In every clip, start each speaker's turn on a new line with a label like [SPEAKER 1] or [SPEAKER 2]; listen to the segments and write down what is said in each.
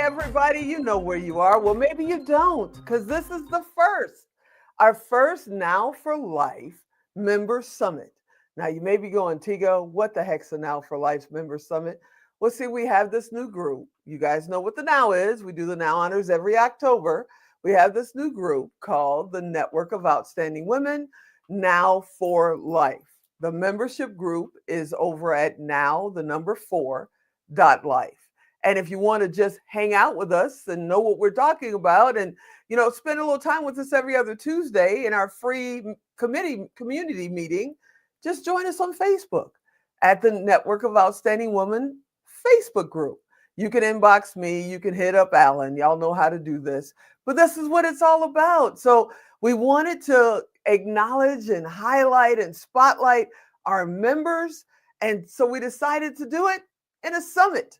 [SPEAKER 1] everybody, you know where you are. Well, maybe you don't, because this is our first Now for Life member summit. Now, you may be going, Tigo, what the heck's a Now for Life member summit? Well, see, we have this new group. You guys know what the Now is. We do the Now Honors every October. We have this new group called the Network of Outstanding Women, Now4.Life. The membership group is over at NOW4.Life. And if you want to just hang out with us and know what we're talking about and, spend a little time with us every other Tuesday in our free community meeting, just join us on Facebook at the Network of Outstanding Women Facebook group. You can inbox me, you can hit up Alan. Y'all know how to do this, but this is what it's all about. So we wanted to acknowledge and highlight and spotlight our members. And so we decided to do it in a summit.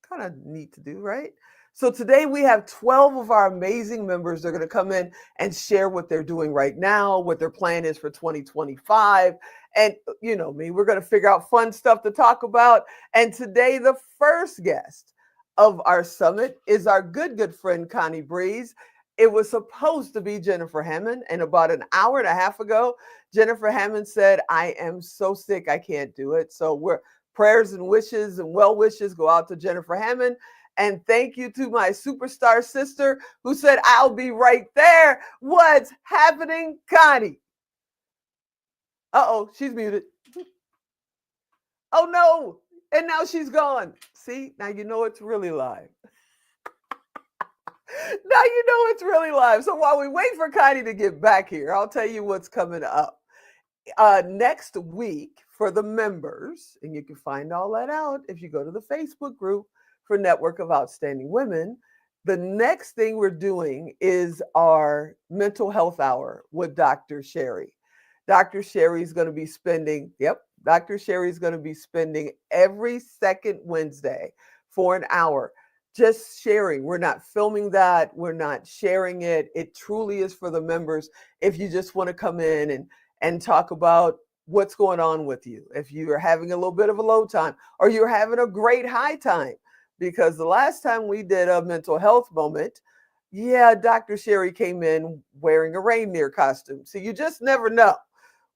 [SPEAKER 1] Kind of neat to do, right? So today we have 12 of our amazing members. They're going to come in and share what they're doing right now, what their plan is for 2025. And you know me, we're going to figure out fun stuff to talk about. And today, the first guest of our summit is our good friend, Connie Breeze. It was supposed to be Jennifer Hammond. And about an hour and a half ago, Jennifer Hammond said, I am so sick, I can't do it. So prayers and wishes and well wishes go out to Jennifer Hammond. And thank you to my superstar sister who said, I'll be right there. What's happening, Connie? Uh-oh, she's muted. Oh, no. And now she's gone. See, now you know it's really live. Now you know it's really live. So while we wait for Connie to get back here, I'll tell you what's coming up. Next week for the members, and you can find all that out if you go to the Facebook group for Network of Outstanding Women. The next thing we're doing is our mental health hour with Dr. Sherry. Dr. Sherry's going to be spending every second Wednesday for an hour just sharing. We're not filming that. We're not sharing it. It truly is for the members. If you just want to come in and talk about what's going on with you, if you're having a little bit of a low time or you're having a great high time, because the last time we did a mental health moment, Dr. Sherry came in wearing a reindeer costume. So you just never know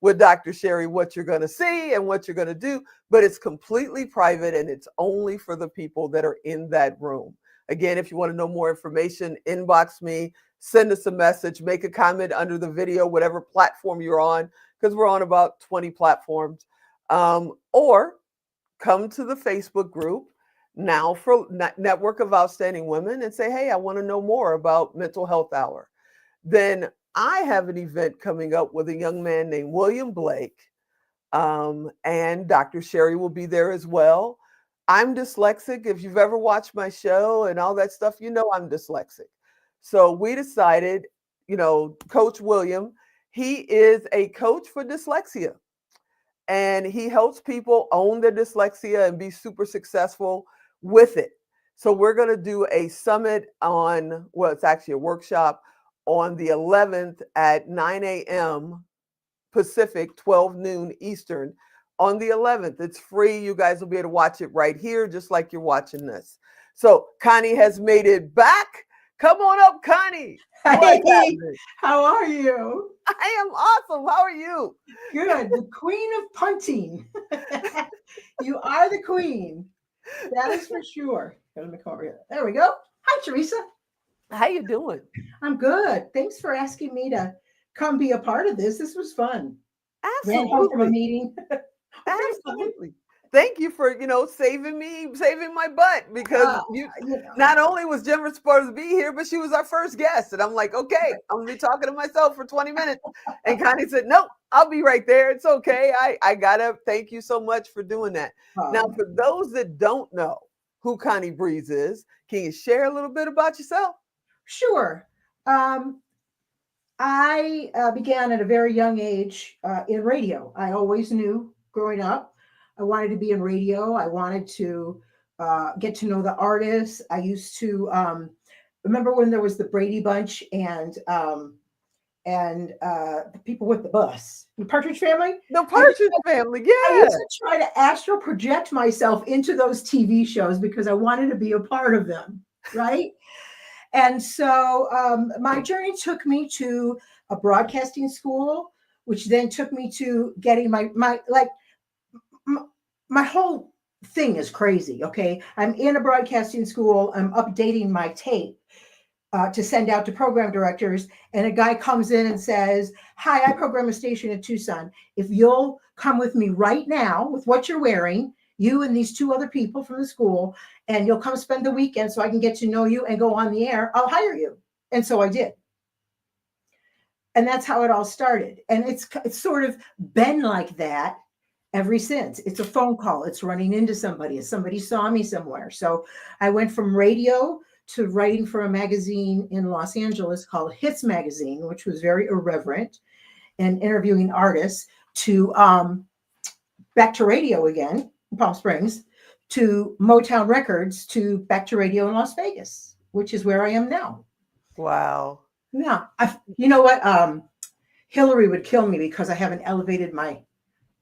[SPEAKER 1] with Dr. Sherry what you're going to see and what you're going to do, but it's completely private and it's only for the people that are in that room. Again, if you want to know more information, inbox me, send us a message, make a comment under the video, whatever platform you're on, because we're on about 20 platforms, or come to the Facebook group, Now for Network of Outstanding Women, and say, hey, I want to know more about Mental Health Hour. Then I have an event coming up with a young man named William Blake, and Dr. Sherry will be there as well. I'm dyslexic. If you've ever watched my show and all that stuff, you know I'm dyslexic. So we decided, Coach William, he is a coach for dyslexia, and he helps people own their dyslexia and be super successful with it. So we're going to do a summit it's actually a workshop on the 11th at 9 a.m. Pacific, 12 noon Eastern. On the 11th, it's free. You guys will be able to watch it right here, just like you're watching this. So Connie has made it back. Come on up, Connie.
[SPEAKER 2] Hey, how are you?
[SPEAKER 1] I am awesome. How are you?
[SPEAKER 2] Good. The queen of punting. You are the queen. That is for sure. Let me come over here. There we go. Hi, Teresa.
[SPEAKER 1] How you doing?
[SPEAKER 2] I'm good. Thanks for asking me to come be a part of this. This was fun.
[SPEAKER 1] Absolutely.
[SPEAKER 2] Ran home from a meeting.
[SPEAKER 1] Absolutely. Thank you for, saving my butt, because not only was Jennifer supposed to be here, but she was our first guest. And I'm like, okay, I'm going to be talking to myself for 20 minutes. And Connie said, no, I'll be right there. It's okay. I got to thank you so much for doing that. Now, for those that don't know who Connie Breeze is, can you share a little bit about yourself?
[SPEAKER 2] Sure. I began at a very young age in radio. I always knew growing up I wanted to be in radio. I wanted to get to know the artists. I used to remember when there was the Brady Bunch and the people with the bus, the Partridge Family.
[SPEAKER 1] The Partridge Family, yeah.
[SPEAKER 2] I used to try to astral project myself into those TV shows because I wanted to be a part of them. right? And so my journey took me to a broadcasting school, which then took me to getting my whole thing is crazy. Okay. I'm in a broadcasting school. I'm updating my tape to send out to program directors. And a guy comes in and says, "Hi, I program a station in Tucson. If you'll come with me right now with what you're wearing, you and these two other people from the school, and you'll come spend the weekend so I can get to know you and go on the air, I'll hire you." And so I did. And that's how it all started. And it's sort of been like that ever since. It's a phone call. It's running into somebody. Somebody saw me somewhere. So I went from radio to writing for a magazine in Los Angeles called Hits Magazine, which was very irreverent, and interviewing artists, to back to radio again in Palm Springs, to Motown Records, to back to radio in Las Vegas, which is where I am now.
[SPEAKER 1] Wow.
[SPEAKER 2] Yeah. You know what? Hillary would kill me because I haven't elevated my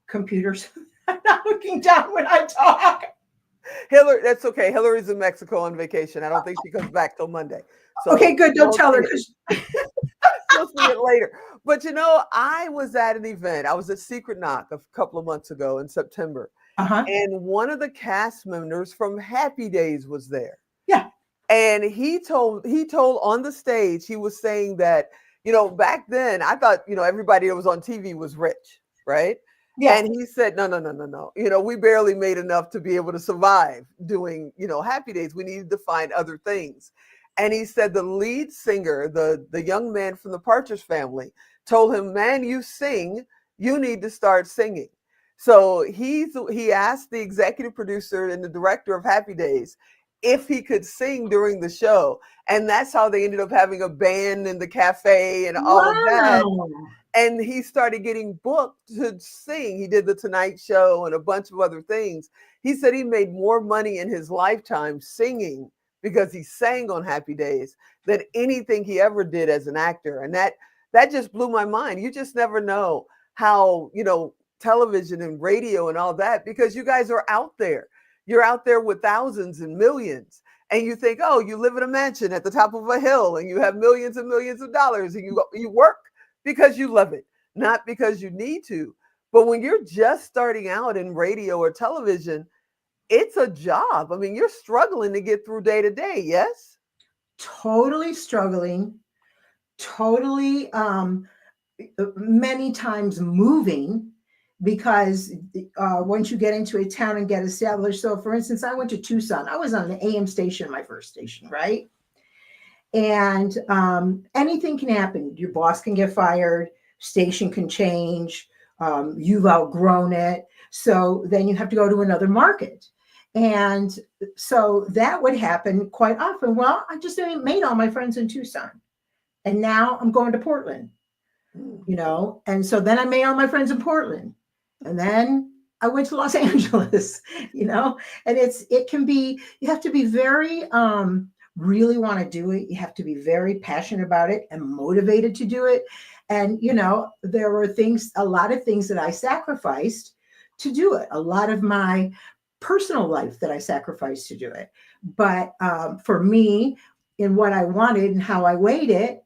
[SPEAKER 2] computers. I'm not looking down when I talk.
[SPEAKER 1] Hillary, that's okay. Hillary's in Mexico on vacation. I don't think she comes back till Monday. So
[SPEAKER 2] Okay, good. Don't
[SPEAKER 1] we'll
[SPEAKER 2] tell her
[SPEAKER 1] see it.
[SPEAKER 2] because
[SPEAKER 1] We'll see it later. But I was at an event. I was at Secret Knock a couple of months ago in September. And one of the cast members from Happy Days was there.
[SPEAKER 2] Yeah.
[SPEAKER 1] And he told on the stage, he was saying that, back then I thought, everybody that was on TV was rich, right?
[SPEAKER 2] Yeah.
[SPEAKER 1] And he said, no. We barely made enough to be able to survive doing, Happy Days. We needed to find other things. And he said the lead singer, the young man from the Partridge Family, told him, "Man, you sing, you need to start singing." So he asked the executive producer and the director of Happy Days if he could sing during the show. And that's how they ended up having a band in the cafe and all of that. And he started getting booked to sing. He did the Tonight Show and a bunch of other things. He said he made more money in his lifetime singing because he sang on Happy Days than anything he ever did as an actor. And that just blew my mind. You just never know how, television and radio and all that, because you guys are out there. You're out there with thousands and millions. And you think, oh, you live in a mansion at the top of a hill and you have millions and millions of dollars and you work because you love it, not because you need to. But when you're just starting out in radio or television, it's a job. I mean, you're struggling to get through day to day, yes?
[SPEAKER 2] Totally struggling, totally many times moving, because once you get into a town and get established. So for instance, I went to Tucson. I was on an AM station, my first station, right? And anything can happen. Your boss can get fired, station can change, you've outgrown it. So then you have to go to another market. And so that would happen quite often. Well, I just made all my friends in Tucson. And now I'm going to Portland, and so then I made all my friends in Portland. And then I went to Los Angeles, and it can be, you have to be very, really want to do it. You have to be very passionate about it and motivated to do it. And, there were a lot of things that I sacrificed to do it. A lot of my personal life that I sacrificed to do it. But for me, in what I wanted and how I weighed it,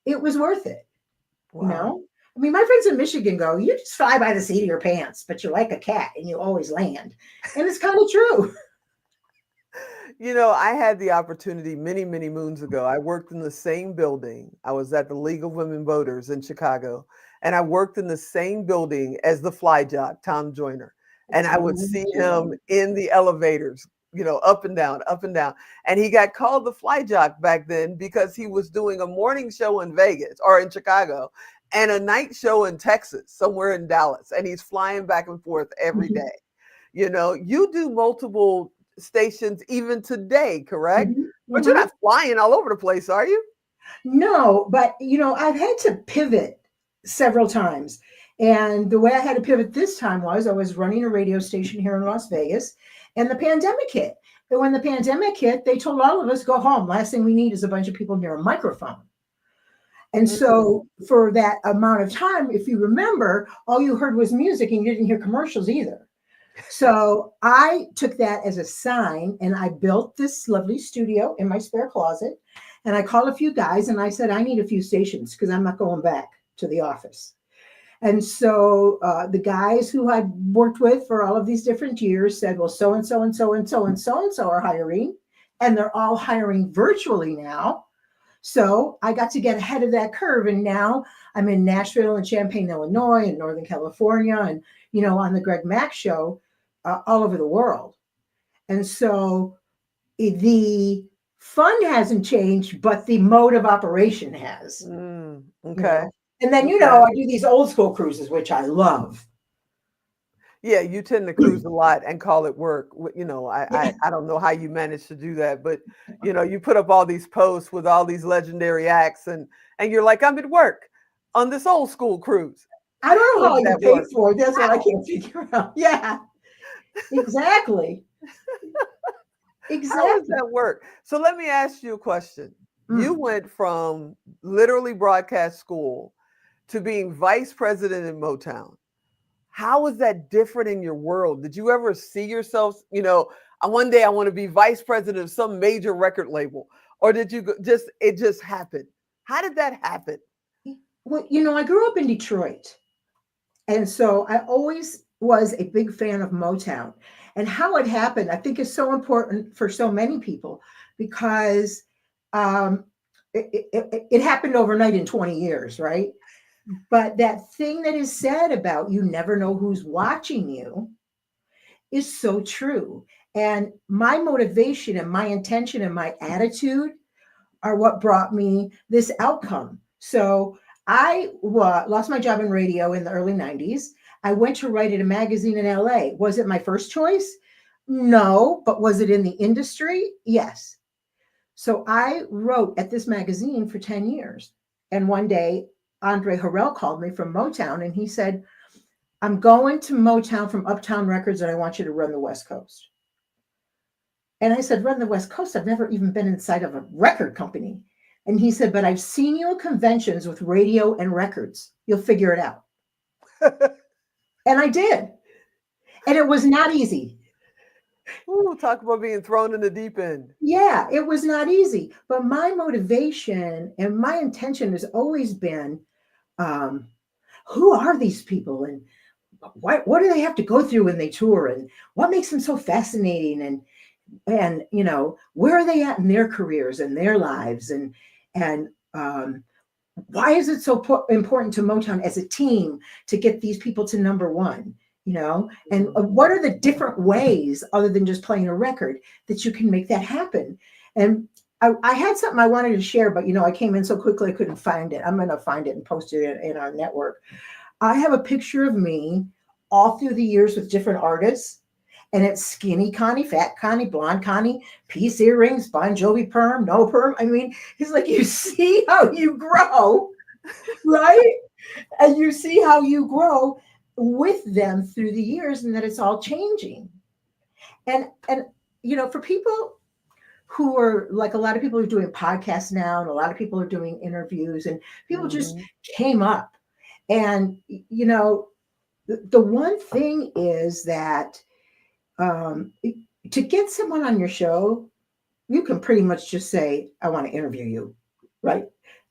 [SPEAKER 2] it was worth it.
[SPEAKER 1] Wow.
[SPEAKER 2] I mean, my friends in Michigan go, "You just fly by the seat of your pants, but you're like a cat and you always land." And it's kind of true.
[SPEAKER 1] I had the opportunity many, many moons ago. I worked in the same building. I was at the League of Women Voters in Chicago, and I worked in the same building as the fly jock, Tom Joyner. And I would see him in the elevators, up and down, up and down. And he got called the fly jock back then because he was doing a morning show in Vegas or in Chicago and a night show in Texas, somewhere in Dallas. And he's flying back and forth every day. You do multiple stations even today, correct? But you're not flying all over the place, are you?
[SPEAKER 2] No, but I've had to pivot several times. And the way I had to pivot this time was I was running a radio station here in Las Vegas, and the pandemic hit. And when the pandemic hit, they told all of us, "Go home. Last thing we need is a bunch of people near a microphone." And so for that amount of time, if you remember, all you heard was music and you didn't hear commercials either. So I took that as a sign and I built this lovely studio in my spare closet. And I called a few guys and I said, I need a few stations because I'm not going back to the office. And so the guys who I'd worked with for all of these different years said, well, so and so and so and so and so and so are hiring. And they're all hiring virtually now. So I got to get ahead of that curve. And now I'm in Nashville and Champaign, Illinois and Northern California and, on the Greg Mack show all over the world. And so the fun hasn't changed, but the mode of operation has,
[SPEAKER 1] Okay.
[SPEAKER 2] And then,
[SPEAKER 1] Okay.
[SPEAKER 2] I do these old school cruises, which I love.
[SPEAKER 1] Yeah, you tend to cruise a lot and call it work. I don't know how you manage to do that, but you put up all these posts with all these legendary acts, and you're like, I'm at work on this old school cruise.
[SPEAKER 2] I don't know
[SPEAKER 1] How
[SPEAKER 2] how
[SPEAKER 1] does
[SPEAKER 2] you
[SPEAKER 1] that
[SPEAKER 2] pay
[SPEAKER 1] work?
[SPEAKER 2] for it. That's what I can't figure out. Yeah, exactly.
[SPEAKER 1] How does
[SPEAKER 2] Exactly.
[SPEAKER 1] that work? So let me ask you a question. You
[SPEAKER 2] Mm.
[SPEAKER 1] went from literally broadcast school to being vice president in Motown. How is that different in your world? Did you ever see yourself, one day I want to be vice president of some major record label? Or did you it just happened? How did that happen?
[SPEAKER 2] Well, I grew up in Detroit. And so I always was a big fan of Motown. And how it happened, I think, is so important for so many people because um, it happened overnight in 20 years, right? But that thing that is said about you never know who's watching you is so true. And my motivation and my intention and my attitude are what brought me this outcome. So I lost my job in radio in the early 90s. I went to write at a magazine in LA. Was it my first choice? No, but was it in the industry? Yes. So I wrote at this magazine for 10 years. And one day, Andre Harrell called me from Motown and he said, I'm going to Motown from Uptown Records and I want you to run the West Coast. And I said, run the West Coast? I've never even been inside of a record company. And he said, but I've seen you at conventions with radio and records. You'll figure it out. And I did. And it was not easy.
[SPEAKER 1] Ooh, talk about being thrown in the deep end.
[SPEAKER 2] Yeah, it was not easy. But my motivation and my intention has always been, um, who are these people? And what do they have to go through when they tour? And what makes them so fascinating? And where are they at in their careers and their lives? And why is it so important to Motown as a team to get these people to number one? And what are the different ways other than just playing a record that you can make that happen? And I had something I wanted to share, but I came in so quickly I couldn't find it. I'm going to find it and post it in our network. I have a picture of me all through the years with different artists. And it's skinny Connie, fat Connie, blonde Connie, piece earrings, Bon Jovi perm, no perm. I mean, it's like you see how you grow, right? And you see how you grow with them through the years and that it's all changing. And for people who are like a lot of people are doing podcasts now and a lot of people are doing interviews and people just came up. And, the one thing is that to get someone on your show, you can pretty much just say, I want to interview you, right?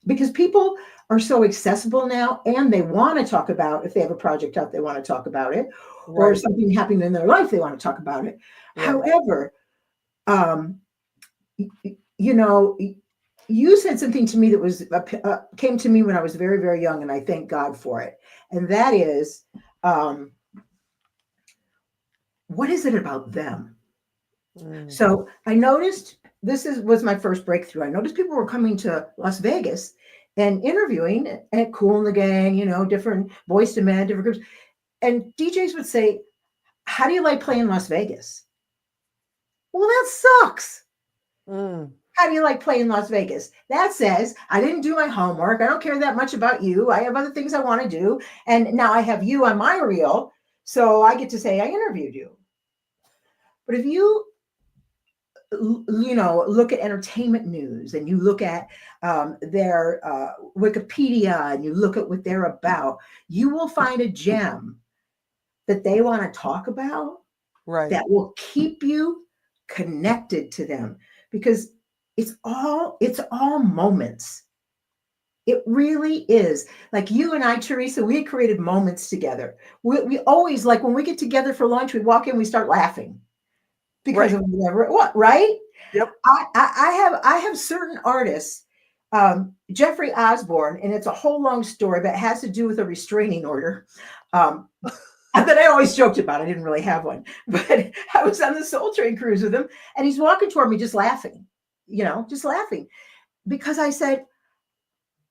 [SPEAKER 2] Because people are so accessible now and they want to talk about, if they have a project out, they want to talk about it, or something happening in their life, they want to talk about it. Right. However, you said something to me that was came to me when I was very, very young, and I thank God for it. And that is, what is it about them? So I noticed was my first breakthrough. I noticed people were coming to Las Vegas and interviewing at Kool and the Gang, different Boyz II Men, different groups. And DJs would say, how do you like playing Las Vegas? Well, that sucks. How do you like playing Las Vegas? That says, I didn't do my homework. I don't care that much about you. I have other things I want to do. And now I have you on my reel. So I get to say I interviewed you. But if you look at entertainment news and you look at their Wikipedia and you look at what they're about, you will find a gem that they want to talk about
[SPEAKER 1] Right.
[SPEAKER 2] that will keep you connected to them, because it's all moments. It really is. Like you and I, Teresa, we had created moments together. We always, like when we get together for lunch, we walk in, we start laughing because
[SPEAKER 1] Right.
[SPEAKER 2] of whatever it was, right?
[SPEAKER 1] Yep.
[SPEAKER 2] I have certain artists, Jeffrey Osborne, and it's a whole long story, but it has to do with a restraining order. That I always joked about. I didn't really have one, but I was on the Soul Train cruise with him, and he's walking toward me just laughing, just laughing, because I said,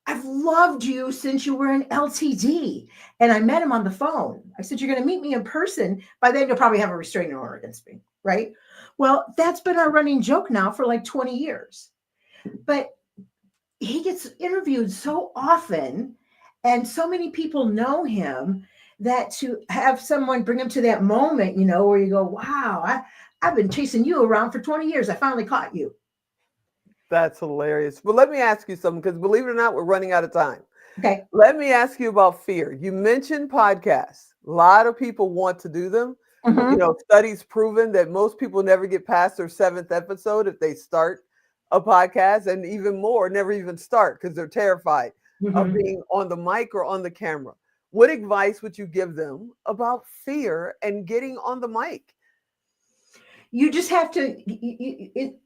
[SPEAKER 2] I've loved you since you were in LTD. And I met him on the phone. I said, you're going to meet me in person. By then, you'll probably have a restraining order against me, right? Well, that's been our running joke now for like 20 years. But he gets interviewed so often, and so many people know him, that to have someone bring him to that moment, where you go, wow, I've been chasing you around for 20 years. I finally caught you.
[SPEAKER 1] That's hilarious. But let me ask you something, because believe it or not, we're running out of time.
[SPEAKER 2] Okay.
[SPEAKER 1] Let me ask you about fear. You mentioned podcasts. A lot of people want to do them.
[SPEAKER 2] Mm-hmm.
[SPEAKER 1] Studies proven that most people never get past their 7th episode if they start a podcast, and even more never even start because they're terrified of being on the mic or on the camera. What advice would you give them about fear and getting on the mic?
[SPEAKER 2] You just have to,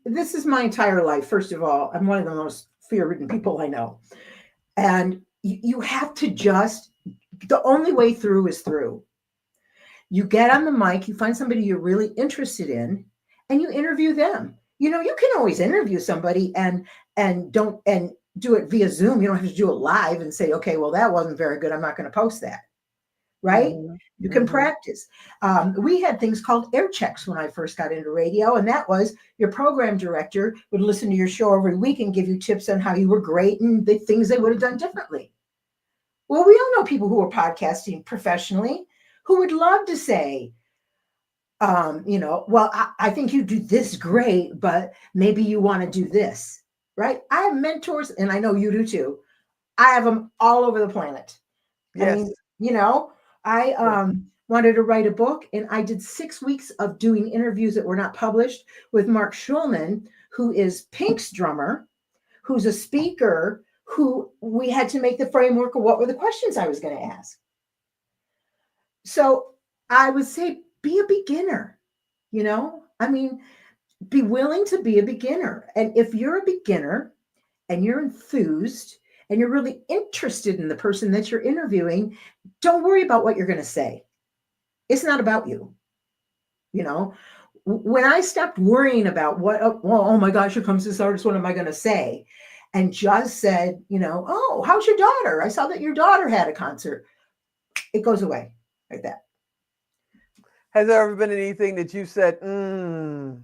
[SPEAKER 2] this is my entire life. First of all, I'm one of the most fear-ridden people I know. And you have to the only way through is through. You get on the mic, you find somebody you're really interested in, and you interview them. You can always interview somebody and do it via Zoom. You don't have to do it live and say, okay, well, that wasn't very good, I'm not going to post that. Right?
[SPEAKER 1] Mm-hmm.
[SPEAKER 2] You can practice. We had things called air checks when I first got into radio. And that was your program director would listen to your show every week and give you tips on how you were great and the things they would have done differently. Well, we all know people who are podcasting professionally who would love to say, well, I think you do this great, but maybe you want to do this, right? I have mentors, and I know you do too. I have them all over the planet.
[SPEAKER 1] Yes.
[SPEAKER 2] I mean, I wanted to write a book, and I did 6 weeks of doing interviews that were not published with Mark Schulman, who is Pink's drummer, who's a speaker, who we had to make the framework of what were the questions I was going to ask. So I would say, be a beginner, be willing to be a beginner. And if you're a beginner and you're enthused and you're really interested in the person that you're interviewing, don't worry about what you're going to say. It's not about you. When I stopped worrying about oh my gosh, here comes this artist, what am I going to say? And just said, oh, how's your daughter? I saw that your daughter had a concert. It goes away like that.
[SPEAKER 1] Has there ever been anything that you said, I'm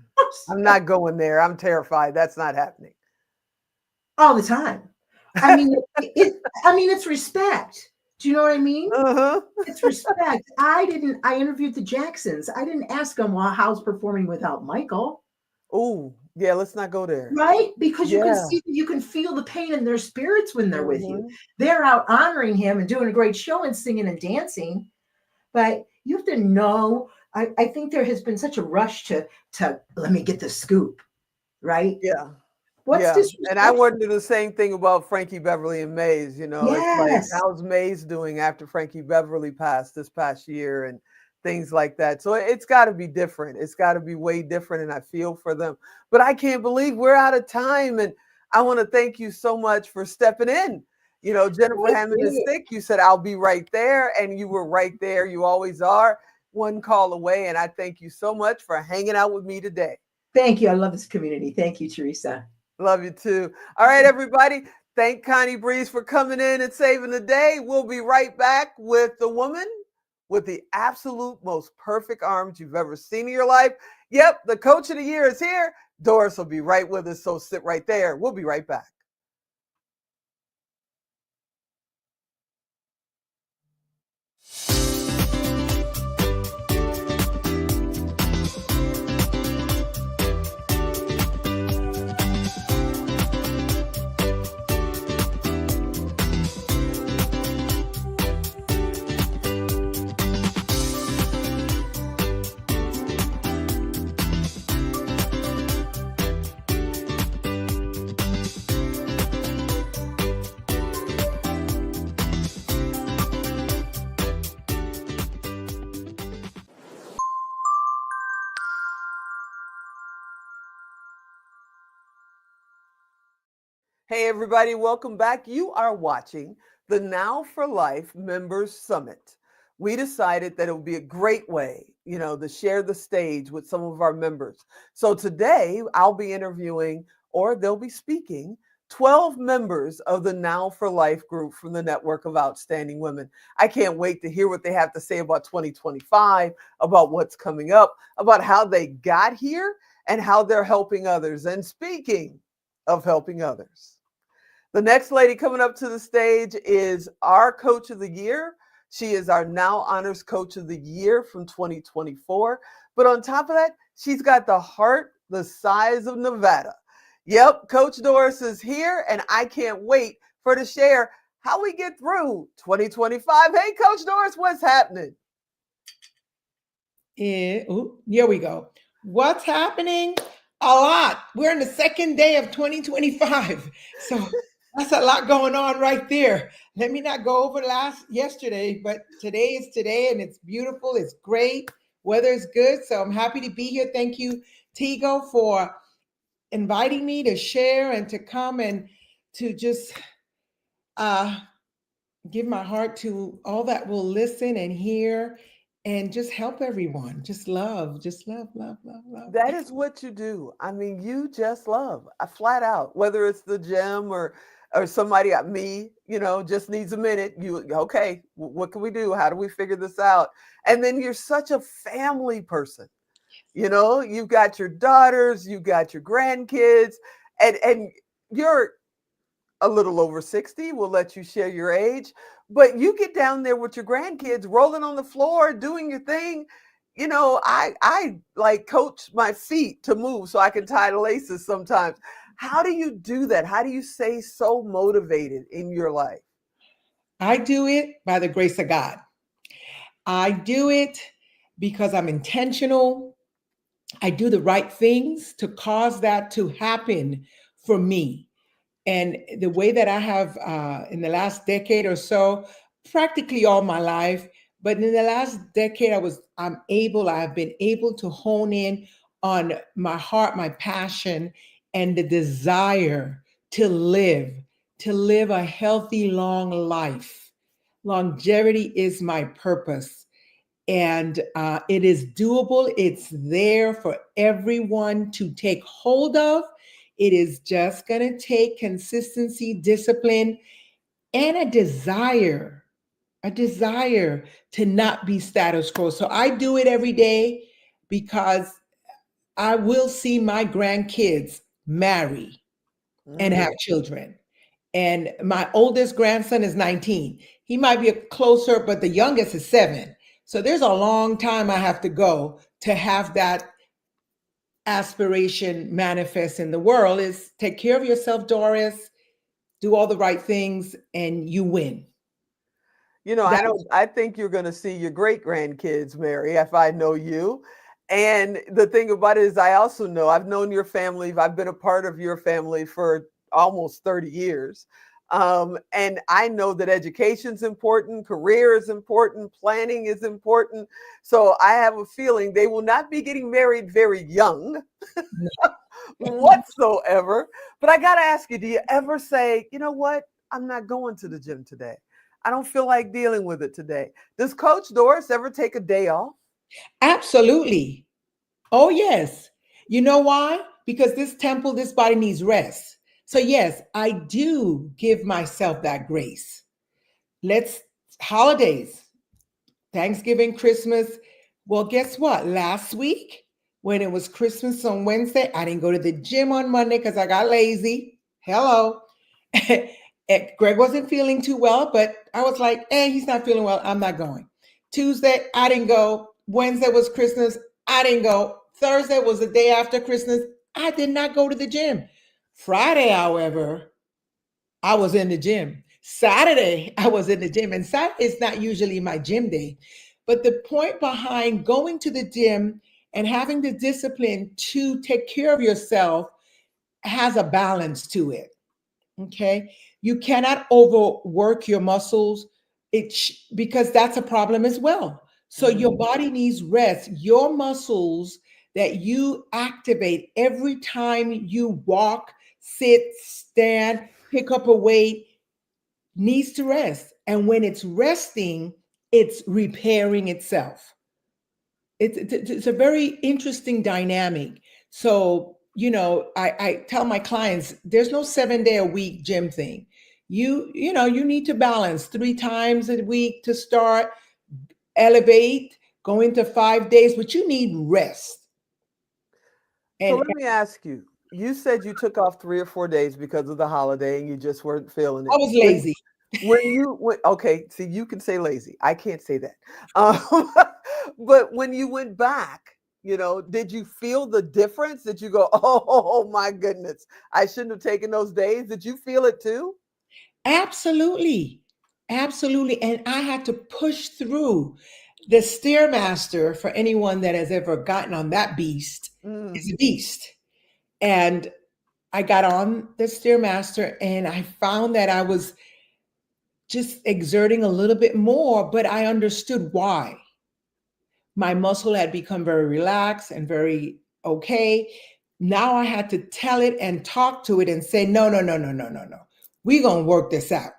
[SPEAKER 1] not going there, I'm terrified, that's not happening?
[SPEAKER 2] All the time. I mean, it's respect. Do you know what I mean?
[SPEAKER 1] Uh-huh.
[SPEAKER 2] It's respect. I interviewed the Jacksons. I didn't ask them, well, how's performing without Michael?
[SPEAKER 1] Oh, yeah, let's not go there.
[SPEAKER 2] Right? Because you can feel the pain in their spirits when they're with you. They're out honoring him and doing a great show and singing and dancing. But you have to know, I think there has been such a rush to let me get the scoop, right?
[SPEAKER 1] Yeah.
[SPEAKER 2] What's disrespectful?
[SPEAKER 1] And I wondered the same thing about Frankie Beverly and Mays.
[SPEAKER 2] Yes.
[SPEAKER 1] It's like, how's Mays doing after Frankie Beverly passed this past year and things like that. So it's got to be different. It's got to be way different. And I feel for them. But I can't believe we're out of time. And I want to thank you so much for stepping in. Jennifer Hammond is sick. You said, I'll be right there. And you were right there. You always are, one call away. And I thank you so much for hanging out with me today.
[SPEAKER 2] Thank you. I love this community. Thank you, Teresa.
[SPEAKER 1] Love you too. All right, everybody. Thank Connie Breeze for coming in and saving the day. We'll be right back with the woman with the absolute most perfect arms you've ever seen in your life. Yep, the coach of the year is here. Doris will be right with us, so sit right there. We'll be right back. Hey, everybody, welcome back. You are watching the Now for Life Members Summit. We decided that it would be a great way, to share the stage with some of our members. So today I'll be interviewing, or they'll be speaking, 12 members of the Now for Life group from the Network of Outstanding Women. I can't wait to hear what they have to say about 2025, about what's coming up, about how they got here, and how they're helping others. And speaking of helping others, the next lady coming up to the stage is our Coach of the Year. She is our Now Honors Coach of the Year from 2024. But on top of that, she's got the heart the size of Nevada. Yep, Coach Doris is here, and I can't wait for her to share how we get through 2025. Hey, Coach Doris, what's happening?
[SPEAKER 3] Here we go. What's happening? A lot. We're in the second day of 2025. So that's a lot going on right there. Let me not go over yesterday, but today is today and it's beautiful. It's great. Weather is good. So I'm happy to be here. Thank you, Tigo, for inviting me to share and to come and to just give my heart to all that will listen and hear and just help everyone. Just love, love, love.
[SPEAKER 1] That is what you do. I mean, you just love, flat out, whether it's the gym or somebody at me, just needs a minute. You okay? What can we do? How do we figure this out? And then you're such a family person. You've got your daughters, you've got your grandkids, and you're a little over 60. We'll let you share your age, but you get down there with your grandkids rolling on the floor, doing your thing. I like coach my feet to move so I can tie the laces sometimes. How do you do that? How do you stay so motivated in your life?
[SPEAKER 3] I do it by the grace of God. I do it because I'm intentional. I do the right things to cause that to happen for me. And the way that I have in the last decade or so, practically all my life, but in the last decade, I've been able to hone in on my heart, my passion, and the desire to live a healthy, long life. Longevity is my purpose. And it is doable. It's there for everyone to take hold of. It is just going to take consistency, discipline, and a desire to not be status quo. So I do it every day because I will see my grandkids marry and have children. And my oldest grandson is 19. He might be closer, but the youngest is 7. So there's a long time I have to go to have that aspiration manifest in the world. Is take care of yourself, Doris, do all the right things, and you win.
[SPEAKER 1] I think you're going to see your great grandkids, Mary, if I know you. And the thing about it is, I also know I've known your family. I've been a part of your family for almost 30 years. And I know that education's important, career is important, planning is important. So I have a feeling they will not be getting married very young whatsoever. But I got to ask you, do you ever say, you know what? I'm not going to the gym today. I don't feel like dealing with it today. Does Coach Doris ever take a day off?
[SPEAKER 3] Absolutely. Oh, yes. You know why? Because this body needs rest. So, yes, I do give myself that grace. Holidays, Thanksgiving, Christmas. Well, guess what? Last week, when it was Christmas on Wednesday, I didn't go to the gym on Monday because I got lazy. Hello. And Greg wasn't feeling too well, but I was like, hey, he's not feeling well. I'm not going. Tuesday, I didn't go. Wednesday was Christmas. I didn't go. Thursday was the day after Christmas. I did not go to the gym. Friday, however, I was in the gym. Saturday, I was in the gym. And Saturday is not usually my gym day. But the point behind going to the gym and having the discipline to take care of yourself has a balance to it. Okay. You cannot overwork your muscles because that's a problem as well. So your body needs rest. Your muscles that you activate every time you walk, sit, stand, pick up a weight, needs to rest. And when it's resting, it's repairing itself. It's a very interesting dynamic. So, I tell my clients there's no 7 day a week gym thing. You need to balance 3 times a week to start, elevate, go into 5 days, but you need rest.
[SPEAKER 1] So
[SPEAKER 3] And
[SPEAKER 1] let me ask you. You said you took off 3 or 4 days because of the holiday and you just weren't feeling
[SPEAKER 3] I
[SPEAKER 1] it.
[SPEAKER 3] was lazy.
[SPEAKER 1] Okay, see, you can say lazy. I can't say that. Um, but when you went back, did you feel the difference? Did you go, oh my goodness, I shouldn't have taken those days? Did you feel it too?
[SPEAKER 3] Absolutely. Absolutely. And I had to push through. The Stairmaster, for anyone that has ever gotten on that beast,
[SPEAKER 1] Mm.
[SPEAKER 3] is a beast. And I got on the Stairmaster and I found that I was just exerting a little bit more, but I understood why. My muscle had become very relaxed and very okay. Now I had to tell it and talk to it and say, no, no, no, no, no, no, no. We're going to work this out.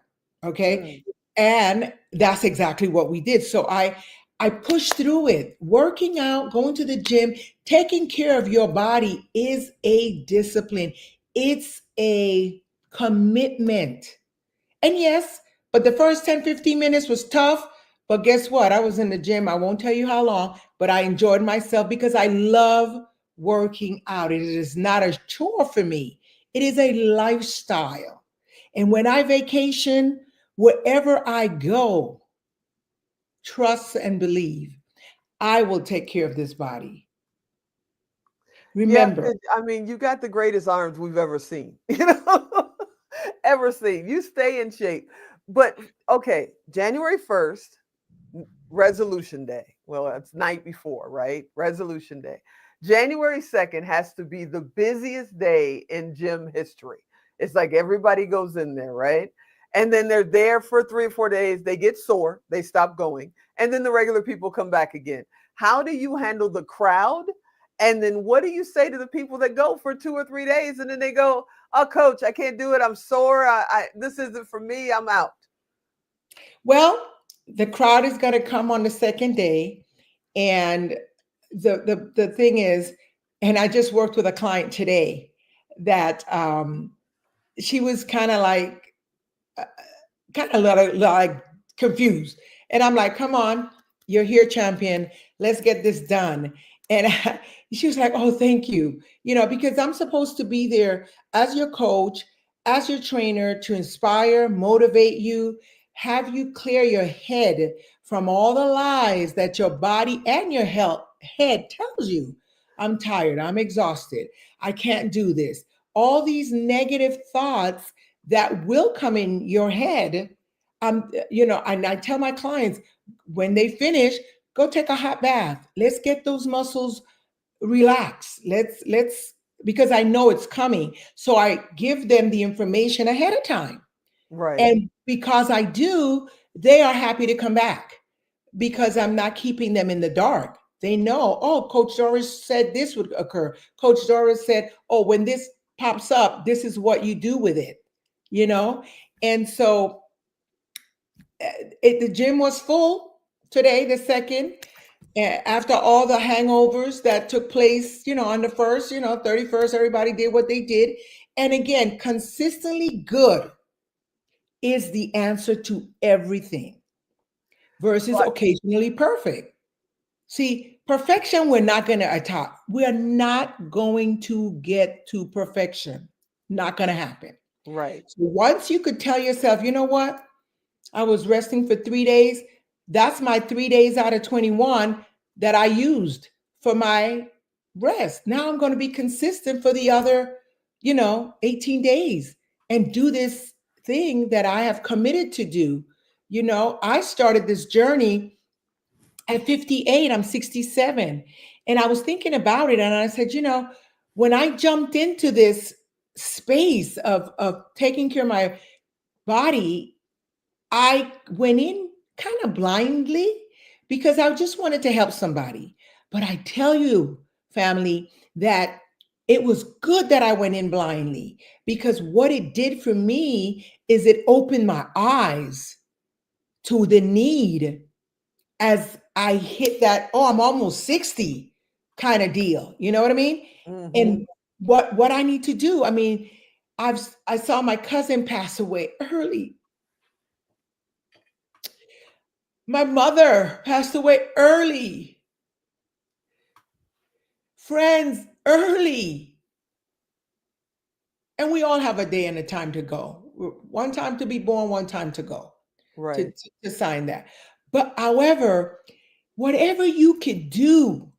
[SPEAKER 3] Okay.
[SPEAKER 1] Mm.
[SPEAKER 3] And that's exactly what we did. So I pushed through it. Working out, going to the gym, taking care of your body is a discipline. It's a commitment. And yes, but the first 10, 15 minutes was tough. But guess what? I was in the gym. I won't tell you how long, but I enjoyed myself because I love working out. It is not a chore for me, it is a lifestyle. And when I vacation, wherever I go, trust and believe I will take care of this body.
[SPEAKER 1] Yeah,
[SPEAKER 3] Remember,
[SPEAKER 1] I mean, you got the greatest arms we've ever seen, ever seen. You stay in shape. But okay, January 1st, resolution day. Well, it's night before, right? Resolution day. January 2nd has to be the busiest day in gym history. It's like everybody goes in there, right? And then they're there for 3 or 4 days. They get sore, they stop going, and then the regular people come back again. How do you handle the crowd? And then what do you say to the people that go for 2 or 3 days and then they go, "Oh, coach, I can't do it. I'm sore. This isn't for me. I'm out."
[SPEAKER 3] well, the crowd is going to come on the second day. And the thing is, and I just worked with a client today that she was uh, kind of like confused. And I'm like, come on, you're here, champion. Let's get this done. And she was like, oh, thank you. Because I'm supposed to be there as your coach, as your trainer to inspire, motivate you, have you clear your head from all the lies that your body and your head tells you. I'm tired. I'm exhausted. I can't do this. All these negative thoughts that will come in your head. And I tell my clients when they finish, go take a hot bath. Let's get those muscles relaxed. Let's because I know it's coming. So I give them the information ahead of time.
[SPEAKER 1] Right.
[SPEAKER 3] And because I do, they are happy to come back because I'm not keeping them in the dark. They know, oh, Coach Doris said this would occur. Coach Doris said, oh, when this pops up, this is what you do with it, you know? And so the gym was full today, the second, after all the hangovers that took place, on the first, 31st, everybody did what they did. And again, consistently good is the answer to everything versus
[SPEAKER 1] But
[SPEAKER 3] occasionally perfect. See, perfection, we're not going to attain. We're not going to get to perfection. Not going to happen.
[SPEAKER 1] right.
[SPEAKER 3] So once you could tell yourself, you know what? I was resting for 3 days. That's my 3 days out of 21 that I used for my rest. Now I'm going to be consistent for the other, 18 days and do this thing that I have committed to do. I started this journey at 58, I'm 67. And I was thinking about it and I said, when I jumped into this space of taking care of my body, I went in kind of blindly because I just wanted to help somebody. But I tell you, family, that it was good that I went in blindly, because what it did for me is it opened my eyes to the need as I hit that, oh, I'm almost 60 kind of deal. You know what I mean?
[SPEAKER 1] Mm-hmm.
[SPEAKER 3] And what I need to do. I mean, I saw my cousin pass away early. My mother passed away early. Friends early. And we all have a day and a time to go. One time to be born, one time to go.
[SPEAKER 1] Right.
[SPEAKER 3] To sign that. But however, whatever you could do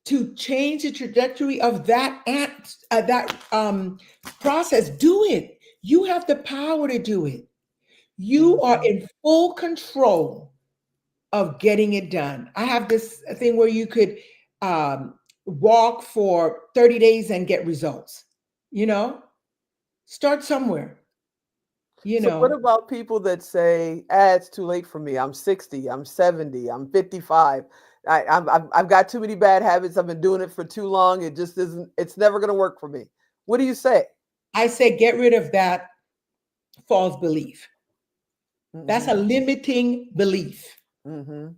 [SPEAKER 3] to change the trajectory of that process, do it. You have the power to do it. You are
[SPEAKER 1] Mm-hmm.
[SPEAKER 3] in full control of getting it done. I have this thing where you could walk for 30 days and get results. You know, start somewhere. You
[SPEAKER 1] So what
[SPEAKER 3] know,
[SPEAKER 1] about people that say, ah, it's too late for me. I'm 60, I'm 70, I'm 55. I've got too many bad habits. I've been doing it for too long. It just isn't, it's never going to work for me. What do you say?
[SPEAKER 3] I say get rid of that false belief. That's a
[SPEAKER 1] Mm-hmm.
[SPEAKER 3] limiting belief.
[SPEAKER 1] Mm-hmm.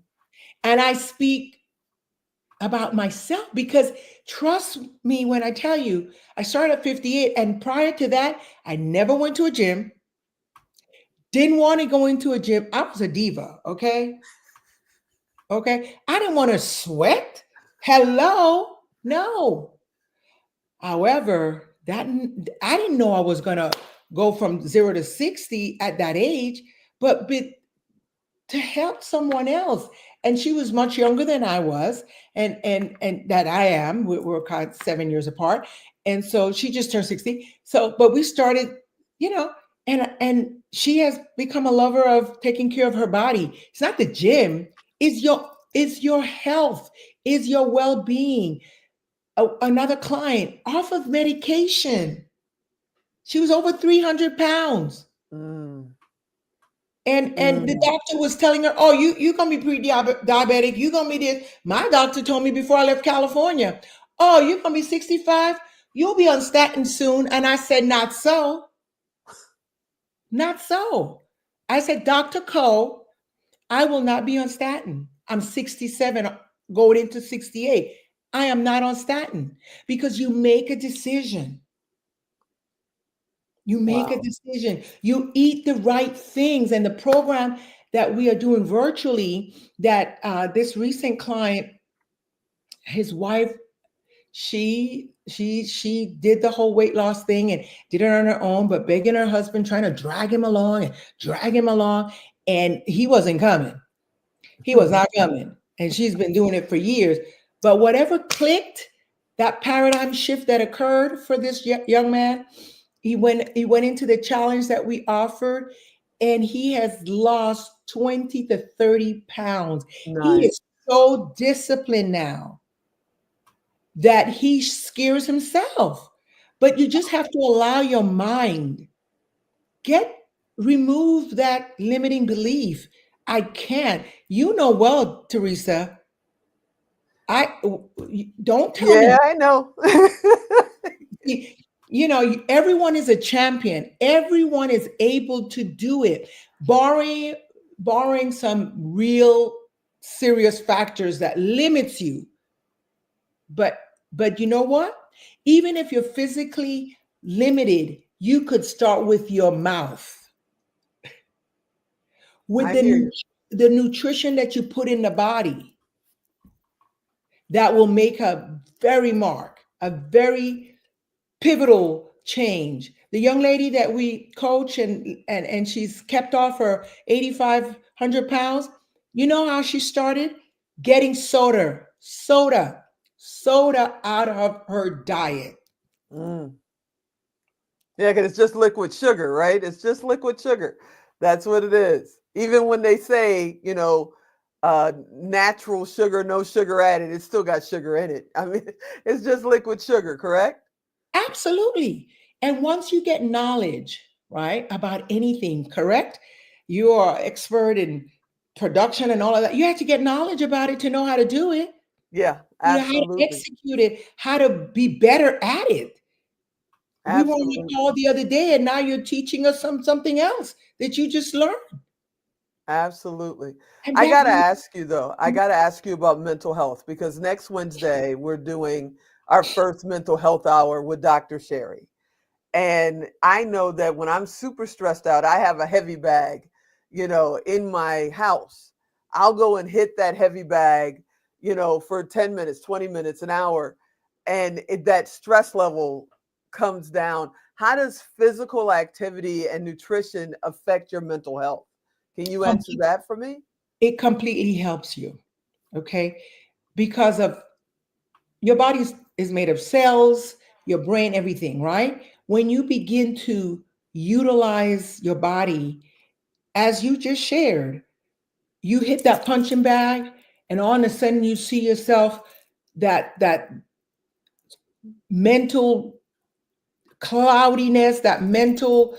[SPEAKER 3] And I speak about myself because trust me when I tell you, I started at 58. And prior to that, I never went to a gym, didn't want to go into a gym. I was a diva. Okay. Okay. I didn't want to sweat. Hello. No. However, that I didn't know I was going to go from 0 to 60 at that age, but to help someone else. And she was much younger than I was, and that I am. We're kind of 7 years apart. And so she just turned 60. So, but we started, you know, and she has become a lover of taking care of her body. It's not the gym, it's your health, is your well-being. Another client off of medication. She was over 300 pounds.
[SPEAKER 1] Mm.
[SPEAKER 3] And the
[SPEAKER 1] Mm.
[SPEAKER 3] doctor was telling her, "Oh, you gonna be pre-diabetic. You gonna be this." My doctor told me before I left California, "Oh, you're gonna be 65. You'll be on statin soon." And I said, "Not so, not so." I said, "Dr. Cole, I will not be on statin. I'm 67, going into 68. I am not on statin because you make a decision." You make a
[SPEAKER 1] Wow.
[SPEAKER 3] decision. You eat the right things. And the program that we are doing virtually, that this recent client, his wife, she did the whole weight loss thing and did it on her own, but begging her husband, trying to drag him along and drag him along, and he wasn't coming. He was not coming. And she's been doing it for years. But whatever clicked, that paradigm shift that occurred for this young man, he went into the challenge that we offered, and he has lost 20 to 30 pounds. He
[SPEAKER 1] Nice.
[SPEAKER 3] is so disciplined now that he scares himself. But you just have to allow your mind, get remove that limiting belief. I can't. You know well, Teresa. I don't tell
[SPEAKER 1] Yeah,
[SPEAKER 3] me.
[SPEAKER 1] I know.
[SPEAKER 3] You know, everyone is a champion. Everyone is able to do it, barring some real serious factors that limits you. But you know what? Even if you're physically limited, you could start with your mouth, with
[SPEAKER 1] I hear you.
[SPEAKER 3] the nutrition that you put in the body. That will make a very pivotal change. The young lady that we coach, and she's kept off her 8,500 pounds. You know how she started? Getting soda out of her diet.
[SPEAKER 1] Mm. Yeah, because it's just liquid sugar, right? It's just liquid sugar. That's what it is. Even when they say, natural sugar, no sugar added, it's still got sugar in it. I mean, it's just liquid sugar, correct?
[SPEAKER 3] Absolutely. And once you get knowledge, right, about anything, correct? You are expert in production and all of that. You have to get knowledge about it to know how to do it.
[SPEAKER 1] Yeah,
[SPEAKER 3] You know, how to
[SPEAKER 1] absolutely.
[SPEAKER 3] execute it, how to be better at it. We were on a
[SPEAKER 1] Absolutely.
[SPEAKER 3] call the other day, and now you're teaching us something else that you just learned.
[SPEAKER 1] Absolutely.
[SPEAKER 3] And
[SPEAKER 1] I
[SPEAKER 3] that
[SPEAKER 1] got to
[SPEAKER 3] really,
[SPEAKER 1] ask you though, I got to ask you about mental health because next Wednesday we're doing our first mental health hour with Dr. Sherry. And I know that when I'm super stressed out, I have a heavy bag, in my house. I'll go and hit that heavy bag, for 10 minutes, 20 minutes, an hour, and that stress level comes down. How does physical activity and nutrition affect your mental health? Can you answer that for me?
[SPEAKER 3] it completely helps you, okay? Because of your body is made of cells, your brain, everything, right? When you begin to utilize your body, as you just shared, you hit that punching bag, and all of a sudden you see yourself, that mental cloudiness, that mental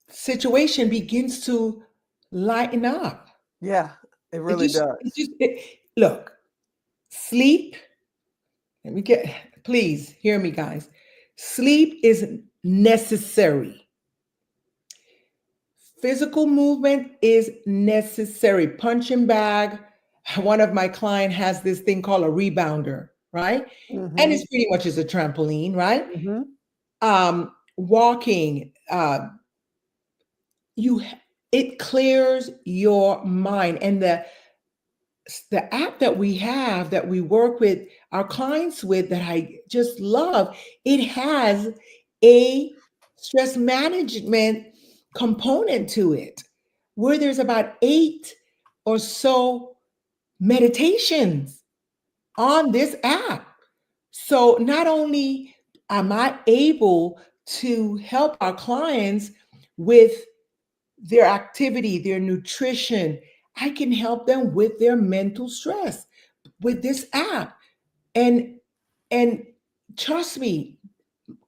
[SPEAKER 3] situation begins to lighten up.
[SPEAKER 1] Yeah, it
[SPEAKER 3] It
[SPEAKER 1] really
[SPEAKER 3] just,
[SPEAKER 1] does.
[SPEAKER 3] look, sleep. Let me please hear me, guys. Sleep is necessary. Physical movement is necessary. Punching bag. One of my client has this thing called a rebounder, right? And
[SPEAKER 1] Hmm.
[SPEAKER 3] it's pretty much as a trampoline, right?
[SPEAKER 1] Hmm.
[SPEAKER 3] Walking, you it clears your mind. And the app that we have, that we work with our clients with, that I just love, it has a stress management component to it, where there's about 8 or so meditations on this app. So not only am I able to help our clients with their activity, their nutrition, I can help them with their mental stress with this app. And and trust me,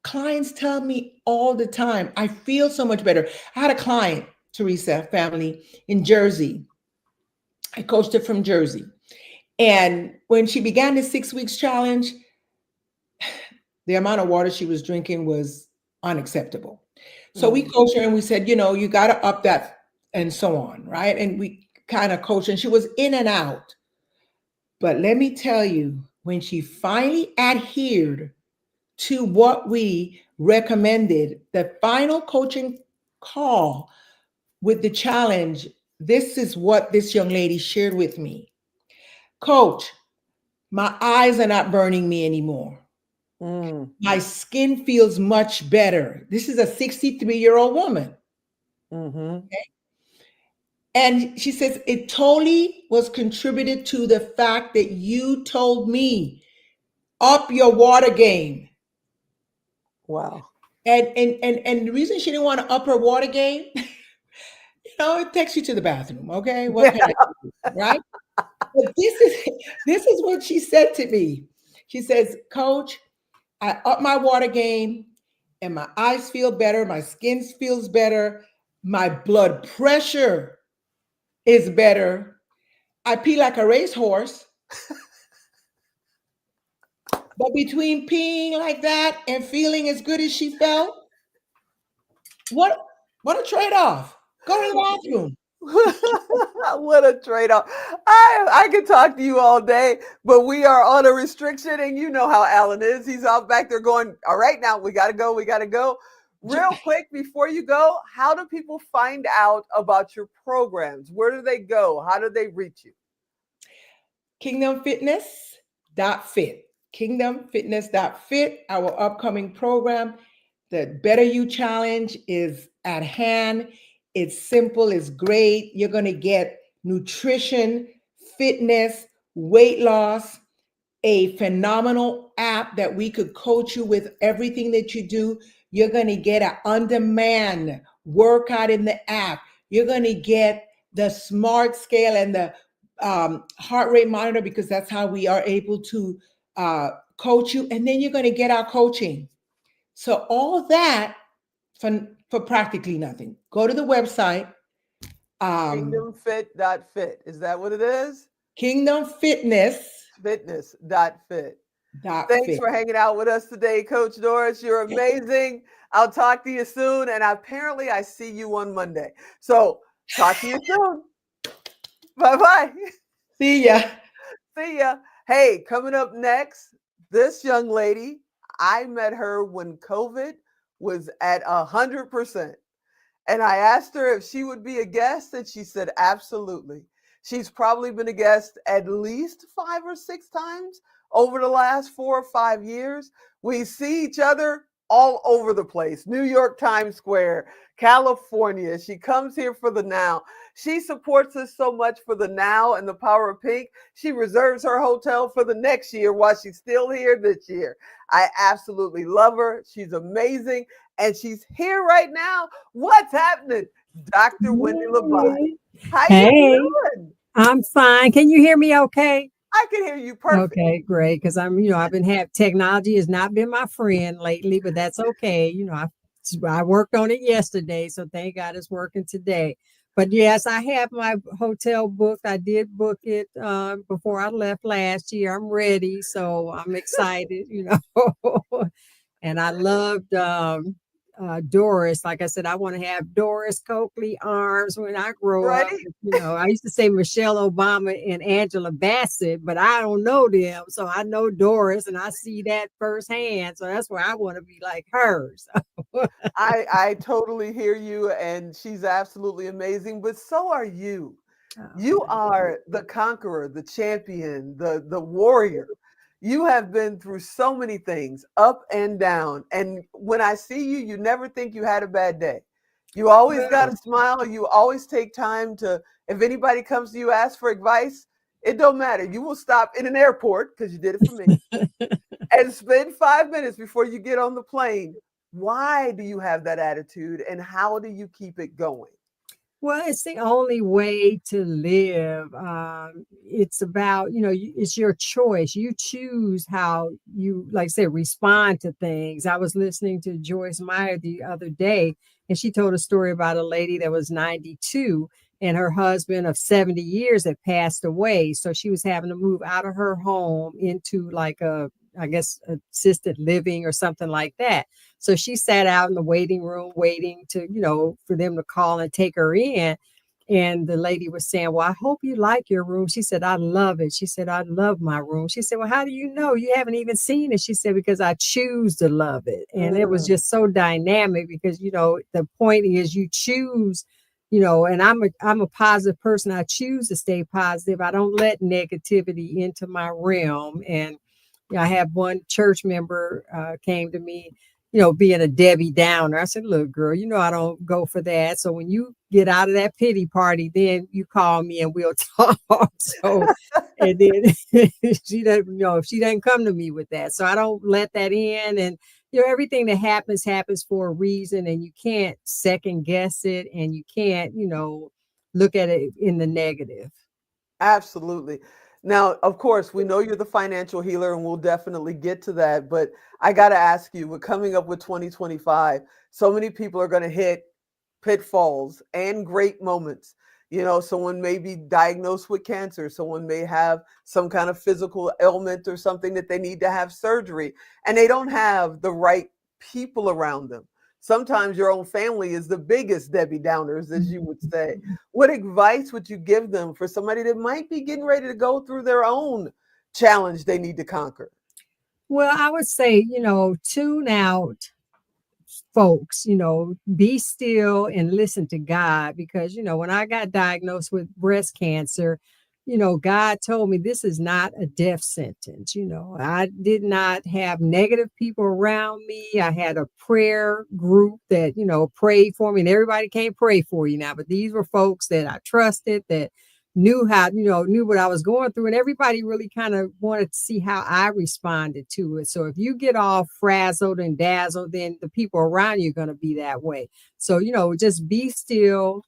[SPEAKER 3] clients tell me all the time, I feel so much better. I had a client, Teresa, family in Jersey. I coached her from Jersey. And when she began the 6 weeks challenge, the amount of water she was drinking was unacceptable. So we
[SPEAKER 1] Mm.
[SPEAKER 3] coached her and we said, you got to up that and so on, right? And we kind of coached, and she was in and out. But let me tell you, when she finally adhered to what we recommended, the final coaching call with the challenge, this is what this young lady shared with me. Coach, my eyes are not burning me anymore.
[SPEAKER 1] Mm.
[SPEAKER 3] My skin feels much better. This is a 63-year-old woman.
[SPEAKER 1] Hmm.
[SPEAKER 3] And she says, it totally was contributed to the fact that you told me, up your water game.
[SPEAKER 1] Wow.
[SPEAKER 3] And the reason she didn't want to up her water game, it takes you to the bathroom. Okay. What can I do? Right? But this is what she said to me. She says, Coach, I up my water game and my eyes feel better, my skin feels better, my blood pressure is better. I pee like a racehorse. But between peeing like that and feeling as good as she felt, what what a trade-off. Go to the bathroom.
[SPEAKER 1] What a trade-off. I could talk to you all day, but we are on a restriction, and you know how Alan is. He's out back there going, all right, now we got to go. We got to go. Real quick before you go, how do people find out about your programs? Where do they go? How do they reach you?
[SPEAKER 3] Kingdomfitness.fit. Kingdomfitness.fit, our upcoming program. The Better You Challenge is at hand. It's simple, it's great. You're going to get nutrition, fitness, weight loss, a phenomenal app that we could coach you with everything that you do. You're going to get an on-demand workout in the app. You're going to get the smart scale and the heart rate monitor, because that's how we are able to coach you. And then you're going to get our coaching. So all that for practically nothing. Go to the website,
[SPEAKER 1] Kingdomfit.fit. Is that what it is?
[SPEAKER 3] Kingdom Fitness.
[SPEAKER 1] fitness.fit.
[SPEAKER 3] Dot
[SPEAKER 1] Thanks
[SPEAKER 3] fit.
[SPEAKER 1] for hanging out with us today, Coach Doris. You're amazing. I'll talk to you soon. And apparently, I see you on Monday. So, talk to you soon. Bye bye.
[SPEAKER 3] See ya.
[SPEAKER 1] See ya. Hey, coming up next, this young lady, I met her when COVID was at 100%. And I asked her if she would be a guest, and she said, absolutely. She's probably been a guest at least 5 or 6 times over the last 4 or 5 years. We see each other all over the place. New York, Times Square, California. She comes here for the now. She supports us so much for the now and the power of pink. She reserves her hotel for the next year while she's still here this year. I absolutely love her. She's amazing. And she's here right now. What's happening? Dr. Wendy Labont.
[SPEAKER 4] Hey,
[SPEAKER 1] How you
[SPEAKER 4] hey,
[SPEAKER 1] doing?
[SPEAKER 4] I'm fine. Can you hear me okay?
[SPEAKER 1] I can hear you perfect.
[SPEAKER 4] Okay, great. Because I've been technology has not been my friend lately, but that's okay. I worked on it yesterday, so thank God it's working today. But yes, I have my hotel booked. I did book it before I left last year. I'm ready, so I'm excited. And I loved Doris. Like I said, I want to have Doris Coakley arms when I grow up.
[SPEAKER 1] Right?
[SPEAKER 4] I used to say Michelle Obama and Angela Bassett, but I don't know them. So I know Doris and I see that firsthand. So that's where I want to be like hers.
[SPEAKER 1] I totally hear you, and she's absolutely amazing, but so are you. You are the conqueror, the champion, the warrior. You have been through so many things, up and down. And when I see you, you never think you had a bad day. You always got a smile. You always take time to, if anybody comes to you, ask for advice, it don't matter. You will stop in an airport, because you did it for me, and spend 5 minutes before you get on the plane. Why do you have that attitude, and how do you keep it going?
[SPEAKER 4] Well, it's the only way to live. It's about, it's your choice. You choose how you, like I said, respond to things. I was listening to Joyce Meyer the other day, and she told a story about a lady that was 92 and her husband of 70 years had passed away. So she was having to move out of her home into like I guess, assisted living or something like that. So she sat out in the waiting room waiting to, for them to call and take her in. And the lady was saying, well, I hope you like your room. She said, I love it. She said, I love my room. She said, well, how do you know? You haven't even seen it. She said, because I choose to love it. And it was just so dynamic because, the point is you choose, and I'm a positive person. I choose to stay positive. I don't let negativity into my realm. And I have one church member came to me, being a Debbie Downer. I said, look, girl, I don't go for that. So when you get out of that pity party, then you call me and we'll talk. So, and then she doesn't, if she doesn't come to me with that. So I don't let that in. And, everything that happens for a reason, and you can't second guess it, and you can't, look at it in the negative.
[SPEAKER 1] Absolutely. Now, of course, we know you're the financial healer, and we'll definitely get to that. But I got to ask you, we're coming up with 2025. So many people are going to hit pitfalls and great moments. Someone may be diagnosed with cancer. Someone may have some kind of physical ailment or something that they need to have surgery, and they don't have the right people around them. Sometimes your own family is the biggest Debbie Downers, as you would say. What advice would you give them for somebody that might be getting ready to go through their own challenge they need to conquer?
[SPEAKER 4] Well, I would say, tune out folks, be still and listen to God, because, when I got diagnosed with breast cancer, God told me this is not a death sentence. I did not have negative people around me. I had a prayer group that, prayed for me, and everybody can't pray for you now, but these were folks that I trusted, that knew knew what I was going through, and everybody really kind of wanted to see how I responded to it. So if you get all frazzled and dazzled, then the people around you are going to be that way. So, just be still,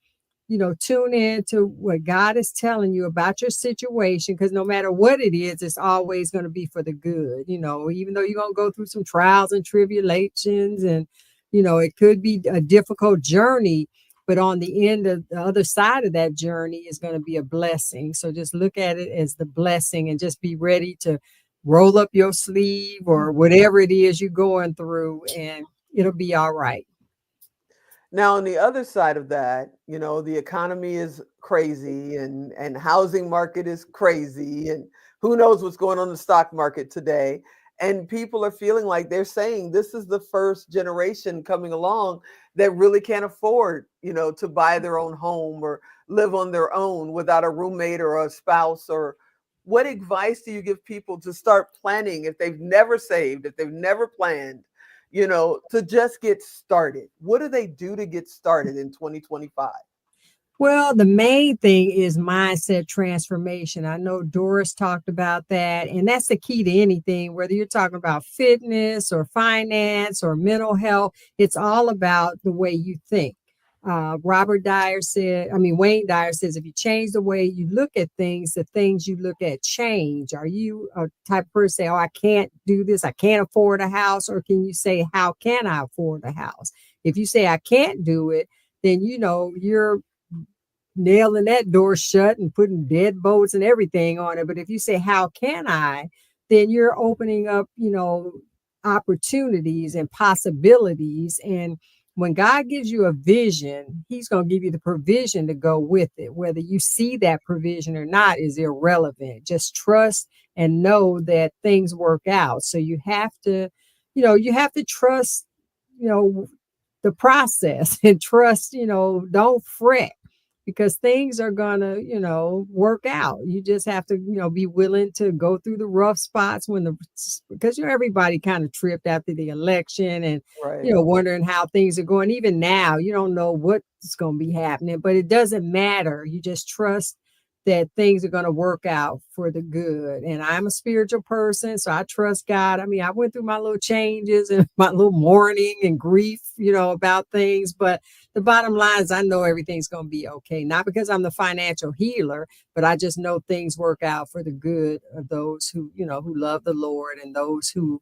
[SPEAKER 4] tune in to what God is telling you about your situation, because no matter what it is, it's always going to be for the good. Even though you're going to go through some trials and tribulations, and, it could be a difficult journey, But on the end of the other side of that journey is going to be a blessing. So just look at it as the blessing and just be ready to roll up your sleeve or whatever it is you're going through, and it'll be all right.
[SPEAKER 1] Now, on the other side of that, the economy is crazy and housing market is crazy and who knows what's going on in the stock market today. And people are feeling like they're saying this is the first generation coming along that really can't afford, to buy their own home or live on their own without a roommate or a spouse. Or what advice do you give people to start planning if they've never saved, if they've never planned? To just get started? What do they do to get started in 2025?
[SPEAKER 4] Well, the main thing is mindset transformation. I know Doris talked about that, and that's the key to anything, whether you're talking about fitness or finance or mental health. It's all about the way you think. Wayne Dyer says, if you change the way you look at things, the things you look at change. Are you a type of person say, oh, I can't do this, I can't afford a house? Or can you say, how can I afford a house? If you say, I can't do it, then you're nailing that door shut and putting deadbolts and everything on it. But if you say, how can I, then you're opening up, opportunities and possibilities. And when God gives you a vision, he's going to give you the provision to go with it. Whether you see that provision or not is irrelevant. Just trust and know that things work out. So you have to trust, the process and trust, don't fret, because things are gonna, work out. You just have to, be willing to go through the rough spots because everybody kind of tripped after the election and,
[SPEAKER 1] Right.
[SPEAKER 4] wondering how things are going. Even now, you don't know what's going to be happening, but it doesn't matter. You just trust that things are going to work out for the good. And I'm a spiritual person, so I trust God. I mean, I went through my little changes and my little mourning and grief, about things, but the bottom line is I know everything's going to be okay. Not because I'm the financial healer, but I just know things work out for the good of those who love the Lord, and those who,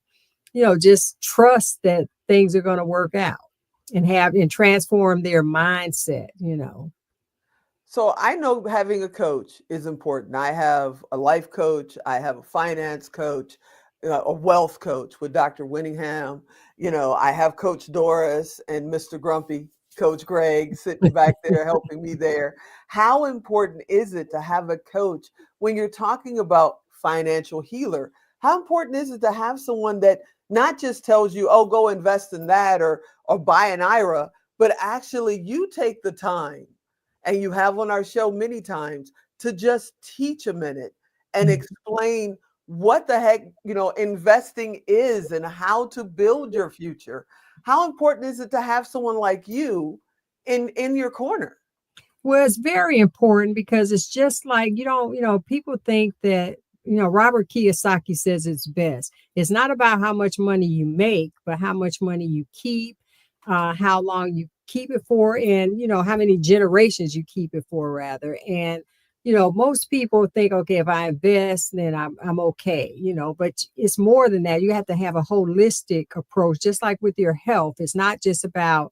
[SPEAKER 4] just trust that things are going to work out and transform their mindset.
[SPEAKER 1] So I know having a coach is important. I have a life coach, I have a finance coach, a wealth coach with Dr. Winningham. I have Coach Doris and Mr. Grumpy, Coach Greg, sitting back there helping me there. How important is it to have a coach when you're talking about financial healer? How important is it to have someone that not just tells you, oh, go invest in that or buy an IRA, but actually you take the time, and you have on our show many times, to just teach a minute and explain what the heck, investing is and how to build your future. How important is it to have someone like you in your corner?
[SPEAKER 4] Well, it's very important because it's just like, people think that, Robert Kiyosaki says it's best. It's not about how much money you make, but how much money you keep, how long you keep it for, and, how many generations you keep it for, rather. And, most people think, okay, if I invest, then I'm okay, but it's more than that. You have to have a holistic approach, just like with your health. It's not just about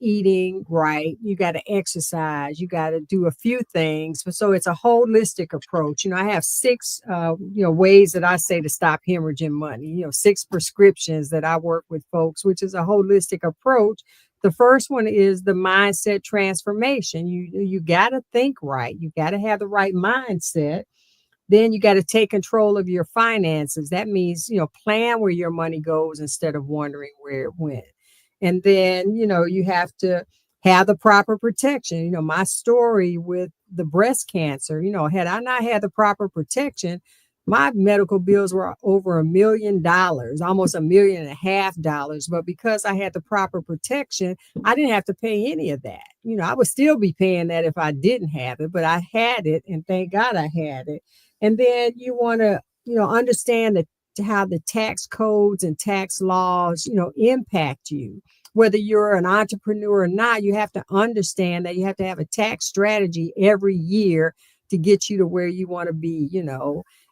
[SPEAKER 4] eating right. You got to exercise. You got to do a few things. So it's a holistic approach. I have 6, ways that I say to stop hemorrhaging money, 6 prescriptions that I work with folks, which is a holistic approach. The first one is the mindset transformation. You got to think right. You got to have the right mindset. Then you got to take control of your finances. That means, plan where your money goes instead of wondering where it went. And then, you have to have the proper protection. My story with the breast cancer, had I not had the proper protection, my medical bills were over $1 million, almost $1.5 million. But because I had the proper protection, I didn't have to pay any of that. I would still be paying that if I didn't have it, but I had it, and thank God I had it. And then you want to, understand that how the tax codes and tax laws, impact you. Whether you're an entrepreneur or not, you have to understand that you have to have a tax strategy every year to get you to where you want to be,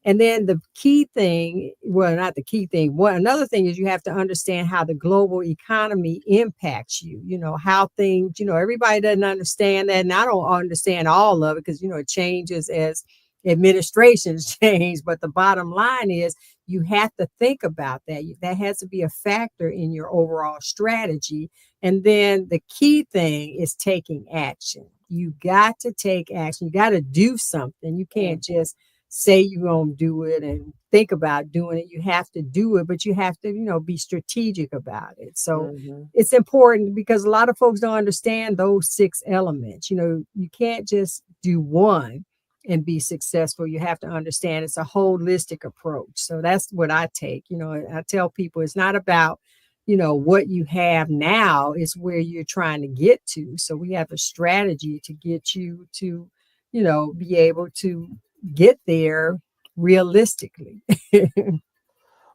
[SPEAKER 4] And then the key thing, well, not the key thing, another thing is you have to understand how the global economy impacts you, how things, everybody doesn't understand that. And I don't understand all of it because, it changes as administrations change. But the bottom line is you have to think about that. That has to be a factor in your overall strategy. And then the key thing is taking action. You got to take action. You got to do something. You can't just say you're going to do it and think about doing it. You have to do it, but you have to, be strategic about it. So it's important because a lot of folks don't understand those 6 elements. You can't just do one and be successful. You have to understand it's a holistic approach. So that's what I take. I tell people it's not about, what you have now, is where you're trying to get to. So we have a strategy to get you to, be able to get there realistically.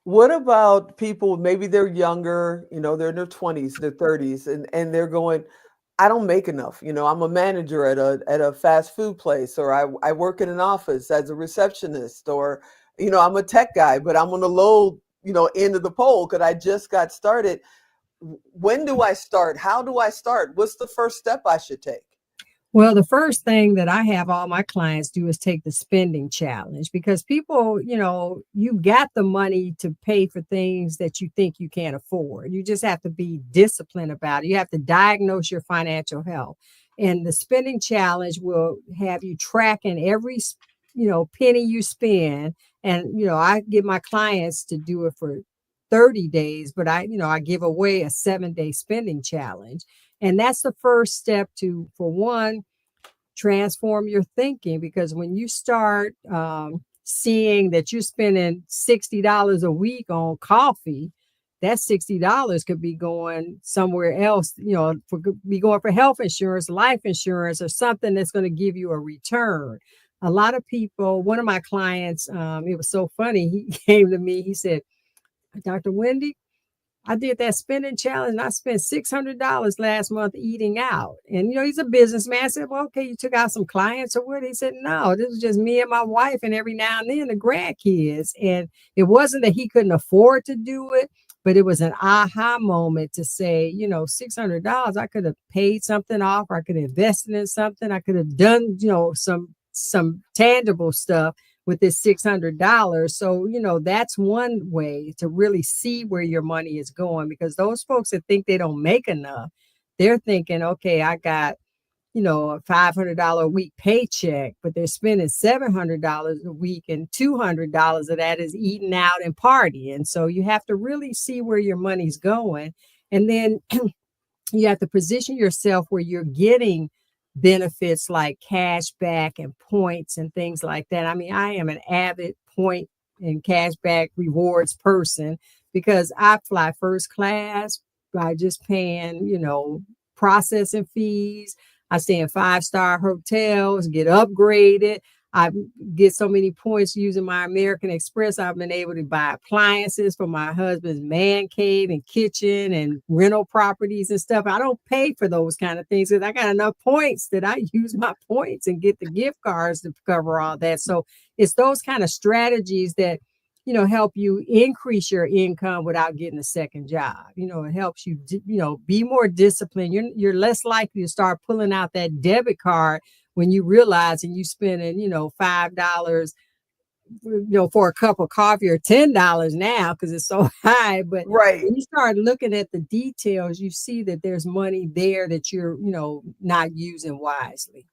[SPEAKER 1] What about people, maybe they're younger, they're in their 20s, their 30s, and they're going, I don't make enough. I'm a manager at a fast food place, or I work in an office as a receptionist, or, I'm a tech guy, but I'm on the low, end of the pole because I just got started. When do I start? How do I start? What's the first step I should take?
[SPEAKER 4] Well, the first thing that I have all my clients do is take the spending challenge, because people, you got the money to pay for things that you think you can't afford. You just have to be disciplined about it. You have to diagnose your financial health. And the spending challenge will have you tracking every, penny you spend. And, I give my clients to do it for 30 days, but I give away a 7-day spending challenge. And that's the first step for one, transform your thinking, because when you start seeing that you're spending $60 a week on coffee, that $60 could be going somewhere else, be going for health insurance, life insurance, or something that's going to give you a return. A lot of people, one of my clients, it was so funny. He came to me, he said, Dr. Wendy, I did that spending challenge and I spent $600 last month eating out. And, he's a businessman. I said, well, okay, you took out some clients or what? He said, no, this was just me and my wife and every now and then the grandkids. And it wasn't that he couldn't afford to do it, but it was an aha moment to say, $600, I could have paid something off, or I could have invested in something. I could have done, some tangible stuff with this $600. So, that's one way to really see where your money is going, because those folks that think they don't make enough, they're thinking, okay, I got, a $500 a week paycheck, but they're spending $700 a week, and $200 of that is eating out and partying. So you have to really see where your money's going. And then you have to position yourself where you're getting benefits like cash back and points and things like that. I mean, I am an avid point and cash back rewards person, because I fly first class by just paying, processing fees. I stay in 5-star hotels, get upgraded. I get so many points using my American Express. I've been able to buy appliances for my husband's man cave and kitchen and rental properties and stuff. I don't pay for those kind of things because I got enough points that I use my points and get the gift cards to cover all that. So it's those kind of strategies that, help you increase your income without getting a second job. It helps you, be more disciplined. You're less likely to start pulling out that debit card when you realize and you spending, $5, for a cup of coffee, or $10 now because it's so high. But
[SPEAKER 1] Right.
[SPEAKER 4] when you start looking at the details, you see that there's money there that you're, not using wisely.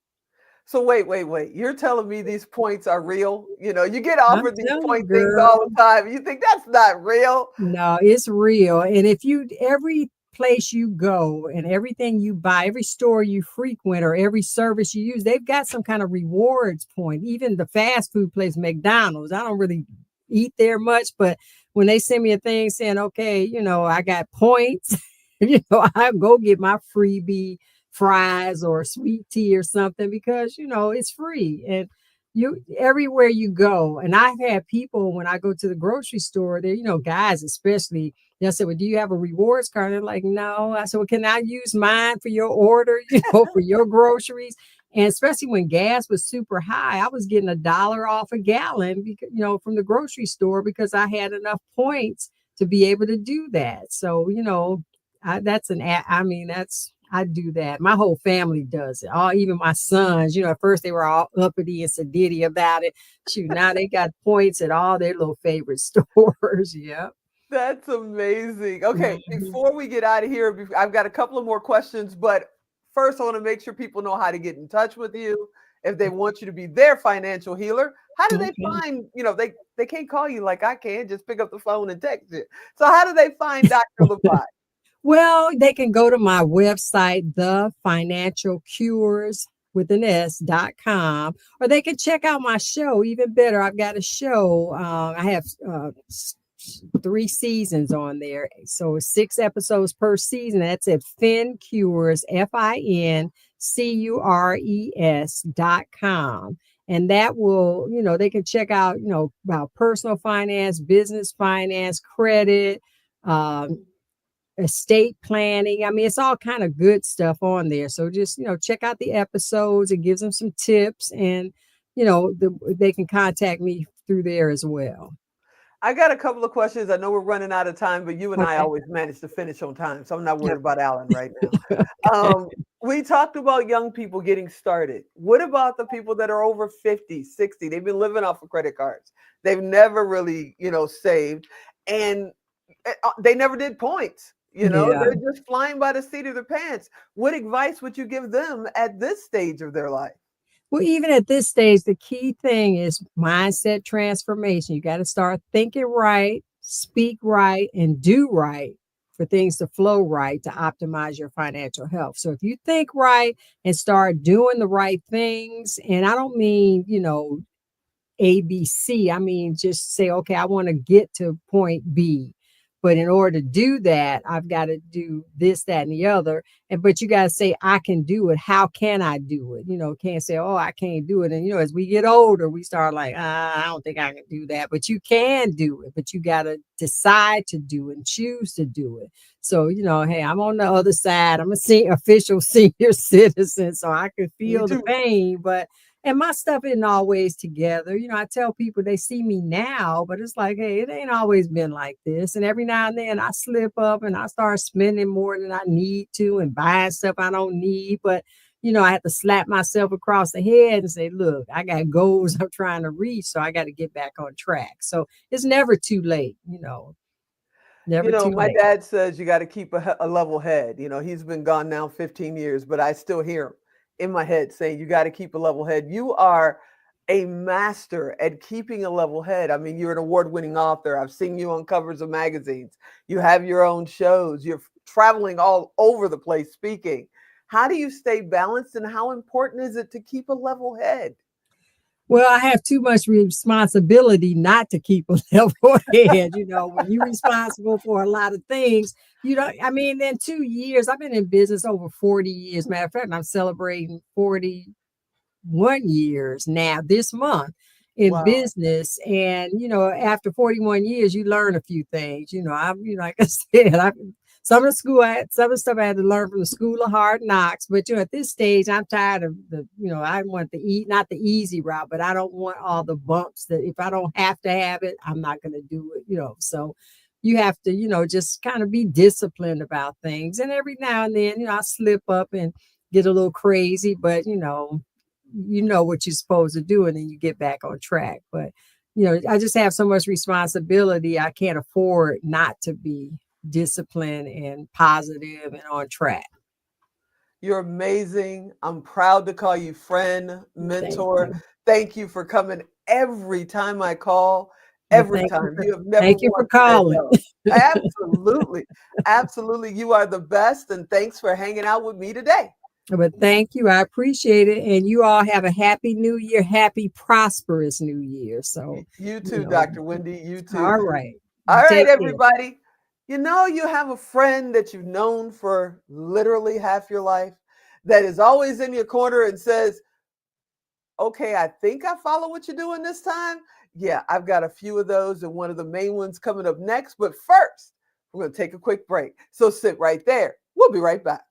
[SPEAKER 1] So wait. You're telling me these points are real? You get
[SPEAKER 4] I'm
[SPEAKER 1] offered these
[SPEAKER 4] telling you,
[SPEAKER 1] point things
[SPEAKER 4] girl.
[SPEAKER 1] all the time. You think that's not real?
[SPEAKER 4] No, it's real. And if every place you go and everything you buy, every store you frequent or every service you use, they've got some kind of rewards point. Even the fast food place, McDonald's, I don't really eat there much, but when they send me a thing saying, okay, I got points, I go get my freebie fries or sweet tea or something because, it's free. And everywhere you go, and I've had people when I go to the grocery store, there, guys especially, they'll say, well, do you have a rewards card? And they're like, no. I said, well, can I use mine for your order, for your groceries? And especially when gas was super high, I was getting $1 off a gallon, because, from the grocery store, because I had enough points to be able to do that. So, I do that. My whole family does it. All, even my sons, at first they were all uppity and sedity about it. Shoot, now they got points at all their little favorite stores. Yeah.
[SPEAKER 1] That's amazing. Okay,
[SPEAKER 4] Mhm.
[SPEAKER 1] before we get out of here, I've got a couple of more questions, but first I want to make sure people know how to get in touch with you if they want you to be their financial healer. How do they
[SPEAKER 4] Okay.
[SPEAKER 1] find, they can't call you like I can, just pick up the phone and text you. So how do they find Dr. Levi?
[SPEAKER 4] Well, they can go to my website, thefinancialcures with an S.com, or they can check out my show. Even better, I've got a show. I have 3 seasons on there. So 6 episodes per season. That's at FinCures, FINCURES.com. And that will, they can check out, about personal finance, business finance, credit, estate planning. I mean, it's all kind of good stuff on there. So just, check out the episodes. It gives them some tips, and, they can contact me through there as well.
[SPEAKER 1] I got a couple of questions. I know we're running out of time, but you and I
[SPEAKER 4] Okay.
[SPEAKER 1] always manage to finish on time. So I'm not worried about Alan right now.
[SPEAKER 4] Okay.
[SPEAKER 1] We talked about young people getting started. What about the people that are over 50, 60? They've been living off of credit cards. They've never really, saved, and they never did points.
[SPEAKER 4] Yeah.
[SPEAKER 1] They're just flying by the seat of their pants. What advice would you give them at this stage of their life?
[SPEAKER 4] Well, even at this stage, the key thing is mindset transformation. You got to start thinking right, speak right, and do right for things to flow right to optimize your financial health. So if you think right and start doing the right things, and I don't mean, ABC. I mean, just say, okay, I want to get to point B. But in order to do that, I've got to do this, that, and the other. But you got to say, I can do it. How can I do it? Can't say, oh, I can't do it. And, as we get older, we start like, I don't think I can do that. But you can do it. But you got to decide to do it and choose to do it. So, hey, I'm on the other side. I'm official senior citizen, so I can feel the pain. And my stuff isn't always together. I tell people, they see me now, but it's like, hey, it ain't always been like this. And every now and then I slip up and I start spending more than I need to and buying stuff I don't need. But, I have to slap myself across the head and say, look, I got goals I'm trying to reach, so I got to get back on track. So it's never too late, never too
[SPEAKER 1] My
[SPEAKER 4] late.
[SPEAKER 1] dad says you got to keep a level head. He's been gone now 15 years, but I still hear him in my head saying you got to keep a level head. You are a master at keeping a level head. I mean, you're an award-winning author. I've seen you on covers of magazines. You have your own shows. You're traveling all over the place speaking. How do you stay balanced, and how important is it to keep a level head?
[SPEAKER 4] Well, I have too much responsibility not to keep a level head. When you're responsible for a lot of things, in 2 years, I've been in business over 40 years. Matter of fact, I'm celebrating 41 years now this month in business. And, after 41 years, you learn a few things. Like I said, some of the stuff I had to learn from the school of hard knocks. But at this stage, I'm tired of I want not the easy route, but I don't want all the bumps that if I don't have to have it, I'm not going to do it. So you have to, just kind of be disciplined about things. And every now and then, I slip up and get a little crazy, but you know what you're supposed to do, and then you get back on track. But I just have so much responsibility. I can't afford not to be disciplined and positive and on track.
[SPEAKER 1] You're amazing. I'm proud to call you friend, mentor. Thank you for coming every time I call. Every time. You have never
[SPEAKER 4] Thank you for
[SPEAKER 1] once said
[SPEAKER 4] calling.
[SPEAKER 1] no. Absolutely. Absolutely. You are the best. And thanks for hanging out with me today.
[SPEAKER 4] But thank you. I appreciate it. And you all have a happy new year, happy, prosperous new year. So
[SPEAKER 1] you too, Dr. Wendy. You too.
[SPEAKER 4] All right.
[SPEAKER 1] All right, everybody. You have a friend that you've known for literally half your life that is always in your corner and says, okay, I think I follow what you're doing this time. Yeah, I've got a few of those, and one of the main ones coming up next. But first, we're going to take a quick break. So sit right there. We'll be right back.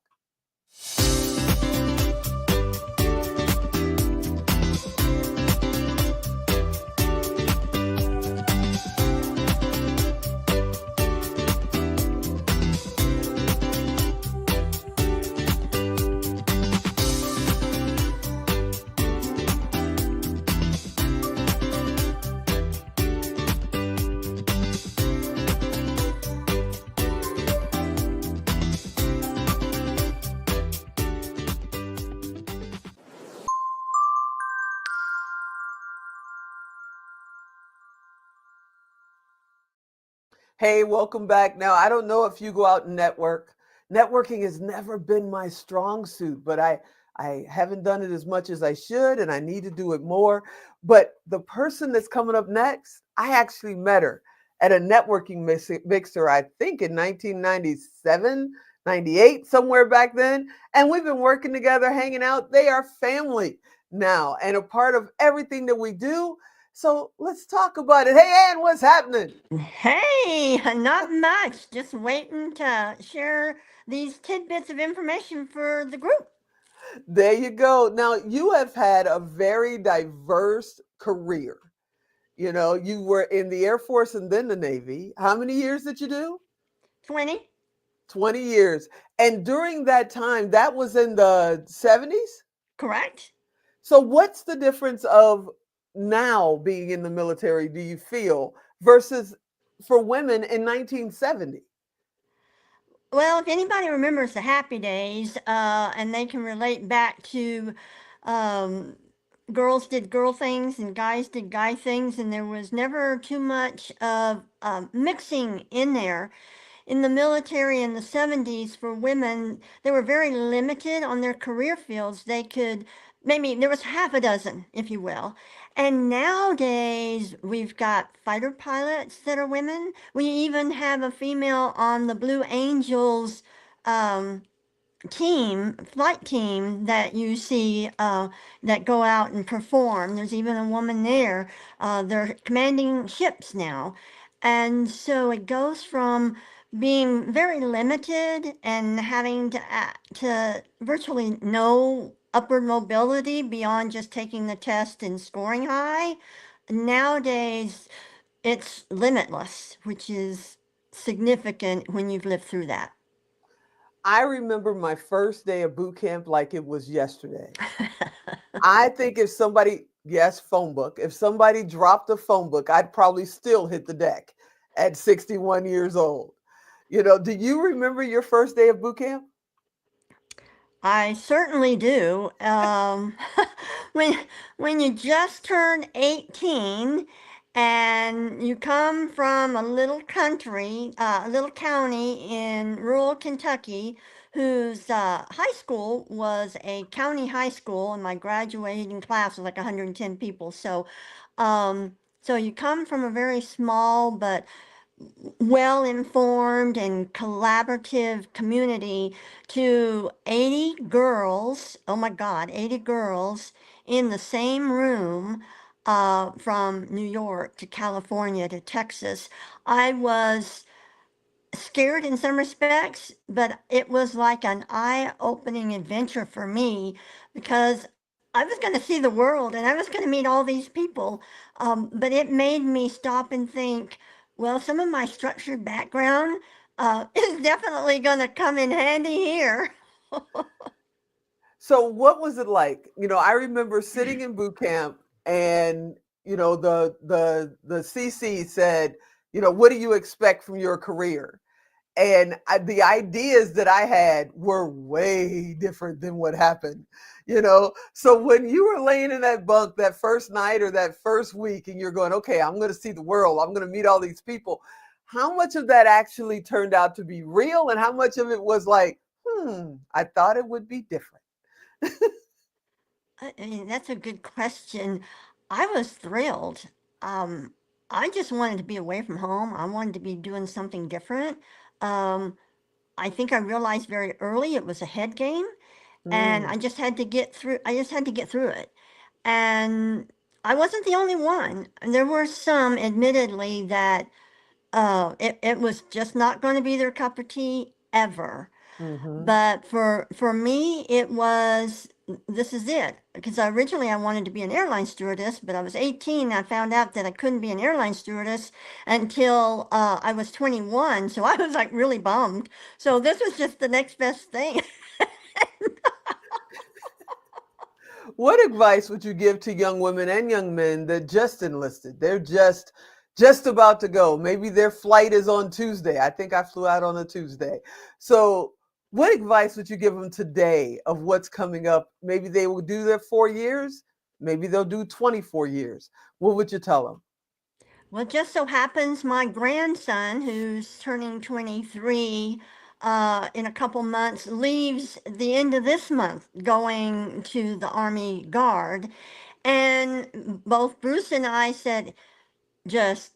[SPEAKER 1] Hey, welcome back. Now, I don't know if you go out and network. Networking has never been my strong suit, but I haven't done it as much as I should, and I need to do it more. But the person that's coming up next, I actually met her at a networking mixer, I think in 1997, 98, somewhere back then. And we've been working together, hanging out. They are family now and a part of everything that we do. So let's talk about it. Hey, Ann, what's happening?
[SPEAKER 5] Hey, not much. Just waiting to share these tidbits of information for the group.
[SPEAKER 1] There you go. Now, you have had a very diverse career. You know, you were in the Air Force and then the Navy. How many years did you do?
[SPEAKER 5] 20,
[SPEAKER 1] 20 years. And during that time, that was in the 70s?
[SPEAKER 5] correct?
[SPEAKER 1] So, what's the difference of now being in the military, do you feel, versus for women in 1970?
[SPEAKER 5] Well, if anybody remembers the happy days, and they can relate back to um, girls did girl things and guys did guy things, and there was never too much of mixing in there. In the military in the 70s for women, they were very limited on their career fields. They could maybe there was half a dozen, if you will. And nowadays we've got fighter pilots that are women. We even have a female on the Blue Angels um, flight team that you see that go out and perform. There's even a woman there. They're commanding ships now. And so it goes from being very limited and having to virtually no upward mobility beyond just taking the test and scoring high. Nowadays, it's limitless, which is significant when you've lived through that.
[SPEAKER 1] I remember my first day of boot camp like it was yesterday. I think if somebody, yes, phone book, if somebody dropped a phone book, I'd probably still hit the deck at 61 years old. You know, do you remember your first day of boot camp?
[SPEAKER 5] I certainly do. When when you just turn 18 and you come from a little country, a little county in rural Kentucky, whose high school was a county high school, and my graduating class was like 110 people. So you come from a very small but well informed and collaborative community to 80 girls. Oh my God, 80 girls in the same room from New York to California to Texas. I was scared in some respects, but it was like an eye opening adventure for me because I was going to see the world and I was going to meet all these people. But it made me stop and think, well, some of my structured background is definitely going to come in handy here.
[SPEAKER 1] So what was it like? You know, I remember sitting in boot camp and the CC said, you know, what do you expect from your career? And the ideas that I had were way different than what happened, you know? So when you were laying in that bunk that first night or that first week and you're going, okay, I'm going to see the world, I'm going to meet all these people, how much of that actually turned out to be real and how much of it was like, I thought it would be different?
[SPEAKER 5] I mean, that's a good question. I was thrilled. Um, I just wanted to be away from home. I wanted to be doing something different. Um, I think I realized very early it was a head game, and
[SPEAKER 1] Mm,
[SPEAKER 5] I just had to get through it. And I wasn't the only one. There were some, admittedly, that it was just not going to be their cup of tea ever.
[SPEAKER 1] hmm
[SPEAKER 5] But for me, it was this is it because originally I wanted to be an airline stewardess, but I was 18. I found out that I couldn't be an airline stewardess until I was 21. So I was like really bummed. So this was just the next best thing.
[SPEAKER 1] What advice would you give to young women and young men that just enlisted? They're just about to go. Maybe their flight is on Tuesday. I think I flew out on a Tuesday. So, what advice would you give them today of what's coming up? Maybe they will do their 4 years. Maybe they'll do 24 years. What would you tell them?
[SPEAKER 5] Well, it just so happens my grandson, who's turning 23 in a couple months, leaves the end of this month going to the Army Guard. And both Bruce and I said, just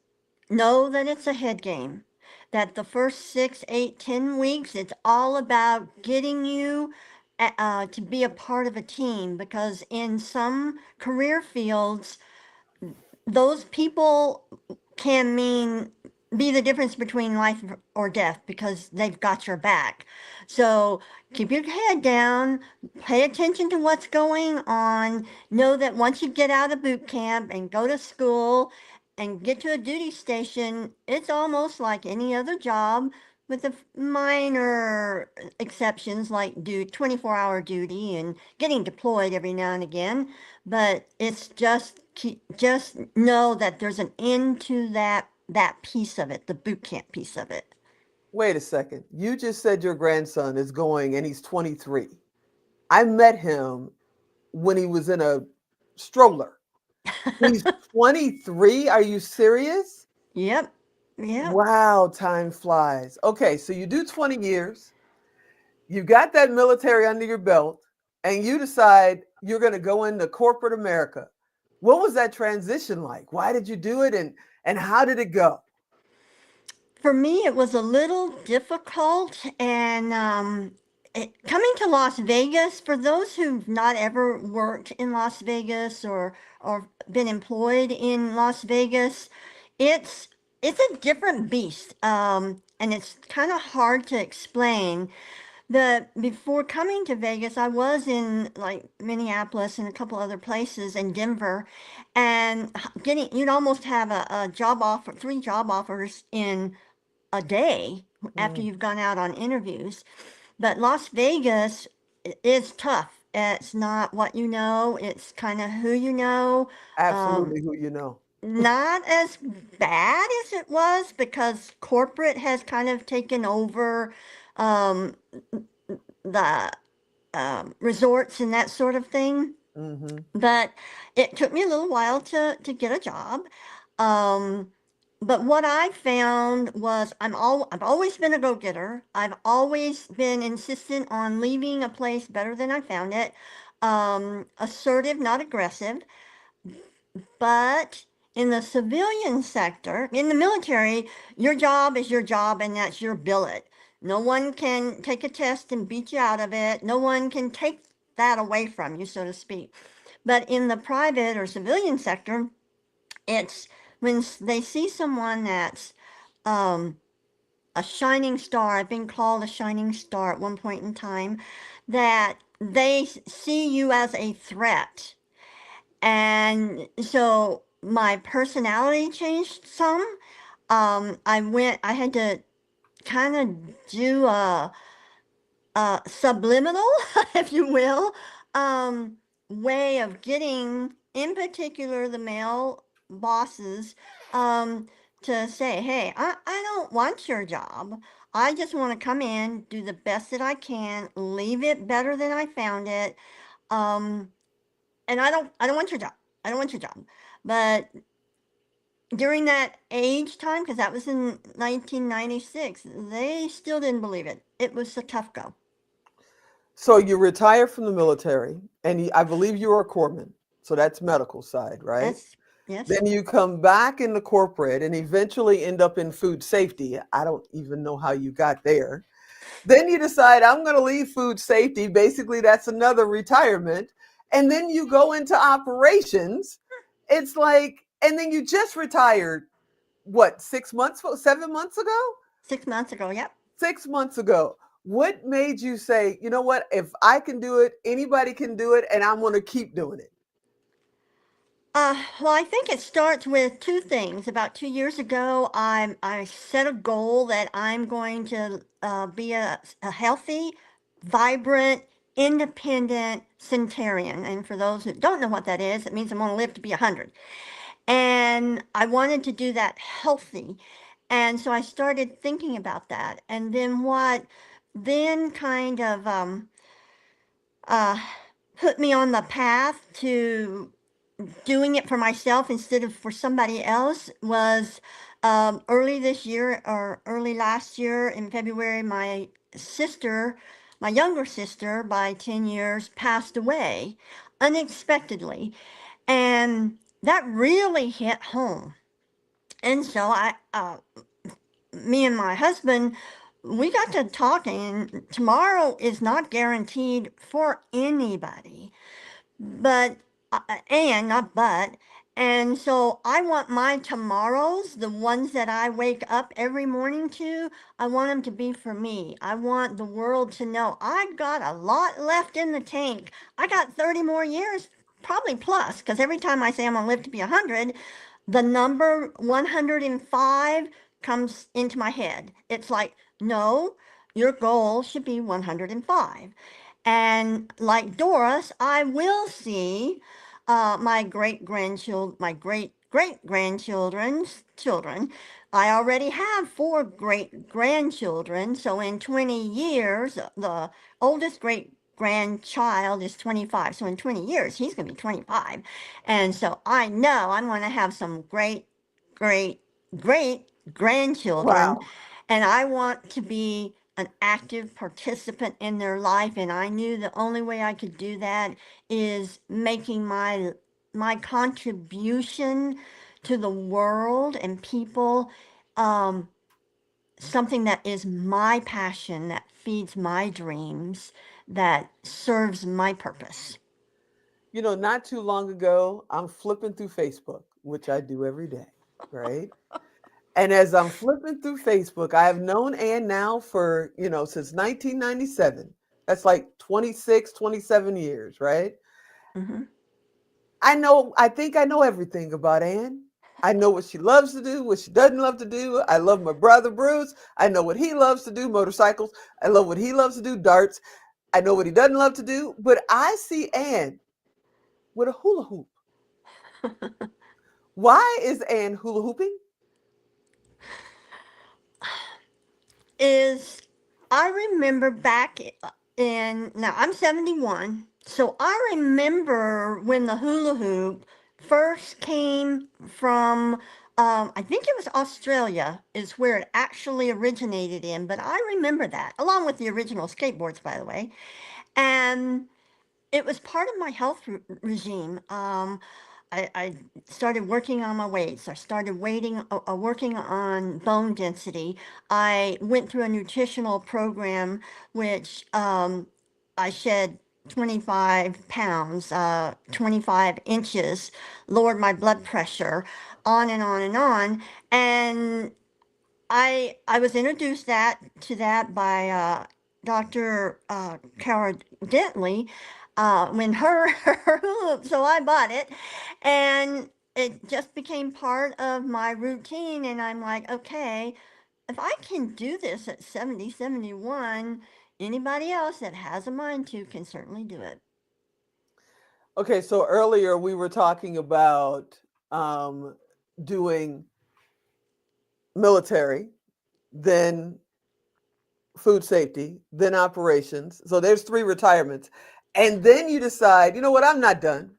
[SPEAKER 5] know that it's a head game. That the first 6, 8, 10 weeks, it's all about getting you to be a part of a team, because in some career fields, those people can be the difference between life or death, because they've got your back. So keep your head down, pay attention to what's going on. Know that once you get out of boot camp and go to school and get to a duty station, it's almost like any other job, with the minor exceptions like 24-hour duty and getting deployed every now and again. But it's just know that there's an end to that piece of it, the boot camp piece of it.
[SPEAKER 1] Wait a second. You just said your grandson is going and he's 23. I met him when he was in a stroller. He's 23. Are you serious?
[SPEAKER 5] Yep. Yep.
[SPEAKER 1] Wow, time flies. Okay, so you do 20 years. You got that military under your belt, and you decide you're going to go into corporate America. What was that transition like? Why did you do it, and how did it go?
[SPEAKER 5] For me, it was a little difficult, and coming to Las Vegas, for those who've not ever worked in Las Vegas or been employed in Las Vegas, it's it's a different beast, and it's kind of hard to explain. Before coming to Vegas, I was in like Minneapolis and a couple other places, in Denver, and you'd almost have a job offer, 3 job offers in a day after
[SPEAKER 1] Mm,
[SPEAKER 5] you've gone out on interviews. But Las Vegas is tough. It's not what you know, it's kind of who you know. Um,
[SPEAKER 1] absolutely who you know.
[SPEAKER 5] Not as bad as it was, because corporate has kind of taken over um, the resorts and that sort of thing.
[SPEAKER 1] Hmm.
[SPEAKER 5] But it took me a little while to get a job. Um, but what I found was I've always been a go-getter. I've always been insistent on leaving a place better than I found it. Assertive, not aggressive. But in the civilian sector, in the military, your job is your job, and that's your billet. No one can take a test and beat you out of it. No one can take that away from you, so to speak. But in the private or civilian sector, it's when they see someone that's um, a shining star. I've been called a shining star at one point in time, that they see you as a threat. And so my personality changed some. I had to kind of do a subliminal, if you will, um, way of getting, in particular, the male bosses, um, to say, hey, I don't want your job. I just want to come in, do the best that I can, leave it better than I found it. Um, and I don't want your job. I don't want your job. But during that age time, because that was in 1996, they still didn't believe it. It was a tough go.
[SPEAKER 1] So you retire from the military, and I believe you were a corpsman. So that's medical side, right?
[SPEAKER 5] Yes, yes.
[SPEAKER 1] Then you come back into corporate and eventually end up in food safety. I don't even know how you got there. Then you decide, I'm going to leave food safety. Basically, that's another retirement. And then you go into operations. It's like, and then you just retired, what, 6 months, 7 months ago?
[SPEAKER 5] 6 months ago, yep.
[SPEAKER 1] 6 months ago. What made you say, you know what, if I can do it, anybody can do it, and I'm going to keep doing it?
[SPEAKER 5] Well, I think it starts with two things. About 2 years ago, I set a goal that I'm going to be a healthy, vibrant, independent centenarian. And for those who don't know what that is, it means I'm going to live to be 100. And I wanted to do that healthy. And so I started thinking about that. And then what then kind of uh, put me on the path to doing it for myself instead of for somebody else was early this year or early last year in February. My sister, my younger sister by 10 years, passed away unexpectedly. And that really hit home. And so me and my husband, we got to talking. Tomorrow is not guaranteed for anybody, but and not but. And so I want my tomorrows, the ones that I wake up every morning to, I want them to be for me. I want the world to know I've got a lot left in the tank. I got 30 more years, probably plus, because every time I say I'm going to live to be 100, the number 105 comes into my head. It's like, no, your goal should be 105. And like Doris, I will see my great grandchildren's children. I already have 4 great grandchildren. So in 20 years, the oldest great grandchild is 25. So in 20 years, he's going to be 25. And so I know I'm going to have some great, great grandchildren.
[SPEAKER 1] Wow.
[SPEAKER 5] And I want to be an active participant in their life. And I knew the only way I could do that is making my contribution to the world and people something that is my passion, that feeds my dreams, that serves my purpose.
[SPEAKER 1] You know, not too long ago, I'm flipping through Facebook, which I do every day, right? And as I'm flipping through Facebook, I have known Ann now for, since 1997. That's like 26, 27 years, right?
[SPEAKER 5] Mm-hmm.
[SPEAKER 1] I think I know everything about Ann. I know what she loves to do, what she doesn't love to do. I love my brother Bruce. I know what he loves to do, motorcycles. I love what he loves to do, darts. I know what he doesn't love to do, but I see Ann with a hula hoop. Why is Ann hula hooping?
[SPEAKER 5] Is I remember back in, now I'm 71, so I remember when the hula hoop first came from, I think it was Australia, is where it actually originated in, but I remember that, along with the original skateboards, by the way. And it was part of my health regime. I started working on my weights. I started working on bone density. I went through a nutritional program, which I shed 25 pounds, 25 inches, lowered my blood pressure, on and on and on. And I was introduced to that by Dr. Cara Dentley when her so I bought it, and it just became part of my routine. And I'm like, okay, if I can do this at 70, 71, anybody else that has a mind to can certainly do it.
[SPEAKER 1] Okay, so earlier we were talking about um, doing military, then food safety, then operations. So there's 3 retirements. And then you decide, you know what, I'm not done.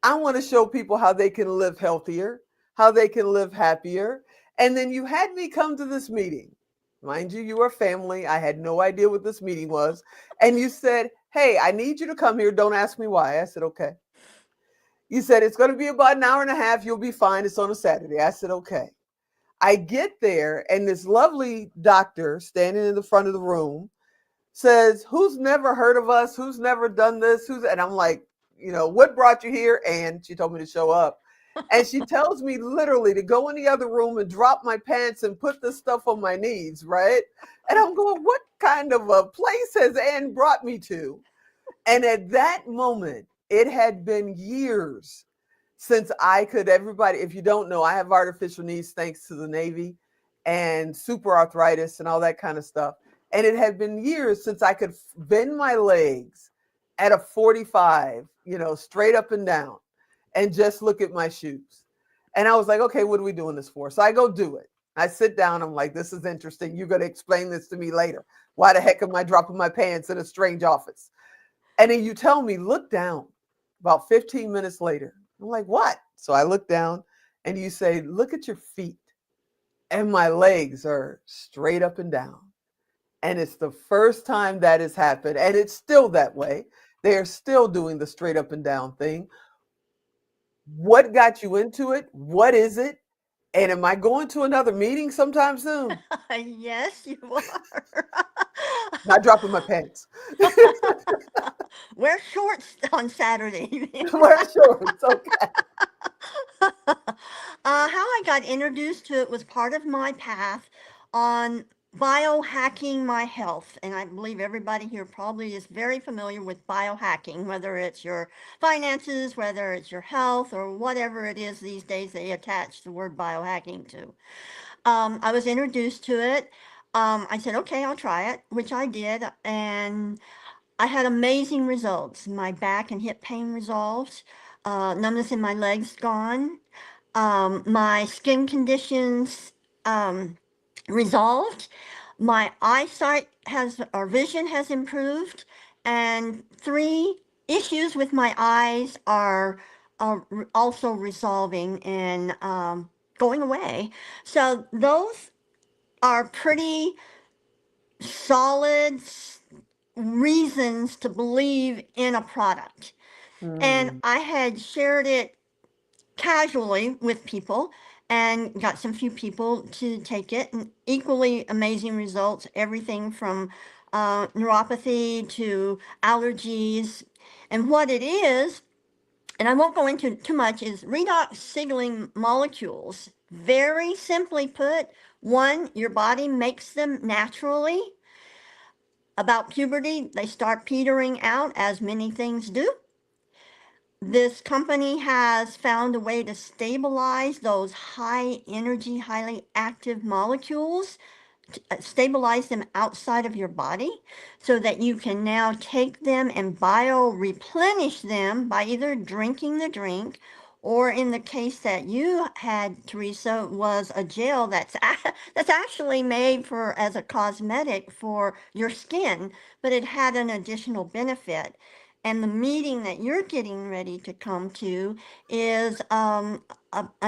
[SPEAKER 1] I want to show people how they can live healthier, how they can live happier. And then you had me come to this meeting. Mind you, you are family. I had no idea what this meeting was. And you said, hey, I need you to come here. Don't ask me why. I said, okay. You said, it's going to be about an hour and a half. You'll be fine. It's on a Saturday. I said, okay. I get there, and this lovely doctor standing in the front of the room says, who's never heard of us? Who's never done this? And I'm like, what brought you here? And she told me to show up. And she tells me literally to go in the other room and drop my pants and put this stuff on my knees, right? And I'm going, what kind of a place has Ann brought me to? And at that moment, it had been years since everybody, if you don't know, I have artificial knees thanks to the Navy and super arthritis and all that kind of stuff. And it had been years since I could bend my legs at a 45, straight up and down and just look at my shoes. And I was like, okay, what are we doing this for? So I go do it. I sit down. I'm like, this is interesting. You're going to explain this to me later. Why the heck am I dropping my pants in a strange office? And then you tell me, look down. About 15 minutes later, I'm like, what? So I look down and you say, look at your feet. And my legs are straight up and down. And it's the first time that has happened. And it's still that way. They are still doing the straight up and down thing. What got you into it? What is it? And am I going to another meeting sometime soon?
[SPEAKER 5] Yes, you are.
[SPEAKER 1] Not dropping my pants.
[SPEAKER 5] Wear shorts on Saturday.
[SPEAKER 1] Wear shorts. Okay.
[SPEAKER 5] How I got introduced to it was part of my path on biohacking my health. And I believe everybody here probably is very familiar with biohacking, whether it's your finances, whether it's your health, or whatever it is these days they attach the word biohacking to. I was introduced to it. I said, okay, I'll try it, which I did. And I had amazing results. My back and hip pain resolved, numbness in my legs gone, my skin conditions resolved, my eyesight has, or vision has improved, and three issues with my eyes are also resolving and going away. So those are pretty solid reasons to believe in a product. And
[SPEAKER 1] Hmm.
[SPEAKER 5] I had shared it casually with people and got some few people to take it, and equally amazing results, everything from neuropathy to allergies. And what it is, and I won't go into too much, is redox signaling molecules. Very simply put, one, your body makes them naturally. About puberty, they start petering out, as many things do. This company has found a way to stabilize those high energy, highly active molecules, stabilize them outside of your body so that you can now take them and bio replenish them by either drinking the drink, or in the case that you had, Teresa, was a gel that's actually made for as a cosmetic for your skin, but it had an additional benefit. And the meeting that you're getting ready to come to is a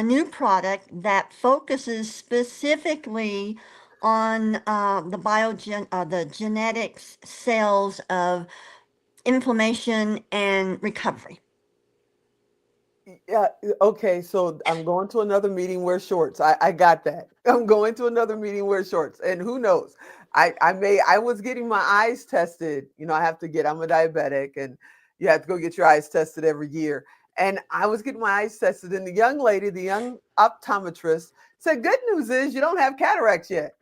[SPEAKER 5] new product that focuses specifically on the genetics cells of inflammation and recovery.
[SPEAKER 1] Yeah. Okay. So I'm going to another meeting, wear shorts. I got that. I'm going to another meeting, wear shorts. And who knows? I was getting my eyes tested. I have to I'm a diabetic and you have to go get your eyes tested every year. And I was getting my eyes tested. And the young lady, the young optometrist said, good news is you don't have cataracts yet.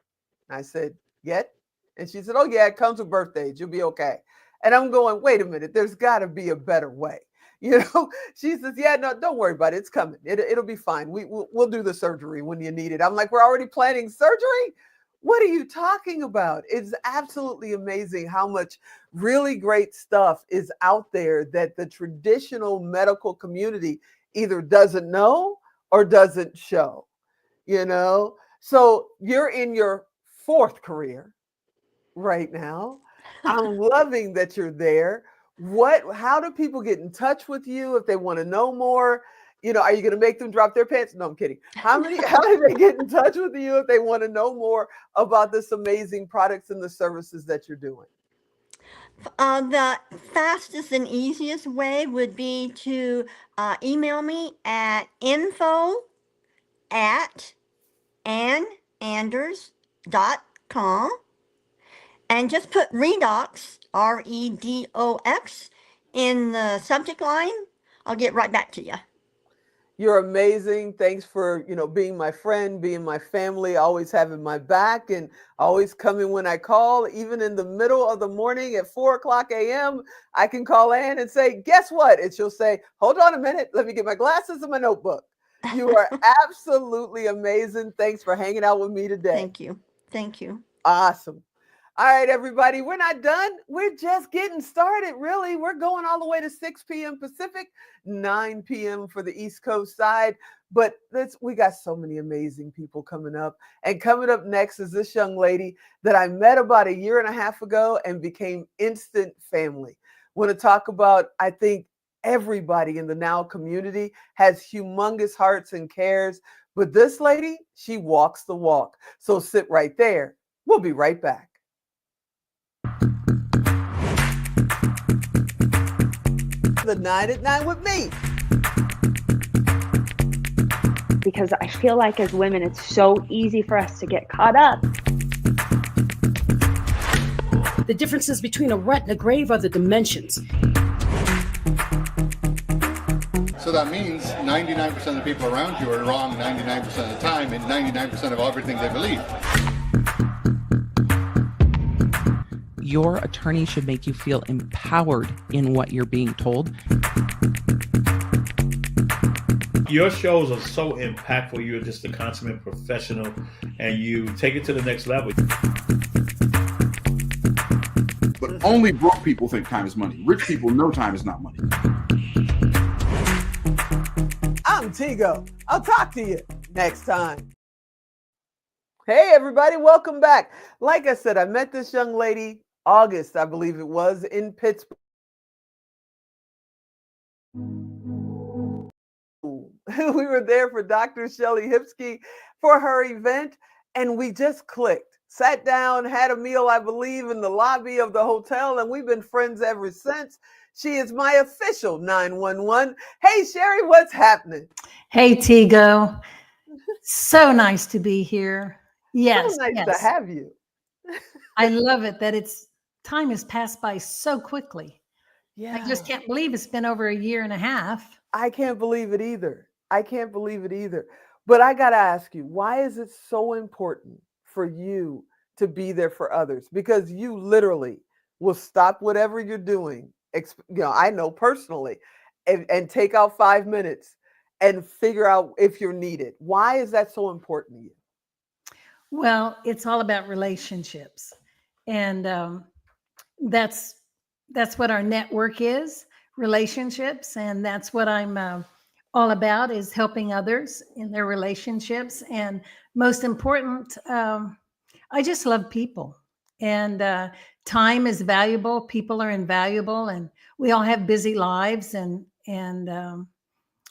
[SPEAKER 1] I said, yet? And she said, oh, yeah, it comes with birthdays. You'll be okay. And I'm going, wait a minute, there's got to be a better way. She says, yeah, no, don't worry about it. It's coming. It'll be fine. We'll do the surgery when you need it. I'm like, we're already planning surgery? What are you talking about? It's absolutely amazing how much really great stuff is out there that the traditional medical community either doesn't know or doesn't show, you know? So you're in your fourth career right now. I'm loving that you're there. How do people get in touch with you if they want to know more? Are you going to make them drop their pants? No, I'm kidding. How do they get in touch with you if they want to know more about this amazing products and the services that you're doing?
[SPEAKER 5] The fastest and easiest way would be to email me at info@annanders.com and just put redox, REDOX, in the subject line. I'll get right back to you.
[SPEAKER 1] You're amazing. Thanks for, being my friend, being my family, always having my back and always coming when I call. Even in the middle of the morning at 4:00 a.m., I can call Ann and say, guess what? And she'll say, hold on a minute. Let me get my glasses and my notebook. You are absolutely amazing. Thanks for hanging out with me today.
[SPEAKER 5] Thank you. Thank you.
[SPEAKER 1] Awesome. All right, everybody, we're not done. We're just getting started, really. We're going all the way to 6 p.m. Pacific, 9 p.m. for the East Coast side. But we got so many amazing people coming up. And coming up next is this young lady that I met about a year and a half ago and became instant family. Want to talk about, I think, Everybody in the Now community has humongous hearts and cares, but this lady, she walks the walk. So sit right there. We'll be right back. The 9 at 9 with me.
[SPEAKER 6] Because I feel like as women, it's so easy for us to get caught up.
[SPEAKER 7] The differences between a rut and a grave are the dimensions.
[SPEAKER 8] So that means 99% of the people around you are wrong 99% of the time and 99% of everything they believe.
[SPEAKER 9] Your attorney should make you feel empowered in what you're being told.
[SPEAKER 10] Your shows are so impactful. You're just a consummate professional and you take it to the next level.
[SPEAKER 11] But only broke people think time is money. Rich people know time is not money.
[SPEAKER 1] I'm Tigo. I'll talk to you next time. Hey, everybody. Welcome back. Like I said, I met this young lady August, I believe it was, in Pittsburgh. We were there for Dr. Shelley Hipsky for her event, and we just clicked. Sat down, had a meal, I believe, in the lobby of the hotel, and we've been friends ever since. She is my official 911. Hey, Sherry, what's happening?
[SPEAKER 12] Hey, Tigo. So nice to be here. Yes,
[SPEAKER 1] So nice
[SPEAKER 12] yes.
[SPEAKER 1] to have you.
[SPEAKER 12] I love it that time has passed by so quickly.
[SPEAKER 1] Yeah.
[SPEAKER 12] I just can't believe it's been over a year and a half.
[SPEAKER 1] I can't believe it either. But I got to ask you, why is it so important for you to be there for others? Because you literally will stop whatever you're doing. I know personally, and take out 5 minutes and figure out if you're needed. Why is that so important to you?
[SPEAKER 12] Well, it's all about relationships. And that's what our network is, relationships. And that's what I'm all about, is helping others in their relationships. And most important, I just love people. And time is valuable. People are invaluable. And we all have busy lives. And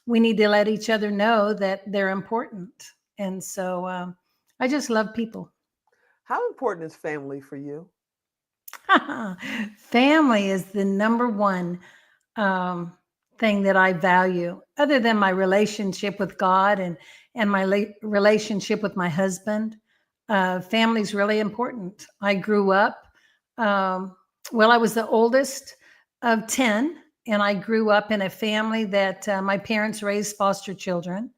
[SPEAKER 12] we need to let each other know that they're important. And so I just love people.
[SPEAKER 1] How important is family for you?
[SPEAKER 12] Family is the number one thing that I value, other than my relationship with God and my relationship with my husband. Family is really important. I grew up, I was the oldest of 10, and I grew up in a family that my parents raised foster children.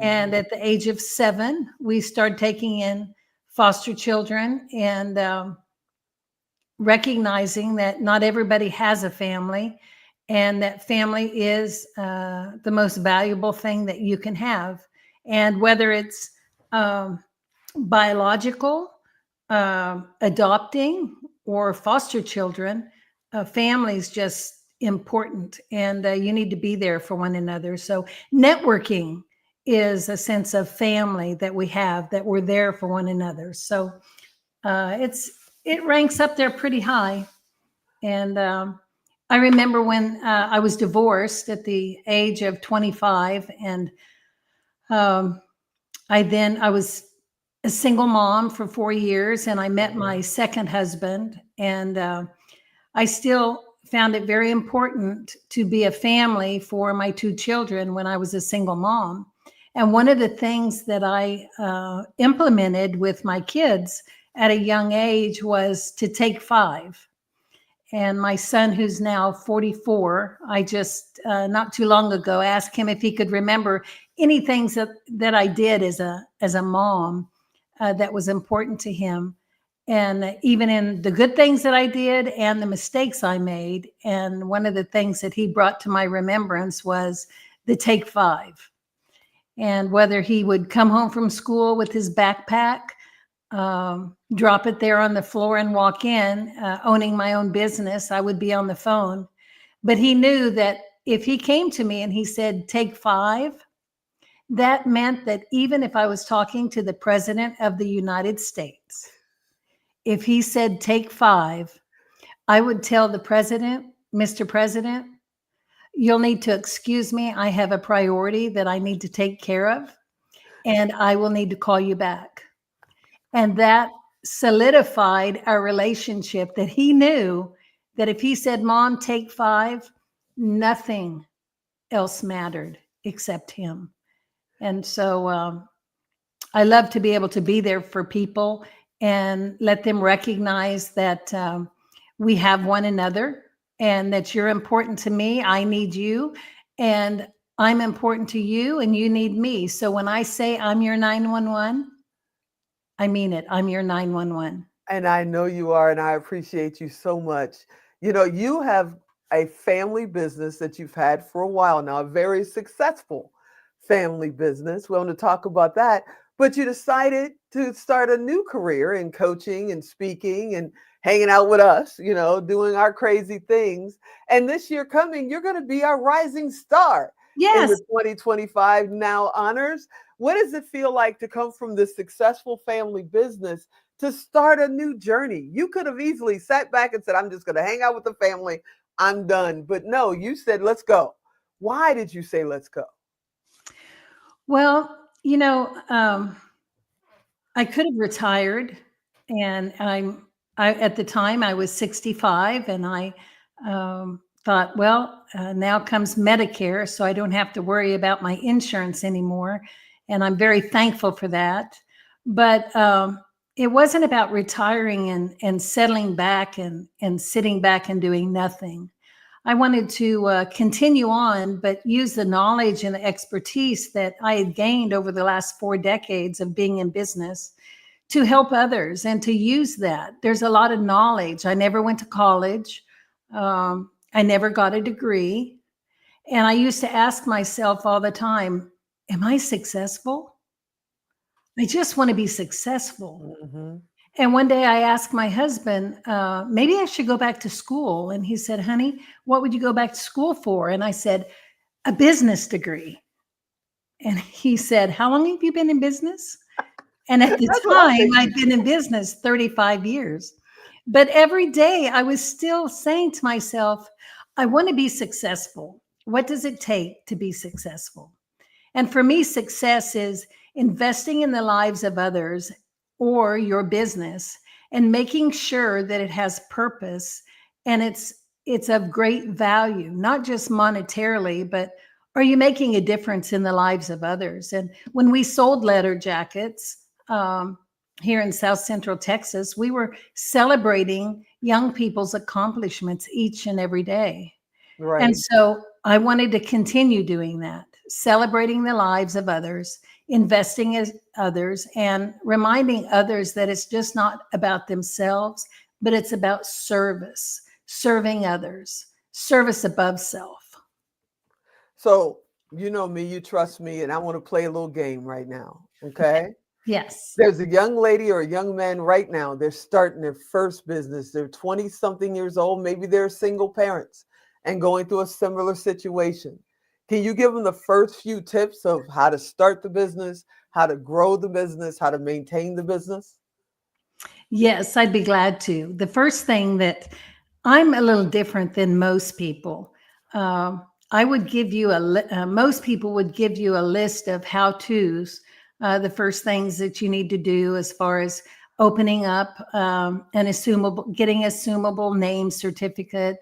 [SPEAKER 12] And at the age of 7, we started taking in foster children and recognizing that not everybody has a family, and that family is the most valuable thing that you can have. And whether it's biological, adopting, or foster children, family is just important, and you need to be there for one another. So networking is a sense of family that we have, that we're there for one another. So it ranks up there pretty high. And I remember when I was divorced at the age of 25, and I was a single mom for 4 years, and I met my second husband, and I still found it very important to be a family for my 2 children when I was a single mom. And one of the things that I implemented with my kids at a young age was to take 5. And my son, who's now 44, I just not too long ago asked him if he could remember any things that I did as a mom that was important to him. And even in the good things that I did and the mistakes I made. And one of the things that he brought to my remembrance was the take 5. And whether he would come home from school with his backpack, drop it there on the floor and walk in, owning my own business, I would be on the phone. But he knew that if he came to me and he said, take 5, that meant that even if I was talking to the President of the United States, if he said, take 5, I would tell the President, Mr. President, you'll need to excuse me. I have a priority that I need to take care of, and I will need to call you back. And that solidified our relationship, that he knew that if he said, Mom, take 5, nothing else mattered except him. And so I love to be able to be there for people and let them recognize that we have one another and that you're important to me. I need you, and I'm important to you, and you need me. So when I say I'm your 911, I mean it. I'm your 911.
[SPEAKER 1] And I know you are, and I appreciate you so much. You know, you have a family business that you've had for a while now, a very successful family business. We want to talk about that. But you decided to start a new career in coaching and speaking and hanging out with us, you know, doing our crazy things. And this year coming, you're going to be our rising star in
[SPEAKER 12] Yes.
[SPEAKER 1] the 2025 Now Honors. What does it feel like to come from this successful family business to start a new journey? You could have easily sat back and said, I'm just going to hang out with the family. I'm done. But no, you said, let's go. Why did you say, let's go?
[SPEAKER 12] Well, you know, I could have retired, and I at the time I was 65, and I thought, well, now comes Medicare, so I don't have to worry about my insurance anymore, and I'm very thankful for that. But it wasn't about retiring and settling back and sitting back and doing nothing. I wanted to continue on, but use the knowledge and the expertise that I had gained over the last 4 decades of being in business to help others and to use that. There's a lot of knowledge. I never went to college. I never got a degree. And I used to ask myself all the time, am I successful? I just want to be successful.
[SPEAKER 1] Mm-hmm.
[SPEAKER 12] And one day I asked my husband, maybe I should go back to school. And he said, honey, what would you go back to school for? And I said, a business degree. And he said, how long have you been in business? And at the time, I'd been in business 35 years. But every day I was still saying to myself, I want to be successful. What does it take to be successful? And for me, success is investing in the lives of others or your business and making sure that it has purpose and it's of great value, not just monetarily, but are you making a difference in the lives of others? And when we sold leather jackets here in South Central Texas, we were celebrating young people's accomplishments each and every day.
[SPEAKER 1] Right.
[SPEAKER 12] And so I wanted to continue doing that, celebrating the lives of others, investing in others, and reminding others that it's just not about themselves, but it's about service, serving others, service above self.
[SPEAKER 1] So, you know me, you trust me, and I want to play a little game right now. Okay.
[SPEAKER 12] Yes.
[SPEAKER 1] There's a young lady or a young man right now, they're starting their first business. They're 20 something years old. Maybe they're single parents and going through a similar situation. Can you give them the first few tips of how to start the business, how to grow the business, how to maintain the business?
[SPEAKER 12] Yes, I'd be glad to. The first thing that I'm a little different than most people. I would give you most people would give you a list of how-tos, the first things that you need to do as far as opening up getting assumable name certificate,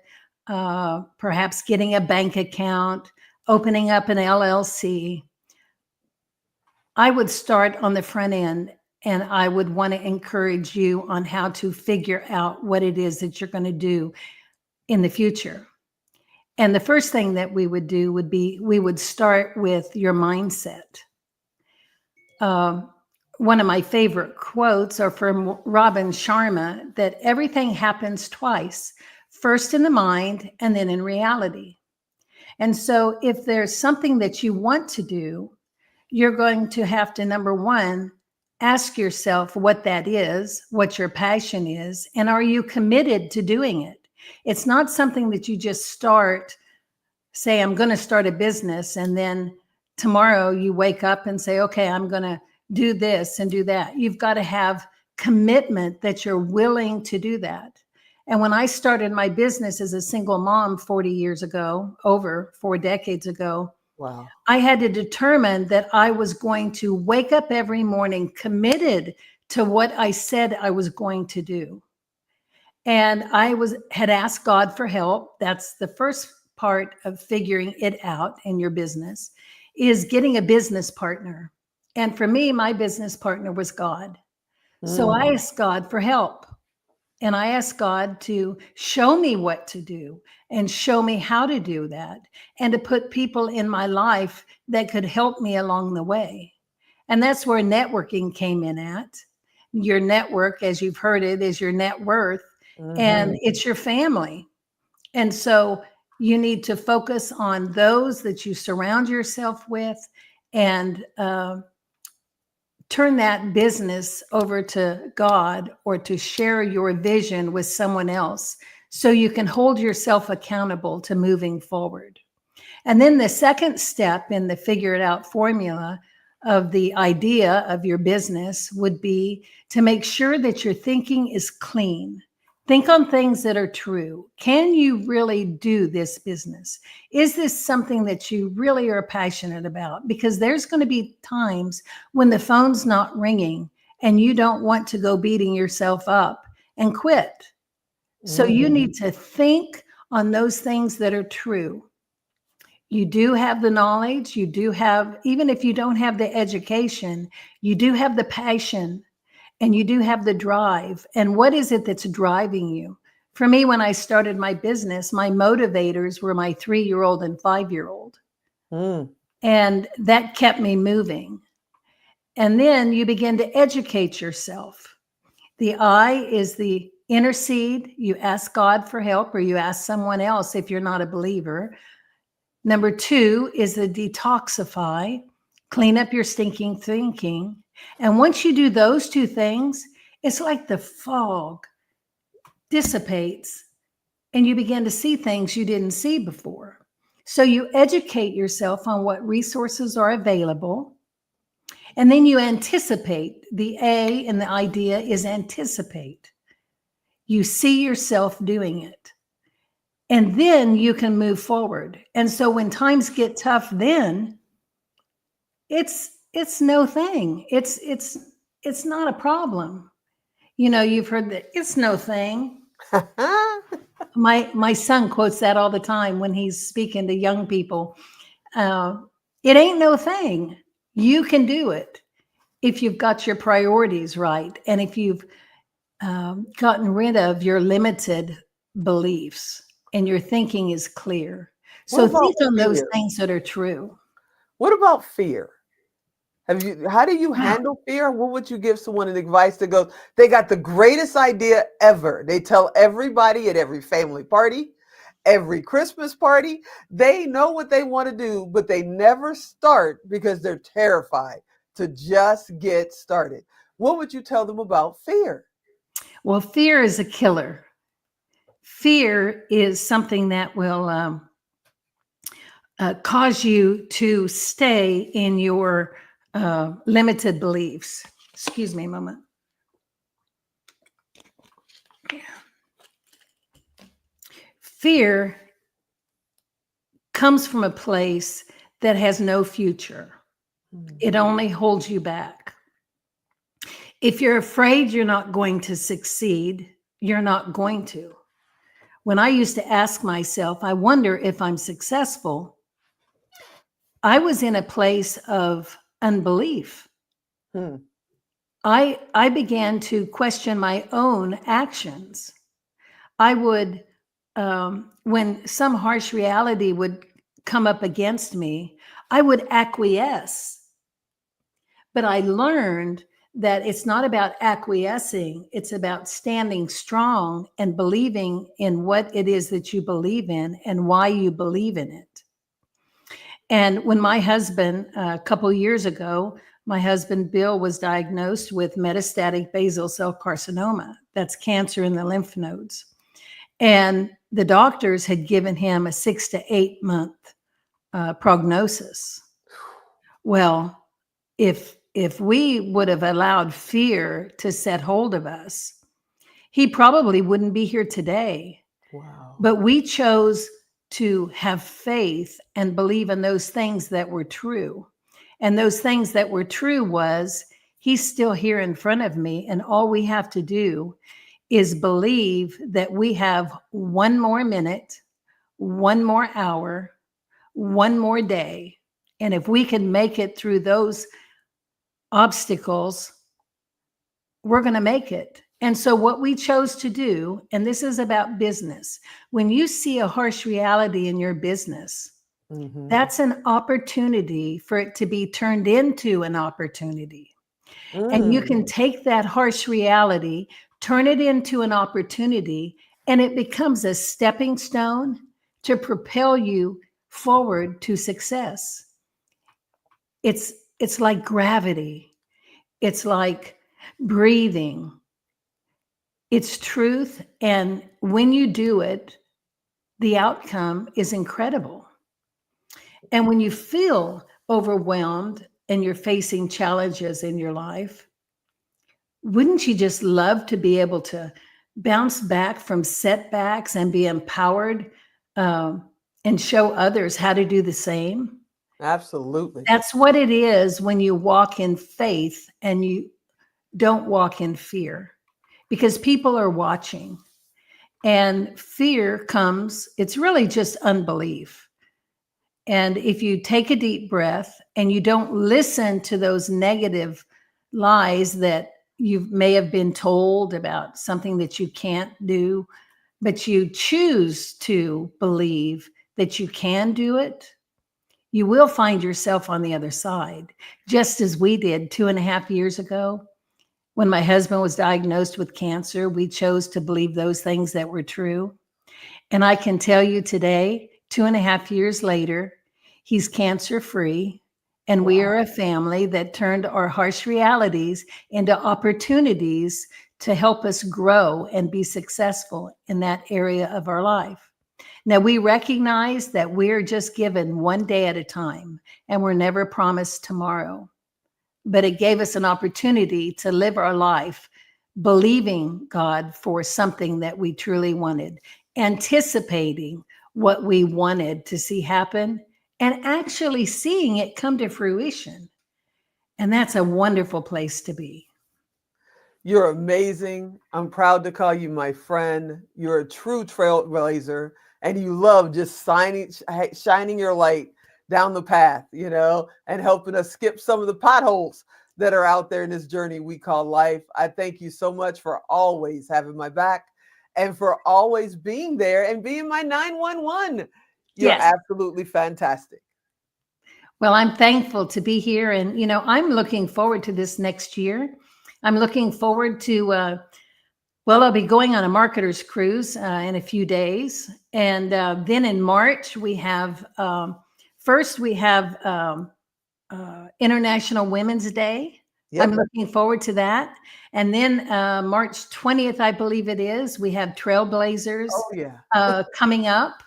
[SPEAKER 12] perhaps getting a bank account, opening up an LLC. I would start on the front end, and I would want to encourage you on how to figure out what it is that you're going to do in the future. And the first thing that we would do would be, we would start with your mindset. One of my favorite quotes are from Robin Sharma, that everything happens twice, first in the mind and then in reality. And so if there's something that you want to do, you're going to have to, number one, ask yourself what that is, what your passion is, and are you committed to doing it? It's not something that you just start, say, I'm going to start a business, and then tomorrow you wake up and say, okay, I'm going to do this and do that. You've got to have commitment that you're willing to do that. And when I started my business as a single mom 40 years ago, over 4 decades ago,
[SPEAKER 1] Wow.
[SPEAKER 12] I had to determine that I was going to wake up every morning committed to what I said I was going to do. And had asked God for help. That's the first part of figuring it out in your business, is getting a business partner. And for me, my business partner was God. So I asked God for help. And I asked God to show me what to do and show me how to do that, and to put people in my life that could help me along the way. And that's where networking came in at. Your network, as you've heard it, is your net worth, and it's your family. And so you need to focus on those that you surround yourself with, and turn that business over to God, or to share your vision with someone else, so you can hold yourself accountable to moving forward. And then the second step in the figure it out formula of the idea of your business would be to make sure that your thinking is clean. Think on things that are true. Can you really do this business? Is this something that you really are passionate about? Because there's going to be times when the phone's not ringing and you don't want to go beating yourself up and quit. So you need to think on those things that are true. You do have the knowledge, you do have, even if you don't have the education, you do have the passion, and you do have the drive. And what is it that's driving you? For me, when I started my business, my motivators were my 3-year-old and 5-year-old. And that kept me moving. And then you begin to educate yourself. The I is the intercede. You ask God for help, or you ask someone else if you're not a believer. Number 2 is the detoxify. Clean up your stinking thinking. And once you do those 2 things, it's like the fog dissipates and you begin to see things you didn't see before. So you educate yourself on what resources are available. And then you anticipate. The A in the idea is anticipate. You see yourself doing it. And then you can move forward. And so when times get tough, then it's no thing. It's not a problem. You know, you've heard that it's no thing. My son quotes that all the time when he's speaking to young people. It ain't no thing. You can do it if you've got your priorities right, and if you've gotten rid of your limited beliefs and your thinking is clear. So think on those things that are true.
[SPEAKER 1] What about fear? How do you handle fear? What would you give someone an advice that goes, they got the greatest idea ever. They tell everybody at every family party, every Christmas party, they know what they want to do, but they never start because they're terrified to just get started. What would you tell them about fear?
[SPEAKER 12] Well, fear is a killer. Fear is something that will cause you to stay in your limited beliefs. Excuse me a moment. Fear comes from a place that has no future. It only holds you back. If you're afraid you're not going to succeed, you're not going to. When I used to ask myself, I wonder if I'm successful, I was in a place of unbelief. I began to question my own actions. I would, when some harsh reality would come up against me, I would acquiesce. But I learned that it's not about acquiescing. It's about standing strong and believing in what it is that you believe in and why you believe in it. And when my husband, a couple years ago, my husband, Bill, was diagnosed with metastatic basal cell carcinoma. That's cancer in the lymph nodes. And the doctors had given him a 6 to 8 month prognosis. Well, if we would have allowed fear to set hold of us, he probably wouldn't be here today.
[SPEAKER 1] Wow.
[SPEAKER 12] But we chose to have faith and believe in those things that were true. And those things that were true was, he's still here in front of me. And all we have to do is believe that we have one more minute, one more hour, one more day. And if we can make it through those obstacles, we're going to make it. And so what we chose to do, and this is about business, when you see a harsh reality in your business, that's an opportunity for it to be turned into an opportunity. And you can take that harsh reality, turn it into an opportunity, and it becomes a stepping stone to propel you forward to success. It's like gravity. It's like breathing. It's truth. And when you do it, the outcome is incredible. And when you feel overwhelmed and you're facing challenges in your life, wouldn't you just love to be able to bounce back from setbacks and be empowered and show others how to do the same?
[SPEAKER 1] Absolutely.
[SPEAKER 12] That's what it is when you walk in faith and you don't walk in fear, because people are watching. And fear comes, it's really just unbelief. And if you take a deep breath and you don't listen to those negative lies that you may have been told about something that you can't do, but you choose to believe that you can do it, you will find yourself on the other side, just as we did 2.5 years ago. When my husband was diagnosed with cancer, we chose to believe those things that were true. And I can tell you today, 2.5 years later, he's cancer-free. And we are a family that turned our harsh realities into opportunities to help us grow and be successful in that area of our life. Now, we recognize that we're just given one day at a time, and we're never promised tomorrow. But it gave us an opportunity to live our life believing God for something that we truly wanted, anticipating what we wanted to see happen, and actually seeing it come to fruition. And that's a wonderful place to be.
[SPEAKER 1] You're amazing. I'm proud to call you my friend. You're a true trailblazer, and you love just shining your light down the path, and helping us skip some of the potholes that are out there in this journey we call life. I thank you so much for always having my back and for always being there and being my 911. You're absolutely fantastic.
[SPEAKER 12] Well, I'm thankful to be here. And, I'm looking forward to this next year. I'm looking forward to, I'll be going on a marketer's cruise in a few days. And then in March, we have, International Women's Day. Yep. I'm looking forward to that. And then March 20th, I believe it is, we have Trailblazers coming up.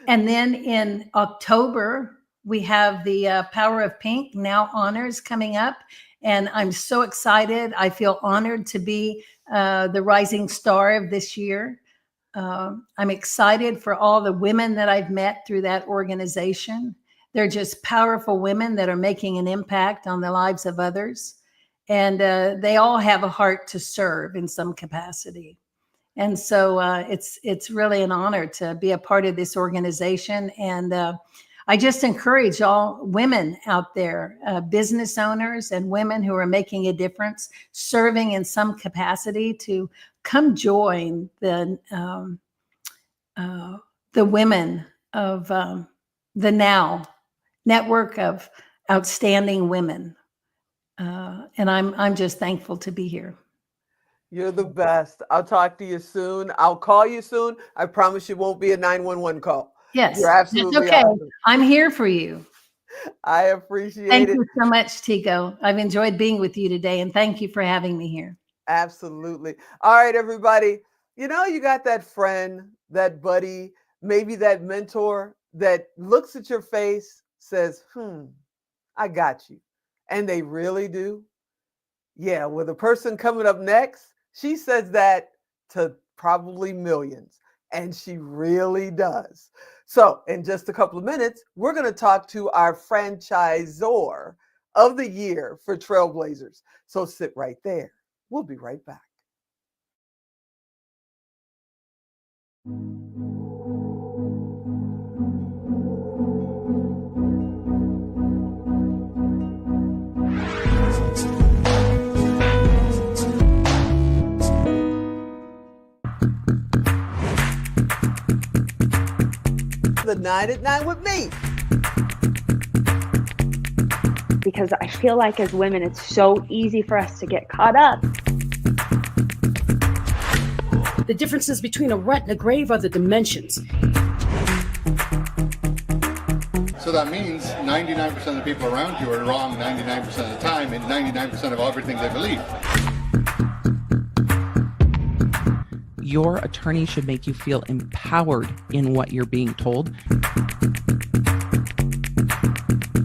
[SPEAKER 12] And then in October, we have the Power of Pink Now Honors coming up. And I'm so excited. I feel honored to be the rising star of this year. I'm excited for all the women that I've met through that organization. They're just powerful women that are making an impact on the lives of others. And they all have a heart to serve in some capacity. And so it's really an honor to be a part of this organization. And I just encourage all women out there, business owners and women who are making a difference, serving in some capacity, to come join the women of the NOW network of outstanding women. And I'm just thankful to be here.
[SPEAKER 1] You're the best. I'll talk to you soon. I'll call you soon. I promise you won't be a 911 call.
[SPEAKER 12] Yes,
[SPEAKER 1] you're absolutely
[SPEAKER 12] that's okay.
[SPEAKER 1] Awesome.
[SPEAKER 12] I'm here for you.
[SPEAKER 1] I appreciate it.
[SPEAKER 12] Thank you so much, Tico. I've enjoyed being with you today, and thank you for having me here.
[SPEAKER 1] Absolutely. All right, everybody. You got that friend, that buddy, maybe that mentor that looks at your face, says, I got you. And they really do. Yeah, well, the person coming up next, she says that to probably millions. And she really does. So, in just a couple of minutes, we're going to talk to our franchisor of the year for Trailblazers. So, sit right there. We'll be right back. The 9 at 9 with me.
[SPEAKER 6] Because I feel like as women, it's so easy for us to get caught up.
[SPEAKER 7] The differences between a rut and a grave are the dimensions.
[SPEAKER 8] So that means 99% of the people around you are wrong 99% of the time and 99% of everything they believe.
[SPEAKER 9] Your attorney should make you feel empowered in what you're being told.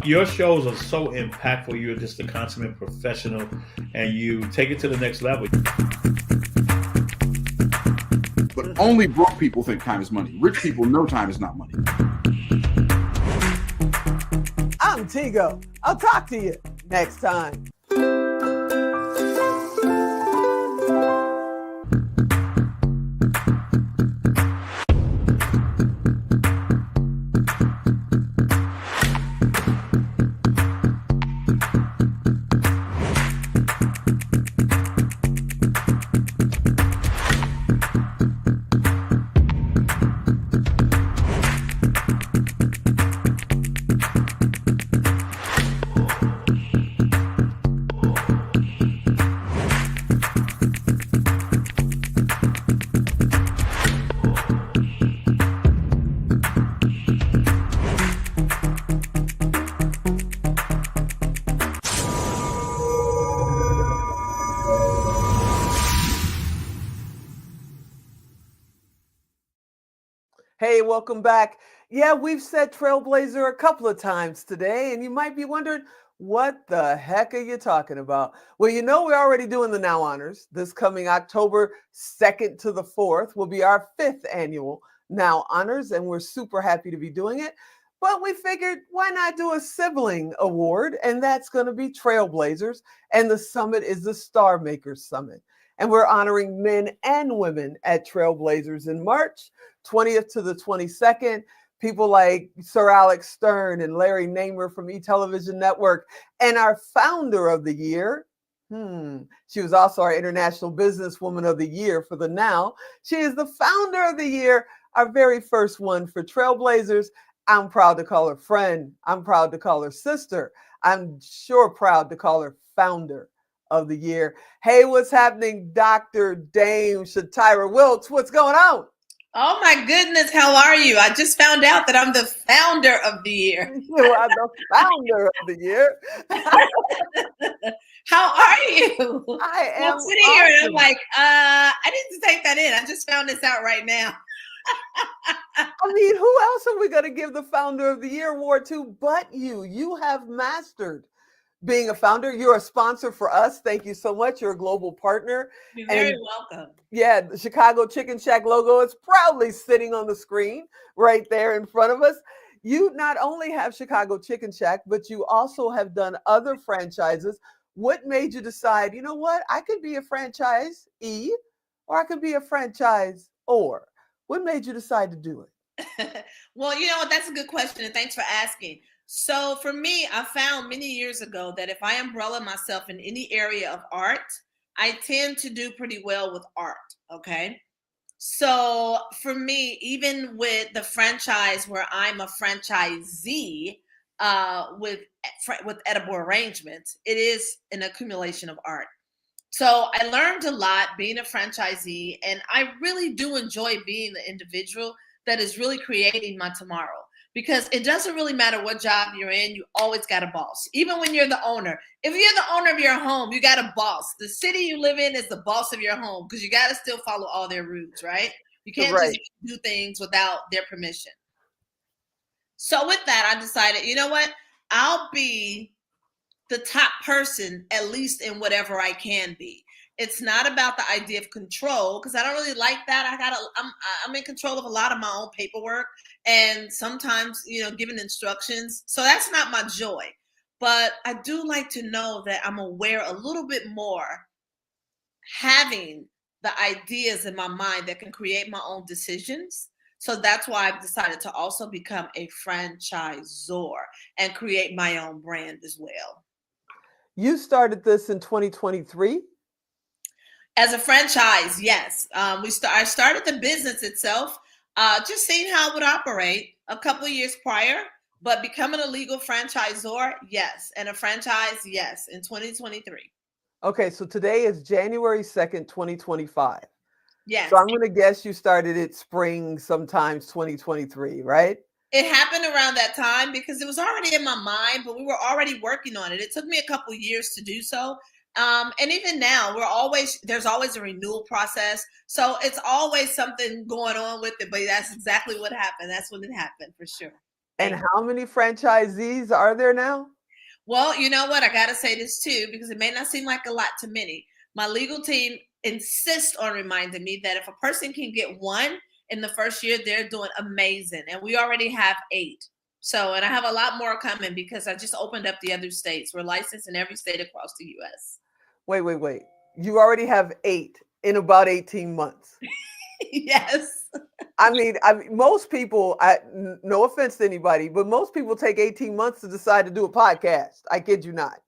[SPEAKER 10] Your shows are so impactful. You're just a consummate professional, and you take it to the next level.
[SPEAKER 11] But only broke people think time is money. Rich people know time is not money.
[SPEAKER 1] I'm Tigo. I'll talk to you next time. Hey, welcome back. Yeah, we've said Trailblazer a couple of times today, and you might be wondering, what the heck are you talking about? Well, you know, we're already doing the Now Honors. This coming October 2nd to the 4th will be our 5th annual Now Honors, and we're super happy to be doing it. But we figured, why not do a sibling award? And that's going to be Trailblazers, and the summit is the Star Makers Summit. And we're honoring men and women at Trailblazers in March 20th to the 22nd. People like Sir Alex Stern and Larry Namer from eTelevision Network, and our founder of the year. She was also our International Businesswoman of the Year for the Now. She is the founder of the year, our very first one for Trailblazers. I'm proud to call her friend. I'm proud to call her sister. I'm sure proud to call her founder of the year. Hey, what's happening, Dr. Dame Shatira Wilkes? What's going on?
[SPEAKER 13] Oh my goodness, how are you? I just found out that I'm the founder of the year.
[SPEAKER 1] You are the founder of the year.
[SPEAKER 13] How are you?
[SPEAKER 1] I am
[SPEAKER 13] I'm sitting here and I'm
[SPEAKER 1] awesome.
[SPEAKER 13] like, I didn't take that in. I just found this out right now.
[SPEAKER 1] I mean, who else are we going to give the Founder of the Year award to but you? You have mastered being a founder. You're a sponsor for us. Thank you so much. You're a global partner.
[SPEAKER 13] You're very
[SPEAKER 1] And
[SPEAKER 13] welcome.
[SPEAKER 1] yeah, the Chicago Chicken Shack logo is proudly sitting on the screen right there in front of us. You not only have Chicago Chicken Shack, but you also have done other franchises. What made you decide, you know what, I could be a franchisee or I could be a franchise or? What made you decide to do it?
[SPEAKER 13] Well, you know what? That's a good question. And thanks for asking. So for me, I found many years ago that if I umbrella myself in any area of art, I tend to do pretty well with art. Okay. So for me, even with the franchise where I'm a franchisee with edible arrangements, it is an accumulation of art. So I learned a lot being a franchisee, and I really do enjoy being the individual that is really creating my tomorrow. Because it doesn't really matter what job you're in, you always got a boss. Even when you're the owner. If you're the owner of your home, you got a boss. The city you live in is the boss of your home because you got to still follow all their rules, right? You can't just do things without their permission. So with that, I decided, you know what? I'll be the top person, at least in whatever I can be. It's not about the idea of control, because I don't really like that. I'm in control of a lot of my own paperwork, and sometimes, giving instructions. So that's not my joy. But I do like to know that I'm aware a little bit more, having the ideas in my mind that can create my own decisions. So that's why I've decided to also become a franchisor and create my own brand as well.
[SPEAKER 1] You started this in 2023?
[SPEAKER 13] As a franchise, yes. I started the business itself, just seeing how it would operate a couple of years prior, but becoming a legal franchisor, yes. And a franchise, yes, in 2023.
[SPEAKER 1] Okay, so today is January 2nd, 2025.
[SPEAKER 13] Yes.
[SPEAKER 1] So I'm going to guess you started it spring sometimes 2023, right?
[SPEAKER 13] It happened around that time because it was already in my mind, but we were already working on it. It took me a couple years to do so. And even now, there's always a renewal process. So it's always something going on with it, but that's exactly what happened. That's when it happened, for sure.
[SPEAKER 1] And how many franchisees are there now?
[SPEAKER 13] Well, you know what? I got to say this too, because it may not seem like a lot to many. My legal team insists on reminding me that if a person can get one in the first year, they're doing amazing. And we already have 8. So, and I have a lot more coming because I just opened up the other states. We're licensed in every state across the U.S.
[SPEAKER 1] Wait. You already have 8 in about 18 months.
[SPEAKER 13] Yes.
[SPEAKER 1] I mean, most people, no offense to anybody, but most people take 18 months to decide to do a podcast. I kid you not.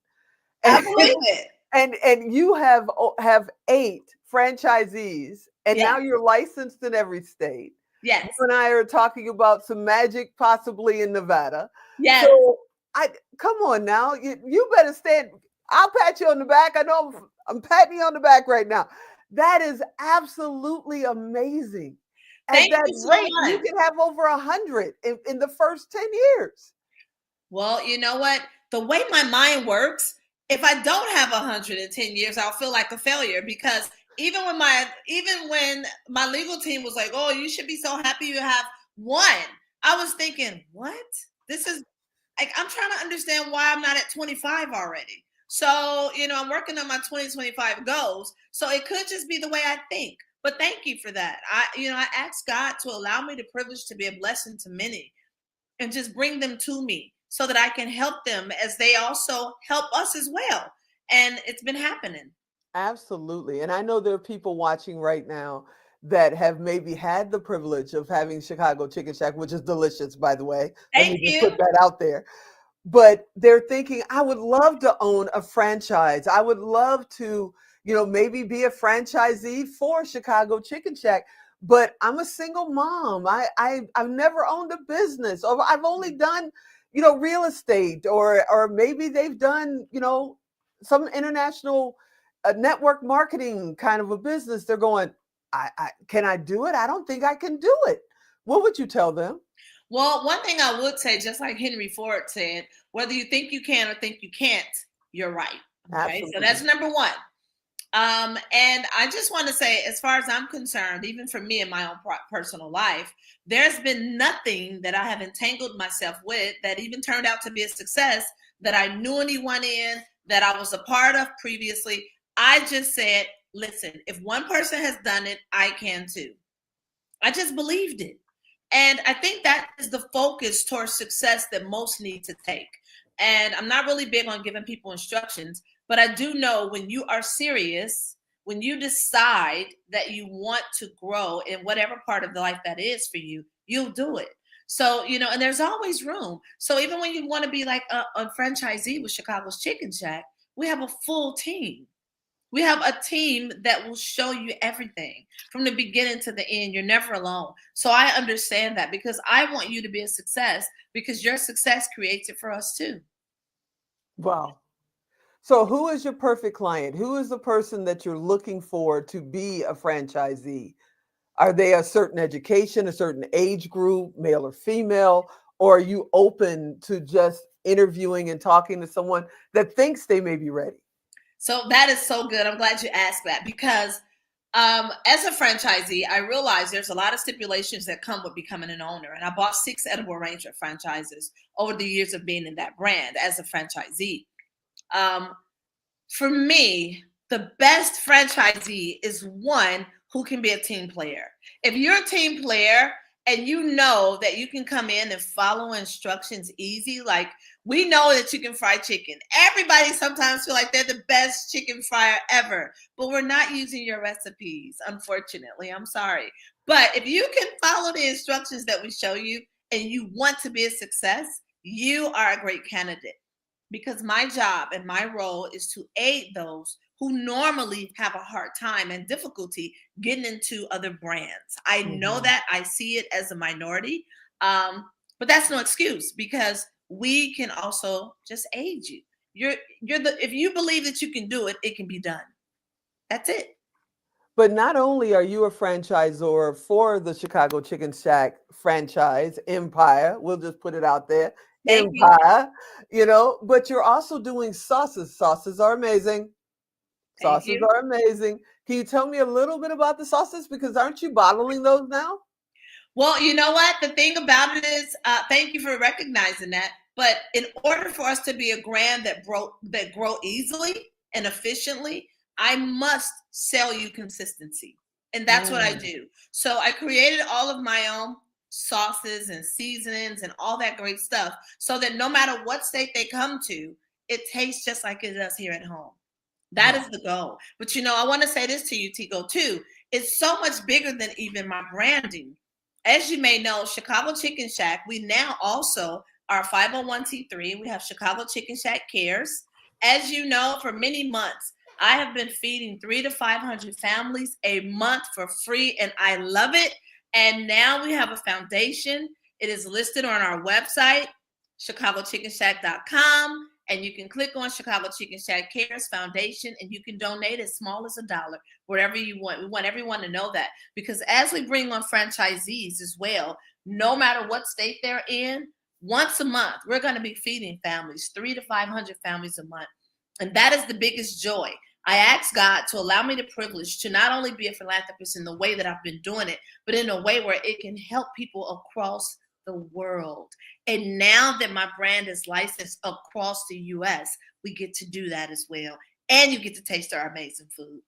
[SPEAKER 13] I believe it.
[SPEAKER 1] And you have 8 franchisees, and now you're licensed in every state.
[SPEAKER 13] Yes.
[SPEAKER 1] You and I are talking about some magic possibly in Nevada.
[SPEAKER 13] Yes.
[SPEAKER 1] So come on now. You better stand. I'll pat you on the back. I know I'm patting you on the back right now. That is absolutely amazing. At that rate, you can have over 100 in the first 10 years.
[SPEAKER 13] Well, you know what? The way my mind works, if I don't have 100 in 10 years, I'll feel like a failure, because even when my legal team was like, "Oh, you should be so happy you have 1," I was thinking, what? This is like, I'm trying to understand why I'm not at 25 already. So, I'm working on my 2025 goals. So it could just be the way I think. But thank you for that. I asked God to allow me the privilege to be a blessing to many and just bring them to me so that I can help them as they also help us as well. And it's been happening.
[SPEAKER 1] Absolutely. And I know there are people watching right now that have maybe had the privilege of having Chicago Chicken Shack, which is delicious, by the way. Let me just put that out there. But they're thinking, I would love to own a franchise. I would love to, maybe be a franchisee for Chicago Chicken Shack. But I'm a single mom. I've never owned a business, or I've only done, real estate, or maybe they've done, some international network marketing kind of a business. They're going, can I do it? I don't think I can do it. What would you tell them?
[SPEAKER 13] Well, one thing I would say, just like Henry Ford said, whether you think you can or think you can't, you're right. Okay, so that's number 1. And I just want to say, as far as I'm concerned, even for me in my own personal life, there's been nothing that I have entangled myself with that even turned out to be a success that I knew anyone in, that I was a part of previously. I just said, listen, if one person has done it, I can too. I just believed it. And I think that is the focus towards success that most need to take. And I'm not really big on giving people instructions, but I do know when you are serious, when you decide that you want to grow in whatever part of the life that is for you, you'll do it. So, and there's always room. So even when you want to be like a franchisee with Chicago's Chicken Shack, we have a full team. We have a team that will show you everything from the beginning to the end. You're never alone. So I understand that, because I want you to be a success, because your success creates it for us too.
[SPEAKER 1] Wow. So who is your perfect client? Who is the person that you're looking for to be a franchisee? Are they a certain education, a certain age group, male or female? Or are you open to just interviewing and talking to someone that thinks they may be ready?
[SPEAKER 13] So that is so good. I'm glad you asked that, because as a franchisee, I realize there's a lot of stipulations that come with becoming an owner. And I bought 6 edible arrangement franchises over the years of being in that brand as a franchisee. For me, the best franchisee is one who can be a team player. If you're a team player and you know that you can come in and follow instructions easy, like we know that you can fry chicken. Everybody sometimes feel like they're the best chicken fryer ever, but we're not using your recipes, unfortunately. I'm sorry. But if you can follow the instructions that we show you and you want to be a success, you are a great candidate. Because my job and my role is to aid those who normally have a hard time and difficulty getting into other brands. I know that, I see it as a minority, but that's no excuse, because we can also just aid you. If you believe that you can do it, it can be done. That's it.
[SPEAKER 1] But not only are you a franchisor for the Chicago Chicken Shack franchise empire, we'll just put it out there,
[SPEAKER 13] Thank
[SPEAKER 1] empire, you know, but you're also doing sauces. Sauces are amazing. Sauces are amazing. Can you tell me a little bit about the sauces? Because aren't you bottling those now?
[SPEAKER 13] Well, you know what? The thing about it is, thank you for recognizing that. But in order for us to be a brand that grow easily and efficiently, I must sell you consistency. And that's what I do. So I created all of my own sauces and seasonings and all that great stuff, so that no matter what state they come to, it tastes just like it does here at home. That is the goal. But you know, I want to say this to you, Tico, too. It's so much bigger than even my branding. As you may know, Chicago Chicken Shack, we now also are 501c3. We have Chicago Chicken Shack Cares. As you know, for many months, I have been feeding 300 to 500 families a month for free, and I love it. And now we have a foundation. It is listed on our website, chicagochickenshack.com, and you can click on Chicago Chicken Shack Cares Foundation, and you can donate as small as $1, whatever you want. We want everyone to know that, because as we bring on franchisees as well, no matter what state they're in, once a month, we're going to be feeding families, 300 to 500 families a month. And that is the biggest joy. I ask God to allow me the privilege to not only be a philanthropist in the way that I've been doing it, but in a way where it can help people across the world. And now that my brand is licensed across the US, we get to do that as well. And you get to taste our amazing food.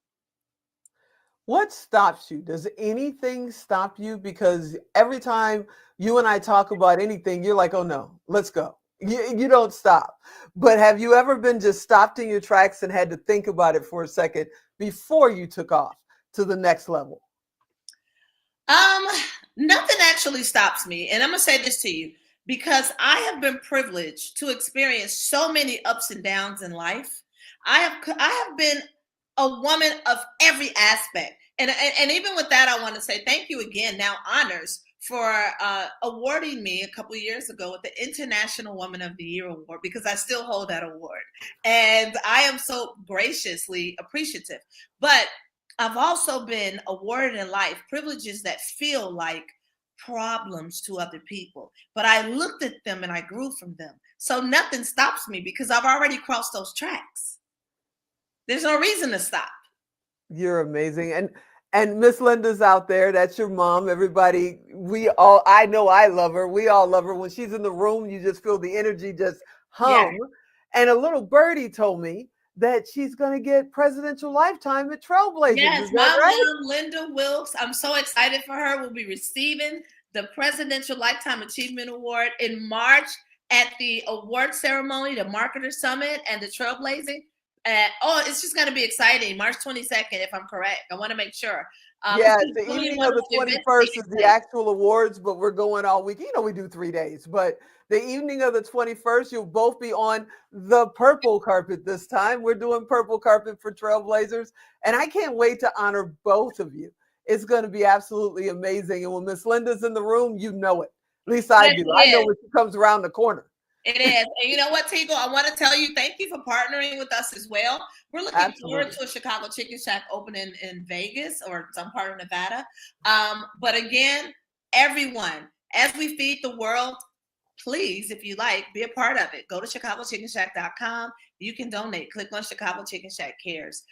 [SPEAKER 1] What stops you? Does anything stop you? Because every time you and I talk about anything, you're like, oh no, let's go. You don't stop. But have you ever been just stopped in your tracks and had to think about it for a second before you took off to the next level?
[SPEAKER 13] Nothing actually stops me. And I'm going to say this to you, because I have been privileged to experience so many ups and downs in life. I have been a woman of every aspect. And even with that, I want to say thank you again, Now Honors, for awarding me a couple of years ago with the International Woman of the Year award, because I still hold that award. And I am so graciously appreciative. But I've also been awarded in life privileges that feel like problems to other people. But I looked at them and I grew from them. So nothing stops me, because I've already crossed those tracks. There's no reason to stop.
[SPEAKER 1] You're amazing. And Miss Linda's out there. That's your mom. Everybody, I know I love her. We all love her. When she's in the room, you just feel the energy just hum. Yeah. And a little birdie told me that she's going to get presidential lifetime at Trailblazers.
[SPEAKER 13] Yes, my mom, Linda Wilkes. I'm so excited for her. We'll be receiving the Presidential Lifetime Achievement Award in March at the award ceremony, the Marketer Summit, and the Trailblazing. It's just going to be exciting. March 22nd, if I'm correct. I want to make sure.
[SPEAKER 1] The evening of the 21st is the actual awards, but we're going all week. You know, we do 3 days, but the evening of the 21st, you'll both be on the purple carpet this time. We're doing purple carpet for Trailblazers, and I can't wait to honor both of you. It's going to be absolutely amazing. And when Miss Linda's in the room, you know it. At least I do. I know when she comes around the corner.
[SPEAKER 13] It is. And you know what, Tigo? I want to tell you, thank you for partnering with us as well. We're looking forward to a Chicago Chicken Shack opening in Vegas or some part of Nevada. But again, everyone, as we feed the world, please, if you like, be a part of it. Go to chicagochickenshack.com. You can donate. Click on Chicago Chicken Shack Cares.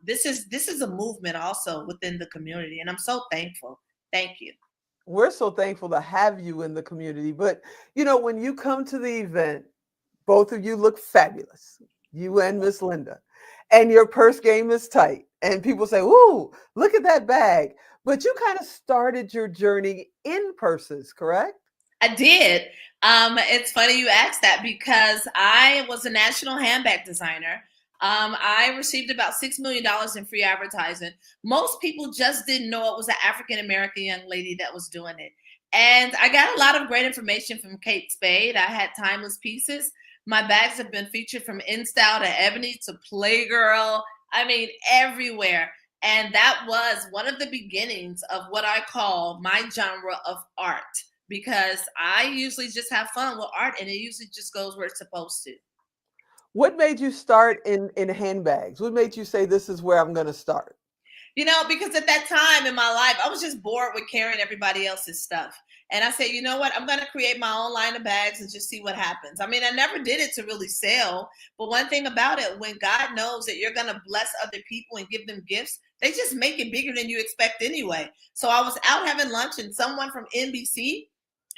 [SPEAKER 13] This is a movement also within the community, and I'm so thankful. Thank you.
[SPEAKER 1] We're so thankful to have you in the community. But, you know, when you come to the event, both of you look fabulous, you and Miss Linda. and your purse game is tight. And people say, "Ooh, look at that bag." But you kind of started your journey in purses, correct?
[SPEAKER 13] I did. It's funny you asked that because I was a national handbag designer. I received about $6 million in free advertising. Most people just didn't know it was an African American young lady that was doing it. And I got a lot of great information from Kate Spade. I had timeless pieces. My bags have been featured from InStyle to Ebony to Playgirl. I mean, everywhere. And that was one of the beginnings of what I call my genre of art, because I usually just have fun with art and it usually just goes where it's supposed to.
[SPEAKER 1] What made you start in handbags? What made you say this is where I'm going to start?
[SPEAKER 13] You know, because at that time in my life, I was just bored with carrying everybody else's stuff. And I said, you know what? I'm going to create my own line of bags and just see what happens. I mean, I never did it to really sell. But one thing about it, when God knows that you're going to bless other people and give them gifts, they just make it bigger than you expect anyway. So I was out having lunch and someone from NBC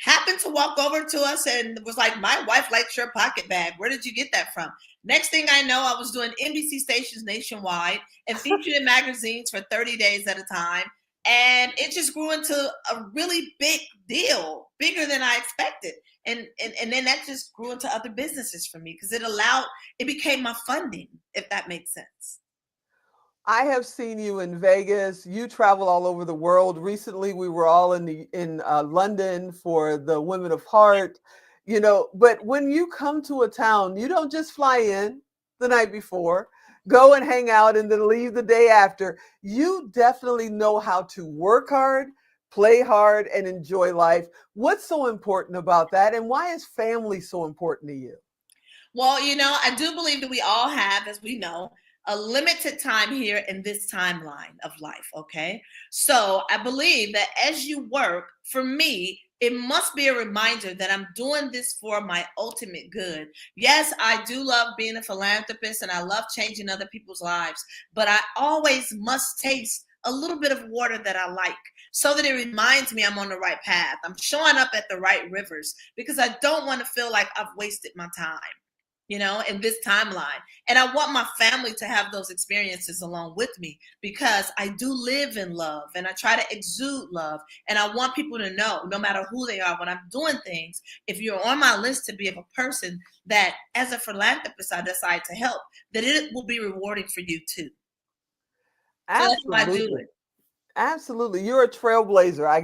[SPEAKER 13] happened to walk over to us and was like, "My wife likes your pocket bag. Where did you get that from?" Next thing I know, I was doing NBC stations nationwide and featured in magazines for 30 days at a time. And it just grew into a really big deal, bigger than I expected. And then that just grew into other businesses for me because it became my funding, if that makes sense.
[SPEAKER 1] I have seen you in Vegas. You travel all over the world. Recently, we were all in London for the Women of Heart. But when you come to a town, you don't just fly in the night before, go and hang out, and then leave the day after. You definitely know how to work hard, play hard, and enjoy life. What's so important about that, and why is family so important to you?
[SPEAKER 13] Well, I do believe that we all have, as we know, a limited time here in this timeline of life, okay? So I believe that as you work, for me, it must be a reminder that I'm doing this for my ultimate good. Yes, I do love being a philanthropist and I love changing other people's lives, but I always must taste a little bit of water that I like so that it reminds me I'm on the right path. I'm showing up at the right rivers because I don't want to feel like I've wasted my time, in this timeline. And I want my family to have those experiences along with me because I do live in love and I try to exude love. And I want people to know, no matter who they are, when I'm doing things, if you're on my list to be a person that as a philanthropist I decide to help, that it will be rewarding for you too. So that's why I do it.
[SPEAKER 1] Absolutely. You're a trailblazer. I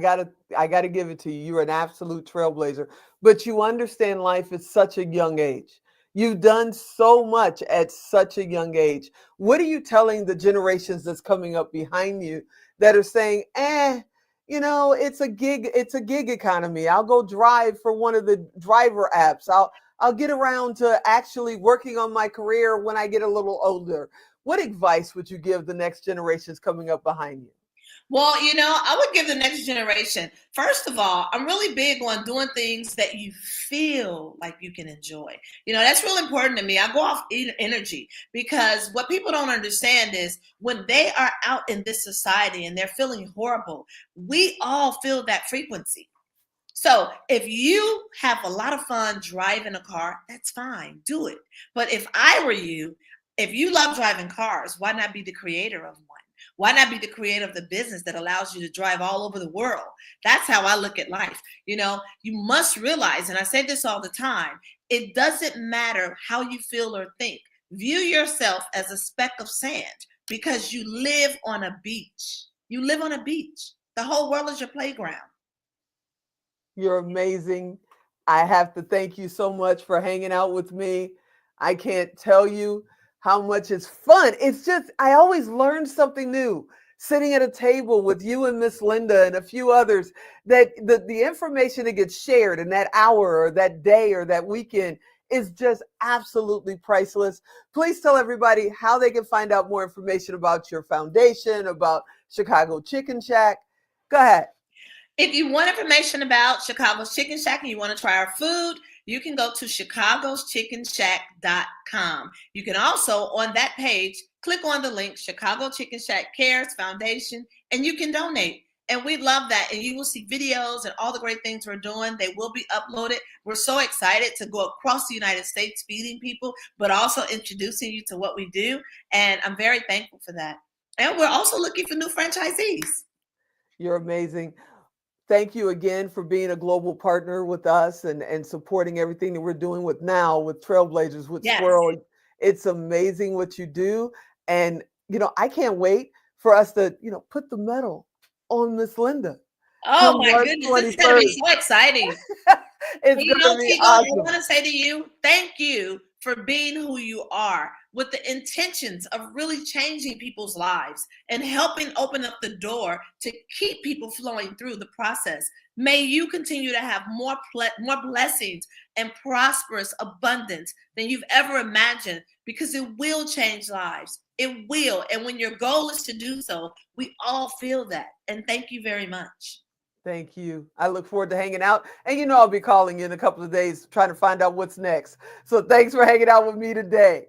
[SPEAKER 1] gotta give it to you. You're an absolute trailblazer. But you understand life at such a young age. You've done so much at such a young age. What are you telling the generations that's coming up behind you that are saying, it's a gig economy. I'll go drive for one of the driver apps. I'll get around to actually working on my career when I get a little older. What advice would you give the next generations coming up behind you?
[SPEAKER 13] Well, I would give the next generation, first of all, I'm really big on doing things that you feel like you can enjoy. That's really important to me. I go off energy because what people don't understand is when they are out in this society and they're feeling horrible, we all feel that frequency. So if you have a lot of fun driving a car, that's fine. Do it. But if I were you, if you love driving cars, why not be the creator of one? Why not be the creator of the business that allows you to drive all over the world? That's how I look at life. You must realize, and I say this all the time, it doesn't matter how you feel or think. View yourself as a speck of sand because you live on a beach. You live on a beach. The whole world is your playground.
[SPEAKER 1] You're amazing. I have to thank you so much for hanging out with me. I can't tell you how much it's fun. It's just, I always learn something new sitting at a table with you and Miss Linda and a few others, that the information that gets shared in that hour or that day or that weekend is just absolutely priceless. Please tell everybody how they can find out more information about your foundation, about Chicago Chicken Shack. Go ahead.
[SPEAKER 13] If you want information about Chicago's Chicken Shack and you want to try our food, you can go to chicagoschickenShack.com. You can also, on that page, click on the link, Chicago Chicken Shack Cares Foundation, and you can donate. And we love that. And you will see videos and all the great things we're doing. They will be uploaded. We're so excited to go across the United States feeding people, but also introducing you to what we do. And I'm very thankful for that. And we're also looking for new franchisees.
[SPEAKER 1] You're amazing. Thank you again for being a global partner with us and supporting everything that we're doing with Now, with Trailblazers, with
[SPEAKER 13] Yes.
[SPEAKER 1] Squirrel. It's amazing what you do. And, I can't wait for us to, put the medal on Miss Linda.
[SPEAKER 13] Oh
[SPEAKER 1] Come
[SPEAKER 13] my
[SPEAKER 1] March
[SPEAKER 13] goodness, this is going to be
[SPEAKER 1] 21st.
[SPEAKER 13] so exciting.
[SPEAKER 1] It's
[SPEAKER 13] You
[SPEAKER 1] going
[SPEAKER 13] know,
[SPEAKER 1] to be
[SPEAKER 13] Tigo, I
[SPEAKER 1] awesome.
[SPEAKER 13] want to say to you, thank you for being who you are with the intentions of really changing people's lives and helping open up the door to keep people flowing through the process. May you continue to have more blessings and prosperous abundance than you've ever imagined, because it will change lives. It will. And when your goal is to do so, we all feel that. And thank you very much.
[SPEAKER 1] Thank you. I look forward to hanging out. And I'll be calling you in a couple of days trying to find out what's next. So thanks for hanging out with me today.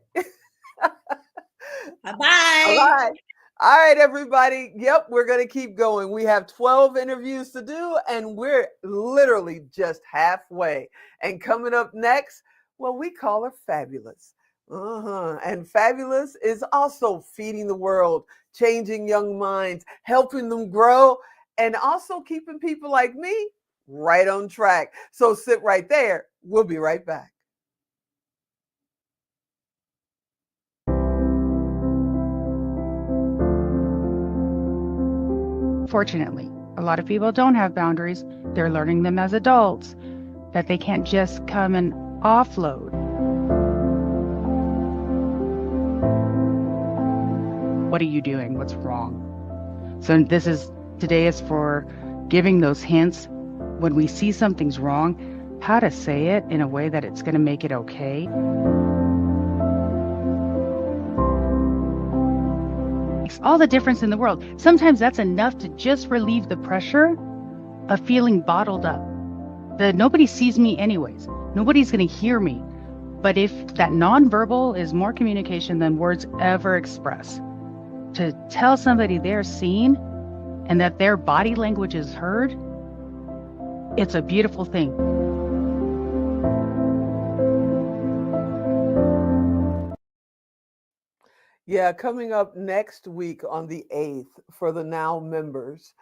[SPEAKER 13] Bye-bye.
[SPEAKER 1] All right. All right, everybody. Yep, we're going to keep going. We have 12 interviews to do, and we're literally just halfway. And coming up next, well, we call her Fabulous. And Fabulous is also feeding the world, changing young minds, helping them grow, and also keeping people like me right on track. So sit right there. We'll be right back.
[SPEAKER 14] Fortunately, a lot of people don't have boundaries. They're learning them as adults, that they can't just come and offload. What are you doing? What's wrong? So today is for giving those hints when we see something's wrong, how to say it in a way that it's going to make it okay. Makes all the difference in the world. Sometimes that's enough to just relieve the pressure of feeling bottled up. That nobody sees me anyways. Nobody's going to hear me. But if that nonverbal is more communication than words ever express, to tell somebody they're seen and that their body language is heard, it's a beautiful thing.
[SPEAKER 1] Yeah, coming up next week on the 8th for the Now members,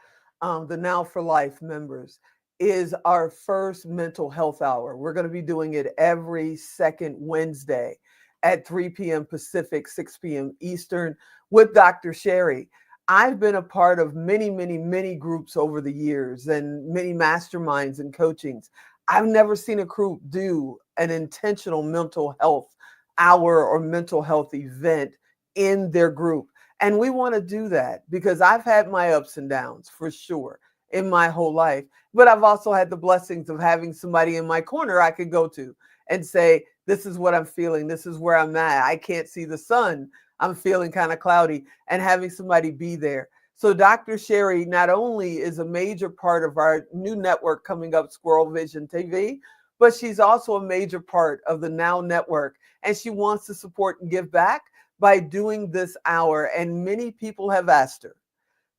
[SPEAKER 1] the Now4.Life members, is our first mental health hour. We're going to be doing it every second Wednesday at 3 p.m. Pacific, 6 p.m. Eastern with Dr. Sherry. I've been a part of many, many, many groups over the years and many masterminds and coachings. I've never seen a group do an intentional mental health hour or mental health event in their group. And we want to do that because I've had my ups and downs for sure in my whole life. But I've also had the blessings of having somebody in my corner I could go to and say, this is what I'm feeling. This is where I'm at. I can't see the sun. I'm feeling kind of cloudy, and having somebody be there. So Dr. Sherry not only is a major part of our new network coming up, Squirrel Vision TV, but she's also a major part of the Now Network. And she wants to support and give back by doing this hour. And many people have asked her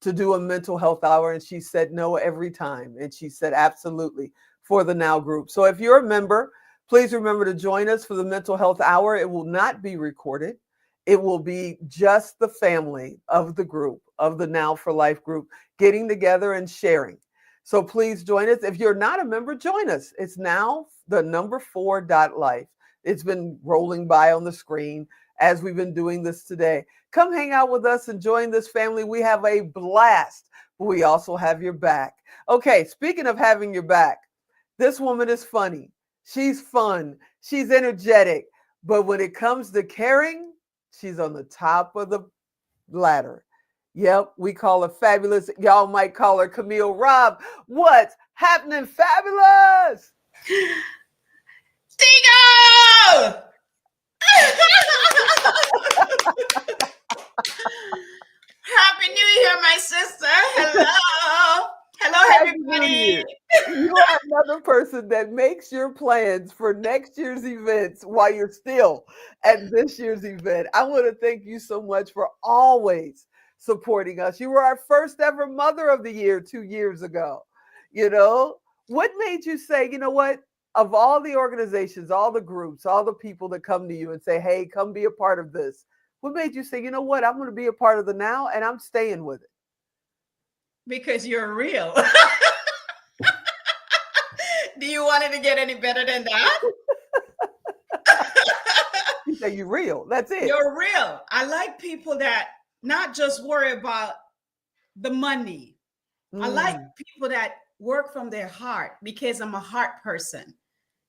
[SPEAKER 1] to do a mental health hour, and she said no every time. And she said absolutely for the Now group. So if you're a member, please remember to join us for the mental health hour. It will not be recorded. It will be just the family of the group, of the Now4.Life group, getting together and sharing. So please join us. If you're not a member, join us. It's now the NOW4.Life. It's been rolling by on the screen as we've been doing this today. Come hang out with us and join this family. We have a blast, but we also have your back. Okay, speaking of having your back, this woman is funny. She's fun. She's energetic. But when it comes to caring, she's on the top of the ladder. Yep, we call her Fabulous. Y'all might call her Camille Robb. What's happening, Fabulous?
[SPEAKER 13] Tigo! Happy New Year, my sister. Hello. Hello, everybody.
[SPEAKER 1] You are another person that makes your plans for next year's events while you're still at this year's event. I want to thank you so much for always supporting us. You were our first ever Mother of the Year 2 years ago. You know, what made you say, you know what, of all the organizations, all the groups, all the people that come to you and say, hey, come be a part of this, what made you say, you know what, I'm going to be a part of the Now and I'm staying with it?
[SPEAKER 15] Because you're real. Do you want it to get any better than that?
[SPEAKER 1] You say you're real. That's it.
[SPEAKER 15] You're real. I like people that not just worry about the money. I like people that work from their heart, because I'm a heart person.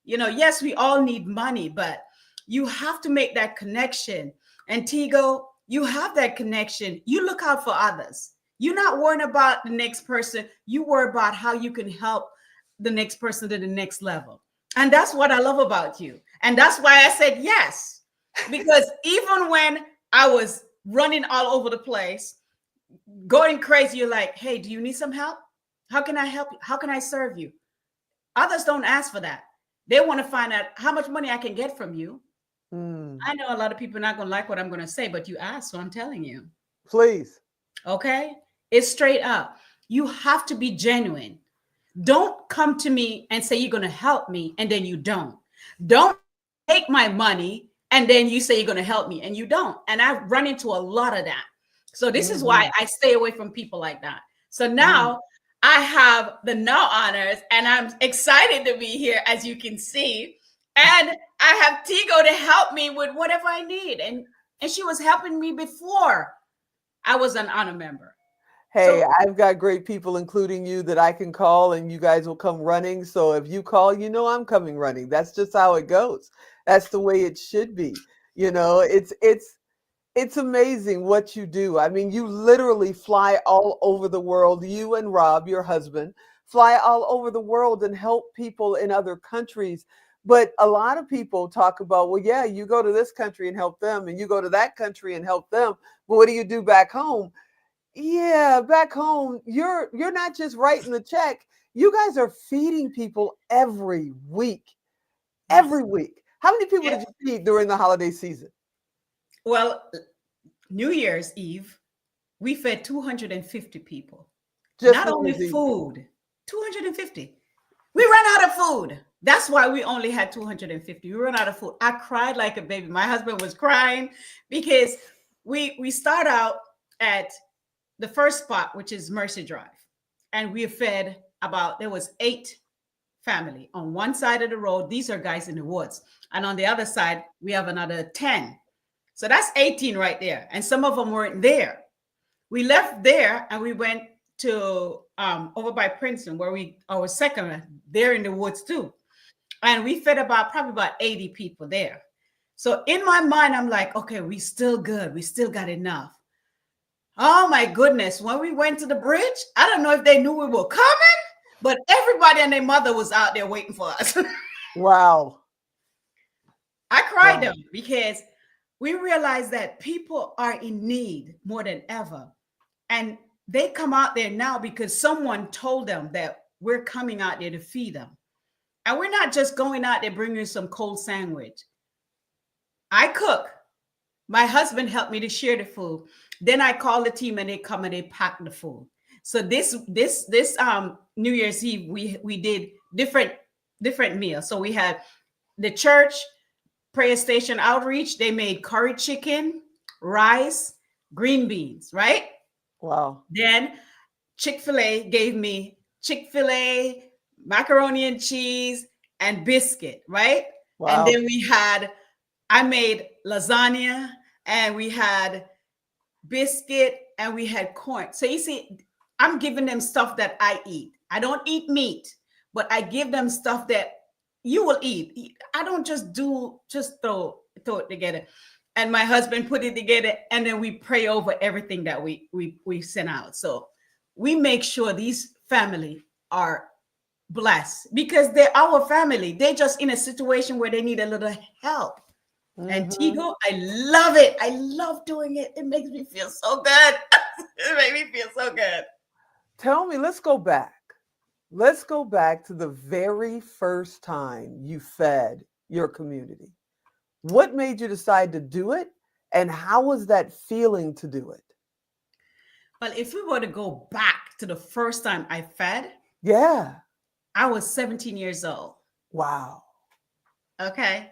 [SPEAKER 15] You know, yes, we all need money, but you have to make that connection. And Tigo, you have that connection. You look out for others. You're not worrying about the next person. You worry about how you can help the next person to the next level. And that's what I love about you. And that's why I said yes. Because even when I was running all over the place, going crazy, you're like, hey, do you need some help? How can I help you? How can I serve you? Others don't ask for that. They want to find out how much money I can get from you. I know a lot of people are not going to like what I'm going to say, but you asked, so I'm telling you.
[SPEAKER 1] Please.
[SPEAKER 15] Okay? It's straight up. You have to be genuine. Don't come to me and say you're going to help me and then you don't. Don't take my money and then you say you're going to help me and you don't. And I've run into a lot of that. So this is why I stay away from people like that. So now I have the Now honors and I'm excited to be here, as you can see. And I have Tigo to help me with whatever I need. And she was helping me before I was an honor member.
[SPEAKER 1] Hey, I've got great people, including you, that I can call and you guys will come running. So if you call, you know I'm coming running. That's just how it goes. That's the way it should be. You know, it's amazing what you do. I mean, you literally fly all over the world. You and Rob, your husband, fly all over the world and help people in other countries. But a lot of people talk about, well, yeah, you go to this country and help them, and you go to that country and help them. But what do you do back home? Yeah, back home, you're not just writing the check. You guys are feeding people every week. Every week. How many people did you feed during the holiday season?
[SPEAKER 15] Well, New Year's Eve, we fed 250 people.
[SPEAKER 1] Just
[SPEAKER 15] not only food, 250. We ran out of food. That's why we only had 250. We ran out of food. I cried like a baby. My husband was crying because we start out at the first spot, which is Mercy Drive. And we fed there was 8 family on one side of the road. These are guys in the woods. And on the other side, we have another 10. So that's 18 right there. And some of them weren't there. We left there and we went to over by Princeton, where our second, they're in the woods too. And we fed probably about 80 people there. So in my mind, I'm like, okay, we still good. We still got enough. Oh my goodness. When we went to the bridge, I don't know if they knew we were coming, but everybody and their mother was out there waiting for us.
[SPEAKER 1] Wow.
[SPEAKER 15] I cried them because we realized that people are in need more than ever. And they come out there now because someone told them that we're coming out there to feed them. And we're not just going out there bringing some cold sandwich. I cook. My husband helped me to share the food. Then I call the team and they come and they pack the food. So this New Year's Eve, we did different meals. So we had the church prayer station outreach. They made curry chicken, rice, green beans, right?
[SPEAKER 1] Wow.
[SPEAKER 15] Then Chick-fil-A gave me Chick-fil-A, macaroni and cheese, and biscuit, right?
[SPEAKER 1] Wow.
[SPEAKER 15] And then I made lasagna, and we had biscuit, and we had corn. So you see, I'm giving them stuff that I eat. I don't eat meat, but I give them stuff that you will eat. I don't just throw it together. And my husband put it together, and then we pray over everything that we send out. So we make sure these family are blessed because they're our family. They're just in a situation where they need a little help. And Tigo, I love it. I love doing it. It makes me feel so good. It makes me feel so good.
[SPEAKER 1] Tell me, let's go back. Let's go back to the very first time you fed your community. What made you decide to do it? And how was that feeling to do it?
[SPEAKER 15] But if we were to go back to the first time I fed,
[SPEAKER 1] Yeah.
[SPEAKER 15] I was 17 years old.
[SPEAKER 1] Wow.
[SPEAKER 15] Okay.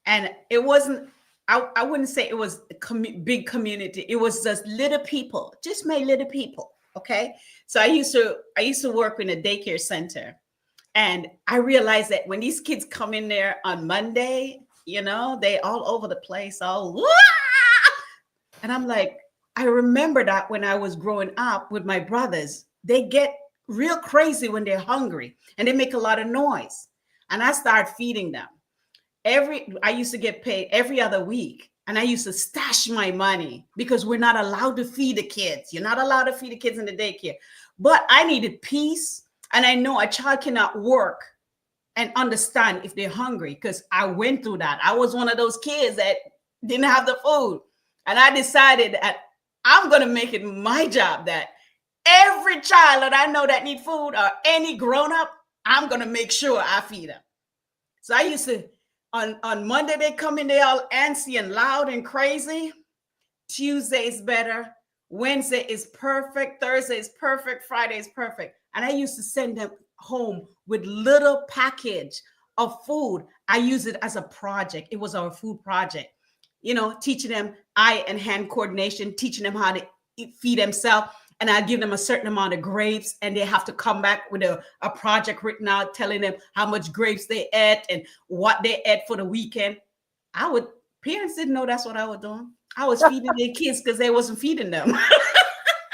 [SPEAKER 15] And it wasn't, I wouldn't say it was a big community. It was just little people, just my little people. Okay. So I used to work in a daycare center. And I realized that when these kids come in there on Monday, you know, they all over the place, all, wah! And I'm like, I remember that when I was growing up with my brothers, they get real crazy when they're hungry and they make a lot of noise. And I started feeding them. I used to get paid every other week. And I used to stash my money because we're not allowed to feed the kids. You're not allowed to feed the kids in the daycare. But I needed peace. And I know a child cannot work and understand if they're hungry, because I went through that. I was one of those kids that didn't have the food. And I decided that I'm going to make it my job that every child that I know that need food, or any grown up, I'm going to make sure I feed them. So I used to, on Monday, they come in, they all antsy and loud and crazy. Tuesday is better. Wednesday is perfect. Thursday is perfect. Friday is perfect. And I used to send them home with little package of food. I use it as a project. It was our food project, you know, teaching them eye and hand coordination, teaching them how to feed themselves. And I give them a certain amount of grapes, and they have to come back with a project written out telling them how much grapes they ate and what they ate for the weekend. Parents didn't know that's what I was doing. I was feeding their kids because they wasn't feeding them.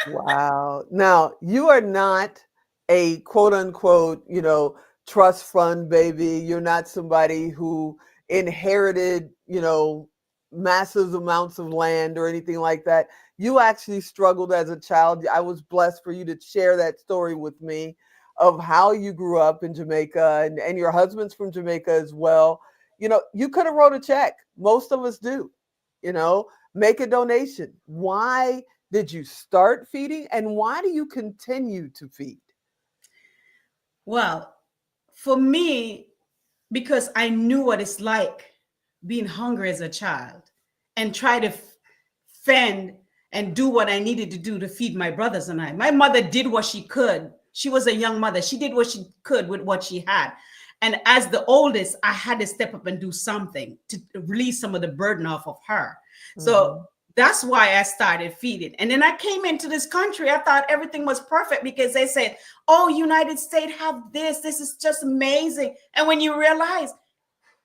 [SPEAKER 1] Wow. Now, you are not a quote unquote, you know, trust fund baby. You're not somebody who inherited, you know, massive amounts of land or anything like that. You actually struggled as a child. I was blessed for you to share that story with me of how you grew up in Jamaica, and your husband's from Jamaica as well. You know, you could have wrote a check. Most of us do, you know, make a donation. Why did you start feeding, and why do you continue to feed?
[SPEAKER 15] Well, for me, because I knew what it's like being hungry as a child and try to fend and do what I needed to do to feed my brothers and I. My mother did what she could. She was a young mother. She did what she could with what she had. And as the oldest, I had to step up and do something to release some of the burden off of her. So that's why I started feeding. And then I came into this country. I thought everything was perfect because they said, oh, United States have this. This is just amazing. And when you realize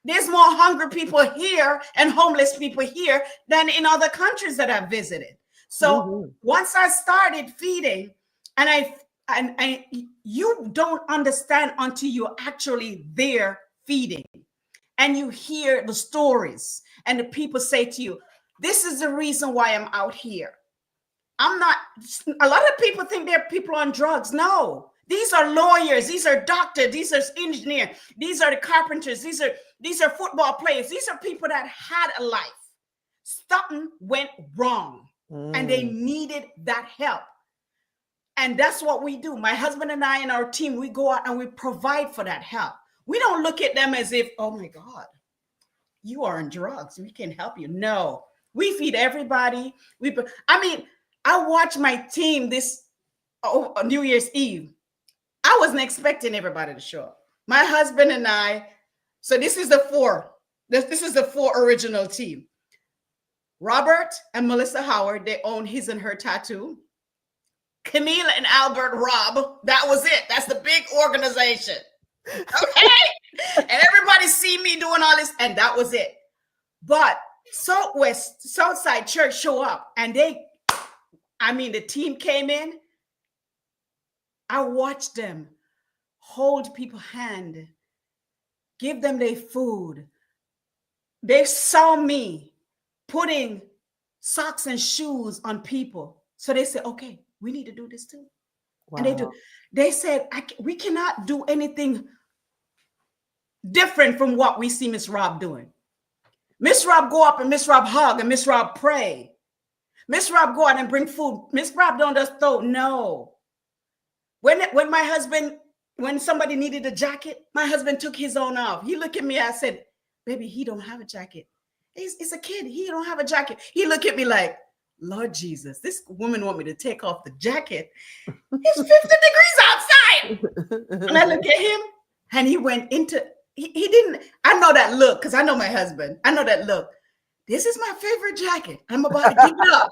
[SPEAKER 15] there's more hungry people here and homeless people here than in other countries that I've visited. So once I started feeding, and you don't understand until you're actually there feeding, and you hear the stories, and the people say to you, this is the reason why I'm out here. I'm not, a lot of people think they're people on drugs. No, these are lawyers, these are doctors, these are engineers, these are the carpenters, these are football players, these are people that had a life. Something went wrong and they needed that help. And that's what we do. My husband and I and our team, we go out and we provide for that help. We don't look at them as if, oh my God, you are on drugs, we can't help you. No, we feed everybody. I watched my team this New Year's Eve. I wasn't expecting everybody to show up. My husband and I, so this is the four. This is the four original team. Robert and Melissa Howard, they own His and Her Tattoo. Camille and Albert Robb, that was it. That's the big organization. Okay? And everybody see me doing all this, and that was it. But Southside Church show up, and the team came in. I watched them hold people's hand, give them their food. They saw me putting socks and shoes on people. So they said, okay, we need to do this too. Wow. And they do. They said, we cannot do anything different from what we see Miss Rob doing. Miss Rob go up and Miss Rob hug and Miss Rob pray. Miss Rob go out and bring food. Miss Rob don't just throw. No. When somebody needed a jacket, my husband took his own off. He looked at me. I said, baby, he don't have a jacket. He's a kid. He don't have a jacket. He looked at me like, Lord Jesus, this woman want me to take off the jacket. It's 50 degrees outside. And I look at him and he went into, he didn't, I know that look because I know my husband. I know that look. This is my favorite jacket. I'm about to give it up.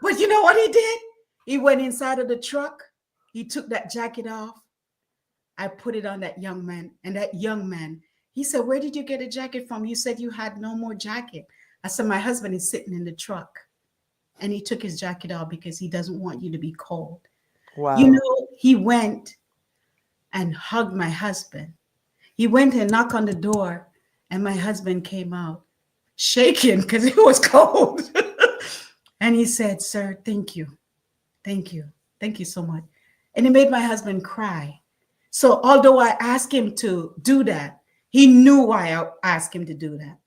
[SPEAKER 15] But you know what he did? He went inside of the truck. He took that jacket off. I put it on that young man. And that young man, he said, where did you get a jacket from? You said you had no more jacket. I said, my husband is sitting in the truck. And he took his jacket off because he doesn't want you to be cold.
[SPEAKER 1] Wow.
[SPEAKER 15] You know, he went and hugged my husband. He went and knocked on the door. And my husband came out shaking because it was cold. And he said, sir, thank you. Thank you. Thank you so much. And it made my husband cry. So although I asked him to do that, he knew why I asked him to do that.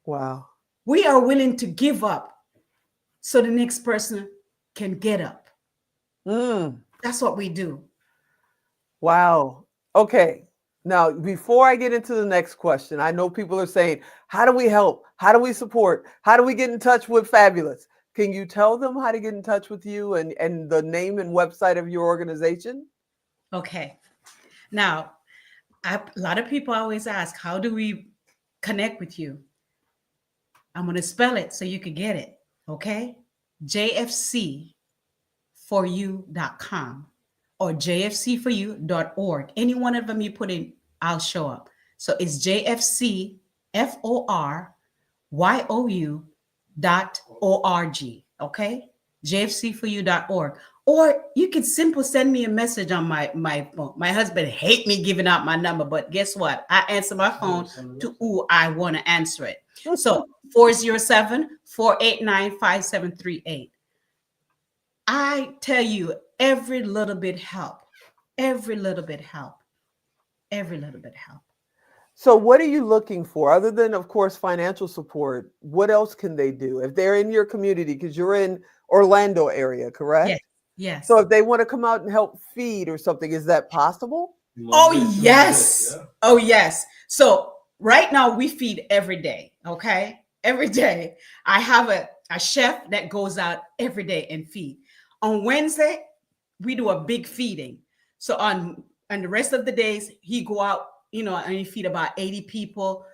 [SPEAKER 1] Wow.
[SPEAKER 15] We are willing to give up so the next person can get up. That's what we do.
[SPEAKER 1] Wow. Okay. Now, before I get into the next question, I know people are saying, how do we help? How do we support? How do we get in touch with Fabulous? Can you tell them how to get in touch with you and the name and website of your organization?
[SPEAKER 15] Okay. Now, a lot of people always ask, how do we connect with you? I'm going to spell it so you can get it. Okay. jfc4u.com or jfc4u.org. Any one of them you put in, I'll show up. So it's jfc4yu.org. Okay. jfc4u.org. Or you can simply send me a message on my phone. My husband hates me giving out my number, but guess what? I answer my phone to who I want to answer it. So 407-489-5738. I tell you, every little bit help. Every little bit help. Every little bit help.
[SPEAKER 1] So what are you looking for other than, of course, financial support? What else can they do if they're in your community? Because you're in Orlando area, correct?
[SPEAKER 15] Yes. Yes.
[SPEAKER 1] So if they want to come out and help feed or something, is that possible?
[SPEAKER 15] Oh, yes. Oh, yes. So right now we feed every day. Okay. Every day. I have a chef that goes out every day and feed. On Wednesday, we do a big feeding. So on the rest of the days, he go out, you know, and he feed about 80 people,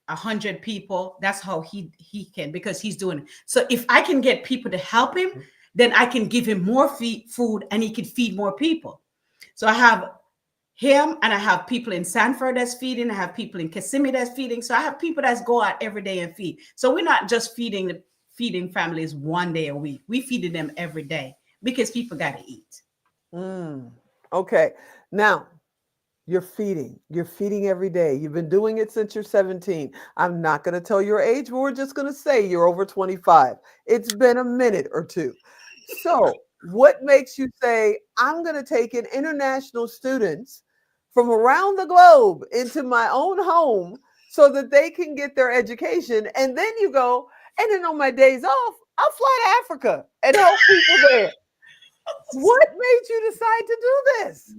[SPEAKER 15] 100 people. That's how he can, because he's doing it. So if I can get people to help him, then I can give him more food and he can feed more people. So I have him and I have people in Sanford that's feeding. I have people in Kissimmee that's feeding. So I have people that go out every day and feed. So we're not just feeding families one day a week. We feeding them every day because people got to eat.
[SPEAKER 1] Okay. Now, you're feeding every day. You've been doing it since you're 17. I'm not going to tell your age, but we're just going to say you're over 25. It's been a minute or two. So what makes you say, I'm going to take in international students from around the globe into my own home so that they can get their education? And then you go, and then on my days off, I'll fly to Africa and help people there. What made you decide to do this?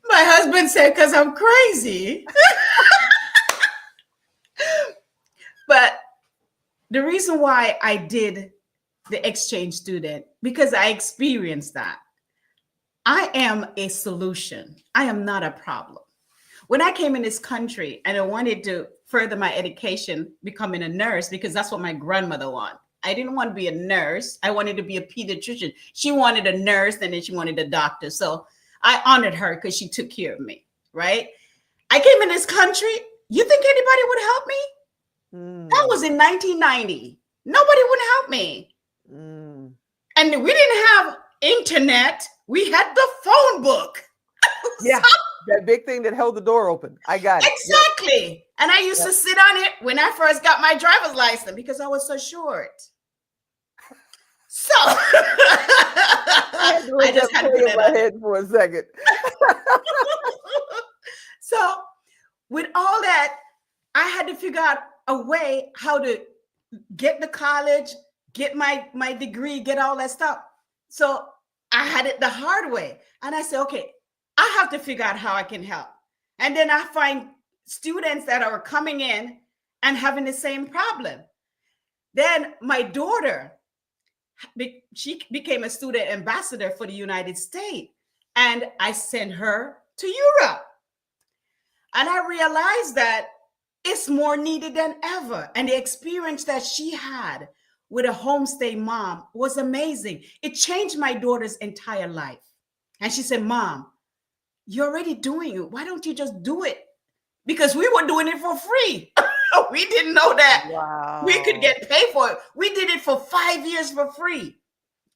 [SPEAKER 15] My husband said, because I'm crazy. But the reason why I did the exchange student, because I experienced that. I am a solution. I am not a problem. When I came in this country and I wanted to further my education, becoming a nurse, because that's what my grandmother wanted. I didn't want to be a nurse. I wanted to be a pediatrician. She wanted a nurse and then she wanted a doctor. So I honored her because she took care of me, right? I came in this country. You think anybody would help me? That was in 1990. Nobody would help me. And we didn't have internet. We had the phone book.
[SPEAKER 1] Yeah, that big thing that held the door open. I got it.
[SPEAKER 15] Exactly. Yep. And I used to sit on it when I first got my driver's license because I was so short. So I just had to put it
[SPEAKER 1] in my head for a second.
[SPEAKER 15] So with all that, I had to figure out a way how to get to college, get my degree, get all that stuff. So I had it the hard way. And I said, okay, I have to figure out how I can help. And then I find students that are coming in and having the same problem. Then my daughter, she became a student ambassador for the United States. And I sent her to Europe. And I realized that it's more needed than ever. And the experience that she had with a homestay mom was amazing. It changed my daughter's entire life. And she said, Mom, you're already doing it. Why don't you just do it? Because we were doing it for free. We didn't know that we could get paid for it. We did it for 5 years for free.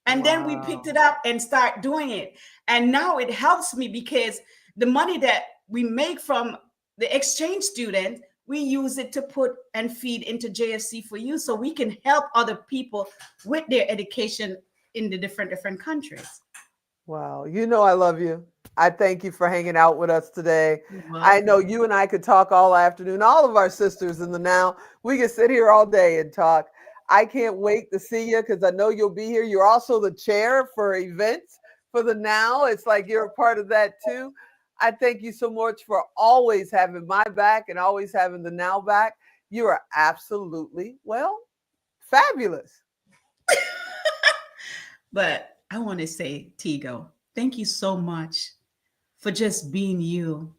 [SPEAKER 15] And then we picked it up and start doing it. And now it helps me because the money that we make from the exchange student, we use it to put and feed into JFC for You, so we can help other people with their education in the different countries.
[SPEAKER 1] Wow. You know, I love you. I thank you for hanging out with us today. I know you and I could talk all afternoon. All of our sisters in the Now, we can sit here all day and talk. I can't wait to see you because I know you'll be here. You're also the chair for events for the Now. It's like you're a part of that too. I thank you so much for always having my back and always having the Now back. You are absolutely, well, fabulous.
[SPEAKER 15] But I want to say, Tigo, thank you so much for just being you,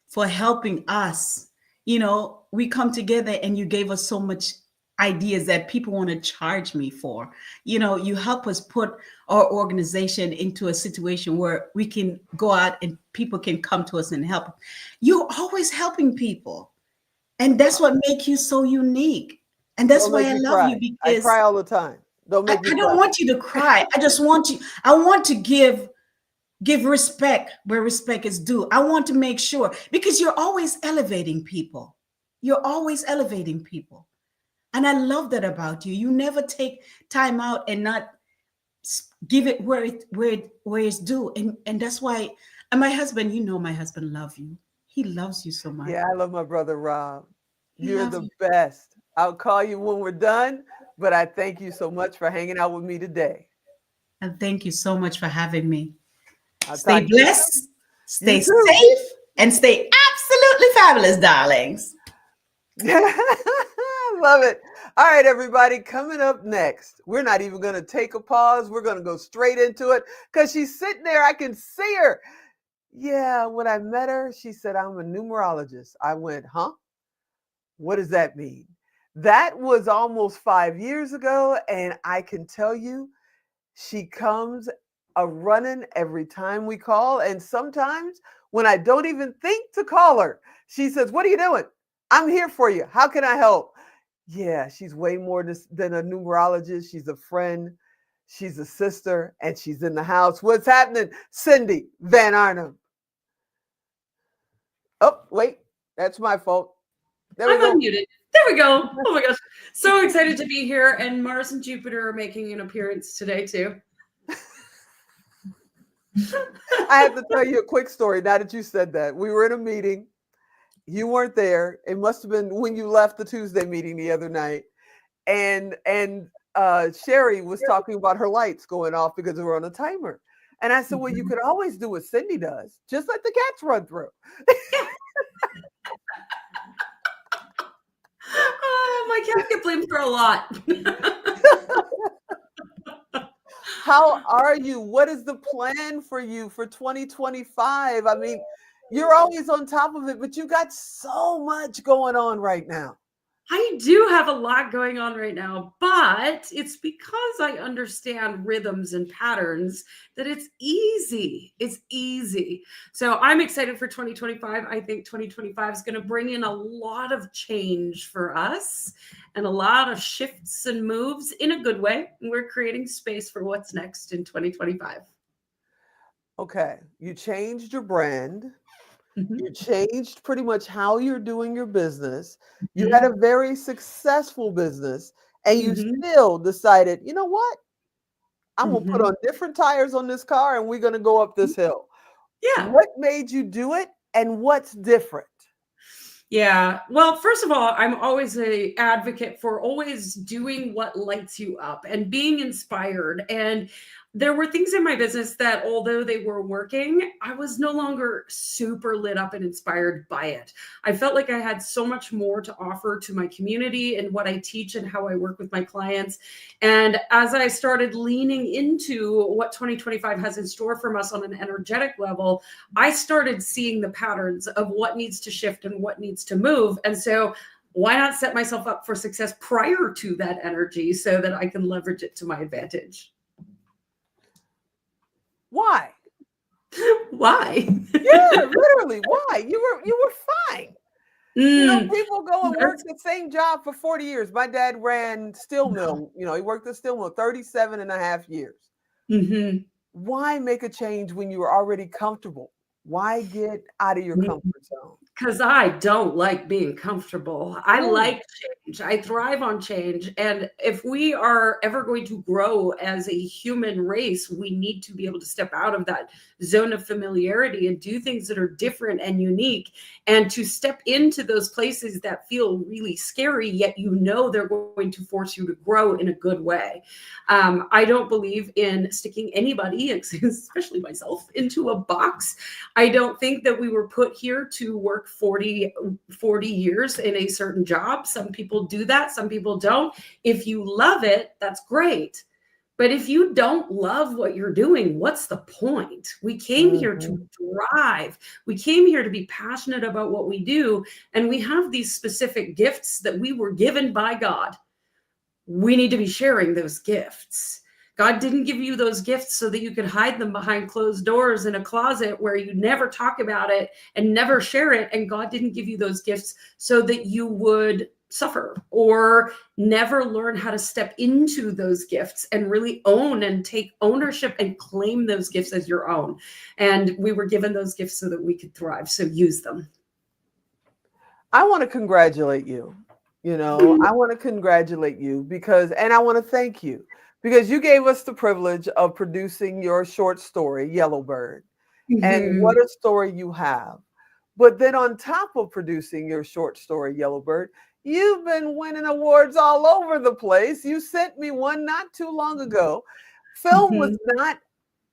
[SPEAKER 15] for helping us. You know, we come together and you gave us so much ideas that people want to charge me for. You know, you help us put our organization into a situation where we can go out and people can come to us and help. You're always helping people. And that's what makes you so unique. And that's why I love you, because
[SPEAKER 1] I cry all the time. Don't make me
[SPEAKER 15] I don't want you to cry. I just want you, I want to give respect where respect is due. I want to make sure, because you're always elevating people. You're always elevating people. And I love that about you. You never take time out and not give it where it's due. And that's why, and my husband, you know, my husband loves you. He loves you so much.
[SPEAKER 1] Yeah, I love my brother, Rob. You're the best. I'll call you when we're done, but I thank you so much for hanging out with me today.
[SPEAKER 15] And thank you so much for having me.
[SPEAKER 1] I'll
[SPEAKER 15] stay blessed, stay safe, and stay absolutely fabulous, darlings.
[SPEAKER 1] Love it. All right, everybody, coming up next, we're not even going to take a pause. We're going to go straight into it because she's sitting there. I can see her. Yeah, when I met her, she said, I'm a numerologist. I went, huh? What does that mean? That was almost 5 years ago. And I can tell you, she comes a running every time we call. And sometimes when I don't even think to call her, she says, what are you doing? I'm here for you. How can I help? Yeah, she's way more than a numerologist. She's a friend. She's a sister, and she's in the house. What's happening? Cindy Van Arnhem. Oh, wait, that's my fault.
[SPEAKER 16] There we go. Unmuted. There we go. Oh my gosh. So excited to be here. And Mars and Jupiter are making an appearance today too.
[SPEAKER 1] I have to tell you a quick story now that you said that. We were in a meeting. You weren't there. It must have been when you left the Tuesday meeting the other night. And Sherry was talking about her lights going off because they were on a timer. And I said, well, you could always do what Cindy does. Just let the cats run through.
[SPEAKER 16] My cats get blamed for a lot.
[SPEAKER 1] How are you? What is the plan for you for 2025? I mean, you're always on top of it, but you got so much going on right now.
[SPEAKER 16] I do have a lot going on right now, but it's because I understand rhythms and patterns that it's easy. It's easy. So I'm excited for 2025. I think 2025 is going to bring in a lot of change for us and a lot of shifts and moves in a good way. We're creating space for what's next in 2025.
[SPEAKER 1] Okay. You changed your brand. You changed pretty much how you're doing your business. You had a very successful business and you still decided, you know what? I'm going to put on different tires on this car and we're going to go up this hill.
[SPEAKER 16] Yeah.
[SPEAKER 1] What made you do it and what's different?
[SPEAKER 16] Yeah. Well, first of all, I'm always an advocate for always doing what lights you up and being inspired. And there were things in my business that, although they were working, I was no longer super lit up and inspired by it. I felt like I had so much more to offer to my community and what I teach and how I work with my clients. And as I started leaning into what 2025 has in store from us on an energetic level, I started seeing the patterns of what needs to shift and what needs to move. And so why not set myself up for success prior to that energy so that I can leverage it to my advantage?
[SPEAKER 1] Why?
[SPEAKER 16] Why?
[SPEAKER 1] Yeah, literally, why? You were fine. You know, people go and work the same job for 40 years. My dad ran steel mill. You know, he worked the steel mill 37 and a half years.
[SPEAKER 16] Mm-hmm.
[SPEAKER 1] Why make a change when you were already comfortable? Why get out of your comfort zone?
[SPEAKER 16] Because I don't like being comfortable. I like change. I thrive on change. And if we are ever going to grow as a human race, we need to be able to step out of that zone of familiarity and do things that are different and unique, and to step into those places that feel really scary, yet you know they're going to force you to grow in a good way. I don't believe in sticking anybody, especially myself, into a box. I don't think that we were put here to work 40 years in a certain job. Some people do that. Some people don't. If you love it, that's great. But if you don't love what you're doing, what's the point? We came here to thrive. We came here to be passionate about what we do. And we have these specific gifts that we were given by God. We need to be sharing those gifts. God didn't give you those gifts so that you could hide them behind closed doors in a closet where you never talk about it and never share it. And God didn't give you those gifts so that you would suffer or never learn how to step into those gifts and really own and take ownership and claim those gifts as your own. And we were given those gifts so that we could thrive. So use them.
[SPEAKER 1] I want to congratulate you. You know, I want to congratulate you because, and I want to thank you because you gave us the privilege of producing your short story, Yellowbird. And what a story you have. But then on top of producing your short story, Yellowbird, you've been winning awards all over the place. You sent me one not too long ago. Film was not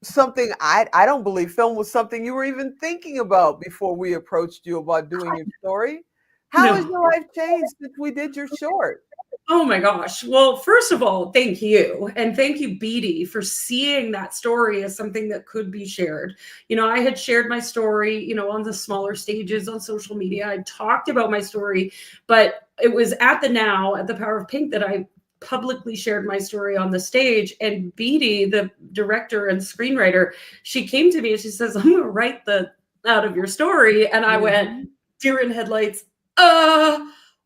[SPEAKER 1] something I don't believe film was something you were even thinking about before we approached you about doing your story. How has your life changed since we did your short?
[SPEAKER 16] Oh my gosh. Well, first of all, thank you. And thank you, Beatty, for seeing that story as something that could be shared. You know, I had shared my story, you know, on the smaller stages on social media. I talked about my story, but it was at the Now, at the Power of Pink, that I publicly shared my story on the stage. And Beatty, the director and screenwriter, she came to me and she says, I'm going to write the out of your story. And I went, deer in headlights.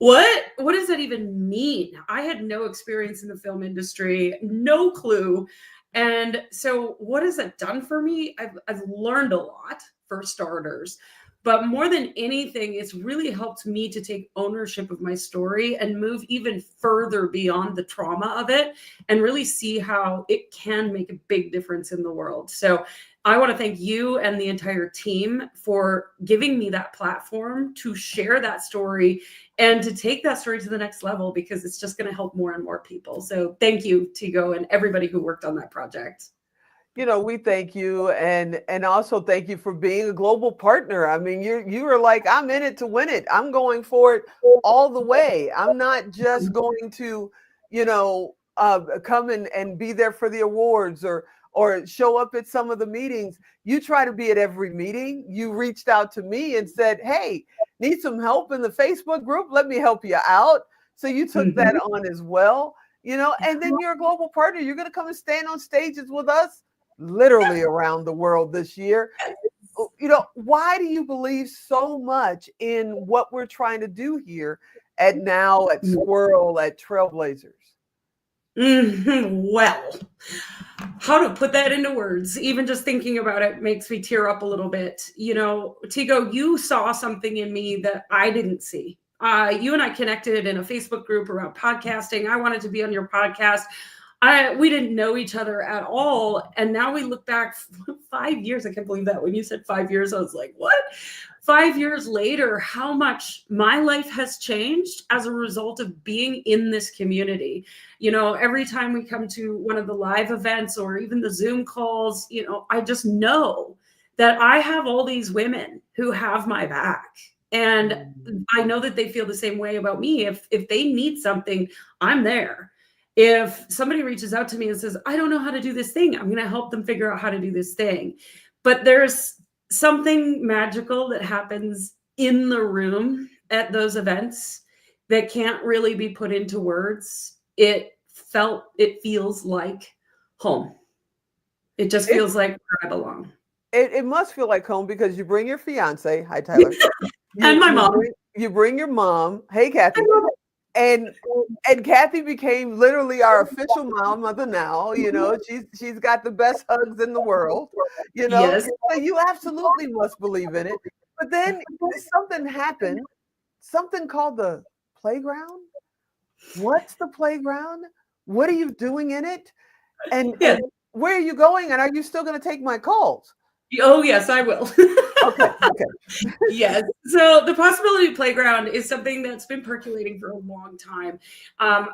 [SPEAKER 16] What does that even mean? I had no experience in the film industry, no clue. And so what has that done for me? I've learned a lot, for starters. But more than anything, it's really helped me to take ownership of my story and move even further beyond the trauma of it and really see how it can make a big difference in the world. So I want to thank you and the entire team for giving me that platform to share that story and to take that story to the next level, because it's just going to help more and more people. So thank you, Tigo, and everybody who worked on that project.
[SPEAKER 1] You know, we thank you, and also thank you for being a global partner. I mean, you are like, I'm in it to win it. I'm going for it all the way. I'm not just going to, you know, come and be there for the awards or show up at some of the meetings. You try to be at every meeting. You reached out to me and said, hey, need some help in the Facebook group? Let me help you out. So you took that on as well, you know, and then you're a global partner. You're going to come and stand on stages with us literally around the world this year. You know, why do you believe so much in what we're trying to do here at Now, at Squirrel, at Trailblazers?
[SPEAKER 16] Well, how to put that into words, even just thinking about it makes me tear up a little bit. You know, Tigo, you saw something in me that I didn't see. You and I connected in a Facebook group around podcasting. I wanted to be on your podcast. We didn't know each other at all. And now we look back 5 years. I can't believe that. When you said 5 years, I was like, what? 5 years later, how much my life has changed as a result of being in this community. You know, every time we come to one of the live events or even the Zoom calls, you know, I just know that I have all these women who have my back. And I know that they feel the same way about me. If they need something, I'm there. If somebody reaches out to me and says, I don't know how to do this thing, I'm going to help them figure out how to do this thing. But there's something magical that happens in the room at those events that can't really be put into words. It feels like home. It just feels like where I belong.
[SPEAKER 1] It must feel like home because you bring your fiance. Hi, Tyler.
[SPEAKER 16] And my mom.
[SPEAKER 1] You bring your mom. Hey, Kathy. And Kathy became literally our official mom of the now. You know, she's got the best hugs in the world. You know,
[SPEAKER 16] Yes.
[SPEAKER 1] so you absolutely must believe in it. But then something happened, something called the playground. What's the playground? What are you doing in it? And where are you going? And are you still going to take my calls?
[SPEAKER 16] Oh, yes, I will.
[SPEAKER 1] Okay.
[SPEAKER 16] Yes. So the possibility playground is something that's been percolating for a long time.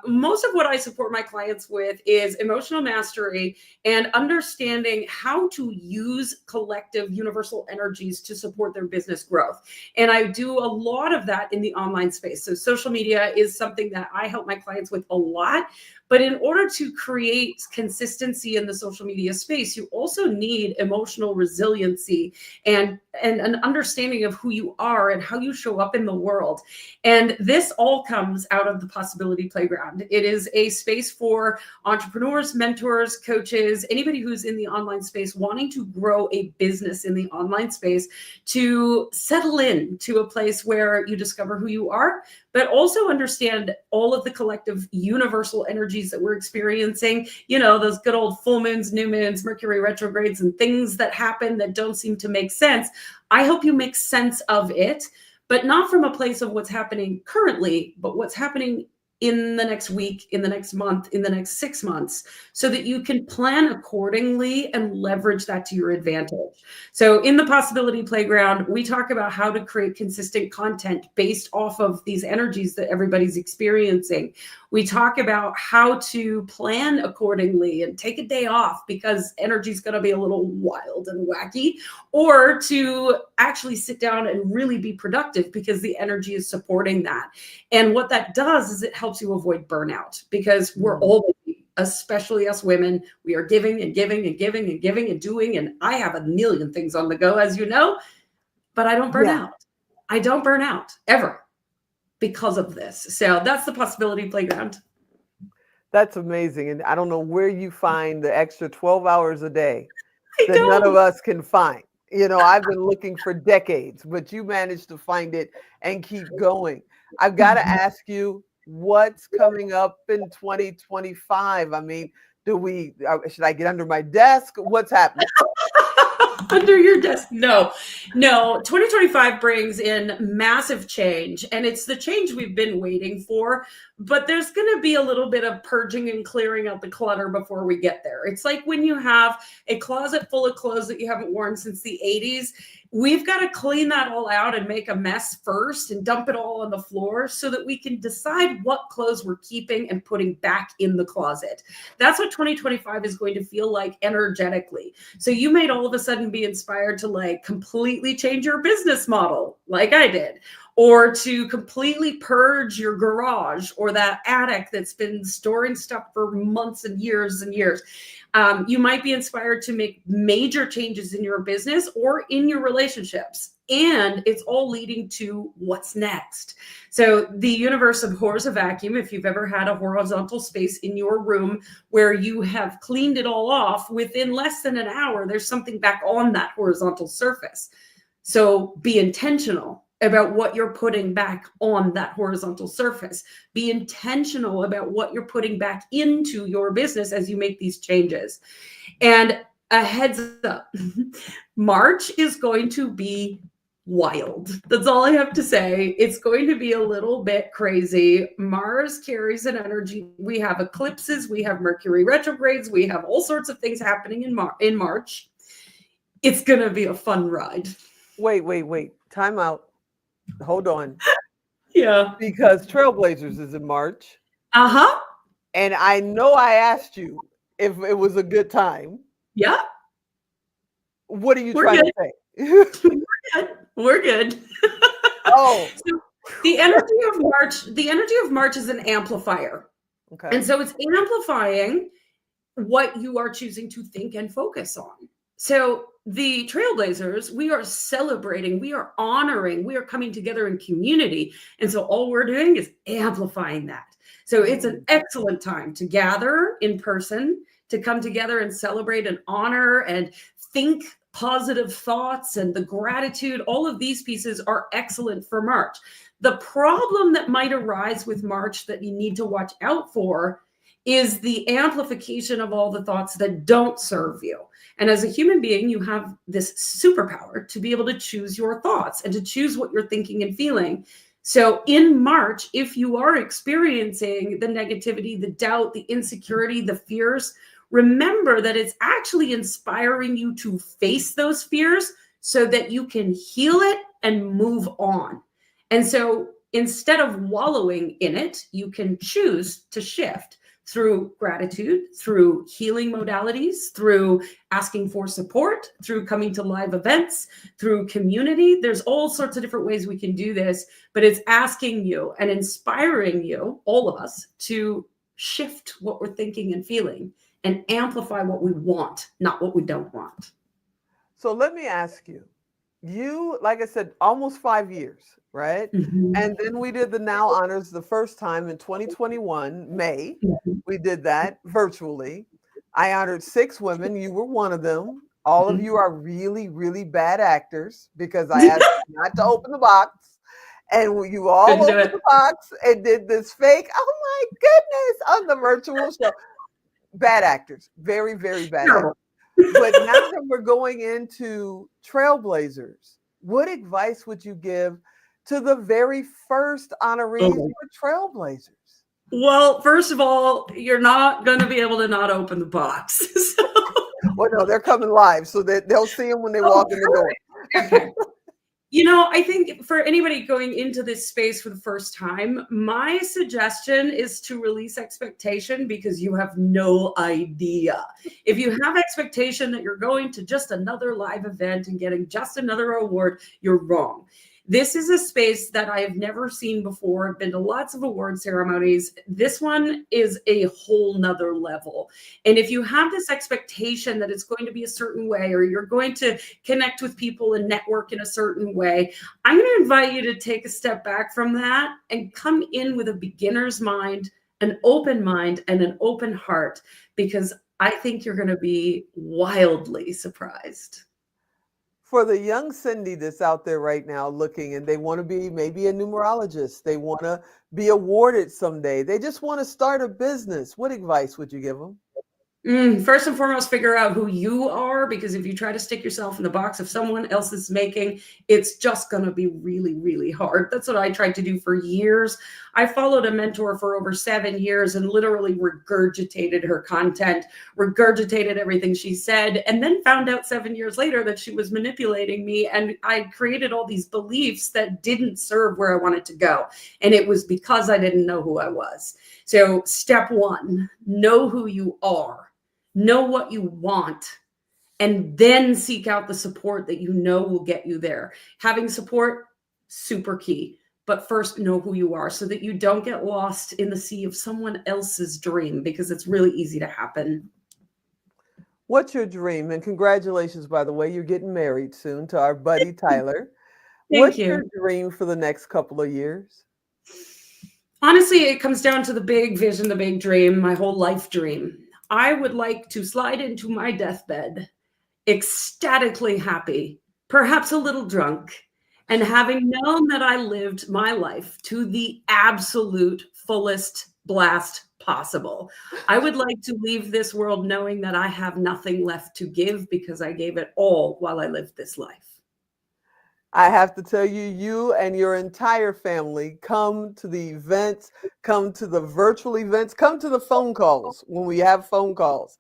[SPEAKER 16] Most of what I support my clients with is emotional mastery and understanding how to use collective universal energies to support their business growth. And I do a lot of that in the online space. So social media is something that I help my clients with a lot. But in order to create consistency in the social media space, you also need emotional resiliency and an understanding of who you are and how you show up in the world. And this all comes out of the Possibility Playground. It is a space for entrepreneurs, mentors, coaches, anybody who's in the online space wanting to grow a business in the online space to settle in to a place where you discover who you are, but also understand all of the collective universal energies that we're experiencing, you know, those good old full moons, new moons, Mercury retrogrades, and things that happen that don't seem to make sense. I hope you make sense of it, but not from a place of what's happening currently, but what's happening in the next week, in the next month, in the next 6 months, so that you can plan accordingly and leverage that to your advantage. So in the Possibility Playground, we talk about how to create consistent content based off of these energies that everybody's experiencing. We talk about how to plan accordingly and take a day off because energy is going to be a little wild and wacky, or to actually sit down and really be productive because the energy is supporting that. And what that does is it helps you avoid burnout, because we're all, especially us women, we are giving and giving and giving and giving and doing. And I have a million things on the go, as you know, but I don't burn out. I don't burn out ever because of this. So that's the Possibility Playground.
[SPEAKER 1] That's amazing. And I don't know where you find the extra 12 hours a day that none of us can find. You know, I've been looking for decades, but you managed to find it and keep going. I've got to ask you, what's coming up in 2025? I mean, should I get under my desk? What's happening?
[SPEAKER 16] Under your desk? No. 2025 brings in massive change, and it's the change we've been waiting for, but there's going to be a little bit of purging and clearing out the clutter before we get there. It's like when you have a closet full of clothes that you haven't worn since the 80s. We've got to clean that all out and make a mess first and dump it all on the floor so that we can decide what clothes we're keeping and putting back in the closet. That's what 2025 is going to feel like energetically. So you might all of a sudden be inspired to like completely change your business model like I did, or to completely purge your garage or that attic that's been storing stuff for months and years and years. You might be inspired to make major changes in your business or in your relationships. And it's all leading to what's next. So the universe abhors a vacuum. If you've ever had a horizontal space in your room where you have cleaned it all off, within less than an hour, there's something back on that horizontal surface. So be intentional about what you're putting back on that horizontal surface. Be intentional about what you're putting back into your business as you make these changes. And a heads up, March is going to be wild. That's all I have to say. It's going to be a little bit crazy. Mars carries an energy. We have eclipses, we have Mercury retrogrades, we have all sorts of things happening in March. It's going to be a fun ride.
[SPEAKER 1] Wait. Time out. Hold on.
[SPEAKER 16] Yeah.
[SPEAKER 1] Because Trailblazers is in March.
[SPEAKER 16] Uh-huh.
[SPEAKER 1] And I know I asked you if it was a good time.
[SPEAKER 16] Yeah.
[SPEAKER 1] What are you
[SPEAKER 16] We're
[SPEAKER 1] trying
[SPEAKER 16] good.
[SPEAKER 1] to say?
[SPEAKER 16] We're good.
[SPEAKER 1] Oh.
[SPEAKER 16] So the energy of March is an amplifier.
[SPEAKER 1] Okay.
[SPEAKER 16] And so it's amplifying what you are choosing to think and focus on. So the Trailblazers, we are celebrating, we are honoring, we are coming together in community. And so all we're doing is amplifying that. So it's an excellent time to gather in person, to come together and celebrate and honor and think positive thoughts and the gratitude. All of these pieces are excellent for March. The problem that might arise with March that you need to watch out for is the amplification of all the thoughts that don't serve you. And as a human being, you have this superpower to be able to choose your thoughts and to choose what you're thinking and feeling. So in March, if you are experiencing the negativity, the doubt, the insecurity, the fears, remember that it's actually inspiring you to face those fears so that you can heal it and move on. And so instead of wallowing in it, you can choose to shift through gratitude, through healing modalities, through asking for support, through coming to live events, through community. There's all sorts of different ways we can do this, but it's asking you and inspiring you, all of us, to shift what we're thinking and feeling and amplify what we want, not what we don't want.
[SPEAKER 1] So let me ask you, like I said, almost 5 years, right?
[SPEAKER 16] Mm-hmm.
[SPEAKER 1] And then we did the Now Honors the first time in 2021, May.
[SPEAKER 16] Mm-hmm.
[SPEAKER 1] We did that virtually. I honored 6 women. You were one of them. All of you are really, really bad actors because I asked you not to open the box. And you all opened the box and did this fake, oh my goodness, on the virtual show. Bad actors. Very, very bad actors. But now that we're going into Trailblazers, what advice would you give to the very first honorees for Trailblazers?
[SPEAKER 16] Well, first of all, you're not going to be able to not open the box.
[SPEAKER 1] Well, no, they're coming live, so that they'll see them when they walk in the door.
[SPEAKER 16] Okay. You know, I think for anybody going into this space for the first time, my suggestion is to release expectation because you have no idea. If you have expectation that you're going to just another live event and getting just another award, you're wrong. This is a space that I have never seen before. I've been to lots of award ceremonies. This one is a whole nother level. And if you have this expectation that it's going to be a certain way, or you're going to connect with people and network in a certain way, I'm going to invite you to take a step back from that and come in with a beginner's mind, an open mind, and an open heart, because I think you're going to be wildly surprised.
[SPEAKER 1] For the young Cindy that's out there right now looking and they want to be maybe a numerologist, they want to be awarded someday, they just want to start a business, what advice would you give them?
[SPEAKER 16] First and foremost, figure out who you are, because if you try to stick yourself in the box of someone else's making, it's just going to be really, really hard. That's what I tried to do for years. I followed a mentor for over 7 years and literally regurgitated her content, regurgitated everything she said, and then found out 7 years later that she was manipulating me. And I created all these beliefs that didn't serve where I wanted to go. And it was because I didn't know who I was. So step one, know who you are. Know what you want, and then seek out the support that you know will get you there. Having support, super key. But first, know who you are so that you don't get lost in the sea of someone else's dream, because it's really easy to happen.
[SPEAKER 1] What's your dream? And congratulations, by the way, you're getting married soon to our buddy Tyler. What's your dream for the next couple of years?
[SPEAKER 16] Honestly, it comes down to the big vision, the big dream, my whole life dream. I would like to slide into my deathbed ecstatically happy, perhaps a little drunk, and having known that I lived my life to the absolute fullest blast possible. I would like to leave this world knowing that I have nothing left to give because I gave it all while I lived this life.
[SPEAKER 1] I have to tell you, you and your entire family come to the events, come to the virtual events, come to the phone calls when we have phone calls.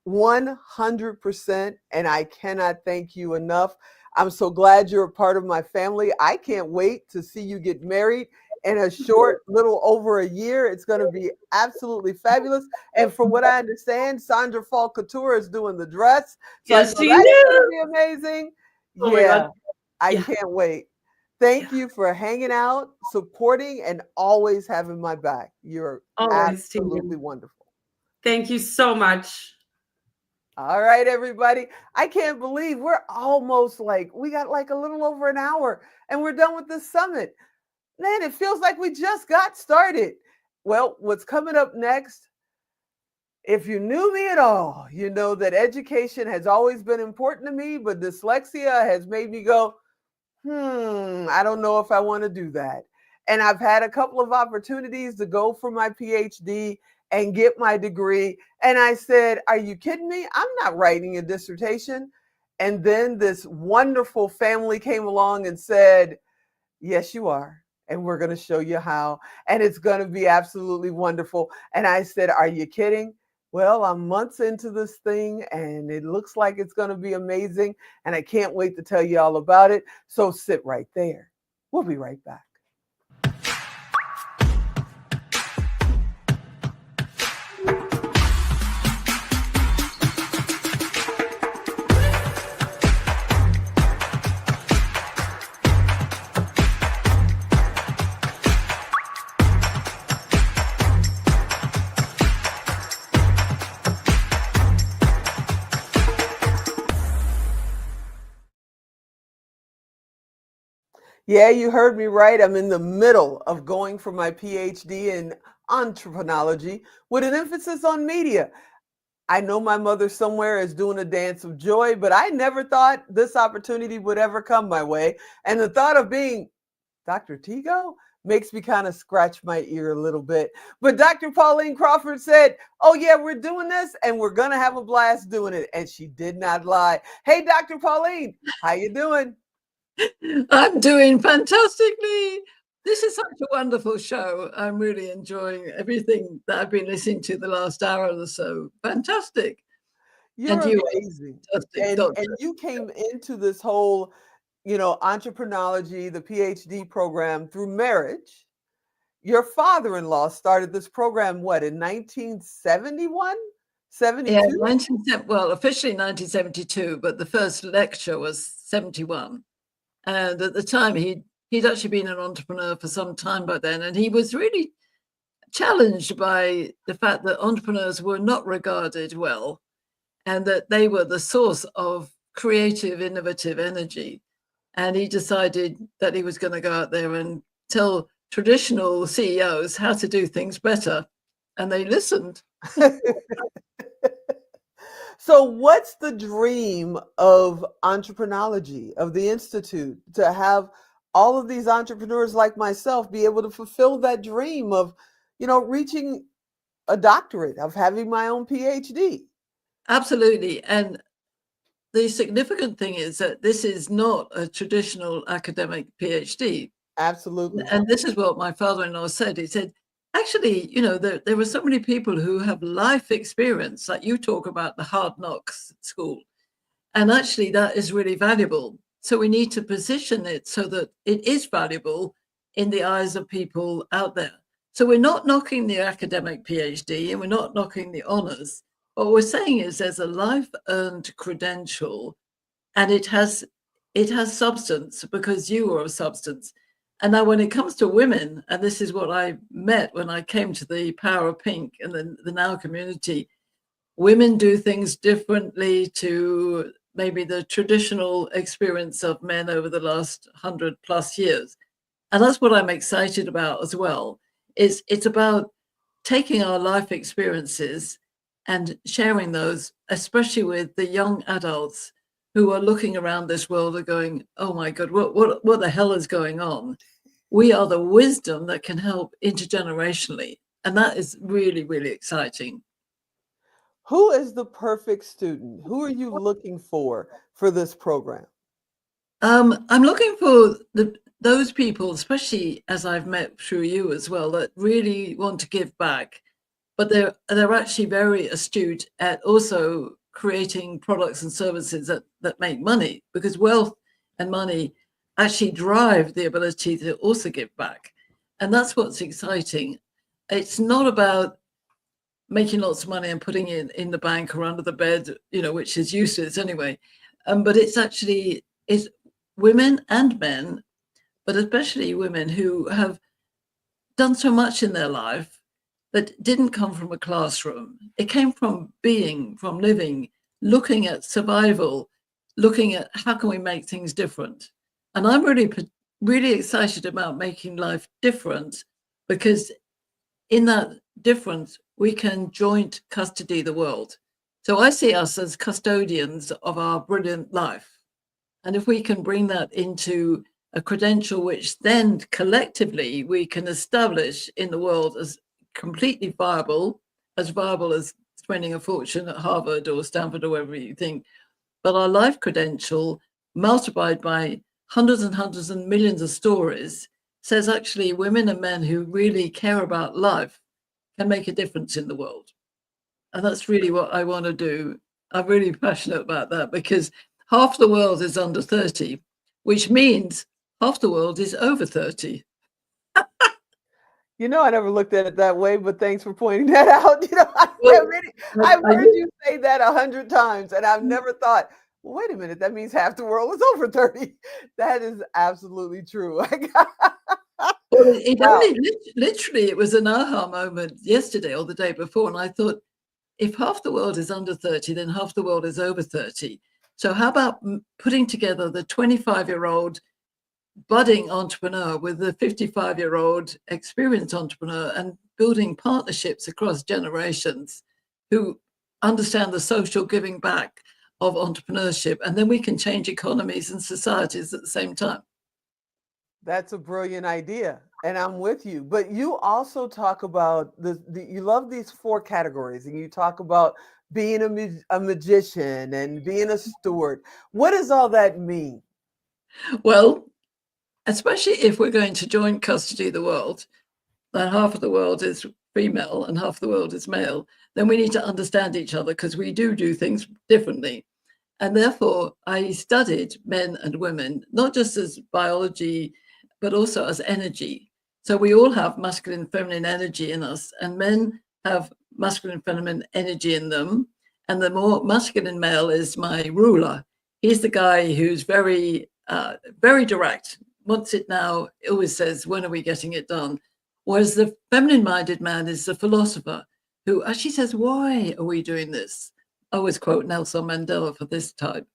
[SPEAKER 1] 100%. And I cannot thank you enough. I'm so glad you're a part of my family. I can't wait to see you get married in a short little over a year. It's going to be absolutely fabulous. And from what I understand, Sandra Fall Couture is doing the dress. So I know
[SPEAKER 16] Yes,
[SPEAKER 1] that's
[SPEAKER 16] she
[SPEAKER 1] going
[SPEAKER 16] is.
[SPEAKER 1] to be amazing.
[SPEAKER 16] Oh my
[SPEAKER 1] Yeah,
[SPEAKER 16] God.
[SPEAKER 1] I
[SPEAKER 16] Yeah.
[SPEAKER 1] can't wait. Thank you for hanging out, supporting, and always having my back. You're
[SPEAKER 16] Always, Tina.
[SPEAKER 1] absolutely wonderful.
[SPEAKER 16] Thank you so much.
[SPEAKER 1] All right, everybody. I can't believe we're almost we got like a little over an hour and we're done with this summit. Man, it feels like we just got started. Well, what's coming up next? If you knew me at all, you know that education has always been important to me, but dyslexia has made me go, I don't know if I want to do that. And I've had a couple of opportunities to go for my PhD and get my degree. And I said, are you kidding me? I'm not writing a dissertation. And then this wonderful family came along and said, yes, you are. And we're going to show you how. And it's going to be absolutely wonderful. And I said, are you kidding? Well, I'm months into this thing and it looks like it's going to be amazing. And I can't wait to tell you all about it. So sit right there. We'll be right back. Yeah, you heard me right. I'm in the middle of going for my PhD in entrepreneurology with an emphasis on media. I know my mother somewhere is doing a dance of joy, but I never thought this opportunity would ever come my way. And the thought of being Dr. Tigo makes me kind of scratch my ear a little bit. But Dr. Pauline Crawford said, oh yeah, we're doing this and we're going to have a blast doing it. And she did not lie. Hey, Dr. Pauline, how you doing?
[SPEAKER 17] I'm doing fantastically. This is such a wonderful show. I'm really enjoying everything that I've been listening to the last hour or so. Fantastic.
[SPEAKER 1] You're
[SPEAKER 17] And you
[SPEAKER 1] amazing.
[SPEAKER 17] are fantastic,
[SPEAKER 1] And
[SPEAKER 17] Doctor.
[SPEAKER 1] you came into this whole, entrepreneurology, the PhD program through marriage. Your father-in-law started this program, what, in 1971? 72?
[SPEAKER 17] Yeah, well, officially 1972, but the first lecture was 71. And at the time, he'd actually been an entrepreneur for some time by then, and he was really challenged by the fact that entrepreneurs were not regarded well, and that they were the source of creative, innovative energy. And he decided that he was going to go out there and tell traditional CEOs how to do things better, and they listened.
[SPEAKER 1] So what's the dream of entrepreneurology, of the Institute, to have all of these entrepreneurs like myself be able to fulfill that dream of, reaching a doctorate, of having my own PhD?
[SPEAKER 17] Absolutely. And the significant thing is that this is not a traditional academic PhD.
[SPEAKER 1] Absolutely.
[SPEAKER 17] And this is what my father-in-law said. He said, actually, there are so many people who have life experience, like you talk about the hard knocks school. And actually, that is really valuable. So we need to position it so that it is valuable in the eyes of people out there. So we're not knocking the academic PhD and we're not knocking the honors. What we're saying is there's a life-earned credential, and it has substance because you are of substance. And now when it comes to women, and this is what I met when I came to the Power of Pink and the Now community, women do things differently to maybe the traditional experience of men over the last 100 plus years. And that's what I'm excited about as well. It's about taking our life experiences and sharing those, especially with the young adults who are looking around this world and going, oh my God, what the hell is going on? We are the wisdom that can help intergenerationally. And that is really, really exciting.
[SPEAKER 1] Who is the perfect student? Who are you looking for this program?
[SPEAKER 17] I'm looking for those people, especially as I've met through you as well, that really want to give back, but they're actually very astute at also creating products and services that make money, because wealth and money actually drive the ability to also give back. And that's what's exciting. It's not about making lots of money and putting it in the bank or under the bed, which is useless anyway. But it's women and men, but especially women who have done so much in their life that didn't come from a classroom. It came from being, from living, looking at survival, looking at how can we make things different. And I'm really excited about making life different, because in that difference, we can joint custody the world. So I see us as custodians of our brilliant life. And if we can bring that into a credential, which then collectively we can establish in the world as completely viable as spending a fortune at Harvard or Stanford or wherever you think, but our life credential multiplied by hundreds and hundreds and millions of stories says actually women and men who really care about life can make a difference in the world. And that's really what I want to do. I'm really passionate about that, because half the world is under 30, which means half the world is over 30.
[SPEAKER 1] I never looked at it that way, but thanks for pointing that out. I've heard you say that 100 times, and I've never thought, well, wait a minute, that means half the world is over 30. That is absolutely true.
[SPEAKER 17] Well, only literally, it was an aha moment yesterday or the day before, and I thought, if half the world is under 30, then half the world is over 30. So how about putting together the 25-year-old budding entrepreneur with the 55-year-old experienced entrepreneur and building partnerships across generations who understand the social giving back of entrepreneurship, and then we can change economies and societies at the same time.
[SPEAKER 1] That's a brilliant idea, and I'm with you. But you also talk about you love these 4 categories, and you talk about being a magician and being a steward. What does all that mean?
[SPEAKER 17] Well, especially if we're going to joint custody of the world, that half of the world is female and half the world is male, then we need to understand each other, because we do things differently. And therefore, I studied men and women, not just as biology, but also as energy. So we all have masculine and feminine energy in us, and men have masculine and feminine energy in them. And the more masculine male is my ruler. He's the guy who's very direct, wants it now, always says, when are we getting it done? Whereas the feminine-minded man is the philosopher who actually says, why are we doing this? I always quote Nelson Mandela for this type.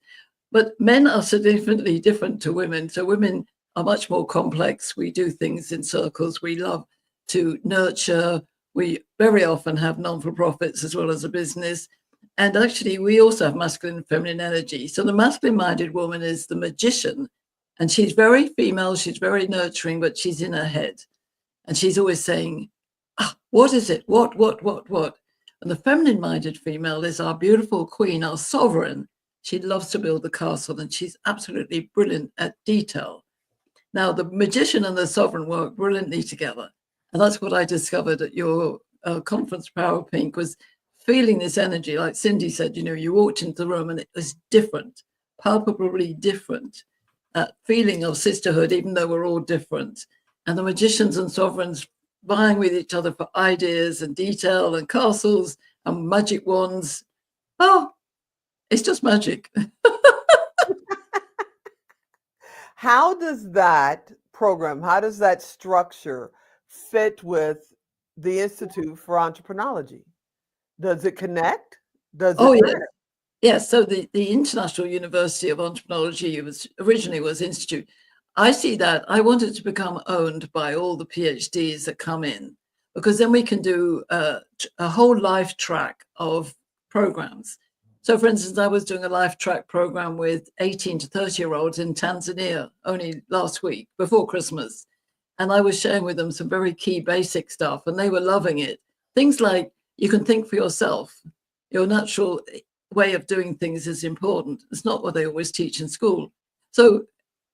[SPEAKER 17] But men are significantly different to women. So women are much more complex. We do things in circles. We love to nurture. We very often have non-for-profits as well as a business. And actually, we also have masculine and feminine energy. So the masculine-minded woman is the magician. And she's very female. She's very nurturing, but she's in her head. And she's always saying, what is it? What? And the feminine-minded female is our beautiful queen, our sovereign. She loves to build the castle, and she's absolutely brilliant at detail. Now, the magician and the sovereign work brilliantly together. And that's what I discovered at your conference, Power Pink, was feeling this energy. Like Cindy said, you walked into the room and it was different, palpably different. Feeling of sisterhood, even though we're all different. And the magicians and sovereigns vying with each other for ideas and detail and castles and magic wands. Oh, it's just magic.
[SPEAKER 1] How does that program, how does that structure fit with the Institute for Entrepreneurology? Does it connect?
[SPEAKER 17] Yes. So the International University of Entrepreneurology originally was Institute. I see that I wanted to become owned by all the PhDs that come in, because then we can do a whole life track of programs. So for instance, I was doing a life track program with 18 to 30-year-olds in Tanzania only last week before Christmas. And I was sharing with them some very key basic stuff, and they were loving it. Things like, you can think for yourself. Your natural way of doing things is important. It's not what they always teach in school. So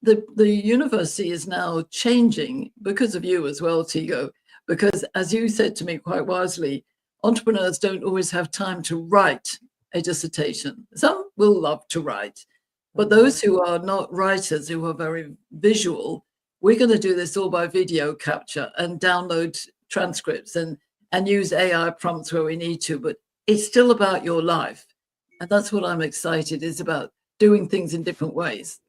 [SPEAKER 17] the university is now changing because of you as well, Tigo, because as you said to me quite wisely, entrepreneurs don't always have time to write a dissertation. Some will love to write, but those who are not writers, who are very visual, we're going to do this all by video capture and download transcripts and use AI prompts where we need to, but it's still about your life. And that's what I'm excited is about, doing things in different ways,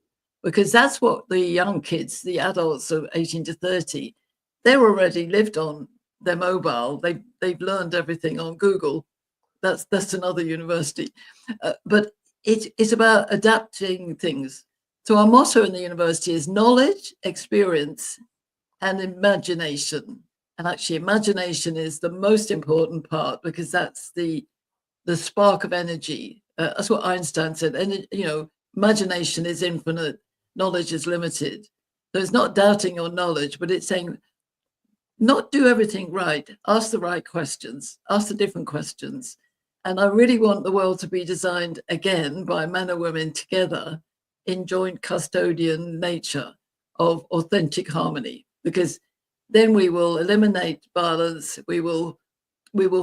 [SPEAKER 17] because that's what the young kids, the adults of 18 to 30, they're already lived on their mobile. They've learned everything on Google. That's another university. But it's about adapting things. So our motto in the university is knowledge, experience, and imagination. And actually, imagination is the most important part, because that's the spark of energy. That's what Einstein said. And imagination is infinite, knowledge is limited. So it's not doubting your knowledge, but it's saying, not do everything right. Ask the right questions. Ask the different questions. And I really want the world to be designed again by men and women together in joint custodian nature of authentic harmony, because then we will eliminate violence. We will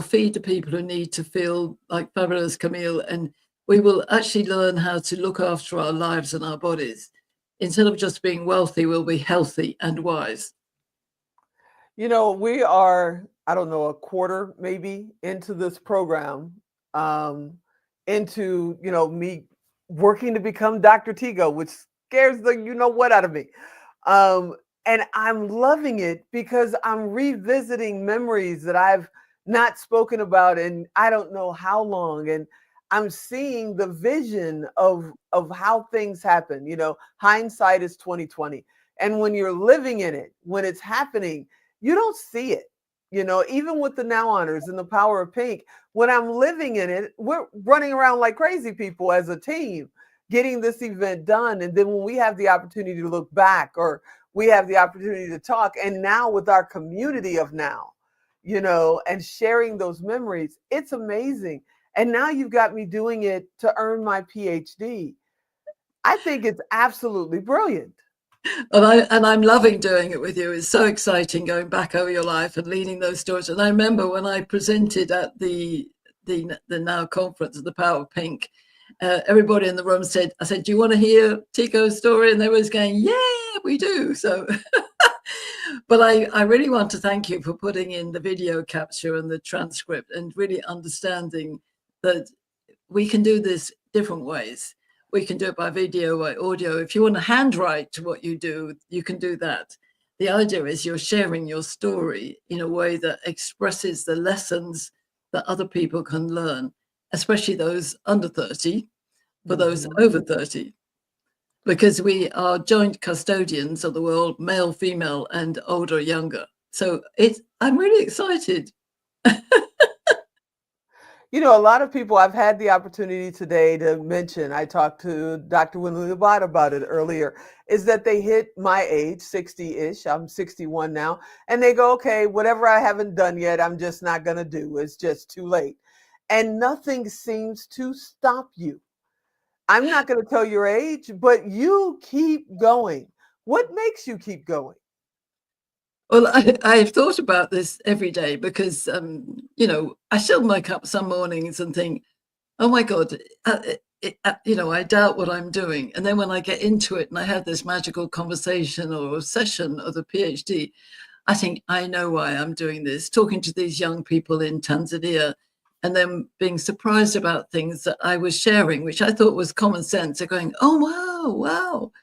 [SPEAKER 17] feed the people who need to feel like Fabulous Camille, and we will actually learn how to look after our lives and our bodies. Instead of just being wealthy, we'll be healthy and wise.
[SPEAKER 1] We are, I don't know, a quarter maybe into this program, into, me working to become Dr. Tigo, which scares the what out of me. And I'm loving it because I'm revisiting memories that I've not spoken about in I don't know how long. And I'm seeing the vision of how things happen. Hindsight is 2020. And when you're living in it, when it's happening, you don't see it. Even with the Now Honors and the Power of Pink, when I'm living in it, we're running around like crazy people as a team, getting this event done. And then when we have the opportunity to look back, or we have the opportunity to talk, and now with our community of now, and sharing those memories, it's amazing. And now you've got me doing it to earn my PhD. I think it's absolutely brilliant.
[SPEAKER 17] And I'm loving doing it with you. It's so exciting going back over your life and leading those stories. And I remember when I presented at the Now conference, the Power of Pink, everybody in the room said, I said, do you want to hear Tico's story? And they was going, yeah, we do. So, but I really want to thank you for putting in the video capture and the transcript, and really understanding that we can do this different ways. We can do it by video, by audio. If you want to handwrite what you do, you can do that. The idea is you're sharing your story in a way that expresses the lessons that other people can learn, especially those under 30, for those over 30, because we are joint custodians of the world, male, female, and older, younger. So I'm really excited.
[SPEAKER 1] A lot of people, I've had the opportunity today to mention, I talked to Dr. Winley Labat about it earlier, is that they hit my age, 60-ish, I'm 61 now, and they go, okay, whatever I haven't done yet, I'm just not going to do. It's just too late. And nothing seems to stop you. I'm not going to tell your age, but you keep going. What makes you keep going?
[SPEAKER 17] Well, I've thought about this every day because, I still wake up some mornings and think, oh my God, I doubt what I'm doing. And then when I get into it and I have this magical conversation or a session of the PhD, I think, I know why I'm doing this, talking to these young people in Tanzania and then being surprised about things that I was sharing, which I thought was common sense. They're going, oh, wow.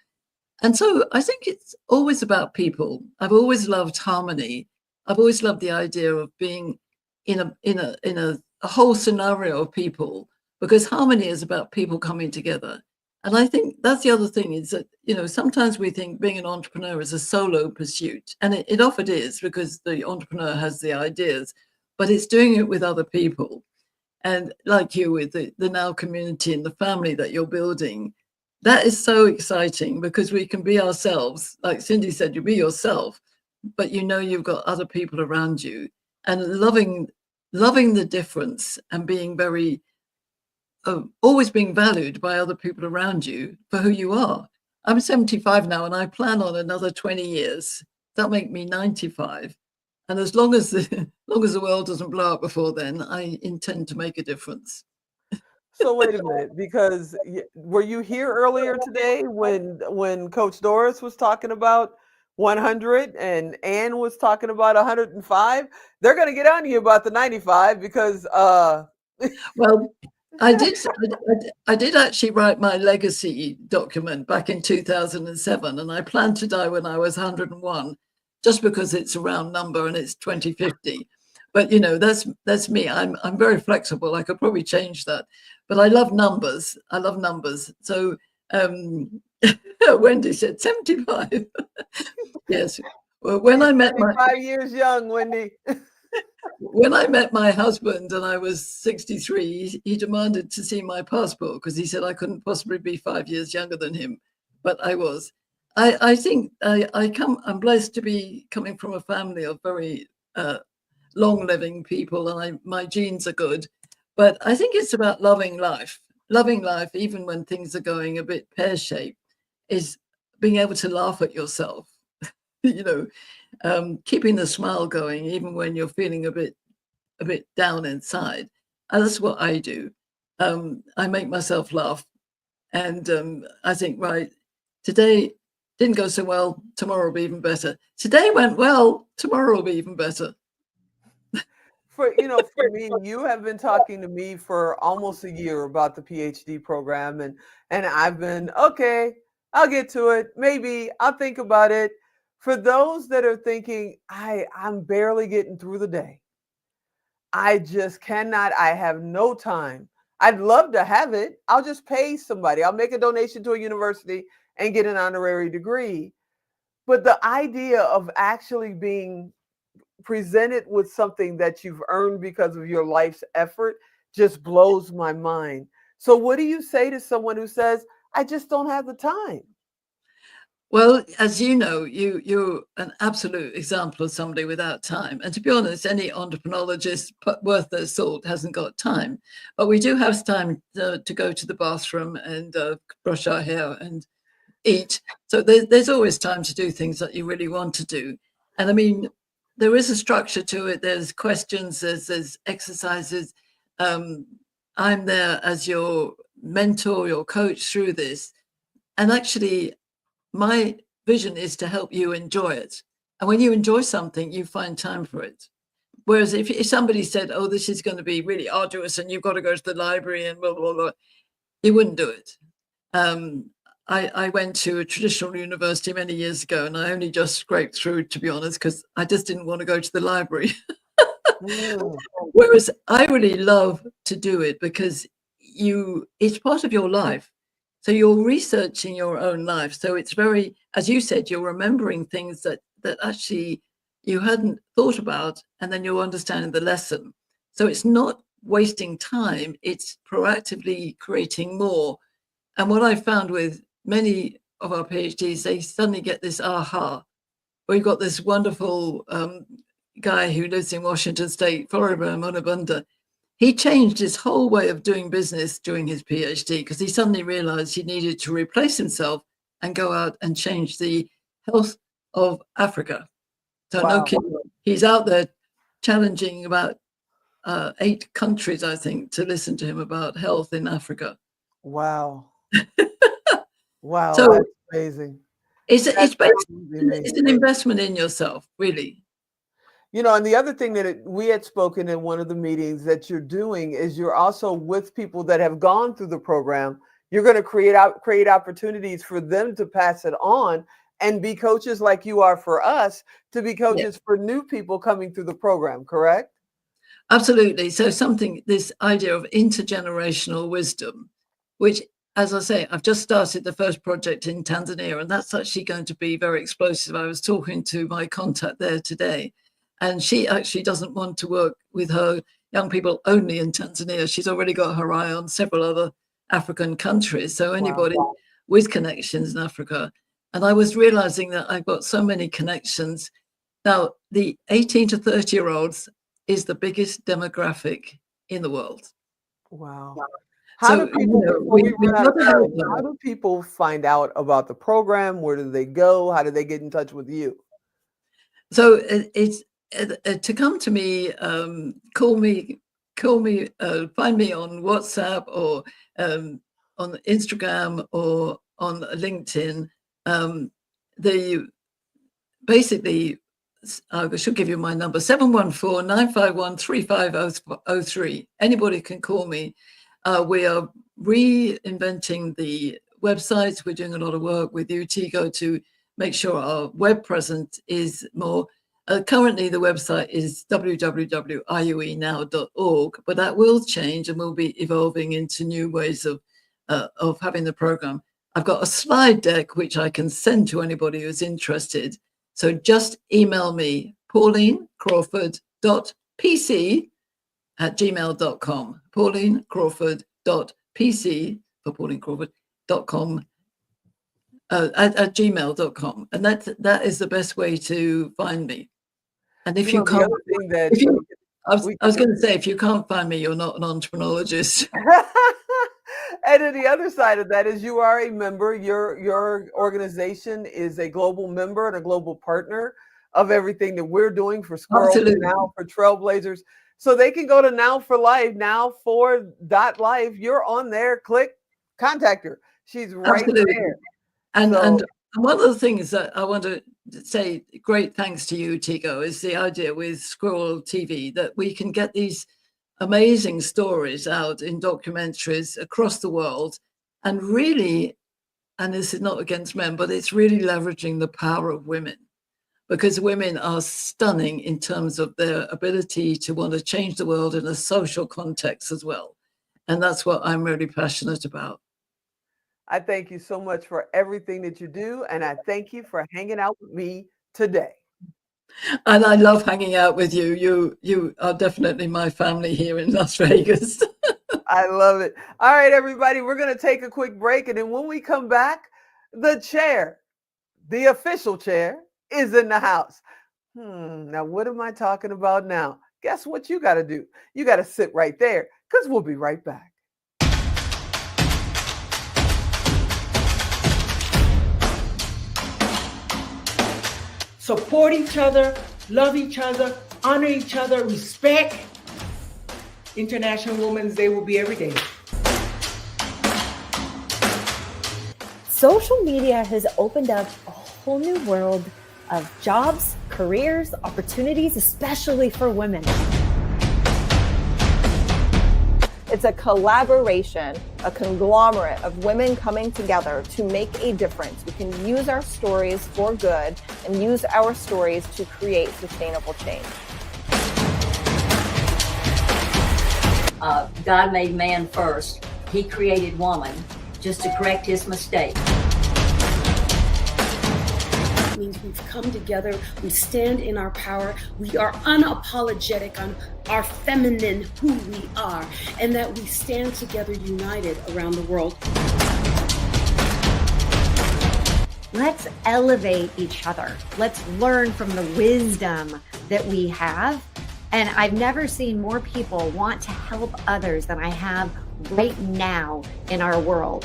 [SPEAKER 17] And so I think it's always about people. I've always loved harmony. I've always loved the idea of being in a whole scenario of people, because harmony is about people coming together. And I think that's the other thing, is that, sometimes we think being an entrepreneur is a solo pursuit. And it often is, because the entrepreneur has the ideas, but it's doing it with other people. And like you, with the Now community and the family that you're building, that is so exciting, because we can be ourselves. Like Cindy said, you be yourself, but you've got other people around you, and loving the difference, and being very, always being valued by other people around you for who you are. I'm 75 now, and I plan on another 20 years. That'll make me 95. And as long as the world doesn't blow up before then, I intend to make a difference.
[SPEAKER 1] So wait a minute, because were you here earlier today when Coach Doris was talking about 100 and Ann was talking about 105? They're going to get on you about the 95 because
[SPEAKER 17] well, I did actually write my legacy document back in 2007, and I planned to die when I was 101, just because it's a round number and it's 2050. But that's me. I'm very flexible. I could probably change that. But I love numbers. So Wendy said 75. Yes. Well, when I met
[SPEAKER 1] 5 years young, Wendy.
[SPEAKER 17] When I met my husband and I was 63, he demanded to see my passport because he said I couldn't possibly be 5 years younger than him, but I was. I think I'm blessed to be coming from a family of very long-living people, and my genes are good. But I think it's about loving life, even when things are going a bit pear-shaped, is being able to laugh at yourself, keeping the smile going, even when you're feeling a bit down inside. And that's what I do. I make myself laugh. And I think, right, today didn't go so well, tomorrow will be even better. Today went well, tomorrow will be even better.
[SPEAKER 1] For me, you have been talking to me for almost a year about the PhD program, and I've been, okay, I'll get to it. Maybe I'll think about it. For those that are thinking, I'm barely getting through the day. I just cannot. I have no time. I'd love to have it. I'll just pay somebody. I'll make a donation to a university and get an honorary degree. But the idea of actually being presented with something that you've earned because of your life's effort just blows my mind. So what do you say to someone who says, I just don't have the time?
[SPEAKER 17] Well, as you know, you're an absolute example of somebody without time. And to be honest, any entrepreneurologist worth their salt hasn't got time. But we do have time to go to the bathroom and brush our hair and eat. So there's always time to do things that you really want to do. And I mean, there is a structure to it. There's questions, there's exercises. I'm there as your mentor, your coach through this. And actually, my vision is to help you enjoy it. And when you enjoy something, you find time for it. Whereas if somebody said, oh, this is going to be really arduous and you've got to go to the library and blah, blah, blah, you wouldn't do it. I went to a traditional university many years ago, and I only just scraped through, to be honest, because I just didn't want to go to the library. Whereas I really love to do it because it's part of your life. So you're researching your own life. So it's very, as you said, you're remembering things that actually you hadn't thought about, and then you're understanding the lesson. So it's not wasting time, it's proactively creating more. And what I found with many of our PhDs, they suddenly get this aha. We've got this wonderful guy who lives in Washington State, Florida, Monabunda. He changed his whole way of doing business during his PhD because he suddenly realized he needed to replace himself and go out and change the health of Africa. So wow. No kidding. He's out there challenging about 8 countries, I think, to listen to him about health in Africa.
[SPEAKER 1] Wow. Wow,
[SPEAKER 17] so
[SPEAKER 1] that's amazing.
[SPEAKER 17] It's an investment in yourself, really.
[SPEAKER 1] And the other thing that we had spoken in one of the meetings that you're doing is you're also with people that have gone through the program. You're going to create opportunities for them to pass it on and be coaches like you are for us to be coaches for new people coming through the program, correct?
[SPEAKER 17] Absolutely. So this idea of intergenerational wisdom, which, as I say, I've just started the first project in Tanzania, and that's actually going to be very explosive. I was talking to my contact there today, and she actually doesn't want to work with her young people only in Tanzania. She's already got her eye on several other African countries. So anybody with connections in Africa. And I was realizing that I've got so many connections. Now, the 18 to 30-year-olds is the biggest demographic in the world.
[SPEAKER 1] Wow. How
[SPEAKER 17] So,
[SPEAKER 1] do people, before we
[SPEAKER 17] we
[SPEAKER 1] run out of
[SPEAKER 17] got it
[SPEAKER 1] time,
[SPEAKER 17] all
[SPEAKER 1] how
[SPEAKER 17] done.
[SPEAKER 1] do people find out about the program? Where do they go? How do they get in touch with you?
[SPEAKER 17] So it's to come to me, call me, find me on WhatsApp or on Instagram or on LinkedIn. The basically, I should give you my number, 714-951-3503. Anybody can call me. We are reinventing the websites. We're doing a lot of work with you, Tigo, to make sure our web presence is more. Currently, the website is www.iuenow.org, but that will change and we'll be evolving into new ways of having the program. I've got a slide deck which I can send to anybody who's interested. So just email me, paulinecrawford.pc@gmail.com. paulinecrawford.pc for paulinecrawford.com at gmail.com. And that is the best way to find me. And if you
[SPEAKER 1] the
[SPEAKER 17] can't,
[SPEAKER 1] other thing that
[SPEAKER 17] I was going to say, if you can't find me, you're not an entrepreneurologist.
[SPEAKER 1] And then the other side of that is you are a member. Your organization is a global member and a global partner of everything that we're doing for Squirrel
[SPEAKER 17] Absolutely.
[SPEAKER 1] Now, for Trailblazers. So they can go to Now4.Life, Now4.Life. You're on there. Click, contact her. She's right
[SPEAKER 17] Absolutely.
[SPEAKER 1] there.
[SPEAKER 17] And
[SPEAKER 1] So-
[SPEAKER 17] and one of the things that I want to say, great thanks to you, Tigo, is the idea with Squirrel TV that we can get these amazing stories out in documentaries across the world, and really, and this is not against men, but it's really leveraging the power of women, because women are stunning in terms of their ability to want to change the world in a social context as well. And that's what I'm really passionate about.
[SPEAKER 1] I thank you so much for everything that you do. And I thank you for hanging out with me today.
[SPEAKER 17] And I love hanging out with you. You are definitely my family here in Las Vegas.
[SPEAKER 1] I love it. All right, everybody, we're going to take a quick break. And then when we come back, the chair, the official chair, is in the house. Now, what am I talking about now? Guess what you got to do? You got to sit right there because we'll be right back.
[SPEAKER 3] Support each other, love each other, honor each other, respect. International Women's Day will be every day.
[SPEAKER 18] Social media has opened up a whole new world of jobs, careers, opportunities, especially for women.
[SPEAKER 19] It's a collaboration, a conglomerate of women coming together to make a difference. We can use our stories for good and use our stories to create sustainable change.
[SPEAKER 20] God made man first. He created woman just to correct his mistake.
[SPEAKER 7] It means we've come together, we stand in our power, we are unapologetic on our feminine, who we are, and that we stand together united around the world.
[SPEAKER 21] Let's elevate each other. Let's learn from the wisdom that we have. And I've never seen more people want to help others than I have right now in our world.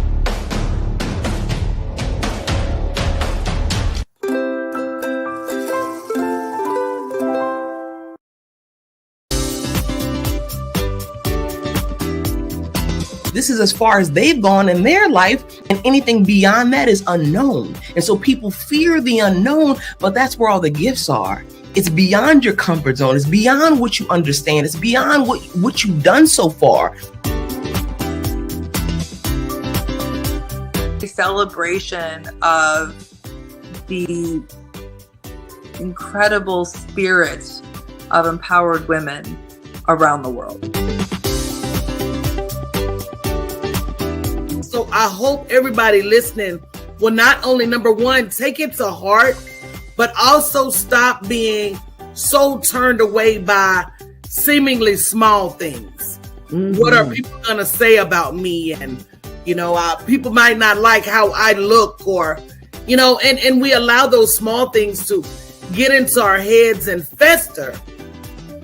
[SPEAKER 22] This is as far as they've gone in their life, and anything beyond that is unknown. And so people fear the unknown, but that's where all the gifts are. It's beyond your comfort zone. It's beyond what you understand. It's beyond what you've done so far.
[SPEAKER 23] A celebration of the incredible spirit of empowered women around the world.
[SPEAKER 24] So I hope everybody listening will not only, number one, take it to heart, but also stop being so turned away by seemingly small things. Mm-hmm. What are people going to say about me? And, people might not like how I look, or, and we allow those small things to get into our heads and fester.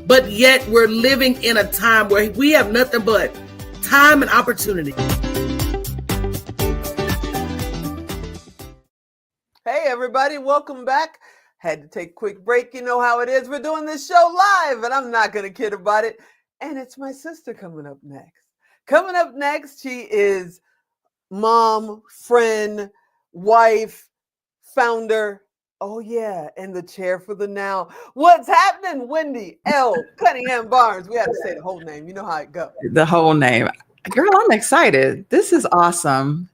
[SPEAKER 24] But yet we're living in a time where we have nothing but time and opportunity.
[SPEAKER 1] Hey, everybody, welcome back. Had to take a quick break. You know how it is. We're doing this show live, and I'm not going to kid about it. And it's my sister coming up next. Coming up next, she is mom, friend, wife, founder. Oh, yeah, and the chair for the Now. What's happening, Wendy L. Cunningham Barnes? We had to say the whole name. You know how it goes.
[SPEAKER 9] The whole name. Girl, I'm excited. This is awesome.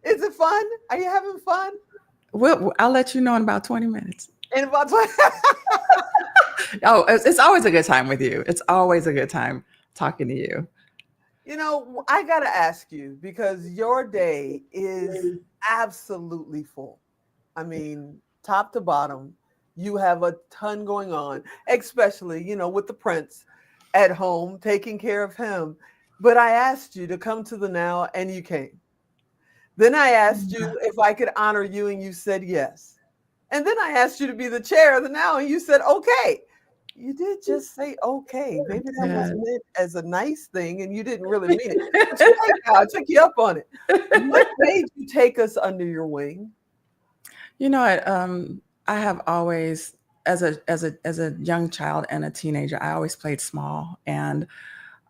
[SPEAKER 1] Is it fun? Are you having fun?
[SPEAKER 9] Well, I'll let you know in about 20 minutes.
[SPEAKER 1] In about 20
[SPEAKER 9] Oh, it's always a good time with you. It's always a good time talking to you.
[SPEAKER 1] You know, I got to ask you, because your day is absolutely full. I mean, top to bottom, you have a ton going on, especially, you know, with the prince at home, taking care of him. But I asked you to come to the Now, and you came. Then I asked you if I could honor you, and you said yes. And then I asked you to be the chair of the Now, and you said, okay. You did just say okay. Maybe that was meant as a nice thing, and you didn't really mean it. But you like how I took you up on it. What made you take us under your wing?
[SPEAKER 9] You know what? I have always, as a young child and a teenager, I always played small, and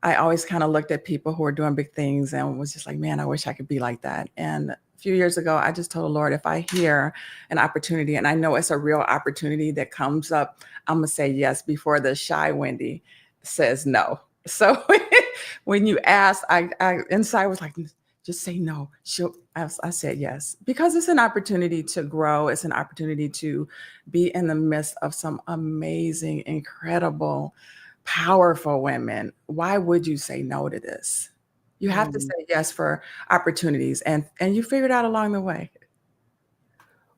[SPEAKER 9] I always kind of looked at people who were doing big things and was just like, man, I wish I could be like that. And a few years ago, I just told the Lord, if I hear an opportunity, and I know it's a real opportunity that comes up, I'm gonna say yes before the shy Wendy says no. So when you asked, I inside was like, just say no. I said yes, because it's an opportunity to grow. It's an opportunity to be in the midst of some amazing, incredible, powerful women. Why would you say no to this? You have to say yes for opportunities, and you figure it out along the way.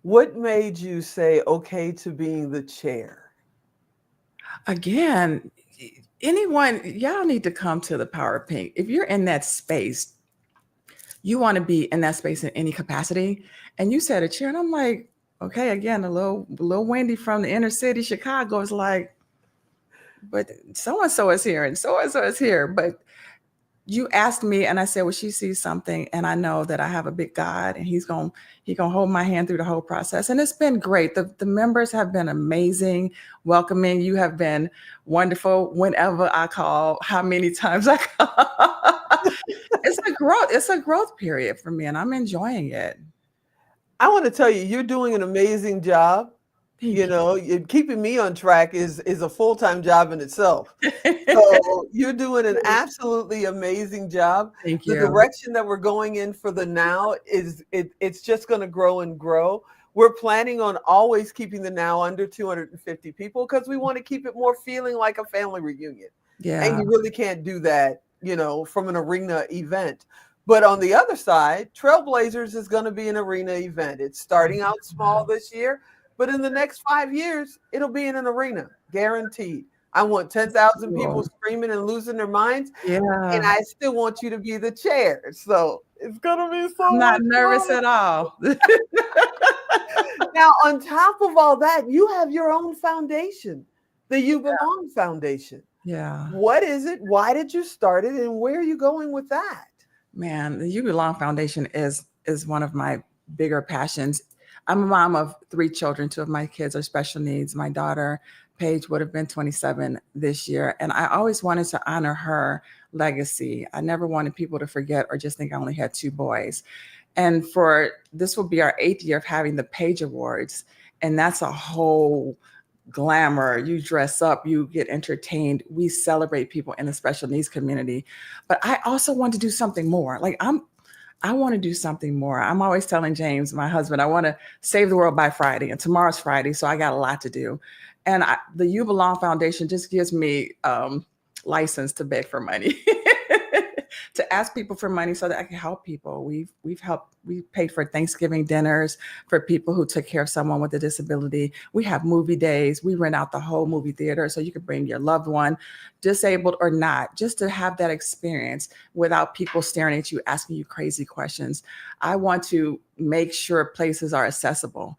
[SPEAKER 1] What made you say okay to being the chair?
[SPEAKER 9] Again, anyone, y'all need to come to the Power of Pink. If you're in that space, you want to be in that space in any capacity. And you said a chair, and I'm like, okay, again, a little Wendy from the inner city, Chicago is like, but so-and-so is here and so-and-so is here. But you asked me, and I said, well, she sees something, and I know that I have a big God, and he's gonna hold my hand through the whole process. And it's been great. The members have been amazing, welcoming. You have been wonderful whenever I call, how many times I call. It's a growth period for me, and I'm enjoying it.
[SPEAKER 1] I want to tell you, you're doing an amazing job. You know, keeping me on track is a full-time job in itself. So you're doing an absolutely amazing job.
[SPEAKER 9] Thank
[SPEAKER 1] The
[SPEAKER 9] you.
[SPEAKER 1] direction that we're going in for the Now is it's just going to grow and grow. We're planning on always keeping the Now under 250 people, because we want to keep it more feeling like a family reunion.
[SPEAKER 9] Yeah.
[SPEAKER 1] And you really can't do that, you know, from an arena event. But on the other side, Trailblazers is going to be an arena event. It's starting out small this year, but in the next 5 years, it'll be in an arena, guaranteed. I want 10,000 people screaming and losing their minds.
[SPEAKER 9] Yeah.
[SPEAKER 1] And I still want you to be the chair. So it's going to be so
[SPEAKER 9] I'm not
[SPEAKER 1] much
[SPEAKER 9] nervous
[SPEAKER 1] fun.
[SPEAKER 9] at all.
[SPEAKER 1] Now, on top of all that, you have your own foundation, the You Belong Foundation.
[SPEAKER 9] Yeah.
[SPEAKER 1] What is it? Why did you start it? And where are you going with that?
[SPEAKER 9] Man, the You Belong Foundation is one of my bigger passions. I'm a mom of 3 children. 2 of my kids are special needs. My daughter, Paige, would have been 27 this year. And I always wanted to honor her legacy. I never wanted people to forget or just think I only had 2 boys. And this will be our 8th year of having the Paige Awards. And that's a whole glamour. You dress up, you get entertained. We celebrate people in the special needs community. But I also want to do something more. Like I want to do something more. I'm always telling James, my husband, I want to save the world by Friday, and tomorrow's Friday, so I got a lot to do. And the You Belong Foundation just gives me license to beg for money, to ask people for money so that I can help people. We paid for Thanksgiving dinners for people who took care of someone with a disability. We have movie days. We rent out the whole movie theater so you can bring your loved one, disabled or not, just to have that experience without people staring at you, asking you crazy questions. I want to make sure places are accessible.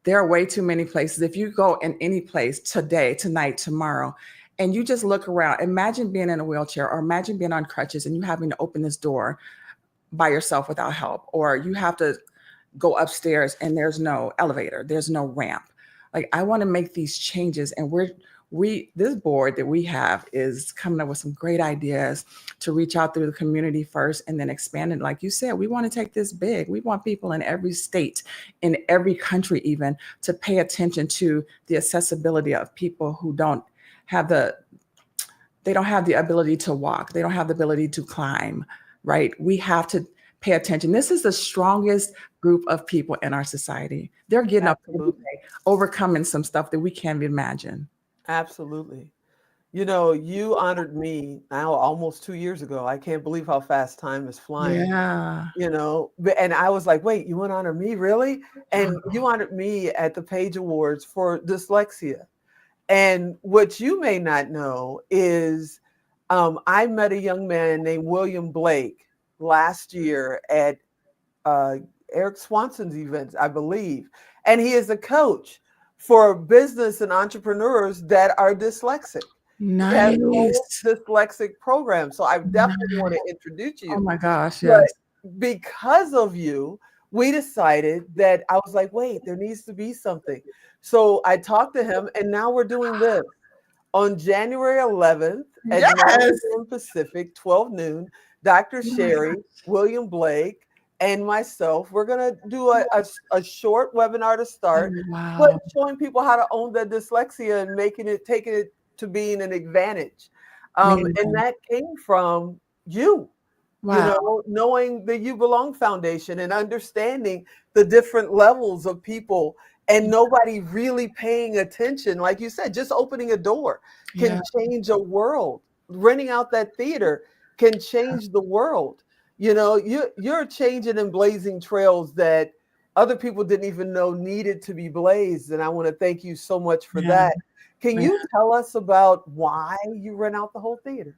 [SPEAKER 9] There are way too many places. If you go in any place today, tonight, tomorrow, And you just look around, imagine being in a wheelchair, or imagine being on crutches and you having to open this door by yourself without help, or you have to go upstairs and there's no elevator, there's no ramp. Like, I want to make these changes, and this board that we have is coming up with some great ideas to reach out through the community first and then expand it. Like you said, we want to take this big. We want people in every state, in every country even, to pay attention to the accessibility of people who don't have the ability to walk. They don't have the ability to climb, right? We have to pay attention. This is the strongest group of people in our society. They're getting up every day, overcoming some stuff that we can't imagine.
[SPEAKER 1] Absolutely. You know, you honored me now almost 2 years ago. I can't believe how fast time is flying.
[SPEAKER 9] Yeah.
[SPEAKER 1] You know, and I was like, wait, you want to honor me, really? And you honored me at the Page Awards for dyslexia. And what you may not know is I met a young man named William Blake last year at Eric Swanson's events, I believe. And he is a coach for business and entrepreneurs that are dyslexic.
[SPEAKER 9] Nice.
[SPEAKER 1] He has a whole dyslexic program. So I definitely want to introduce you.
[SPEAKER 9] Oh my gosh,
[SPEAKER 1] But
[SPEAKER 9] yes.
[SPEAKER 1] because of you, we decided that I was like, wait, there needs to be something. So I talked to him, and now we're doing this. On January 11th at 9 p.m. Pacific, 12 noon, Dr. Sherry, William Blake, and myself, we're going to do a short webinar to start, but showing people how to own their dyslexia and taking it to being an advantage. And that came from you.
[SPEAKER 9] Wow.
[SPEAKER 1] You know, knowing the You Belong Foundation and understanding the different levels of people and nobody really paying attention. Like you said, just opening a door can change a world. Renting out that theater can change the world. You know, you're changing and blazing trails that other people didn't even know needed to be blazed. And I want to thank you so much for that. Can you tell us about why you rent out the whole theater?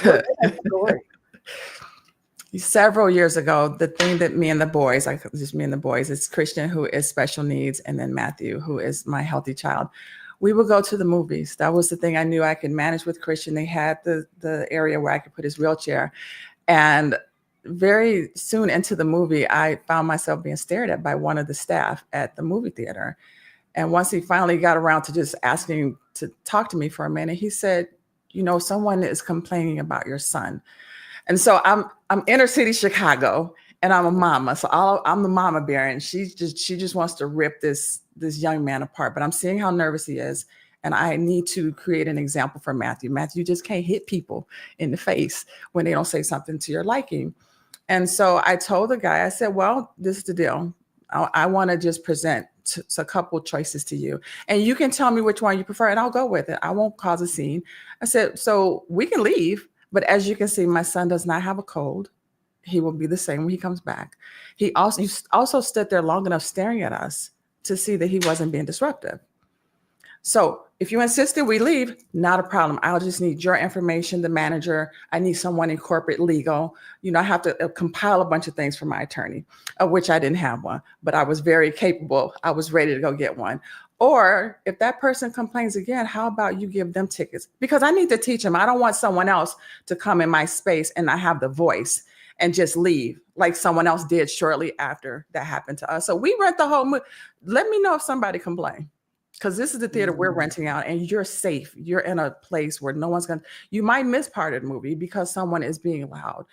[SPEAKER 1] What's that story?
[SPEAKER 9] Several years ago, the thing that me and the boys, it's Christian, who is special needs, and then Matthew, who is my healthy child. We would go to the movies. That was the thing I knew I could manage with Christian. They had the area where I could put his wheelchair. And very soon into the movie, I found myself being stared at by one of the staff at the movie theater. And once he finally got around to just asking to talk to me for a minute, he said, you know, someone is complaining about your son. And so I'm inner city Chicago, and I'm a mama. So I'm the mama bear, and she just wants to rip this young man apart. But I'm seeing how nervous he is, and I need to create an example for Matthew. Matthew, you just can't hit people in the face when they don't say something to your liking. And so I told the guy, I said, well, this is the deal. I want to just present a couple choices to you, and you can tell me which one you prefer, and I'll go with it. I won't cause a scene. I said, so we can leave. But as you can see, my son does not have a cold. He will be the same when he comes back. He also stood there long enough staring at us to see that he wasn't being disruptive. So if you insisted we leave, not a problem. I'll just need your information, the manager. I need someone in corporate legal. You know, I have to compile a bunch of things for my attorney, of which I didn't have one, but I was very capable. I was ready to go get one. Or if that person complains again, how about you give them tickets? Because I need to teach them. I don't want someone else to come in my space and not have the voice and just leave like someone else did shortly after that happened to us. So we rent the whole movie. Let me know if somebody complains, because this is the theater we're renting out, and you're safe. You're in a place where no one's you might miss part of the movie because someone is being loud.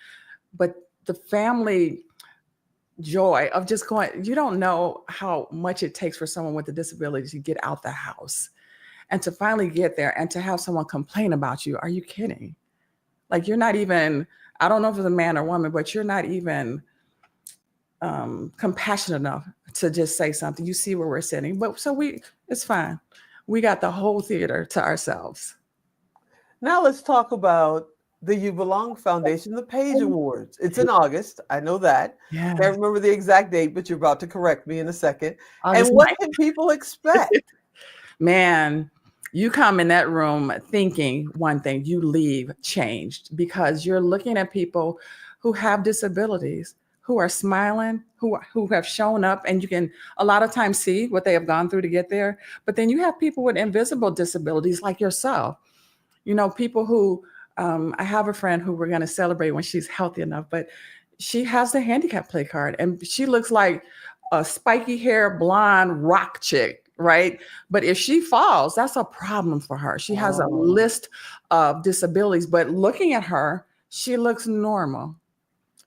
[SPEAKER 9] But the family joy of just going, you don't know how much it takes for someone with a disability to get out the house and to finally get there and to have someone complain about you. Are you kidding? Like, you're not even, I don't know if it's a man or woman, but you're not even compassionate enough to just say something. You see where we're sitting, but so it's fine. We got the whole theater to ourselves.
[SPEAKER 1] Now let's talk about the You Belong Foundation, the Page Awards. It's in August. I know that.
[SPEAKER 9] Yeah.
[SPEAKER 1] Can't remember the exact date, but you're about to correct me in a second.
[SPEAKER 9] August
[SPEAKER 1] And what
[SPEAKER 9] 9th.
[SPEAKER 1] can people expect?
[SPEAKER 9] Man, you come in that room thinking one thing, you leave changed, because you're looking at people who have disabilities, who are smiling, who have shown up, and you can a lot of times see what they have gone through to get there. But then you have people with invisible disabilities like yourself, People who, I have a friend who we're going to celebrate when she's healthy enough, but she has the handicap play card and she looks like a spiky hair, blonde rock chick, right? But if she falls, that's a problem for her. She has a list of disabilities, but looking at her, she looks normal,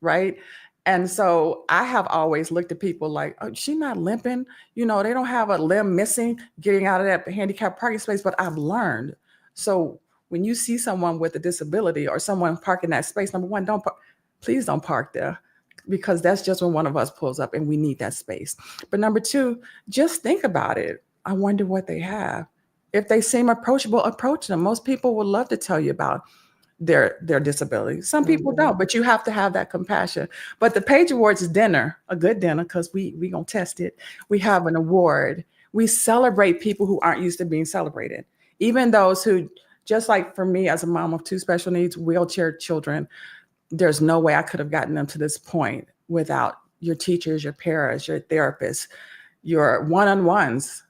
[SPEAKER 9] right? And so I have always looked at people like, oh, she's not limping. They don't have a limb missing getting out of that handicapped parking space, but I've learned. So when you see someone with a disability or someone parking that space, number one, please don't park there, because that's just when one of us pulls up and we need that space. But number two, just think about it. I wonder what they have. If they seem approachable, approach them. Most people would love to tell you about their disability. Some people don't, but you have to have that compassion. But the Page Awards is dinner, a good dinner, because we gonna test it. We have an award. We celebrate people who aren't used to being celebrated. Even those who, just like for me as a mom of 2 special needs, wheelchair children, there's no way I could have gotten them to this point without your teachers, your parents, your therapists, your one-on-ones.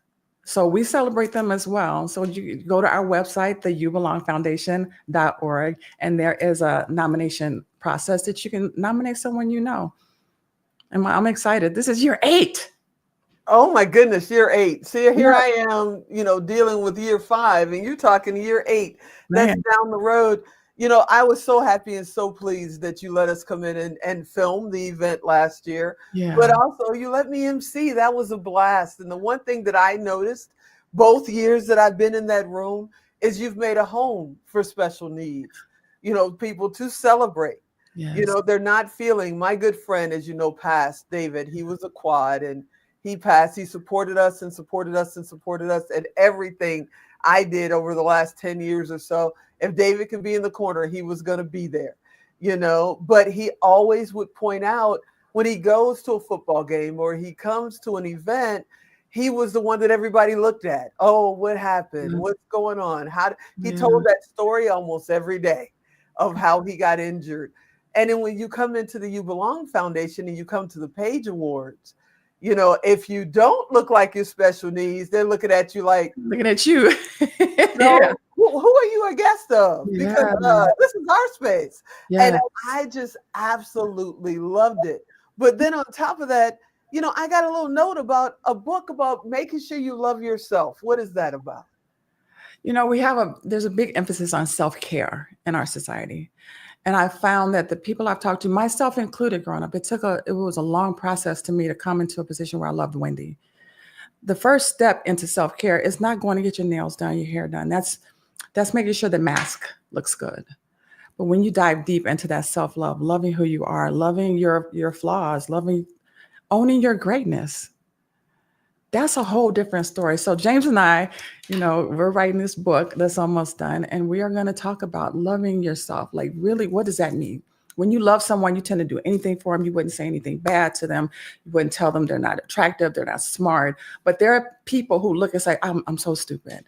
[SPEAKER 9] So we celebrate them as well. So you go to our website, the YouBelongFoundation.org, and there is a nomination process that you can nominate someone you know. And I'm excited. This is year 8.
[SPEAKER 1] Oh my goodness, year 8. See, here I am, dealing with year 5, and you're talking year 8. That's down the road. I was so happy and so pleased that you let us come in and film the event last year.
[SPEAKER 9] Yeah.
[SPEAKER 1] But also you let me MC. That was a blast. And the one thing that I noticed both years that I've been in that room is you've made a home for special needs, people to celebrate.
[SPEAKER 9] Yes.
[SPEAKER 1] They're not feeling, my good friend, as passed, David, he was a quad and he passed. He supported us and supported us and supported us at everything I did over the last 10 years or so. If David could be in the corner, he was going to be there, but he always would point out when he goes to a football game or he comes to an event, he was the one that everybody looked at. Oh, what happened?
[SPEAKER 9] Mm-hmm.
[SPEAKER 1] What's going on? He told that story almost every day of how he got injured. And then when you come into the You Belong Foundation and you come to the Page Awards, if you don't look like your special needs, they're looking at you like,
[SPEAKER 9] looking at you.
[SPEAKER 1] Yeah. Who are you a guest of? Because this is our space.
[SPEAKER 9] Yes.
[SPEAKER 1] And I just absolutely loved it. But then on top of that, I got a little note about a book about making sure you love yourself. What is that about?
[SPEAKER 9] There's a big emphasis on self-care in our society. And I found that the people I've talked to, myself included growing up, it was a long process to me to come into a position where I loved Wendy. The first step into self-care is not going to get your nails done, your hair done. That's making sure the mask looks good. But when you dive deep into that self-love, loving who you are, loving your flaws, owning your greatness, that's a whole different story. So James and I, we're writing this book that's almost done, and we are going to talk about loving yourself. Like, really, what does that mean? When you love someone, you tend to do anything for them. You wouldn't say anything bad to them. You wouldn't tell them they're not attractive, they're not smart. But there are people who look and say, I'm so stupid.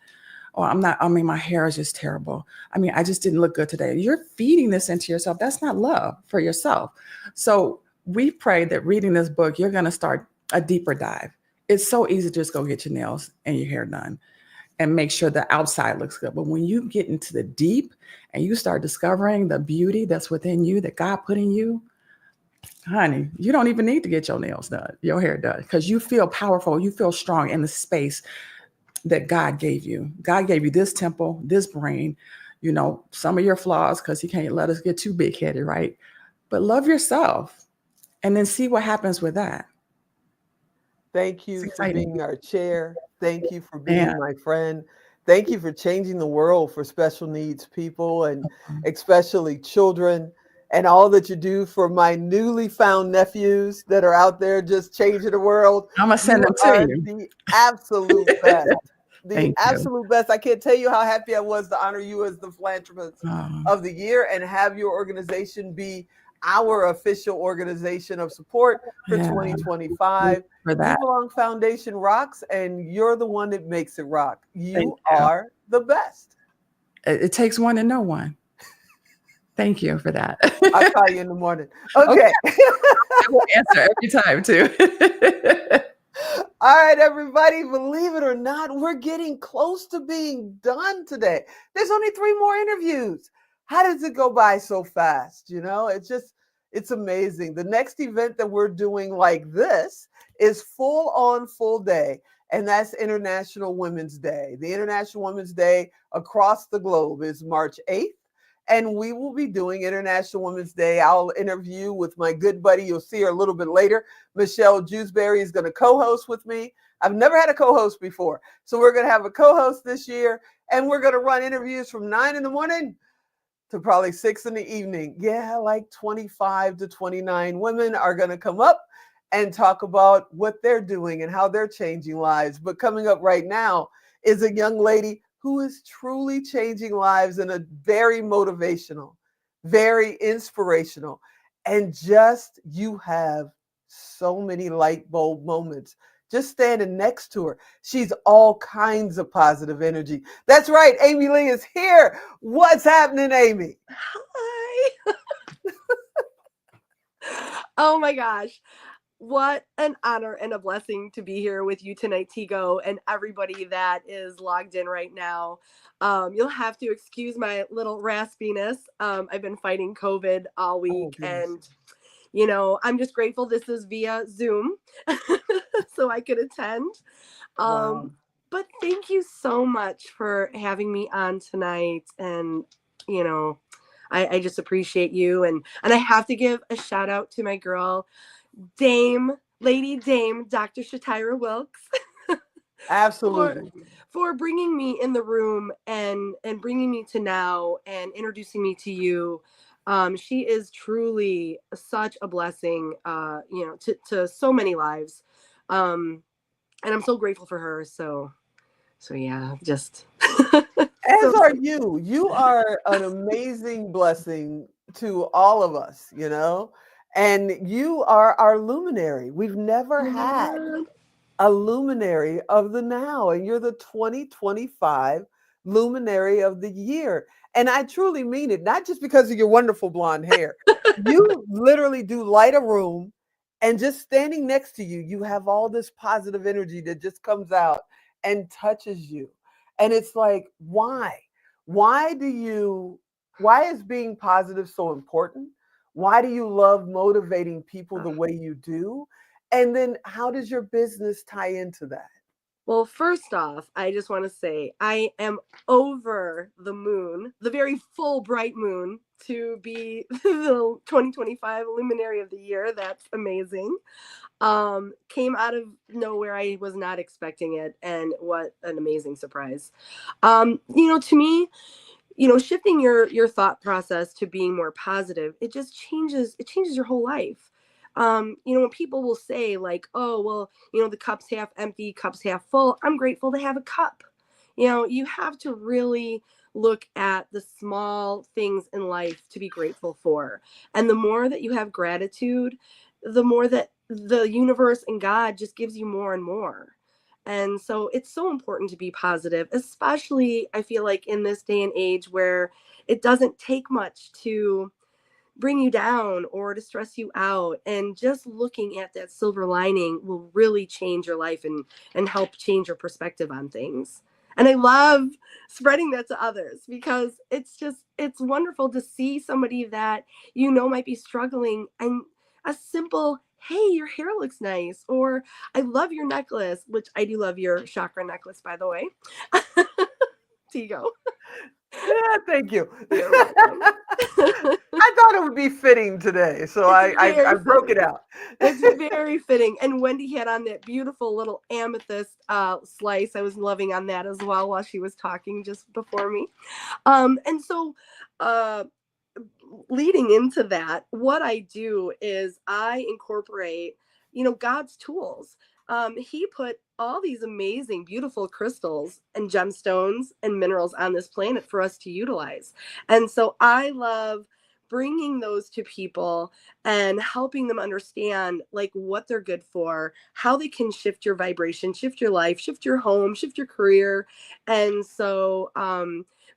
[SPEAKER 9] Or my hair is just terrible. I just didn't look good today. You're feeding this into yourself. That's not love for yourself. So we pray that reading this book, you're going to start a deeper dive. It's so easy to just go get your nails and your hair done and make sure the outside looks good. But when you get into the deep and you start discovering the beauty that's within you, that God put in you, honey, you don't even need to get your nails done, your hair done, because you feel powerful. You feel strong in the space that God gave you. God gave you this temple, this brain, some of your flaws, because he can't let us get too big-headed, right? But love yourself and then see what happens with that.
[SPEAKER 1] Thank you for being our chair. Thank you for being my friend. Thank you for changing the world for special needs people and especially children, and all that you do for my newly found nephews that are out there just changing the world.
[SPEAKER 9] I'm going to send them to you.
[SPEAKER 1] The absolute best.
[SPEAKER 9] The
[SPEAKER 1] absolute best. I can't tell you how happy I was to honor you as the philanthropist of the year and have your organization be our official organization of support for 2025.
[SPEAKER 9] For that.
[SPEAKER 1] You Belong Foundation rocks, and you're the one that makes it rock. You are the best.
[SPEAKER 9] It takes one to know one. Thank you for that.
[SPEAKER 1] I'll call you in the morning. Okay.
[SPEAKER 9] I will answer every time too.
[SPEAKER 1] All right, everybody, believe it or not, we're getting close to being done today. There's only 3 more interviews. How does it go by so fast? You know, it's amazing. The next event that we're doing like this is full day, and that's International Women's Day. The International Women's Day across the globe is March 8th. And we will be doing International Women's Day. I'll interview with my good buddy. You'll see her a little bit later. Michelle Jewsbury is going to co-host with me. I've never had a co-host before. So we're going to have a co-host this year. And we're going to run interviews from 9 in the morning to probably 6 in the evening. Yeah, like 25 to 29 women are going to come up and talk about what they're doing and how they're changing lives. But coming up right now is a young lady who is truly changing lives in a very motivational, very inspirational, and just you have so many light bulb moments just standing next to her. She's all kinds of positive energy. That's right, Amy Lee is here. What's happening, Amy?
[SPEAKER 2] Hi. Oh my gosh. What an honor and a blessing to be here with you tonight, Tigo, and everybody that is logged in right now. You'll have to excuse my little raspiness. I've been fighting COVID all week, and you know, I'm just grateful this is via Zoom so I could attend. But thank you so much for having me on tonight. And, you know, I just appreciate you. And I have to give a shout out to my girl, Lady Dame, Dr. Shatira Wilkes.
[SPEAKER 1] Absolutely.
[SPEAKER 2] For bringing me in the room and bringing me to now and introducing me to you. She is truly such a blessing, you know, to so many lives. And I'm so grateful for her. So yeah, just.
[SPEAKER 1] As are you. You are an amazing blessing to all of us, you know, and you are our luminary. We've never had a luminary of the now, and you're the 2025 luminary of the year. And I truly mean it, not just because of your wonderful blonde hair. You literally do light a room, and just standing next to you, you have all this positive energy that just comes out and touches you. And it's like, why? Why is being positive so important? Why do you love motivating people the way you do? And then how does your business tie into that?
[SPEAKER 2] Well, first off, I just want to say I am over the moon, the very full bright moon, to be the 2025 Luminary of the Year. That's amazing. Came out of nowhere. I was not expecting it. And what an amazing surprise. You know, to me, you know, shifting your thought process to being more positive, it changes your whole life. You know, when people will say like, oh, well, you know, the cup's half empty, cup's half full. I'm grateful to have a cup. You know, you have to really look at the small things in life to be grateful for. And the more that you have gratitude, the more that the universe and God just gives you more and more. And so it's so important to be positive, especially I feel like in this day and age where it doesn't take much to bring you down or to stress you out. And just looking at that silver lining will really change your life and help change your perspective on things. And I love spreading that to others because it's wonderful to see somebody that you know might be struggling, and a simple, hey, your hair looks nice, or I love your necklace, which I do love your chakra necklace, by the way. Tigo.
[SPEAKER 1] Yeah, thank you. I thought it would be fitting today, so I broke it out.
[SPEAKER 2] It's very fitting. And Wendy had on that beautiful little amethyst slice. I was loving on that as well while she was talking just before me. And so leading into that, what I do is I incorporate, you know, God's tools. He put all these amazing, beautiful crystals and gemstones and minerals on this planet for us to utilize. And so I love bringing those to people and helping them understand like what they're good for, how they can shift your vibration, shift your life, shift your home, shift your career. And so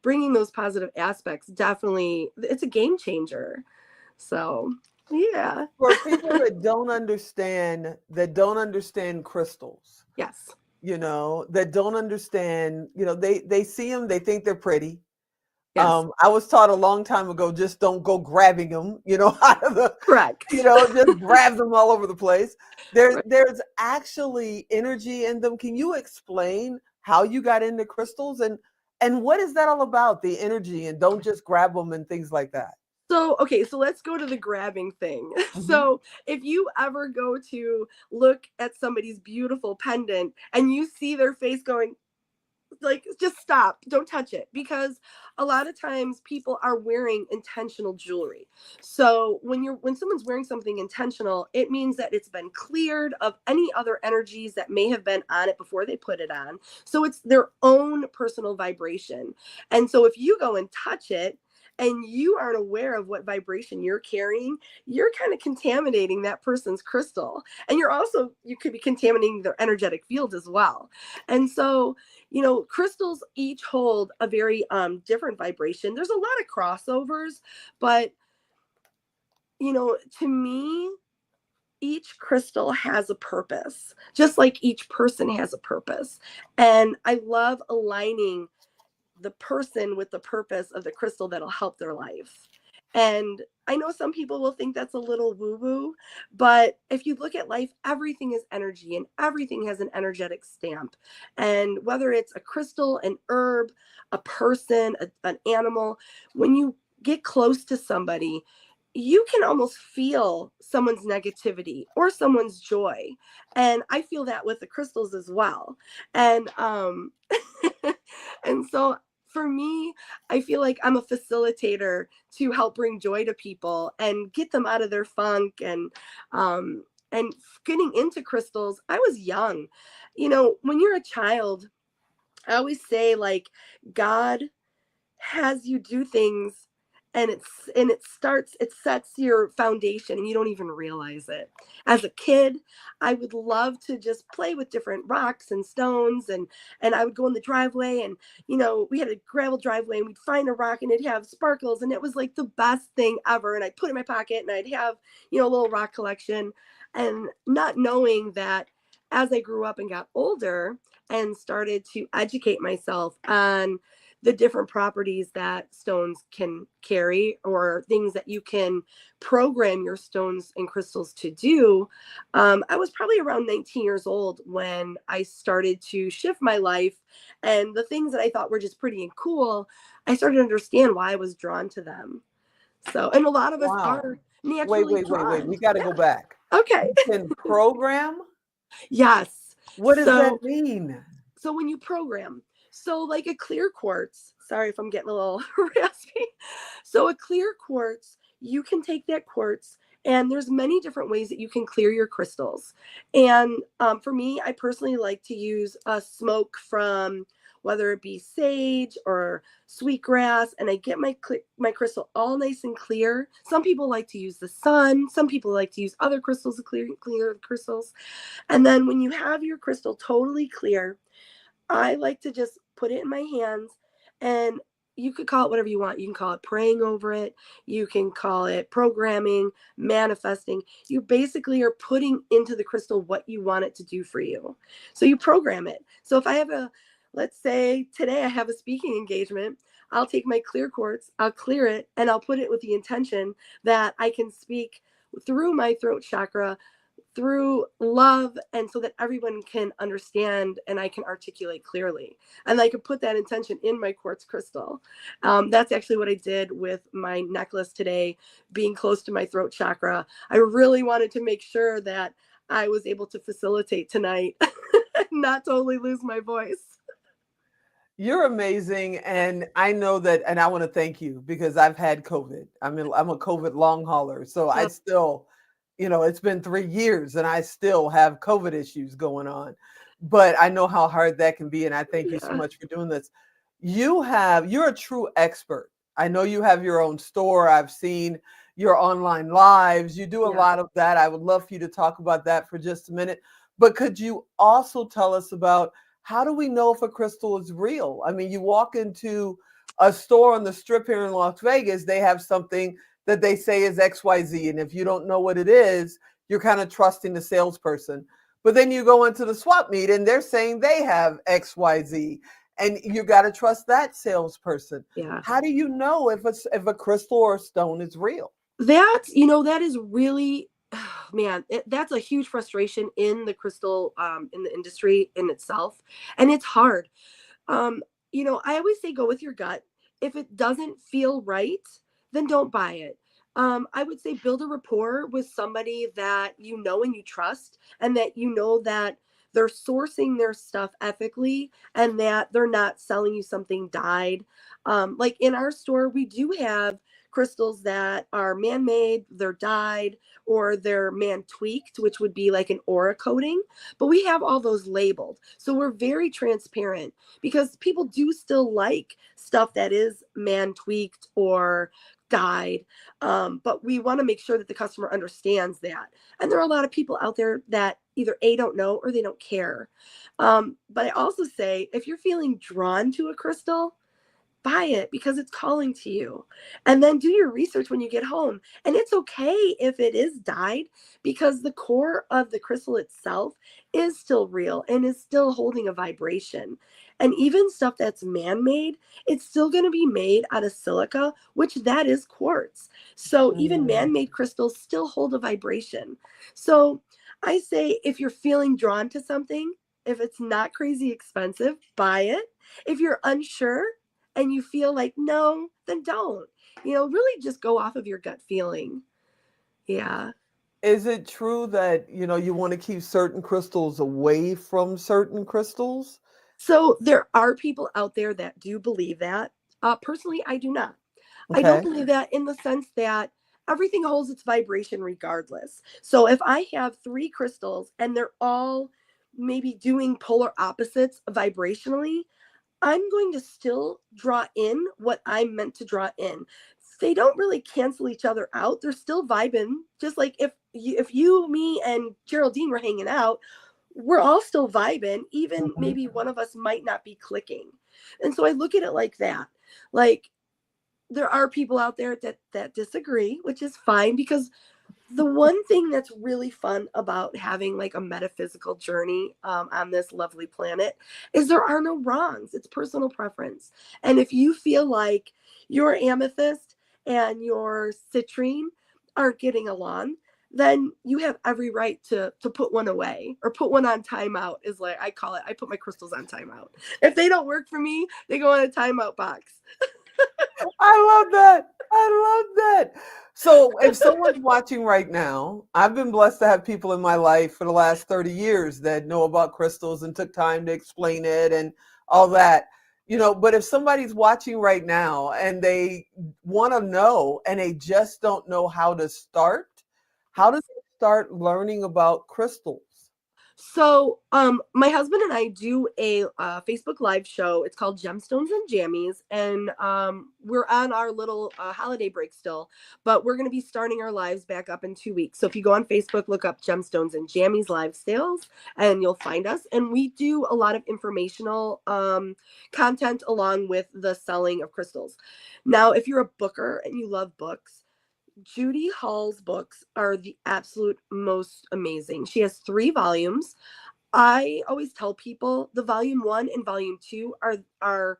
[SPEAKER 2] bringing those positive aspects, definitely, it's a game changer. So Yeah.
[SPEAKER 1] For people that don't understand crystals,
[SPEAKER 2] Yes.
[SPEAKER 1] that don't understand, they see them, they think they're pretty.
[SPEAKER 2] Yes.
[SPEAKER 1] I was taught a long time ago, just don't go grabbing them, out of the,
[SPEAKER 2] Correct.
[SPEAKER 1] just grab them all over the place. There's actually energy in them. Can you explain how you got into crystals and what is that all about? The energy, and don't just grab them and things like that.
[SPEAKER 2] So, okay, so let's go to the grabbing thing. So, if you ever go to look at somebody's beautiful pendant and you see their face going, like, just stop, don't touch it, because a lot of times people are wearing intentional jewelry. So when someone's wearing something intentional, it means that it's been cleared of any other energies that may have been on it before they put it on. So it's their own personal vibration. And so if you go and touch it and you aren't aware of what vibration you're carrying, you're kind of contaminating that person's crystal. And you could be contaminating their energetic field as well. And so, crystals each hold a very different vibration. There's a lot of crossovers, but, to me, each crystal has a purpose, just like each person has a purpose. And I love aligning the person with the purpose of the crystal that'll help their life. And I know some people will think that's a little woo-woo, but if you look at life, everything is energy and everything has an energetic stamp. And whether it's a crystal, an herb, a person, an animal, when you get close to somebody, you can almost feel someone's negativity or someone's joy. And I feel that with the crystals as well. And and so for me, I feel like I'm a facilitator to help bring joy to people and get them out of their funk. And getting into crystals, I was young. When you're a child, I always say, like, God has you do things, and it sets your foundation and you don't even realize it. As a kid, I would love to just play with different rocks and stones, and I would go in the driveway, and we had a gravel driveway, and we'd find a rock and it'd have sparkles, and it was like the best thing ever. And I'd put it in my pocket and I'd have a little rock collection, and not knowing that as I grew up and got older and started to educate myself on the different properties that stones can carry, or things that you can program your stones and crystals to do. I was probably around 19 years old when I started to shift my life, and the things that I thought were just pretty and cool, I started to understand why I was drawn to them. So, and a lot of us are naturally drawn.
[SPEAKER 1] Wait. We got to go back.
[SPEAKER 2] Okay.
[SPEAKER 1] You can program?
[SPEAKER 2] Yes.
[SPEAKER 1] What does that mean?
[SPEAKER 2] So when you program, so like a clear quartz, sorry if I'm getting a little raspy. So a clear quartz, you can take that quartz, and there's many different ways that you can clear your crystals. And for me, I personally like to use a smoke from, whether it be sage or sweetgrass, and I get my crystal all nice and clear. Some people like to use the sun. Some people like to use other crystals to clear the crystals. And then when you have your crystal totally clear, I like to just put it in my hands, and you could call it whatever you want. You can call it praying over it. You can call it programming, manifesting. You basically are putting into the crystal what you want it to do for you. So you program it. So if I have let's say today I have a speaking engagement, I'll take my clear quartz, I'll clear it, and I'll put it with the intention that I can speak through my throat chakra, through love, and so that everyone can understand and I can articulate clearly. And I could put that intention in my quartz crystal. That's actually what I did with my necklace today, being close to my throat chakra. I really wanted to make sure that I was able to facilitate tonight, not totally lose my voice.
[SPEAKER 1] You're amazing. And I know that, and I want to thank you because I've had COVID. I'm a COVID long hauler. So I still, it's been 3 years and I still have COVID issues going on, but I know how hard that can be. And I thank you so much for doing this. You're a true expert. I know you have your own store. I've seen your online lives. You do a lot of that. I would love for you to talk about that for just a minute, but could you also tell us about how do we know if a crystal is real? I mean, you walk into a store on the strip here in Las Vegas, they have something that they say is XYZ. And if you don't know what it is, you're kind of trusting the salesperson. But then you go into the swap meet and they're saying they have XYZ. And you got to trust that salesperson.
[SPEAKER 2] Yeah.
[SPEAKER 1] How do you know if a crystal or a stone is real?
[SPEAKER 2] That is really, man, that's a huge frustration in the crystal, in the industry in itself. And it's hard. I always say go with your gut. If it doesn't feel right, then don't buy it. I would say build a rapport with somebody that you know and you trust, and that you know that they're sourcing their stuff ethically and that they're not selling you something dyed. Like in our store, we do have crystals that are man-made, they're dyed, or they're man-tweaked, which would be like an aura coating. But we have all those labeled. So we're very transparent because people do still like stuff that is man-tweaked or dyed. But we want to make sure that the customer understands that. And there are a lot of people out there that either A, don't know, or they don't care. But I also say, if you're feeling drawn to a crystal, buy it because it's calling to you. And then do your research when you get home. And it's okay if it is dyed, because the core of the crystal itself is still real and is still holding a vibration. And even stuff that's man-made, it's still going to be made out of silica, which that is quartz. So even man-made crystals still hold a vibration. So I say, if you're feeling drawn to something, if it's not crazy expensive, buy it. If you're unsure and you feel like no, then don't. Really just go off of your gut feeling. Yeah.
[SPEAKER 1] Is it true that, you want to keep certain crystals away from certain crystals?
[SPEAKER 2] So there are people out there that do believe that. Personally, I do not.
[SPEAKER 1] Okay.
[SPEAKER 2] I don't believe that, in the sense that everything holds its vibration regardless. So if I have 3 crystals and they're all maybe doing polar opposites vibrationally, I'm going to still draw in what I'm meant to draw in. They don't really cancel each other out. They're still vibing. Just like if you, me, and Geraldine were hanging out, we're all still vibing. Even maybe one of us might not be clicking. And so I look at it like that. Like, there are people out there that disagree, which is fine, because the one thing that's really fun about having like a metaphysical journey on this lovely planet is there are no wrongs. It's personal preference. And if you feel like your amethyst and your citrine aren't getting along, then you have every right to put one away, or put one on timeout, is like I call it. I put my crystals on timeout. If they don't work for me, they go in a timeout box.
[SPEAKER 1] I love that. I love that. So if someone's watching right now, I've been blessed to have people in my life for the last 30 years that know about crystals and took time to explain it and all that. But if somebody's watching right now and they want to know and they just don't know how to start, how do they start learning about crystals?
[SPEAKER 2] So my husband and I do a Facebook Live show. It's called Gemstones and Jammies. And we're on our little holiday break still, but we're going to be starting our lives back up in 2 weeks. So if you go on Facebook, look up Gemstones and Jammies live sales, and you'll find us. And we do a lot of informational content along with the selling of crystals. Now, if you're a booker and you love books, Judy Hall's books are the absolute most amazing. She has 3 volumes. I always tell people the volume 1 and volume 2 are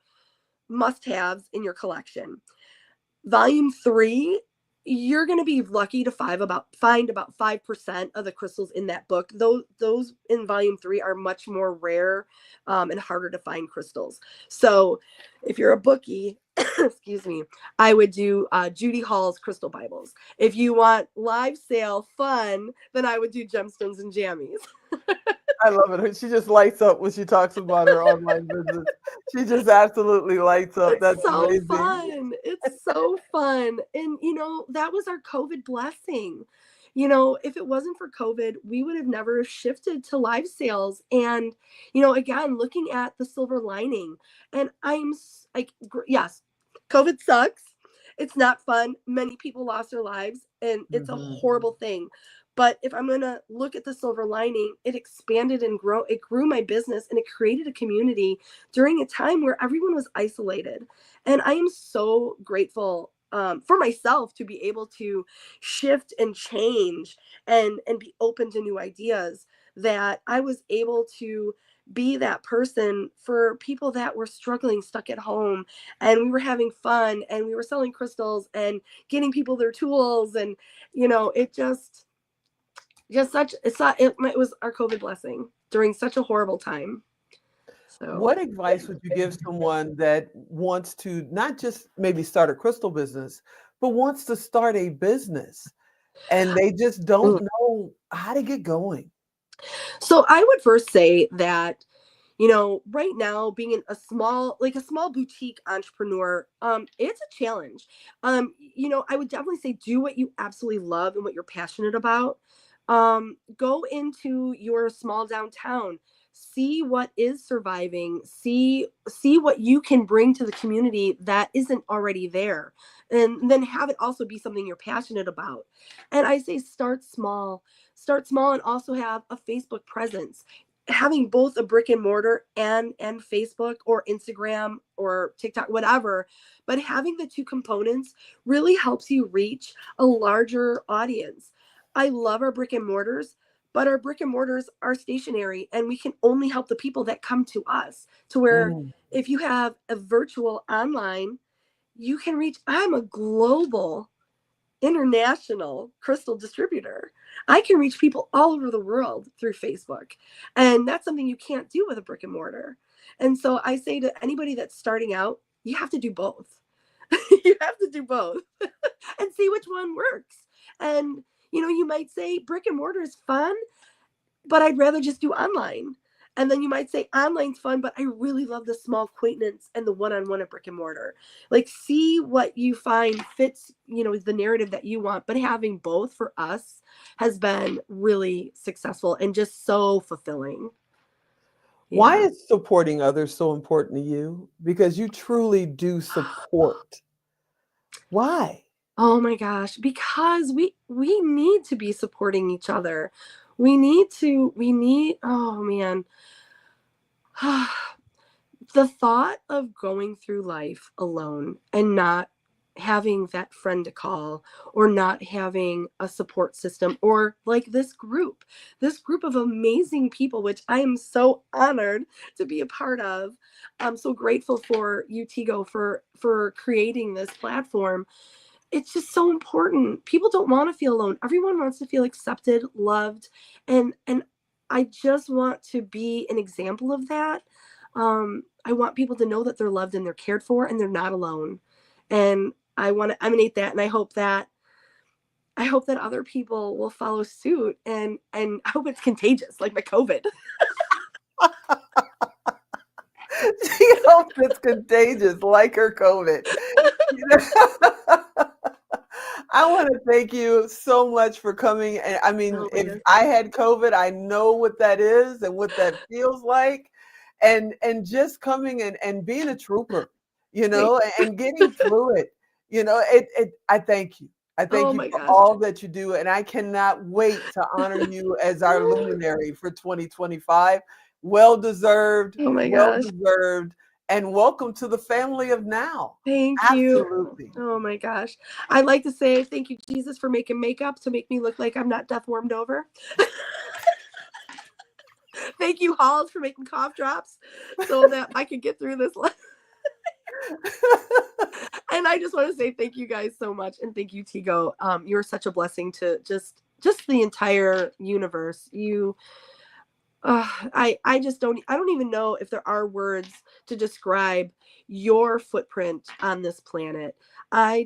[SPEAKER 2] must-haves in your collection. Volume 3, you're going to be lucky to find about 5% of the crystals in that book. Those in volume 3 are much more rare and harder to find crystals. So if you're a bookie, excuse me, I would do Judy Hall's Crystal Bibles. If you want live sale fun, then I would do Gemstones and Jammies.
[SPEAKER 1] I love it. She just lights up when she talks about her online business. She just absolutely lights up. That's
[SPEAKER 2] so
[SPEAKER 1] amazing.
[SPEAKER 2] Fun. It's so fun. And, that was our COVID blessing. If it wasn't for COVID, we would have never shifted to live sales. And, again, looking at the silver lining, and I'm like, yes, COVID sucks. It's not fun. Many people lost their lives, and it's a horrible thing. But if I'm going to look at the silver lining, it expanded and it grew my business, and it created a community during a time where everyone was isolated. And I am so grateful for myself to be able to shift and change and be open to new ideas, that I was able to be that person for people that were struggling, stuck at home, and we were having fun and we were selling crystals and getting people their tools. And, it just it was our COVID blessing during such a horrible time. So
[SPEAKER 1] What advice would you give someone that wants to not just maybe start a crystal business, but wants to start a business and they just don't know how to get going?
[SPEAKER 2] So I would first say that, right now being in a small boutique entrepreneur, it's a challenge. I would definitely say do what you absolutely love and what you're passionate about. Go into your small downtown, see what is surviving, see what you can bring to the community that isn't already there, and then have it also be something you're passionate about. And I say start small, and also have a Facebook presence. Having both a brick and mortar and Facebook or Instagram or TikTok, whatever, but having the two components really helps you reach a larger audience. I love our brick and mortars, but our brick and mortars are stationary and we can only help the people that come to us. To where if you have a virtual online, you can reach, I'm a global international crystal distributor. I can reach people all over the world through Facebook. And that's something you can't do with a brick and mortar. And so I say to anybody that's starting out, you have to do both. You have to do both and see which one works. And, you might say brick and mortar is fun, but I'd rather just do online. And then you might say online's fun, but I really love the small acquaintance and the one-on-one at brick and mortar. Like, see what you find fits, the narrative that you want. But having both for us has been really successful and just so fulfilling.
[SPEAKER 1] Why is supporting others so important to you? Because you truly do support. Why?
[SPEAKER 2] Oh my gosh, because we need to be supporting each other. We need, oh man. The thought of going through life alone and not having that friend to call, or not having a support system, or like this group of amazing people, which I am so honored to be a part of. I'm so grateful for you, Tigo, for creating this platform. It's just so important. People don't want to feel alone. Everyone wants to feel accepted, loved, and I just want to be an example of that. I want people to know that they're loved and they're cared for and they're not alone. And I want to emanate that, and I hope that other people will follow suit, and I hope it's contagious, like my COVID.
[SPEAKER 1] She hopes it's contagious, like her COVID. I want to thank you so much for coming. And I mean, if I had COVID, I know what that is and what that feels like. And just coming and being a trooper, and getting through it. I thank you. I thank you for all that you do. And I cannot wait to honor you as our luminary for 2025. Well deserved.
[SPEAKER 2] Oh my
[SPEAKER 1] well
[SPEAKER 2] gosh.
[SPEAKER 1] deserved. And welcome to the family of Now.
[SPEAKER 2] Thank
[SPEAKER 1] Absolutely.
[SPEAKER 2] you. Oh my gosh. I'd like to say thank you, Jesus, for making makeup to make me look like I'm not death warmed over. Thank you, Halls, for making cough drops so that I could get through this. And I just want to say thank you guys so much. And thank you, Tigo. You're such a blessing to just the entire universe. I don't even know if there are words to describe your footprint on this planet. I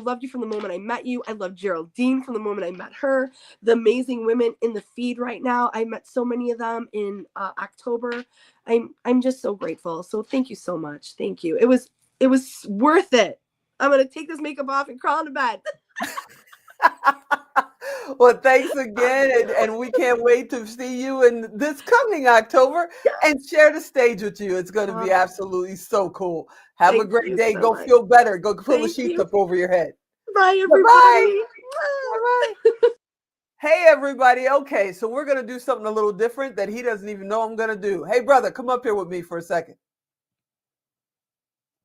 [SPEAKER 2] loved you from the moment I met you. I loved Geraldine from the moment I met her. The amazing women in the feed right now. I met so many of them in October. I'm just so grateful. So thank you so much. Thank you. It was worth it. I'm gonna take this makeup off and crawl into bed.
[SPEAKER 1] Well, thanks again, and we can't wait to see you in this coming October and share the stage with you. It's going to be absolutely so cool. Have a great day. Go feel better. Go pull the sheets up over your head.
[SPEAKER 2] Bye, everybody.
[SPEAKER 1] Bye-bye. Hey, everybody. Okay, so we're going to do something a little different that he doesn't even know I'm going to do. Hey, brother, come up here with me for a second.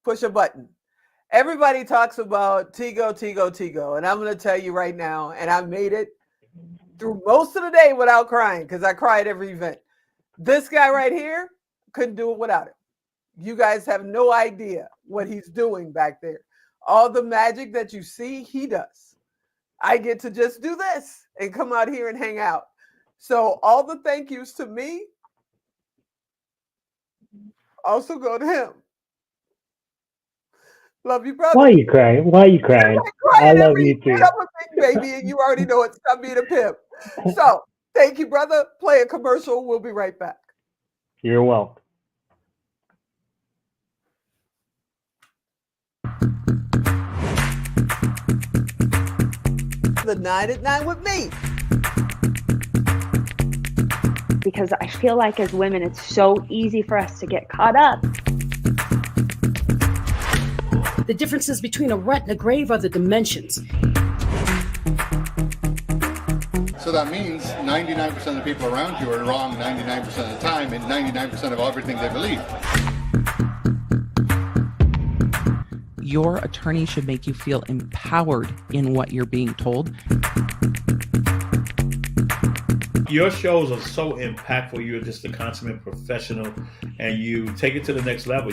[SPEAKER 1] Push a button. Everybody talks about Tigo, and I'm going to tell you right now, and I made it through most of the day without crying because I cry at every event. This guy right here couldn't do it without it. You guys have no idea what he's doing back there. All the magic that you see, he does. I get to just do this and come out here and hang out. So all the thank yous to me also go to him. Love you, brother.
[SPEAKER 4] Why are you crying? Why are you crying? I love you too.
[SPEAKER 1] I'm a big baby, and you already know it. Stop being a pimp. So thank you, brother. Play a commercial. We'll be right back.
[SPEAKER 4] You're welcome.
[SPEAKER 1] The Night at Nine with me.
[SPEAKER 5] Because I feel like as women, it's so easy for us to get caught up.
[SPEAKER 7] The differences between a rut and a grave are the dimensions.
[SPEAKER 8] So that means 99% of the people around you are wrong 99% of the time and 99% of everything they believe.
[SPEAKER 6] Your attorney should make you feel empowered in what you're being told.
[SPEAKER 10] Your shows are so impactful. You're just a consummate professional, and you take it to the next level.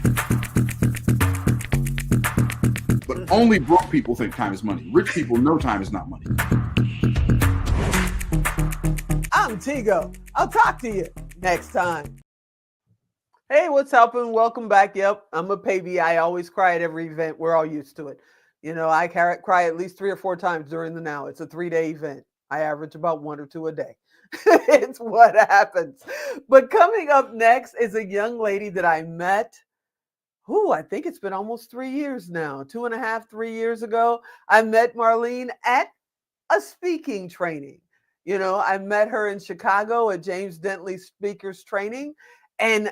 [SPEAKER 11] But only broke people think time is money. Rich people know time is not money.
[SPEAKER 1] I'm Tigo. I'll talk to you next time. Hey, what's happening? Welcome back. Yep, I'm a baby. I always cry at every event. We're all used to it. You know, I cry at least 3 or 4 times during the Now. It's a 3-day event. I average about 1 or 2 a day. It's what happens. But coming up next is a young lady that I met. I think it's been almost 3 years now, 2.5, 3 years ago. I met Marlene at a speaking training. You know, I met her in Chicago at James Dentley Speakers Training, and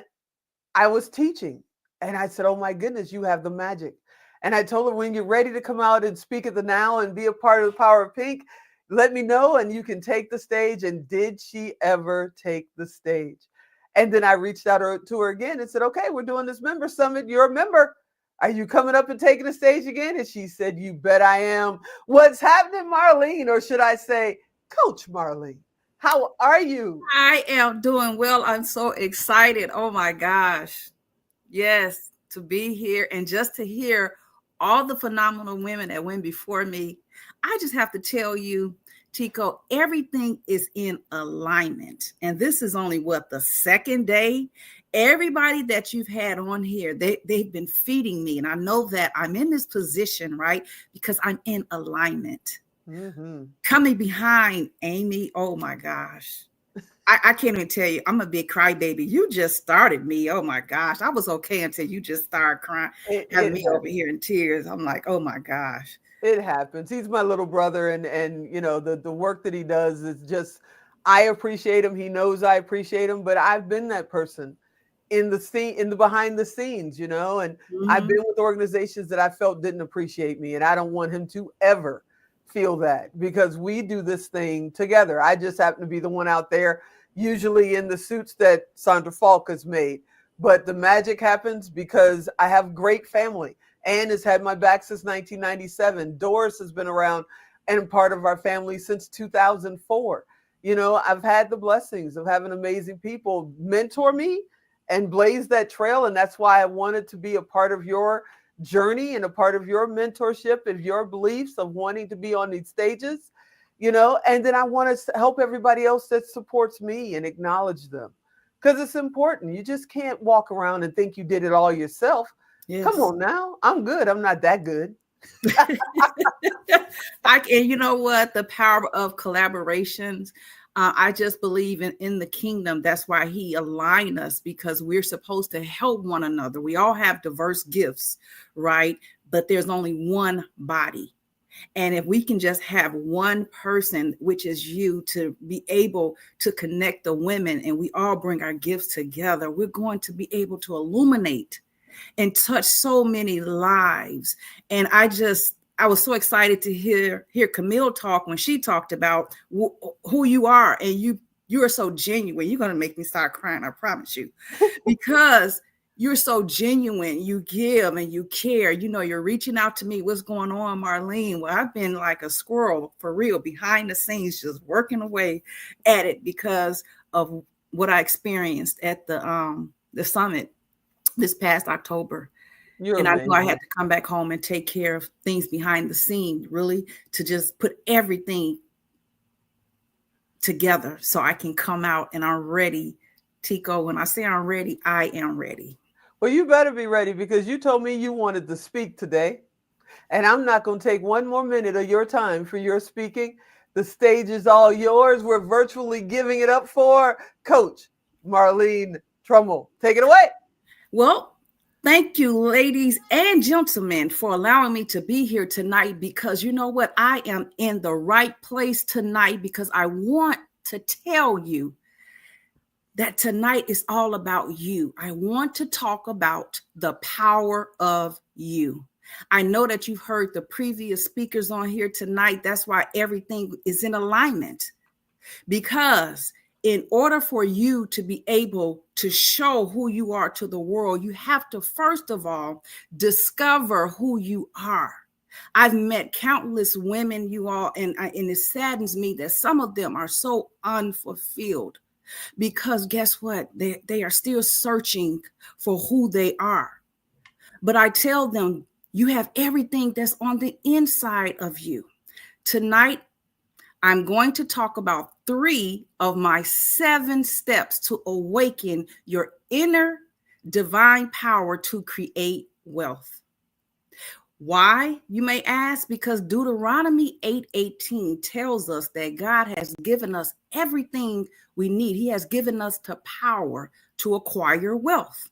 [SPEAKER 1] I was teaching. And I said, oh my goodness, you have the magic. And I told her, when you're ready to come out and speak at the Now and be a part of the Power of Pink, let me know and you can take the stage. And did she ever take the stage? And then I reached out to her again and said, okay, we're doing this member summit. You're a member. Are you coming up and taking the stage again? And she said, you bet I am. What's happening, Marlene? Or should I say, Coach Marlene? How are you?
[SPEAKER 12] I am doing well. I'm so excited. Oh my gosh. Yes, to be here and just to hear all the phenomenal women that went before me. I just have to tell you, Tico, everything is in alignment. And this is only the second day. Everybody that you've had on here, they've been feeding me. And I know that I'm in this position, right? Because I'm in alignment. Mm-hmm. Coming behind Amy, oh my gosh. I can't even tell you, I'm a big crybaby. You just started me. Oh my gosh. I was okay until you just started crying, having me over here in tears. I'm like, oh my gosh.
[SPEAKER 1] It happens. He's my little brother, and you know, the work that he does is just, I appreciate him. He knows I appreciate him, but I've been that person in the scene, in the behind the scenes, you know, and I've been with organizations that I felt didn't appreciate me, and I don't want him to ever feel that, because we do this thing together. I just happen to be the one out there, usually in the suits that Sandra Falk has made, but the magic happens because I have great family. Ann has had my back since 1997. Doris has been around and part of our family since 2004. You know, I've had the blessings of having amazing people mentor me and blaze that trail. And that's why I wanted to be a part of your journey and a part of your mentorship and your beliefs of wanting to be on these stages, you know, and then I want to help everybody else that supports me and acknowledge them, because it's important. You just can't walk around and think you did it all yourself. Yes. Come on now. I'm good. I'm not that good.
[SPEAKER 12] And you know what? The power of collaborations. I just believe in the kingdom. That's why he aligned us, because we're supposed to help one another. We all have diverse gifts, right? But there's only one body. And if we can just have one person, which is you, to be able to connect the women, and we all bring our gifts together, we're going to be able to illuminate and touch so many lives. And I was so excited to hear Camille talk when she talked about who you are, and you are so genuine. You're going to make me start crying, I promise you, because you're so genuine. You give and you care. You know, you're reaching out to me. What's going on, Marlene? Well, I've been like a squirrel for real, behind the scenes, just working away at it because of what I experienced at the summit this past October.
[SPEAKER 1] You're
[SPEAKER 12] and I knew I
[SPEAKER 1] amazing.
[SPEAKER 12] had to come back home and take care of things behind the scene, really, to just put everything together so I can come out and I'm ready. Tico, when I say I'm ready, I am ready.
[SPEAKER 1] Well, you better be ready because you told me you wanted to speak today. And I'm not going to take one more minute of your time for your speaking. The stage is all yours. We're virtually giving it up for Coach Marlene Trummel. Take it away.
[SPEAKER 12] Well, thank you, ladies and gentlemen, for allowing me to be here tonight, because you know what? I am in the right place tonight because I want to tell you that tonight is all about you. I want to talk about the power of you. I know that you've heard the previous speakers on here tonight. That's why everything is in alignment, because in order for you to be able to show who you are to the world, you have to, first of all, discover who you are. I've met countless women, you all, and it saddens me that some of them are so unfulfilled because guess what? They are still searching for who they are. But I tell them, you have everything that's on the inside of you. Tonight, I'm going to talk about 3 of my 7 steps to awaken your inner divine power to create wealth. Why, you may ask? Because Deuteronomy 8:18 tells us that God has given us everything we need. He has given us the power to acquire wealth.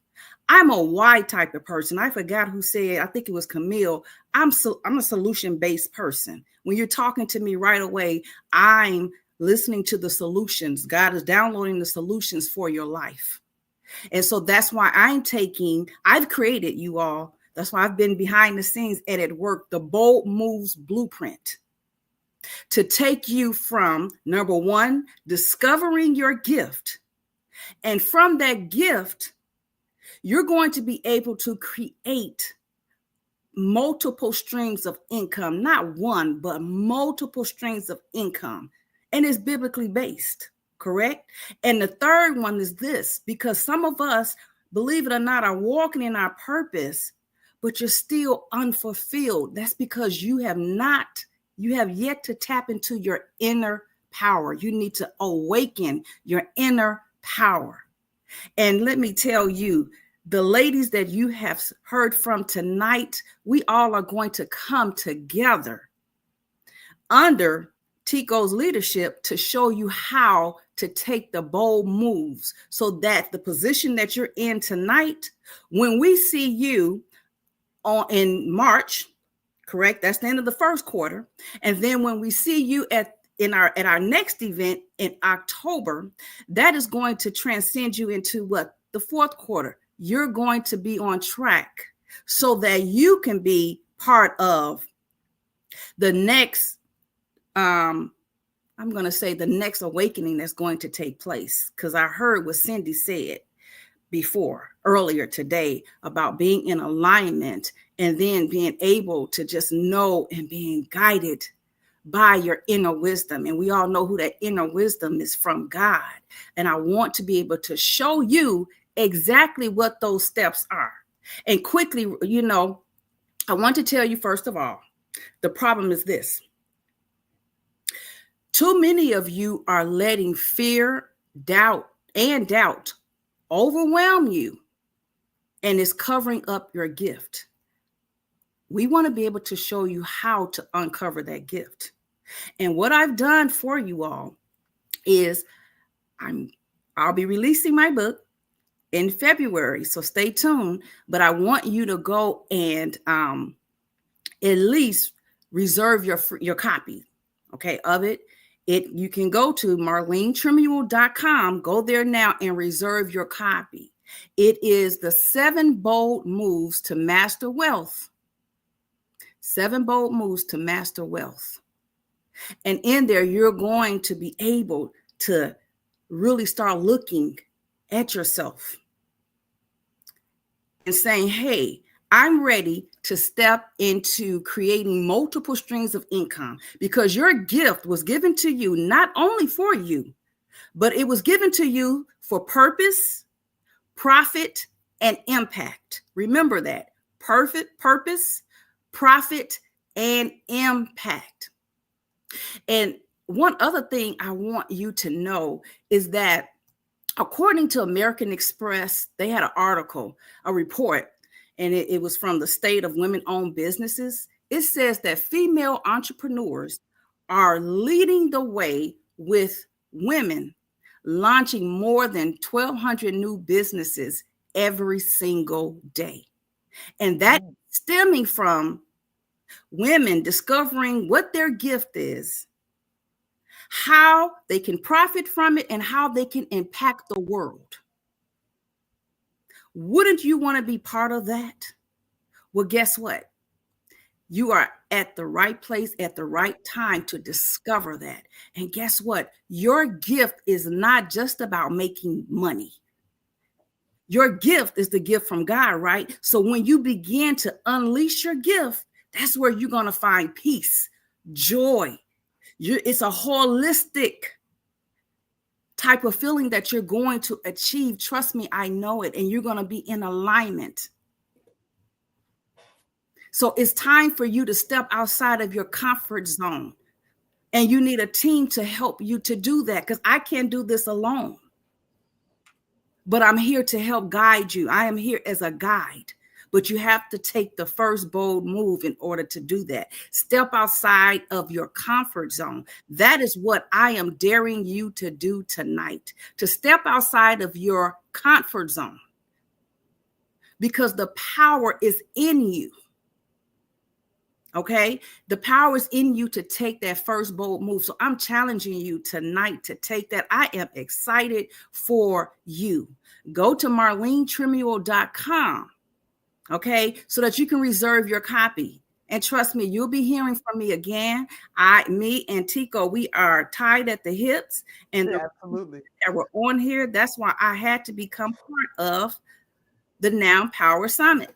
[SPEAKER 12] I'm a why type of person. I forgot who said, I think it was Camille. I'm a solution-based person. When you're talking to me right away, I'm listening to the solutions. God is downloading the solutions for your life. And so that's why I've created, you all. That's why I've been behind the scenes and at work, the Bold Moves Blueprint, to take you from, number 1, discovering your gift. And from that gift, you're going to be able to create multiple streams of income, not one, but multiple streams of income. And it's biblically based, correct? And the third one is this, because some of us, believe it or not, are walking in our purpose, but you're still unfulfilled. That's because you have yet to tap into your inner power. You need to awaken your inner power. And let me tell you, the ladies that you have heard from tonight, we all are going to come together under Tico's leadership to show you how to take the bold moves so that the position that you're in tonight, when we see you in March, correct? That's the end of the first quarter. And then when we see you at our next event in October, that is going to transcend you into what? The fourth quarter. You're going to be on track so that you can be part of the next, I'm going to say the next awakening that's going to take place. Because I heard what Cindy said earlier today about being in alignment and then being able to just know and being guided by your inner wisdom. And we all know who that inner wisdom is, from God. And I want to be able to show you exactly what those steps are. And quickly, I want to tell you, first of all, the problem is this. Too many of you are letting fear, doubt overwhelm you, and it's covering up your gift. We want to be able to show you how to uncover that gift. And what I've done for you all is I'll be releasing my book in February, so stay tuned. But I want you to go and at least reserve your copy, okay, of it. You can go to marlenetrummel.com, go there now and reserve your copy. It is the 7 bold moves to master wealth. 7 bold moves to master wealth. And in there, you're going to be able to really start looking at yourself and saying, hey, I'm ready to step into creating multiple streams of income, because your gift was given to you not only for you, but it was given to you for purpose, profit, and impact. Remember that. Purpose, profit, and impact. And one other thing I want you to know is that according to American Express, they had an article, a report, and it was from the state of women-owned businesses. It says that female entrepreneurs are leading the way, with women launching more than 1,200 new businesses every single day. And that stemming from women discovering what their gift is, how they can profit from it, and how they can impact the world. Wouldn't you want to be part of that? Well, guess what? You are at the right place at the right time to discover that. And guess what? Your gift is not just about making money. Your gift is the gift from God, right? So when you begin to unleash your gift, that's where you're going to find peace, joy. It's a holistic type of feeling that you're going to achieve. Trust me, I know it. And you're going to be in alignment. So it's time for you to step outside of your comfort zone. And you need a team to help you to do that, because I can't do this alone. But I'm here to help guide you. I am here as a guide. But you have to take the first bold move in order to do that. Step outside of your comfort zone. That is what I am daring you to do tonight. To step outside of your comfort zone. Because the power is in you. Okay? The power is in you to take that first bold move. So I'm challenging you tonight to take that. I am excited for you. Go to marlenetremuel.com. Okay, so that you can reserve your copy. And trust me, you'll be hearing from me again. Me and Tico, we are tied at the hips. And
[SPEAKER 1] absolutely,
[SPEAKER 12] that we're on here. That's why I had to become part of the Now Power Summit.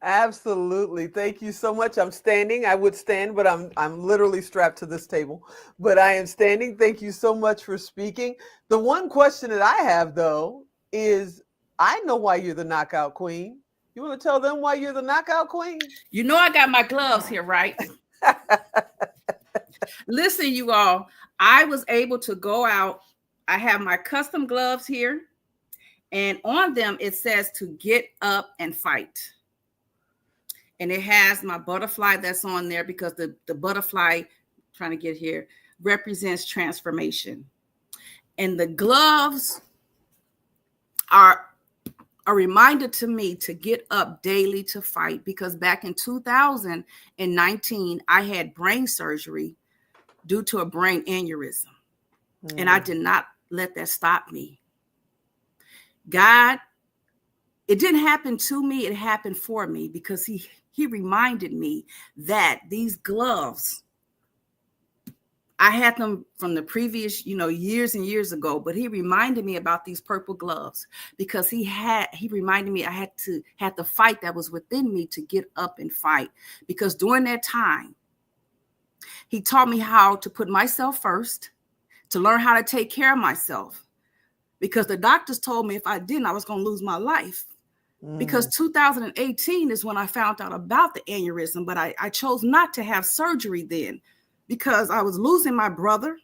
[SPEAKER 1] Absolutely. Thank you so much. I'm standing. I would stand, but I'm literally strapped to this table. But I am standing. Thank you so much for speaking. The one question that I have, though, is I know why you're the knockout queen. You want to tell them why you're the knockout queen?
[SPEAKER 12] You know I got my gloves here, right? Listen, you all, I was able to go out. I have my custom gloves here. And on them, it says to get up and fight. And it has my butterfly that's on there, because the butterfly, trying to get here, represents transformation. And the gloves are a reminder to me to get up daily to fight, because back in 2019, I had brain surgery due to a brain aneurysm. And I did not let that stop me. God, it didn't happen to me, it happened for me, because he reminded me that these gloves, I had them from the previous, years and years ago, but he reminded me about these purple gloves, because he reminded me I had the fight that was within me to get up and fight. Because during that time, he taught me how to put myself first, to learn how to take care of myself, because the doctors told me if I didn't, I was going to lose my life. Because 2018 is when I found out about the aneurysm, but I chose not to have surgery then, because I was losing my brother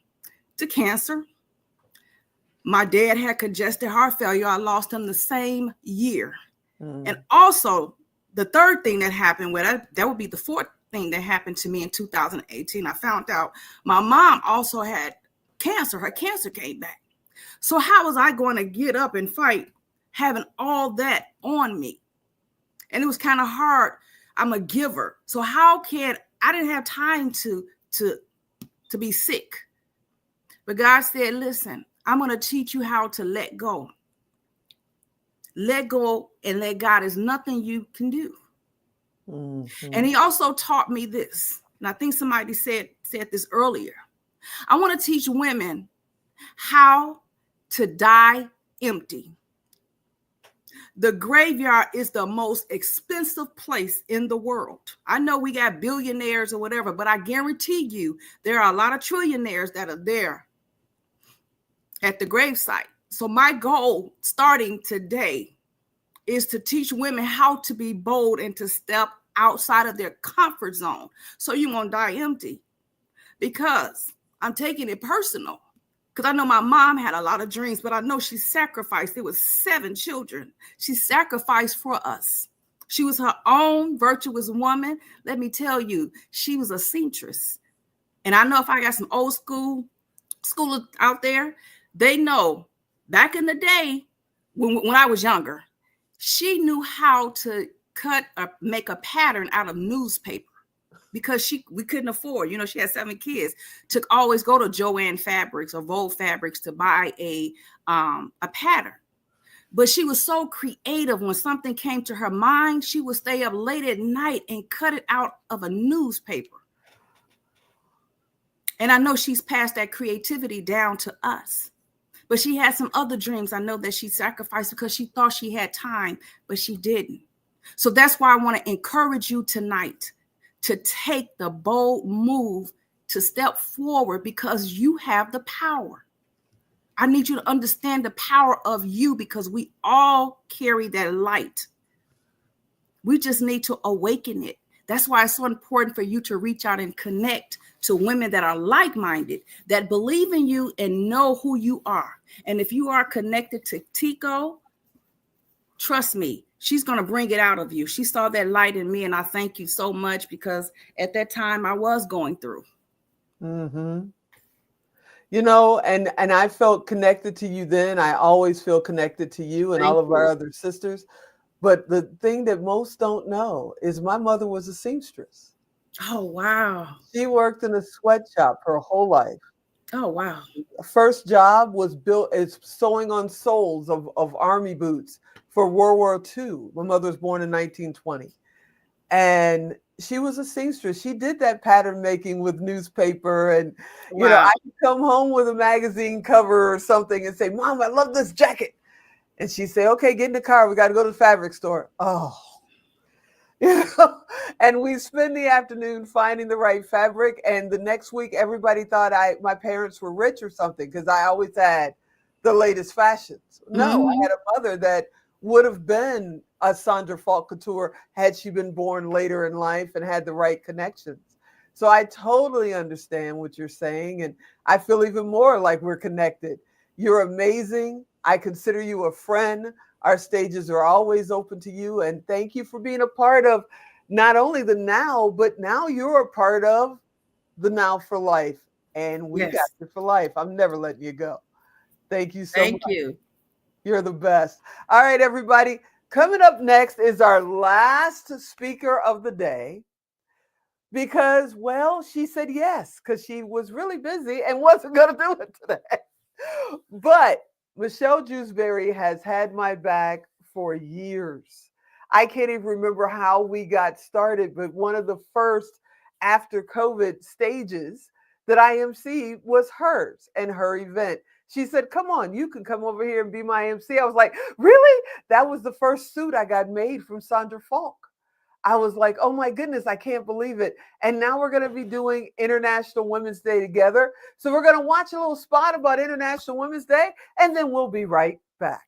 [SPEAKER 12] to cancer. My dad had congestive heart failure. I lost him the same year. And also, the third thing that happened, that would be the fourth thing that happened to me in 2018. I found out my mom also had cancer. Her cancer came back. So how was I going to get up and fight having all that on me? And it was kind of hard. I'm a giver. So I didn't have time to be sick. But God said, listen, I'm going to teach you how to let go. Let go and let God. Is nothing you can do. And he also taught me this. And I think somebody said this earlier. I want to teach women how to die empty. The graveyard is the most expensive place in the world. I know we got billionaires or whatever, but I guarantee you there are a lot of trillionaires that are there at the gravesite. So my goal starting today is to teach women how to be bold and to step outside of their comfort zone. So you won't die empty, because I'm taking it personal. Because I know my mom had a lot of dreams, but I know she sacrificed. It was 7 children. She sacrificed for us. She was her own virtuous woman. Let me tell you, she was a seamstress. And I know if I got some old school out there, they know back in the day when I was younger, she knew how to cut or make a pattern out of newspaper. Because we couldn't afford, she had 7 kids, to always go to Joanne Fabrics or Vogue Fabrics to buy a pattern. But she was so creative. When something came to her mind, she would stay up late at night and cut it out of a newspaper. And I know she's passed that creativity down to us. But she had some other dreams I know that she sacrificed because she thought she had time, but she didn't. So that's why I want to encourage you tonight to take the bold move to step forward, because you have the power. I need you to understand the power of you, because we all carry that light. We just need to awaken it. That's why it's so important for you to reach out and connect to women that are like-minded, that believe in you and know who you are. And if you are connected to Tico, trust me, she's going to bring it out of you. She saw that light in me, and I thank you so much, because at that time I was going through.
[SPEAKER 1] Mm-hmm. And I felt connected to you then. I always feel connected to you and all of our other sisters. But the thing that most don't know is my mother was a seamstress.
[SPEAKER 12] Oh, wow.
[SPEAKER 1] She worked in a sweatshop her whole life.
[SPEAKER 12] Oh, wow.
[SPEAKER 1] First job was sewing on soles of army boots for World War II. My mother was born in 1920. And she was a seamstress. She did that pattern making with newspaper. And, I could come home with a magazine cover or something and say, Mom, I love this jacket. And she'd say, okay, get in the car. We got to go to the fabric store. Oh, and we spend the afternoon finding the right fabric. And the next week, everybody thought my parents were rich or something, because I always had the latest fashions. No, I had a mother that would have been a Sandra Falk Couture had she been born later in life and had the right connections. So I totally understand what you're saying. And I feel even more like we're connected. You're amazing. I consider you a friend. Our stages are always open to you. And thank you for being a part of not only the Now, but now you're a part of the Now4.Life. And we got you for life. I'm never letting you go. Thank you so much.
[SPEAKER 12] Thank you.
[SPEAKER 1] You're the best. All right, everybody. Coming up next is our last speaker of the day, because, she said yes, because she was really busy and wasn't going to do it today. But Michelle Jewsbury has had my back for years. I can't even remember how we got started, but one of the first after COVID stages that I emceed was hers and her event. She said, come on, you can come over here and be my MC. I was like, really? That was the first suit I got made from Sandra Falk. I was like, oh my goodness, I can't believe it. And now we're going to be doing International Women's Day together. So we're going to watch a little spot about International Women's Day, and then we'll be right back.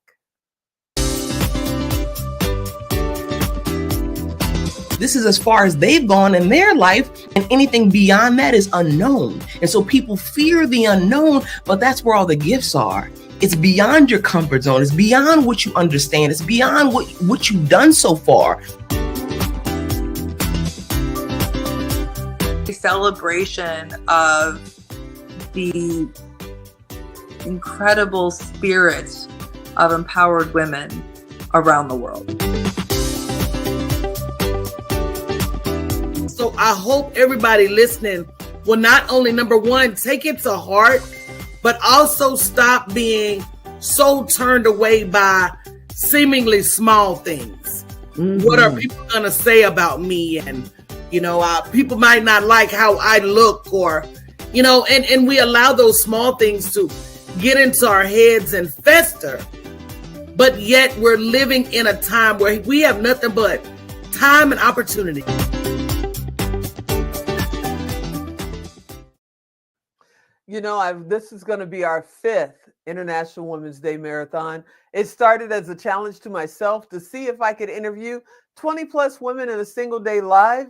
[SPEAKER 22] This is as far as they've gone in their life, and anything beyond that is unknown. And so people fear the unknown, but that's where all the gifts are. It's beyond your comfort zone. It's beyond what you understand. It's beyond what you've done so far.
[SPEAKER 23] A celebration of the incredible spirit of empowered women around the world.
[SPEAKER 24] So I hope everybody listening will not only, number one, take it to heart, but also stop being so turned away by seemingly small things. Mm-hmm. What are people going to say about me? And, people might not like how I look, or, and we allow those small things to get into our heads and fester. but yet we're living in a time where we have nothing but time and opportunity.
[SPEAKER 1] You know, this is going to be our 5th International Women's Day Marathon. It started as a challenge to myself to see if I could interview 20 plus women in a single day live.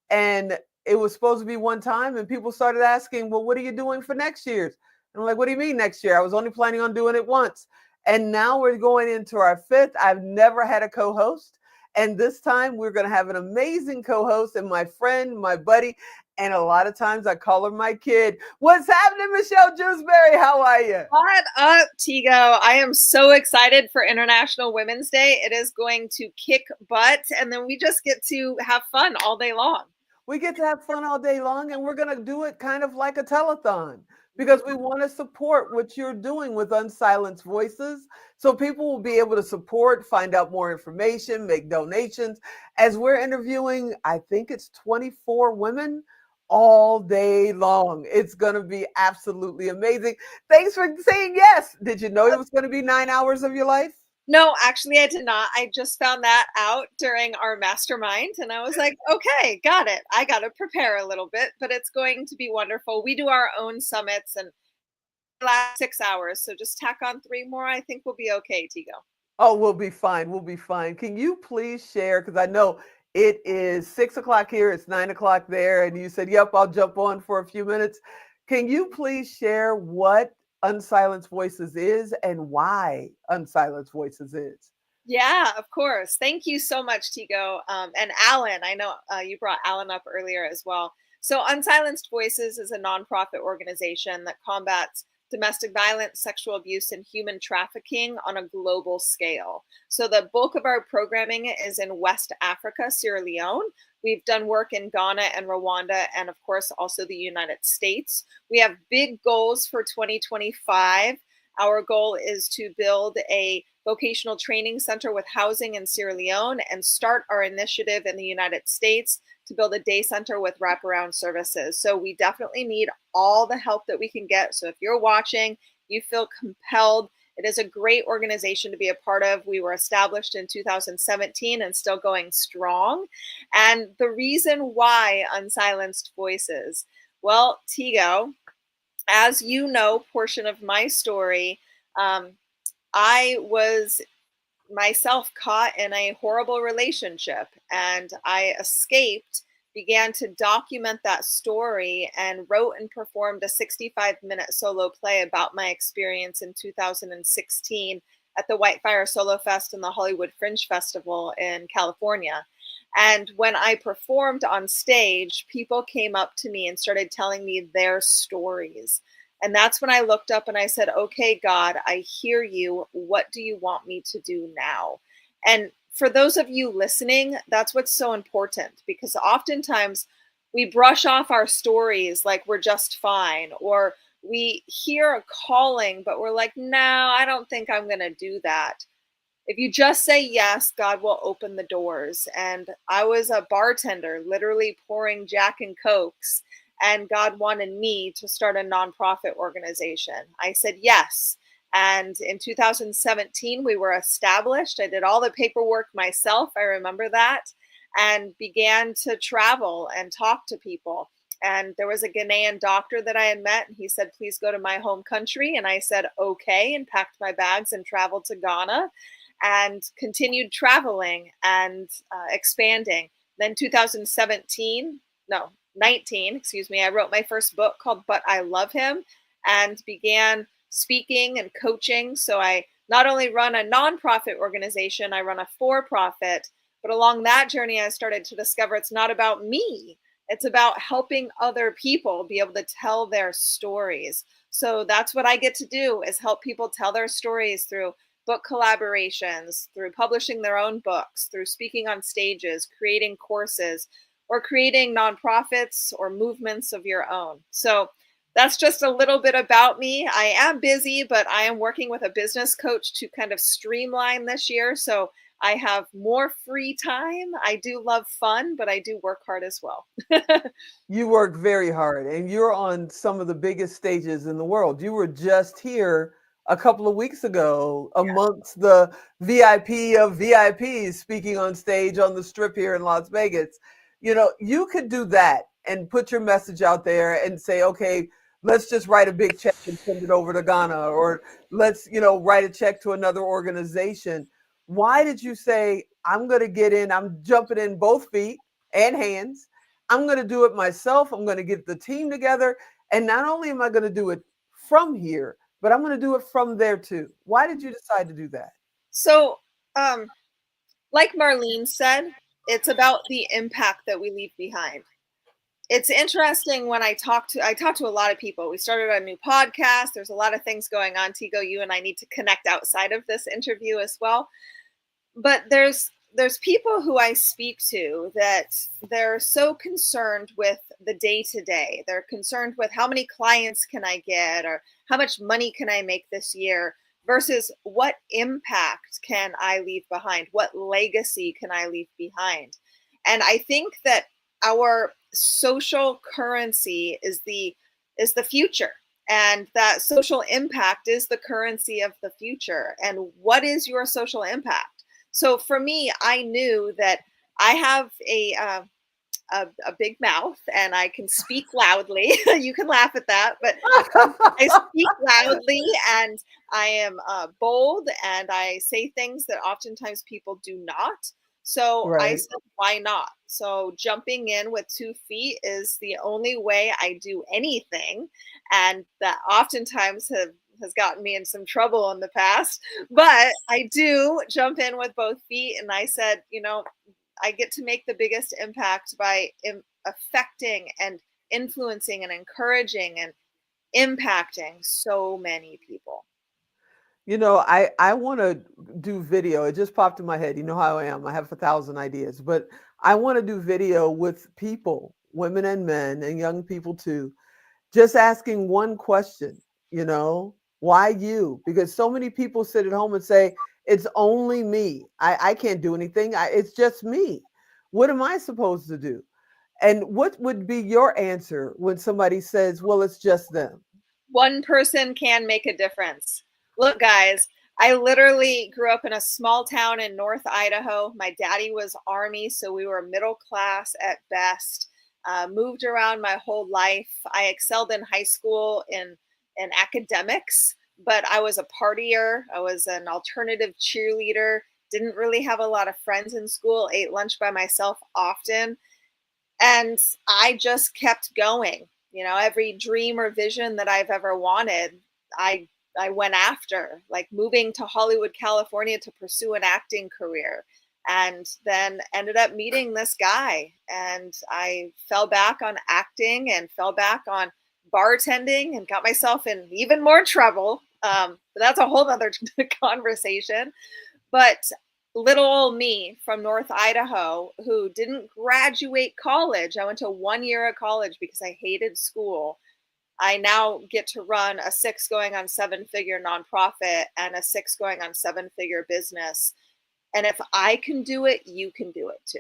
[SPEAKER 1] And it was supposed to be one time. And people started asking, well, what are you doing for next year's? And I'm like, what do you mean next year? I was only planning on doing it once. And now we're going into our 5th. I've never had a co-host. And this time we're going to have an amazing co-host and my friend, my buddy. And a lot of times I call her my kid. What's happening, Michelle Jewsbury? How are you?
[SPEAKER 13] What up, Tigo? I am so excited for International Women's Day. It is going to kick butt, and then we just get to have fun all day long.
[SPEAKER 1] We get to have fun all day long, and we're going to do it kind of like a telethon because we want to support what you're doing with Unsilenced Voices. So people will be able to support, find out more information, make donations. As we're interviewing, I think it's 24 women all day long. It's going to be absolutely amazing. Thanks for saying yes. Did you know it was going to be 9 hours of your life?
[SPEAKER 13] No, actually, I did not. I just found that out during our mastermind, and I was like, okay, got it. I got to prepare a little bit, but it's going to be wonderful. We do our own summits and last 6 hours, so just tack on 3 more. I think we'll be okay, Tigo.
[SPEAKER 1] Oh, we'll be fine. We'll be fine. Can you please share, because I know it is 6 o'clock here, it's 9 o'clock there, and you said, yep, I'll jump on for a few minutes. Can you please share what Unsilenced Voices is and why Unsilenced Voices is?
[SPEAKER 13] Yeah, of course. Thank you so much, Tigo. And Alan, I know you brought Alan up earlier as well. So Unsilenced Voices is a nonprofit organization that combats domestic violence, sexual abuse, and human trafficking on a global scale. So the bulk of our programming is in West Africa, Sierra Leone. We've done work in Ghana and Rwanda, and of course, also the United States. We have big goals for 2025. Our goal is to build a vocational training center with housing in Sierra Leone and start our initiative in the United States to build a day center with wraparound services. So we definitely need all the help that we can get. So if you're watching, you feel compelled, it is a great organization to be a part of. We were established in 2017 and still going strong. And the reason why Unsilenced Voices, well, Tigo, as you know, portion of my story, I was myself caught in a horrible relationship, and I escaped, began to document that story, and wrote and performed a 65-minute solo play about my experience in 2016 at the Whitefire Solo Fest and the Hollywood Fringe Festival in California. And when I performed on stage, people came up to me and started telling me their stories. And that's when I looked up and I said, okay, God, I hear you. What do you want me to do now? And for those of you listening, that's what's so important, because oftentimes we brush off our stories like we're just fine, or we hear a calling, but we're like, no, I don't think I'm going to do that. If you just say yes, God will open the doors. And I was a bartender, literally pouring Jack and Cokes, and God wanted me to start a nonprofit organization. I said yes. And in 2017, we were established. I did all the paperwork myself. I remember that, and began to travel and talk to people. And there was a Ghanaian doctor that I had met, and he said, please go to my home country. And I said, okay, and packed my bags and traveled to Ghana and continued traveling and expanding. Then 19, I wrote my first book called But I Love Him, and began speaking and coaching. So I not only run a nonprofit organization, I run a for-profit, but along that journey, I started to discover it's not about me. It's about helping other people be able to tell their stories. So that's what I get to do, is help people tell their stories through book collaborations, through publishing their own books, through speaking on stages, creating courses, or creating nonprofits or movements of your own. So that's just a little bit about me. I am busy, but I am working with a business coach to kind of streamline this year. So I have more free time. I do love fun, but I do work hard as well.
[SPEAKER 1] You work very hard, and you're on some of the biggest stages in the world. You were just here a couple of weeks ago amongst the VIP of VIPs speaking on stage on the Strip here in Las Vegas. You know, you could do that and put your message out there and say, okay, let's just write a big check and send it over to Ghana, or let's, you know, write a check to another organization. Why did you say, I'm going to get in, I'm jumping in both feet and hands. I'm going to do it myself. I'm going to get the team together. And not only am I going to do it from here, but I'm going to do it from there too. Why did you decide to do that?
[SPEAKER 13] So, like Marlene said, it's about the impact that we leave behind. It's interesting when I talk to a lot of people. We started a new podcast. There's a lot of things going on. Tigo, you and I need to connect outside of this interview as well. But there's people who I speak to that they're so concerned with the day-to-day. They're concerned with how many clients can I get, or how much money can I make this year, versus what impact can I leave behind? What legacy can I leave behind? And I think that our social currency is the future, and that social impact is the currency of the future. And what is your social impact? So for me, I knew that I have a big mouth and I can speak loudly. You can laugh at that, but I speak loudly, and I am bold, and I say things that oftentimes people do not. So I said, why not? So jumping in with 2 feet is the only way I do anything. And that oftentimes has gotten me in some trouble in the past, but I do jump in with both feet. And I said, you know, I get to make the biggest impact by affecting and influencing and encouraging and impacting so many people.
[SPEAKER 1] You know, I want to do video. It just popped in my head. You know how I am. I have 1,000 ideas, but I want to do video with people, women and men and young people too, just asking one question, you know, why you? Because so many people sit at home and say, it's only me. I can't do anything. It's just me. What am I supposed to do? And what would be your answer when somebody says, well, it's just them?
[SPEAKER 13] One person can make a difference. Look, guys, I literally grew up in a small town in North Idaho. My daddy was Army, so we were middle class at best. Moved around my whole life. I excelled in high school in academics, but I was a partier. I was an alternative cheerleader. Didn't really have a lot of friends in school. Ate lunch by myself often. And I just kept going. You know, every dream or vision that I've ever wanted, I went after, like moving to Hollywood, California to pursue an acting career, and then ended up meeting this guy. And I fell back on acting and fell back on bartending and got myself in even more trouble. But that's a whole other conversation. But little old me from North Idaho, who didn't graduate college. I went to 1 year of college because I hated school. I now get to run a 6 going on 7-figure nonprofit and a 6 going on 7-figure business. And if I can do it, you can do it too.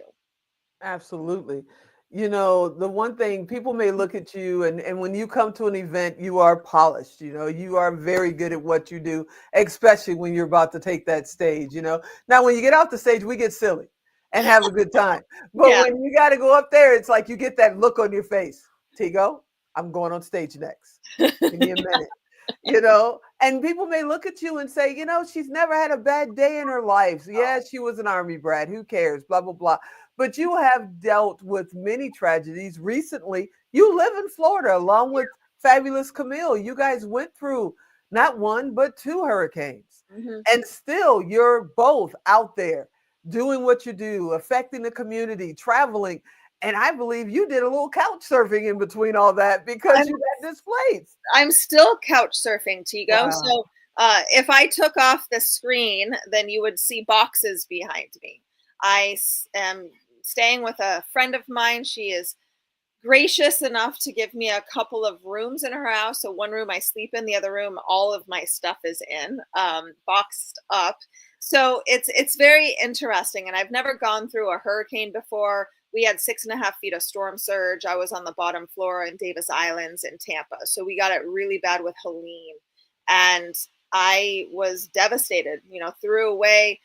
[SPEAKER 1] Absolutely. You know, the one thing, people may look at you and when you come to an event, you are polished, you know, you are very good at what you do, especially when you're about to take that stage, you know. Now, when you get off the stage, we get silly and have a good time. But when you got to go up there, it's like you get that look on your face. Tigo, I'm going on stage next. Give me a minute. You know, and people may look at you and say, you know, she's never had a bad day in her life. Yeah, she was an Army brat. Who cares? Blah, blah, blah. But you have dealt with many tragedies recently. You live in Florida along with Fabulous Camille. You guys went through not 1, but 2 hurricanes. Mm-hmm. And still you're both out there doing what you do, affecting the community, traveling. And I believe you did a little couch surfing in between all that because you got displaced.
[SPEAKER 13] I'm still couch surfing, Tigo. Wow. So if I took off the screen, then you would see boxes behind me. I am staying with a friend of mine. She is gracious enough to give me a couple of rooms in her house. So one room I sleep in, the other room all of my stuff is in, boxed up. So it's very interesting. And I've never gone through a hurricane before. We had 6.5 feet of storm surge. I was on the bottom floor in Davis Islands in Tampa. So we got it really bad with Helene. And I was devastated, threw away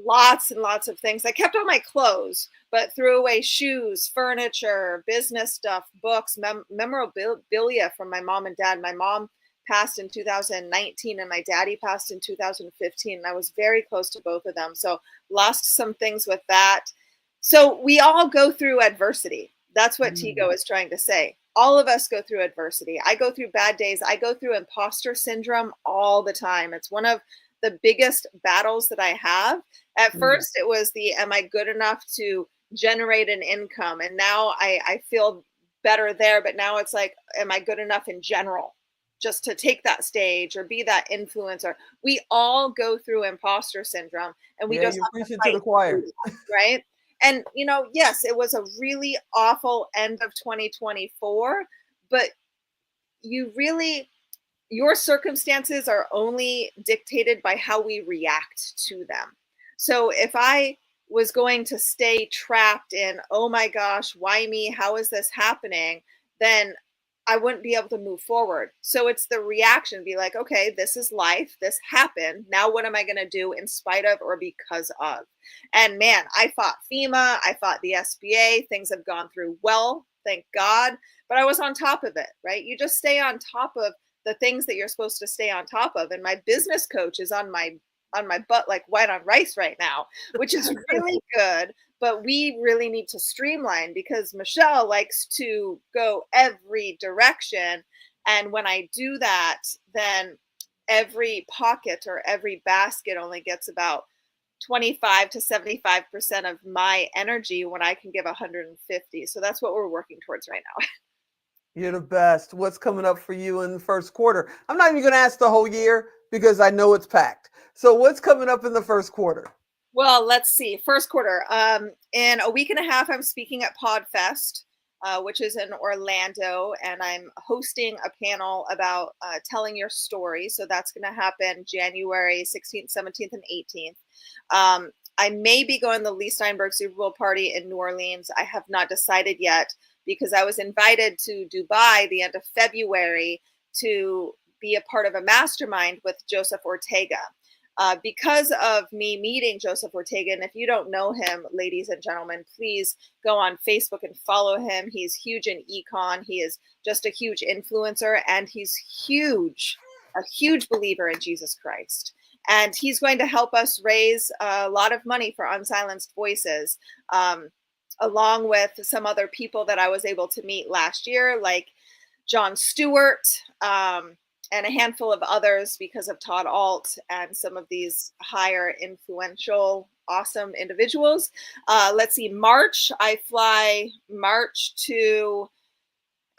[SPEAKER 13] lots and lots of things. I kept all my clothes, but threw away shoes, furniture, business stuff, books, memorabilia from my mom and dad. My mom passed in 2019 and my daddy passed in 2015. And I was very close to both of them. So lost some things with that. So we all go through adversity. That's what Tigo is trying to say. All of us go through adversity. I go through bad days. I go through imposter syndrome all the time. It's one of the biggest battles that I have. At first, it was am I good enough to generate an income? And now I feel better there. But now it's like, am I good enough in general just to take that stage or be that influencer? We all go through imposter syndrome, and we just
[SPEAKER 1] you're
[SPEAKER 13] have
[SPEAKER 1] preaching
[SPEAKER 13] to
[SPEAKER 1] to the choir,
[SPEAKER 13] right? And, yes, it was a really awful end of 2024, but your circumstances are only dictated by how we react to them. So if I was going to stay trapped in, oh my gosh, why me? How is this happening? Then I wouldn't be able to move forward. So it's the reaction, be like, okay, this is life. This happened. Now what am I going to do in spite of or because of? And man, I fought FEMA. I fought the SBA. Things have gone through well, thank God. But I was on top of it, right? You just stay on top of the things that you're supposed to stay on top of. And my business coach is on my butt like white on rice right now, which is really good. But we really need to streamline because Michelle likes to go every direction. And when I do that, then every pocket or every basket only gets about 25 to 75% of my energy when I can give 150. So that's what we're working towards right now.
[SPEAKER 1] You're the best. What's coming up for you in the first quarter? I'm not even going to ask the whole year because I know it's packed. So what's coming up in the first quarter?
[SPEAKER 13] Well, let's see. First quarter. In a week and a half, I'm speaking at PodFest, which is in Orlando, and I'm hosting a panel about telling your story. So that's going to happen January 16th, 17th, and 18th. I may be going to the Lee Steinberg Super Bowl party in New Orleans. I have not decided yet because I was invited to Dubai the end of February to be a part of a mastermind with Joseph Ortega. Because of me meeting Joseph Ortega, and if you don't know him, ladies and gentlemen, please go on Facebook and follow him. He's huge in econ. He is just a huge influencer, and he's a huge believer in Jesus Christ. And he's going to help us raise a lot of money for Unsilenced Voices, along with some other people that I was able to meet last year, like Jon Stewart, and a handful of others because of Todd Alt and some of these higher influential, awesome individuals. Let's see, March, I fly March to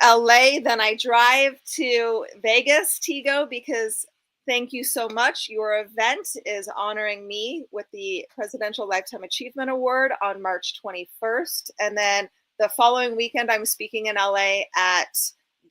[SPEAKER 13] LA, then I drive to Vegas, Tigo, because thank you so much. Your event is honoring me with the Presidential Lifetime Achievement Award on March 21st. And then the following weekend, I'm speaking in LA at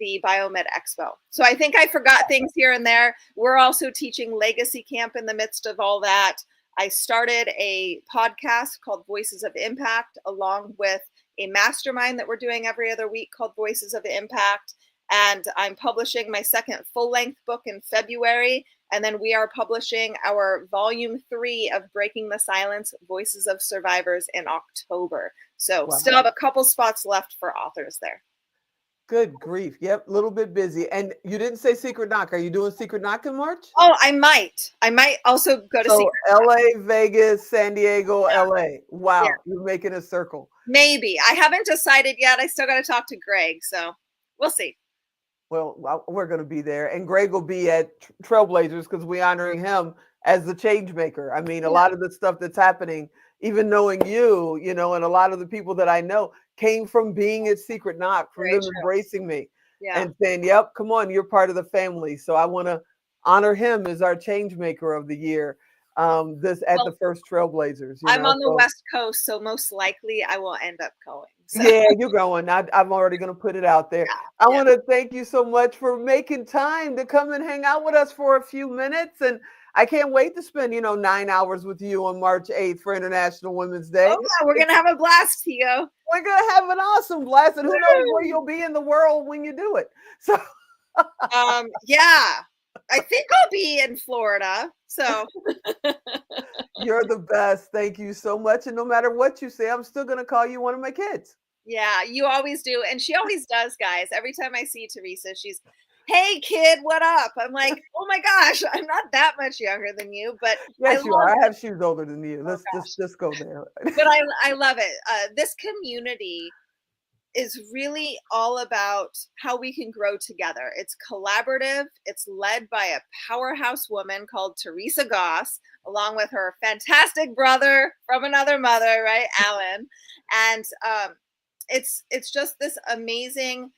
[SPEAKER 13] the Biomed Expo. So I think I forgot things here and there. We're also teaching Legacy Camp in the midst of all that. I started a podcast called Voices of Impact, along with a mastermind that we're doing every other week called Voices of Impact. And I'm publishing my second full-length book in February. And then we are publishing our volume 3 of Breaking the Silence, Voices of Survivors in October. So still have a couple spots left for authors there.
[SPEAKER 1] Good grief. Yep, a little bit busy. And you didn't say Secret Knock. Are you doing Secret Knock in March?
[SPEAKER 13] Oh, I might also go to Secret
[SPEAKER 1] LA, Vegas, San Diego, LA. Wow, you're making a circle.
[SPEAKER 13] Maybe. I haven't decided yet. I still got to talk to Greg, so we'll see.
[SPEAKER 1] Well, we're going to be there. And Greg will be at Trailblazers because we're honoring him as the change maker. I mean, a lot of the stuff that's happening, even knowing you, and a lot of the people that I know came from being at Secret Knock, from them embracing me and saying, yep, come on, you're part of the family. So I want to honor him as our change maker of the year. The first Trailblazers.
[SPEAKER 13] I'm on the West Coast, so most likely I will end up going. So.
[SPEAKER 1] Yeah, you're going. I'm already going to put it out there. I want to thank you so much for making time to come and hang out with us for a few minutes. And I can't wait to spend, 9 hours with you on March 8th for International Women's Day.
[SPEAKER 13] Oh, yeah, we're going to have a blast, Tio.
[SPEAKER 1] We're going to have an awesome blast. And who knows where you'll be in the world when you do it. So,
[SPEAKER 13] I think I'll be in Florida. So
[SPEAKER 1] You're the best. Thank you so much. And no matter what you say, I'm still going to call you one of my kids.
[SPEAKER 13] yeah, you always do. And she always does, guys. Every time I see Teresa, she's, hey kid, what up? I'm like, oh my gosh, I'm not that much younger than you, but
[SPEAKER 1] yes, you are. I have shoes older than you. Let's just go there.
[SPEAKER 13] But I love it. This community is really all about how we can grow together. It's collaborative. It's led by a powerhouse woman called Teresa Goss, along with her fantastic brother from another mother, right, Alan. And it's just this amazing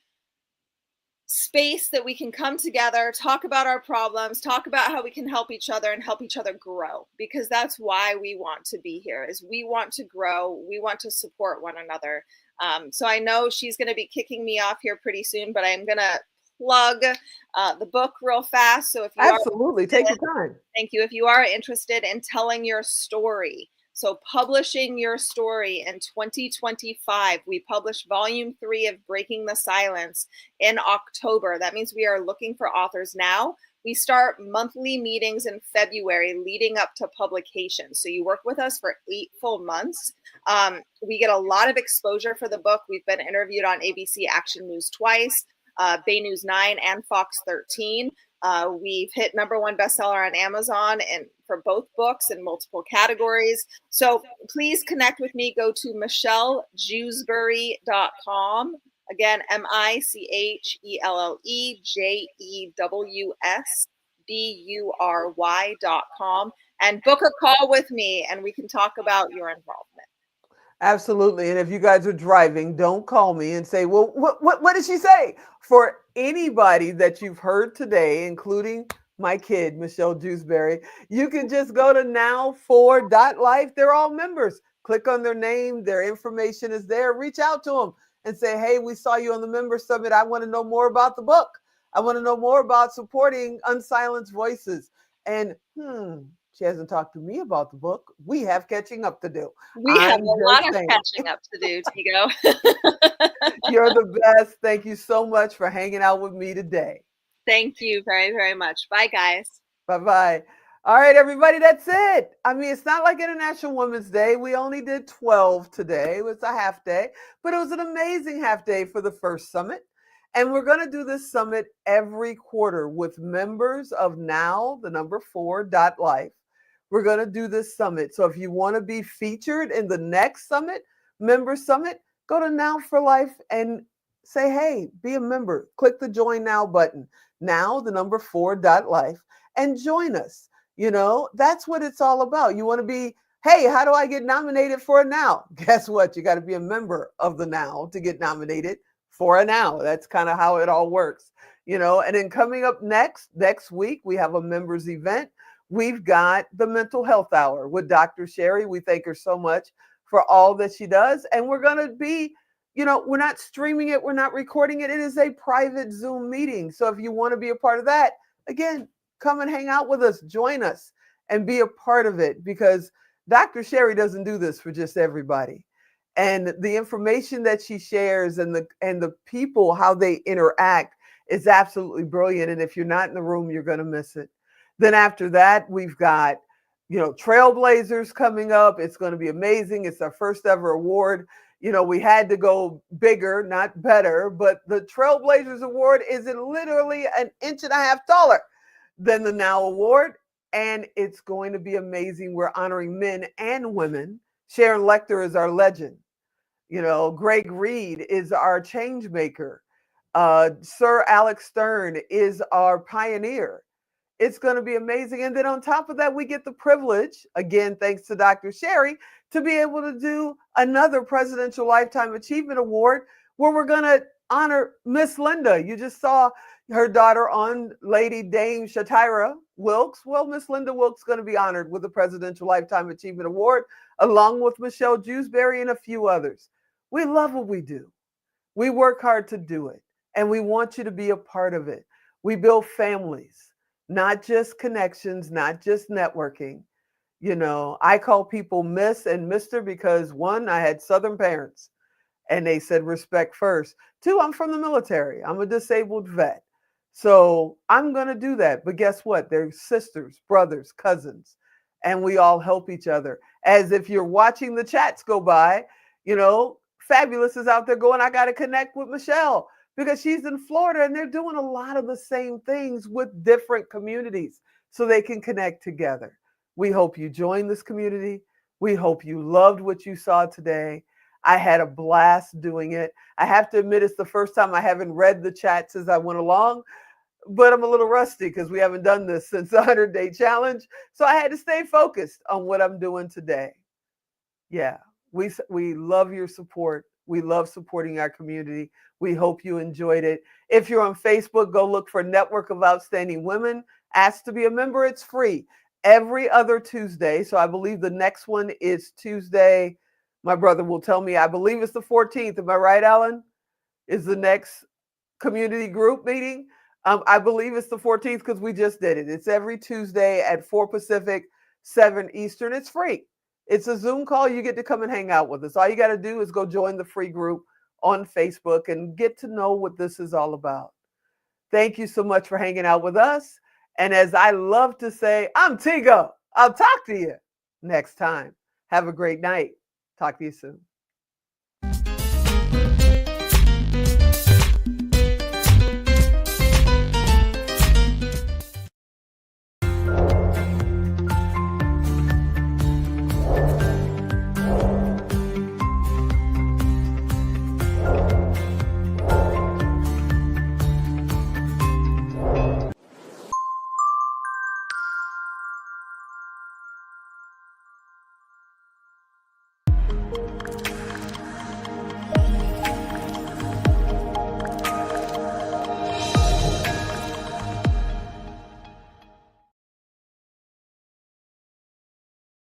[SPEAKER 13] space that we can come together, talk about our problems, talk about how we can help each other and help each other grow, because that's why we want to be here, is we want to grow. We want to support one another. So I know she's going to be kicking me off here pretty soon, but I'm going to plug the book real fast. So if you
[SPEAKER 1] absolutely take your time.
[SPEAKER 13] Thank you. If you are interested in telling your story, so publishing your story in 2025, we published volume 3 of Breaking the Silence in October. That means we are looking for authors now. We start monthly meetings in February leading up to publication. So you work with us for 8 full months. We get a lot of exposure for the book. We've been interviewed on ABC Action News twice, Bay News 9 and Fox 13. We've hit #1 bestseller on Amazon and for both books in multiple categories. So please connect with me. Go to michellejewsbury.com. Again, MICHELLEJEWSBURY.com and book a call with me and we can talk about your involvement.
[SPEAKER 1] Absolutely. And if you guys are driving, don't call me and say, well, what did she say? For anybody that you've heard today, including my kid, Michelle Jewsbury, you can just go to NOW4.Life. They're all members. Click on their name. Their information is there. Reach out to them and say, hey, we saw you on the Member Summit. I want to know more about the book. I want to know more about supporting unsilenced voices. And she hasn't talked to me about the book. We have catching up to do.
[SPEAKER 13] We have a lot of catching up to do, Tigo.
[SPEAKER 1] You're the best. Thank you so much for hanging out with me today.
[SPEAKER 13] Thank you very, very much. Bye, guys.
[SPEAKER 1] Bye-bye. All right, everybody, that's it. I mean, it's not like International Women's Day. We only did 12 today. It was a half day, but it was an amazing half day for the first summit. And we're going to do this summit every quarter with members of NOW4.Life. We're going to do this summit. So if you want to be featured in the next summit, member summit, go to Now4Life and say, hey, be a member. Click the Join Now button. Now4.Life and join us. You know, that's what it's all about. You want to be, hey, how do I get nominated for a Now? Guess what? You got to be a member of the Now to get nominated for a Now. That's kind of how it all works. You know, and then coming up next week, we have a members event. We've got the Mental Health Hour with Dr. Sherry. We thank her so much for all that she does. And we're going to be, you know, we're not streaming it. We're not recording it. It is a private Zoom meeting. So if you want to be a part of that, again, come and hang out with us, join us and be a part of it, because Dr. Sherry doesn't do this for just everybody. And the information that she shares and the people, how they interact is absolutely brilliant. And if you're not in the room, you're going to miss it. Then after that, we've got, you know, Trailblazers coming up. It's going to be amazing. It's our first ever award. You know, we had to go bigger, not better, but the Trailblazers Award is literally 1.5 inches taller than the Now Award. And it's going to be amazing. We're honoring men and women. Sharon Lecter is our legend. You know, Greg Reed is our change maker. Sir Alex Stern is our pioneer. It's going to be amazing. And then on top of that, we get the privilege, again, thanks to Dr. Sherry, to be able to do another Presidential Lifetime Achievement Award where we're going to honor Miss Linda. You just saw her daughter on, Lady Dame Shatira Wilkes. Well, Miss Linda Wilkes is going to be honored with the Presidential Lifetime Achievement Award, along with Michelle Jewsbury and a few others. We love what we do. We work hard to do it, and we want you to be a part of it. We build families, not just connections, not just networking. You know, I call people Miss and Mr. because 1, I had Southern parents and they said respect first. 2, I'm from the military. I'm a disabled vet. So I'm going to do that. But guess what? They're sisters, brothers, cousins, and we all help each other. As if you're watching the chats go by, you know, Fabulous is out there going, I got to connect with Michelle because she's in Florida and they're doing a lot of the same things with different communities so they can connect together. We hope you join this community. We hope you loved what you saw today. I had a blast doing it. I have to admit, it's the first time I haven't read the chats as I went along, but I'm a little rusty because we haven't done this since the 100-day challenge. So I had to stay focused on what I'm doing today. Yeah, we love your support. We love supporting our community. We hope you enjoyed it. If you're on Facebook, go look for Network of Outstanding Women. Ask to be a member. It's free every other Tuesday. So I believe the next one is Tuesday. My brother will tell me, I believe it's the 14th. Am I right, Alan? Is the next community group meeting? I believe it's the 14th because we just did it. It's every Tuesday at 4 Pacific, 7 Eastern. It's free. It's a Zoom call. You get to come and hang out with us. All you got to do is go join the free group on Facebook and get to know what this is all about. Thank you so much for hanging out with us. And as I love to say, I'm Tigo. I'll talk to you next time. Have a great night. Talk to you soon.